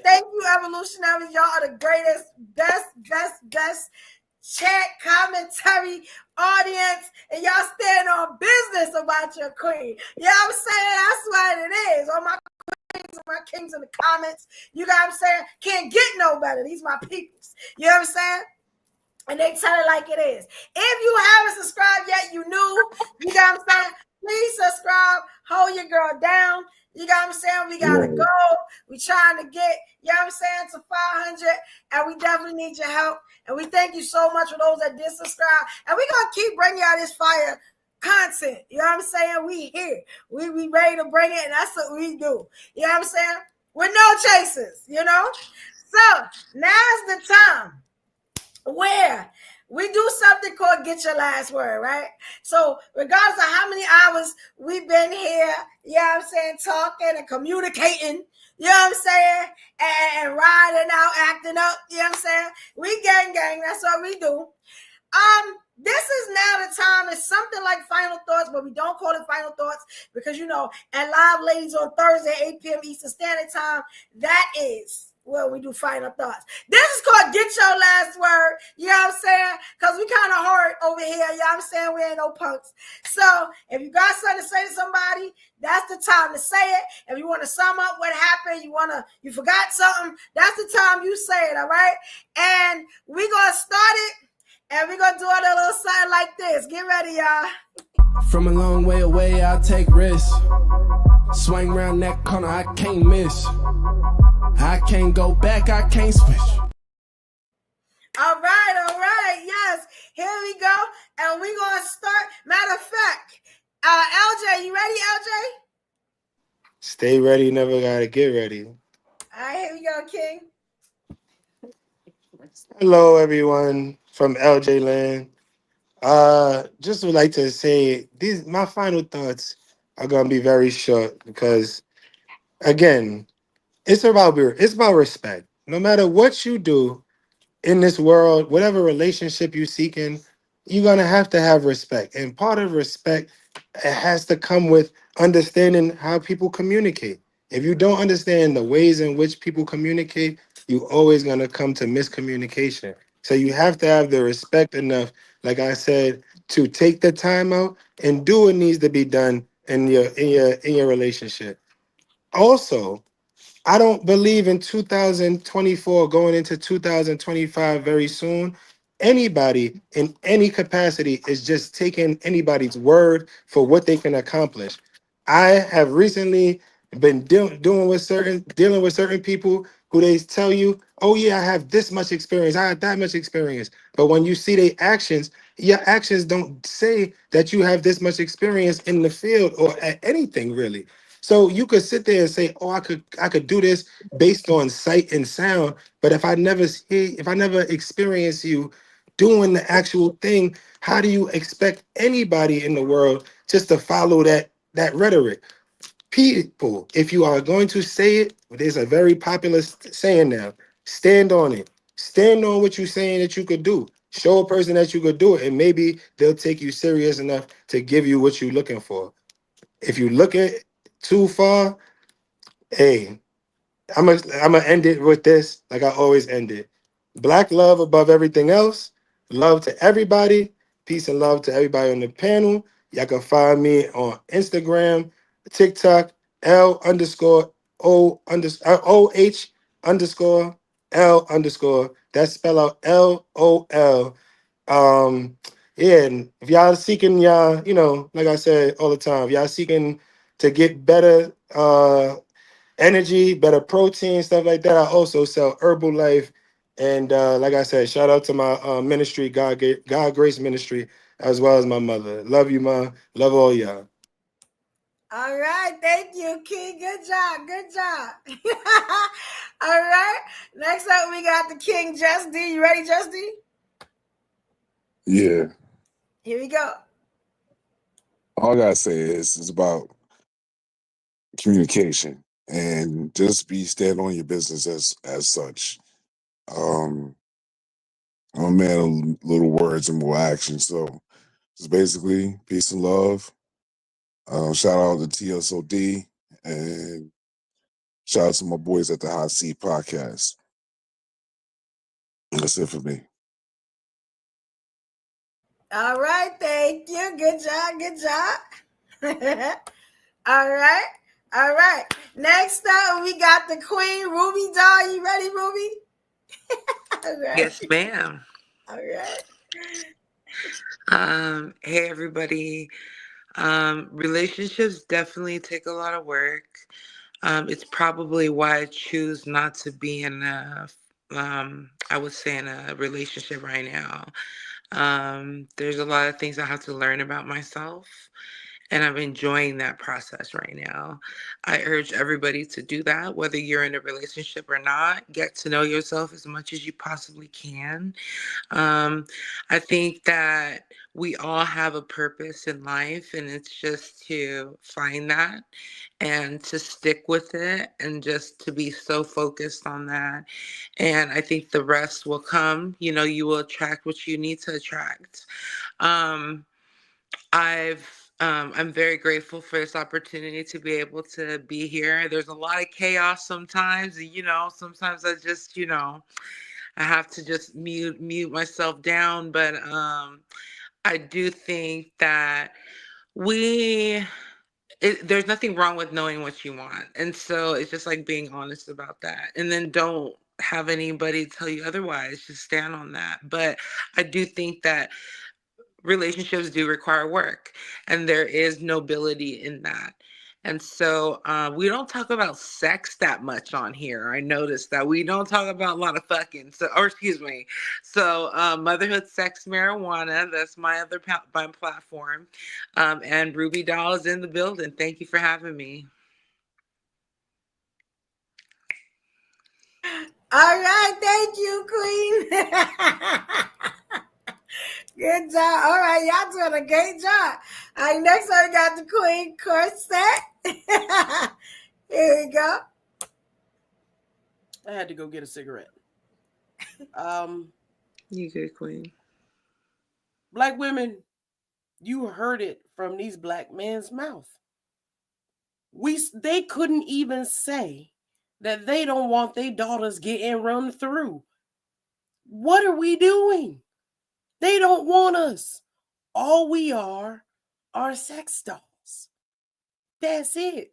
Thank you, evolutionaries. Y'all are the greatest, best chat, commentary, audience, and y'all stand on business about your queen. You know what I'm saying? That's what it is. All my queens and my kings in the comments. You know what I'm saying? Can't get no better. These my peoples. You know what I'm saying? And they tell it like it is. If you haven't subscribed yet, you know what I'm saying? Please subscribe, hold your girl down. You know what I'm saying? We got to go. We trying to get, you know what I'm saying, to 500, and we definitely need your help. And we thank you so much for those that did subscribe. And we're going to keep bringing y'all this fire content. You know what I'm saying? We here. We ready to bring it, and that's what we do. You know what I'm saying? With no chasers, you know? So now's the time where we do something called Get Your Last Word, right? So regardless of how many hours we've been here, you know what I'm saying, talking and communicating, you know what I'm saying, and riding out, acting up, you know what I'm saying? We gang, that's what we do. This is now the time. It's something like Final Thoughts, but we don't call it Final Thoughts because, you know, at Live Ladies on Thursday, 8 p.m. Eastern Standard Time, that is where we do Final Thoughts. This is called Get Your Last Word, you know what I'm saying? Because we kind of hard over here, you know what I'm saying? We ain't no punks. So if you got something to say to somebody, that's the time to say it. If you want to sum up what happened, you forgot something, that's the time you say it, all right? And we're going to start it. And we're going to do a little something like this. Get ready, y'all. From a long way away, I'll take risks. Swing around that corner, I can't miss. I can't go back, I can't switch. All right. Yes, here we go. And we're going to start. Matter of fact, LJ, you ready, LJ? Stay ready, never got to get ready. All right, here we go, King. Hello, everyone from LJ Land. Just would like to say my final thoughts are gonna be very short because, again, it's about respect. No matter what you do in this world, whatever relationship you seek in, you're gonna have to have respect. And part of respect, it has to come with understanding how people communicate. If you don't understand the ways in which people communicate, you're always gonna come to miscommunication. So you have to have the respect enough, like I said, to take the time out and do what needs to be done in your relationship. Also, I don't believe in 2024 going into 2025 very soon. Anybody in any capacity is just taking anybody's word for what they can accomplish. I have recently been dealing with certain people who they tell you, "Oh yeah, I have this much experience. I have that much experience." But when you see their actions, your actions don't say that you have this much experience in the field or at anything really. So you could sit there and say, "Oh, I could do this based on sight and sound," but if I never experience you doing the actual thing, how do you expect anybody in the world just to follow that rhetoric? People, if you are going to say it, there's a very popular saying now: stand on it. Stand on what you're saying that you could do. Show a person that you could do it, and maybe they'll take you serious enough to give you what you're looking for. If you look at too far, hey, I'm gonna end it with this, like I always end it. Black love above everything else. Love to everybody. Peace and love to everybody on the panel. Y'all can find me on Instagram, TikTok, L_OH_L_. That's spell out LOL. Yeah, and if y'all seeking like I said all the time, if y'all seeking to get better energy, better protein, stuff like that, I also sell Herbalife. And like I said, shout out to my ministry, God Grace Ministry, as well as my mother. Love you, Ma. Love all y'all. All right, thank you, King. Good job. All right, next up we got the King, Just D. You ready, Just D? Yeah. Here we go. All I gotta say is it's about communication and just stand on your business as such. I'm a man of little words and more action, so just basically peace and love. Shout out to TSOD and shout out to my boys at the Hot Seat Podcast. That's it for me. All right, thank you. Good job. All right. Next up, we got the Queen, Ruby Doll. You ready, Ruby? All right. Yes, ma'am. All right. Hey, everybody. Relationships definitely take a lot of work. It's probably why I choose not to be in I would say in a relationship right now. There's a lot of things I have to learn about myself, and I'm enjoying that process right now. I urge everybody to do that, whether you're in a relationship or not. Get to know yourself as much as you possibly can. I think that we all have a purpose in life, and it's just to find that and to stick with it and just to be so focused on that. And I think the rest will come. You will attract what you need to attract. Um, I'm very grateful for this opportunity to be able to be here. There's a lot of chaos sometimes, and sometimes I just, I have to just mute myself down. But I do think that there's nothing wrong with knowing what you want, and so it's just like being honest about that, and then don't have anybody tell you otherwise. Just stand on that. But I do think that relationships do require work, and there is nobility in that. And so we don't talk about sex that much on here. I noticed that we don't talk about a lot of fucking. Or excuse me. So motherhood, sex, marijuana. That's my other my platform. And Ruby Doll is in the building. Thank you for having me. All right, thank you, Queen. Good job. All right, y'all doing a great job. All right, next one we got the Queen Corset. Here we go. I had to go get a cigarette. You good, Queen. Black women, you heard it from these black men's mouth. They couldn't even say that they don't want their daughters getting run through. What are we doing? They don't want us. All we are sex dolls. That's it.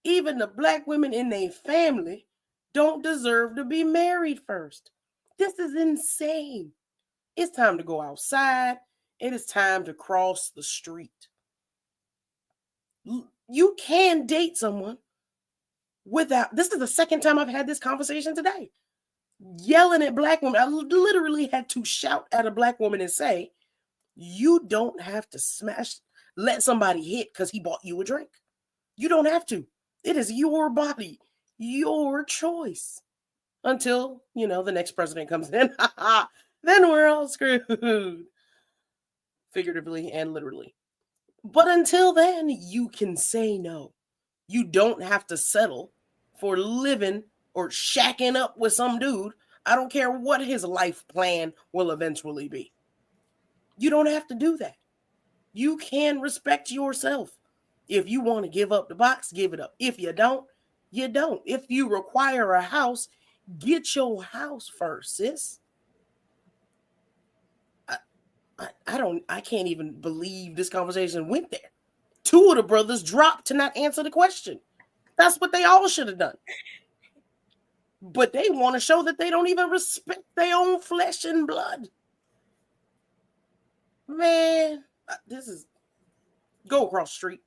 Even the black women in their family don't deserve to be married first. This is insane. It's time to go outside. It is time to cross the street. You can date someone without. This is the second time I've had this conversation today. Yelling at black women. I literally had to shout at a black woman and say, you don't have to let somebody hit because he bought you a drink. You don't have to. It is your body, your choice. Until, the next president comes in. Then we're all screwed. Figuratively and literally. But until then, you can say no. You don't have to settle for living or shacking up with some dude. I don't care what his life plan will eventually be. You don't have to do that. You can respect yourself. If you want to give up the box, give it up. If you don't, you don't. If you require a house, get your house first, sis. I can't even believe this conversation went there. Two of the brothers dropped to not answer the question. That's what they all should have done. But they want to show that they don't even respect their own flesh and blood. Man, go across the street.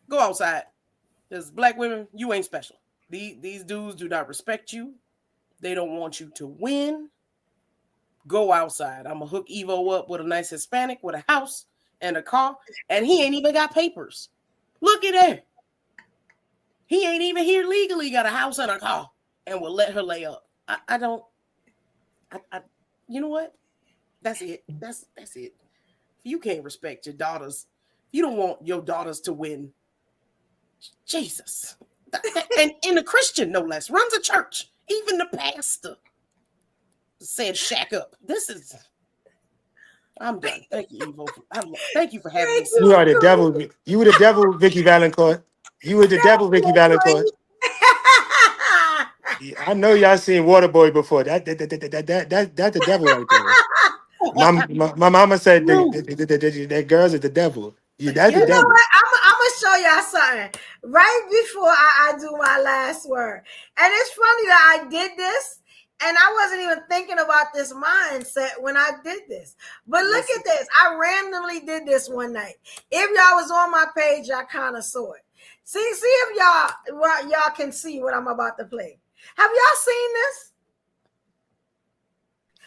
Go outside. Because black women, you ain't special. These dudes do not respect you. They don't want you to win. Go outside. I'm going to hook Evo up with a nice Hispanic with a house and a car. And he ain't even got papers. Look at that. He ain't even here legally, got a house and a car, and will let her lay up. You know what? That's it. That's it. You can't respect your daughters. You don't want your daughters to win. Jesus. And in a Christian, no less, runs a church. Even the pastor said shack up. I'm done. Thank you, Evo. Thank you for having me. You are the devil. You were the devil, Vicky Valancourt. You were the devil, Vicky Valancourt. I know y'all seen Waterboy before. That's the devil right there. My mama said that girls are the devil. That's the devil. What? I'm gonna show y'all something right before I do my last word. And it's funny that I did this And I wasn't even thinking about this mindset when I did this. But look at this. I randomly did this one night. If y'all was on my page, y'all kind of saw it. See if y'all can see what I'm about to play. Have y'all seen this?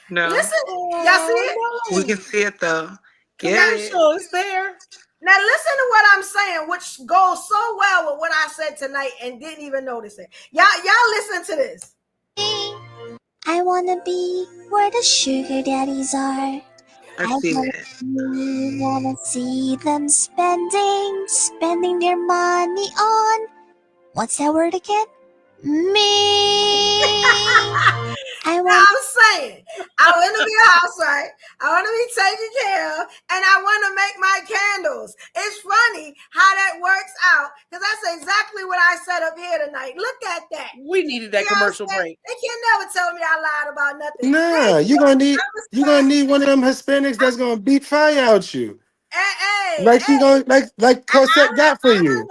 No. Listen, y'all see it? We can see it though. Commercial is there. Now listen to what I'm saying, which goes so well with what I said tonight and didn't even notice it. Y'all listen to this. I wanna be where the sugar daddies are. I wanna see them spending their money on, what's that word again? Me. I'm saying, I want to be a housewife. I want to be taken care of, and I want to make my candles. It's funny how that works out, because that's exactly what I said up here tonight. Look at that. We needed that commercial break. They can never tell me I lied about nothing. Nah, you're gonna need one of them Hispanics that's gonna beat fire out you. Like Cosette got for you.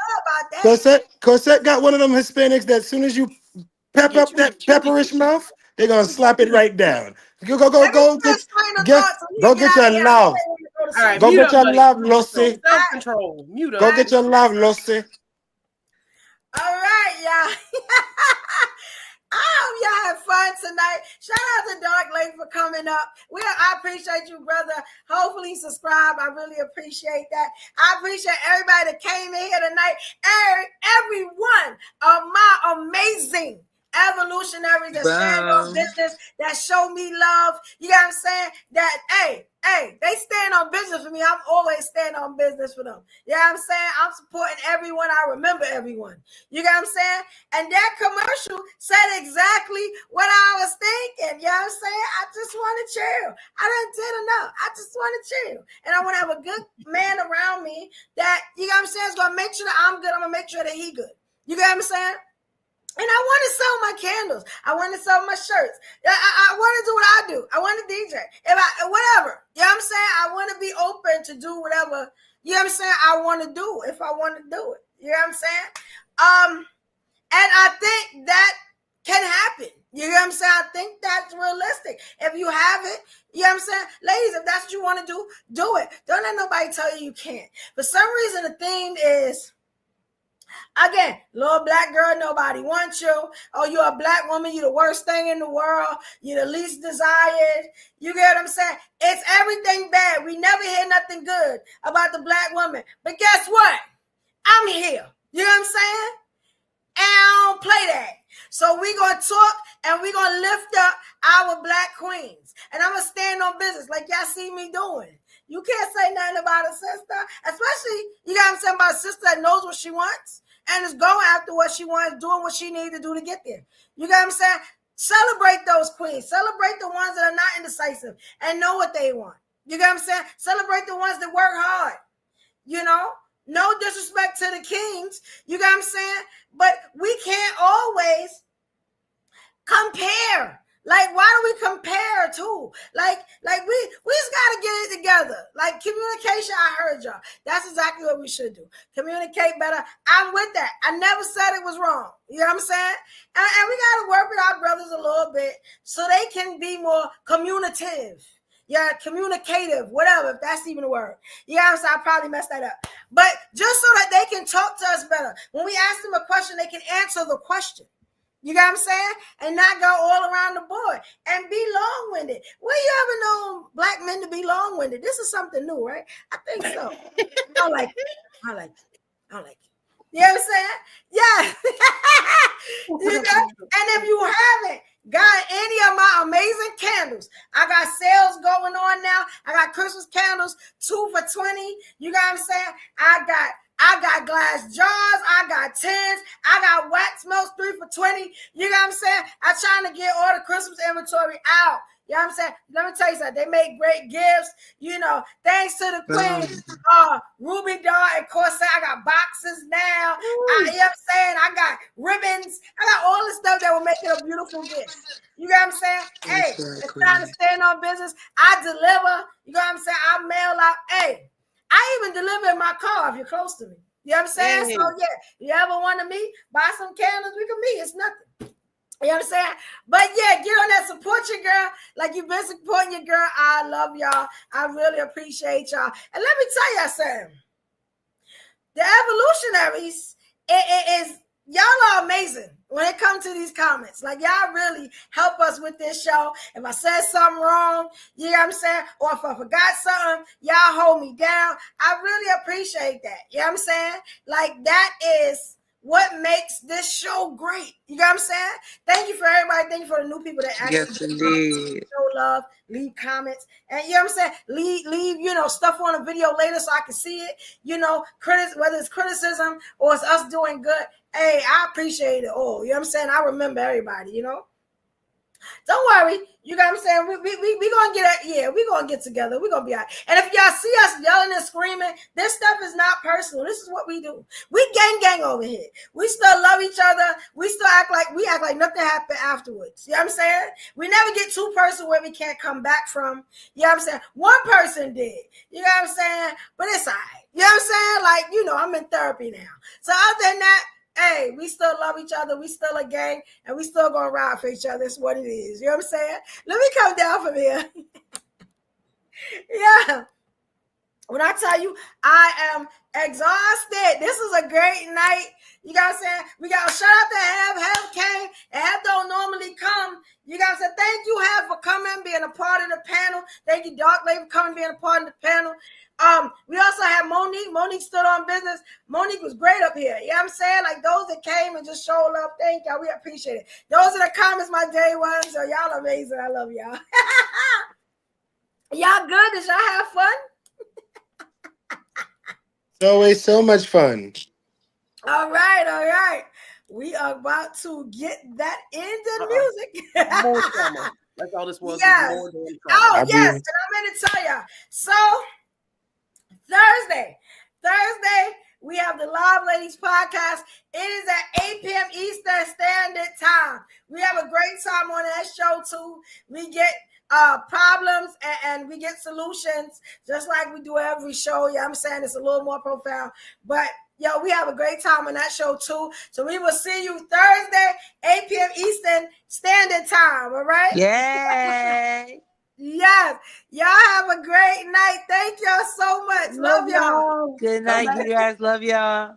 Cosette got one of them Hispanics that as soon as you pep up that pepperish mouth, they're gonna slap it right down. Go get your love. All right, go get your love, Lucy. Self-control. Mute up. Go get your love, Lucy. All right, y'all. I hope y'all had fun tonight. Shout out to Dark Lake for coming up. I appreciate you, brother. Hopefully subscribe. I really appreciate that. I appreciate everybody that came in here tonight. Every one of my amazing evolutionaries that stand on business, that show me love. You know what I'm saying? That, hey, they stand on business for me. I'm always standing on business for them. You know what I'm saying? I'm supporting everyone. I remember everyone. You know what I'm saying? And that commercial said exactly what I was thinking. You know what I'm saying? I just want to chill. I done did enough. I just want to chill. And I want to have a good man around me that, you know what I'm saying, is going to make sure that I'm good. I'm going to make sure that he good. You know what I'm saying? And I want to sell my candles. I want to sell my shirts. I want to do what I do. I want to DJ. Whatever. You know what I'm saying? I want to be open to do whatever, you know what I'm saying, I want to do if I want to do it. You know what I'm saying? And I think that can happen. You know what I'm saying? I think that's realistic. If you have it, you know what I'm saying? Ladies, if that's what you want to do it. Don't let nobody tell you you can't. For some reason, the theme is, again, little black girl, nobody wants you. Oh, you're a black woman. You're the worst thing in the world. You're the least desired. You get what I'm saying? It's everything bad. We never hear nothing good about the black woman. But guess what? I'm here. You know what I'm saying? And I don't play that. So we're going to talk and we're going to lift up our black queens. And I'm going to stand on business like y'all see me doing. You can't say nothing about a sister, especially, you know what I'm saying, about a sister that knows what she wants and is going after what she wants, doing what she needs to do to get there. You know what I'm saying? Celebrate those queens. Celebrate the ones that are not indecisive and know what they want. You know what I'm saying? Celebrate the ones that work hard. You know? No disrespect to the kings. You know what I'm saying? But we can't always compare. Like, why do we compare to? Like we just gotta get it together. Like, communication, I heard y'all. That's exactly what we should do. Communicate better. I'm with that. I never said it was wrong. You know what I'm saying? And we gotta work with our brothers a little bit so they can be more communicative. Yeah, communicative, whatever, if that's even a word. Yeah, so I probably messed that up. But just so that they can talk to us better. When we ask them a question, they can answer the question. You got what I'm saying? And not go all around the board and be long-winded. Where you ever known black men to be long-winded? This is something new, right? I think so. I like it. You know what I'm saying? Yeah. You know? And if you haven't got any of my amazing candles, I got sales going on now. I got Christmas candles, 2 for $20. You got what I'm saying? I got glass jars. I got tins. I got wax melts, 3 for $20. You know what I'm saying? I'm trying to get all the Christmas inventory out. You know what I'm saying? Let me tell you something. They make great gifts. You know, thanks to the queen, Ruby Dawn and Corset. I got boxes now. You know what I'm saying? I got ribbons. I got all the stuff that will make it a beautiful gift. You know what I'm saying? Hey, it's time to stand on business. I deliver. You know what I'm saying? I mail out. Hey, I even deliver in my car if you're close to me. You know what I'm saying? So, yeah, you ever want to meet, buy some candles, we can meet. It's nothing. You know what I'm saying? But yeah, get on that, support your girl like you've been supporting your girl. I love y'all. I really appreciate y'all. And let me tell y'all something. The evolutionaries, it is y'all are amazing when it comes to these comments. Like, y'all really help us with this show. If I said something wrong, you know what I'm saying? Or if I forgot something, y'all hold me down. I really appreciate that. You know what I'm saying? Like, that is what makes this show great. You know what I'm saying? Thank you for everybody. Thank you for the new people that actually show love, leave comments, and you know what I'm saying? Leave, you know, stuff on a video later so I can see it. You know, whether it's criticism or it's us doing good. Hey, I appreciate it all. You know what I'm saying? I remember everybody, you know? Don't worry. You know what I'm saying? We gonna get we gonna get together. We're gonna be all right. And if y'all see us yelling and screaming, this stuff is not personal. This is what we do. We gang over here. We still love each other. We still act like nothing happened afterwards. You know what I'm saying? We never get too personal where we can't come back from. You know what I'm saying? One person did. You know what I'm saying? But it's all right. You know what I'm saying? Like, you know, I'm in therapy now. So other than that, hey, we still love each other. We still a gang, and we still gonna ride for each other. It's what it is. You know what I'm saying? Let me come down from here. Yeah. When I tell you I am exhausted, this is a great night. You know what I'm saying? We got to shout out to Have came, and Have don't normally come. You got to say thank you, Have, for coming, being a part of the panel. Thank you, Dark Lady, for coming, being a part of the panel. We also have Monique. Monique stood on business. Monique was great up here. You know what I'm saying? Like, those that came and just showed up, thank y'all. We appreciate it. Those are the comments, my day ones. So y'all amazing. I love y'all. Y'all good? Did y'all have fun? It's always so much fun. All right. We are about to get that into music. More drama. That's all this was. Yes. More drama. Oh, yes. And I'm going to tell y'all. So, Thursday, we have the Live Ladies podcast. It is at 8 p.m. Eastern Standard Time. We have a great time on that show, too. We get problems and we get solutions, just like we do every show. Yeah, I'm saying it's a little more profound. But, yo, we have a great time on that show, too. So we will see you Thursday, 8 p.m. Eastern Standard Time, all right? Yay! Yes. Y'all have a great night. Thank y'all so much. Love y'all. Good night, you guys. Love y'all.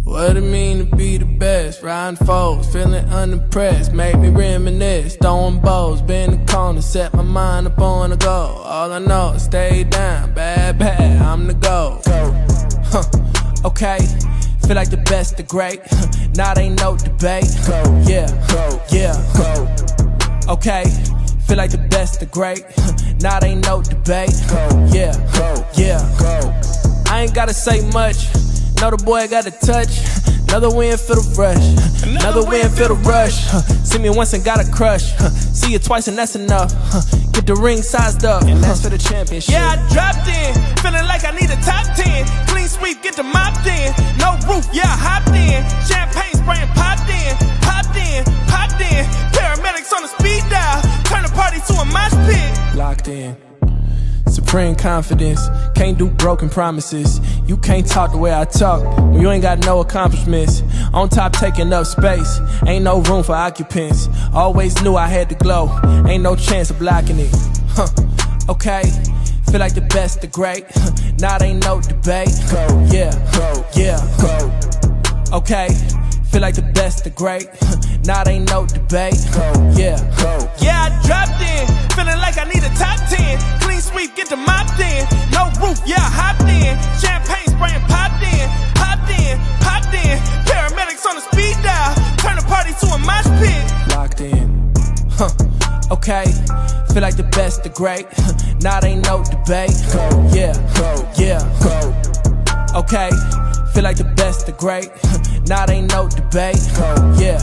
What it mean to be the best? Riding foes, feeling unimpressed. Make me reminisce, throwing bows, bend the corner, set my mind up on the goal. All I know is stay down, bad, I'm the goal. Okay, feel like the best, the great. Now ain't no debate. Yeah. Okay, feel like the best, the great. Now ain't no debate. Yeah. I ain't gotta say much. Know the boy got a touch. Another win for the rush. Another win for the rush. See me once and got a crush. See you twice and that's enough. Get the ring sized up. And that's for the championship. Yeah, I dropped in. Feeling like I need a top 10. Clean sweep, get the mopped in. No roof, yeah, I hopped in. Champagne spraying, popped in. Paramedics on the speed dial. Turn the party to a mosh pit. Locked in. Supreme confidence, can't do broken promises. You can't talk the way I talk when you ain't got no accomplishments. On top taking up space, ain't no room for occupants. Always knew I had to glow, ain't no chance of blocking it. Okay, feel like the best, the great. Now ain't no debate. Yeah. Okay, feel like the best, the great. Now ain't no debate. Yeah, I dropped in. Feeling like I need a top 10. Clean sweep, get the mopped in. No roof, yeah, I hopped in. Champagne spraying, popped in. Paramedics on the speed dial. Turn the party to a mosh pit. Locked in. Okay, feel like the best, the great. Now ain't no debate. Yeah. Okay, feel like the best, the great. Now ain't no debate. Yeah.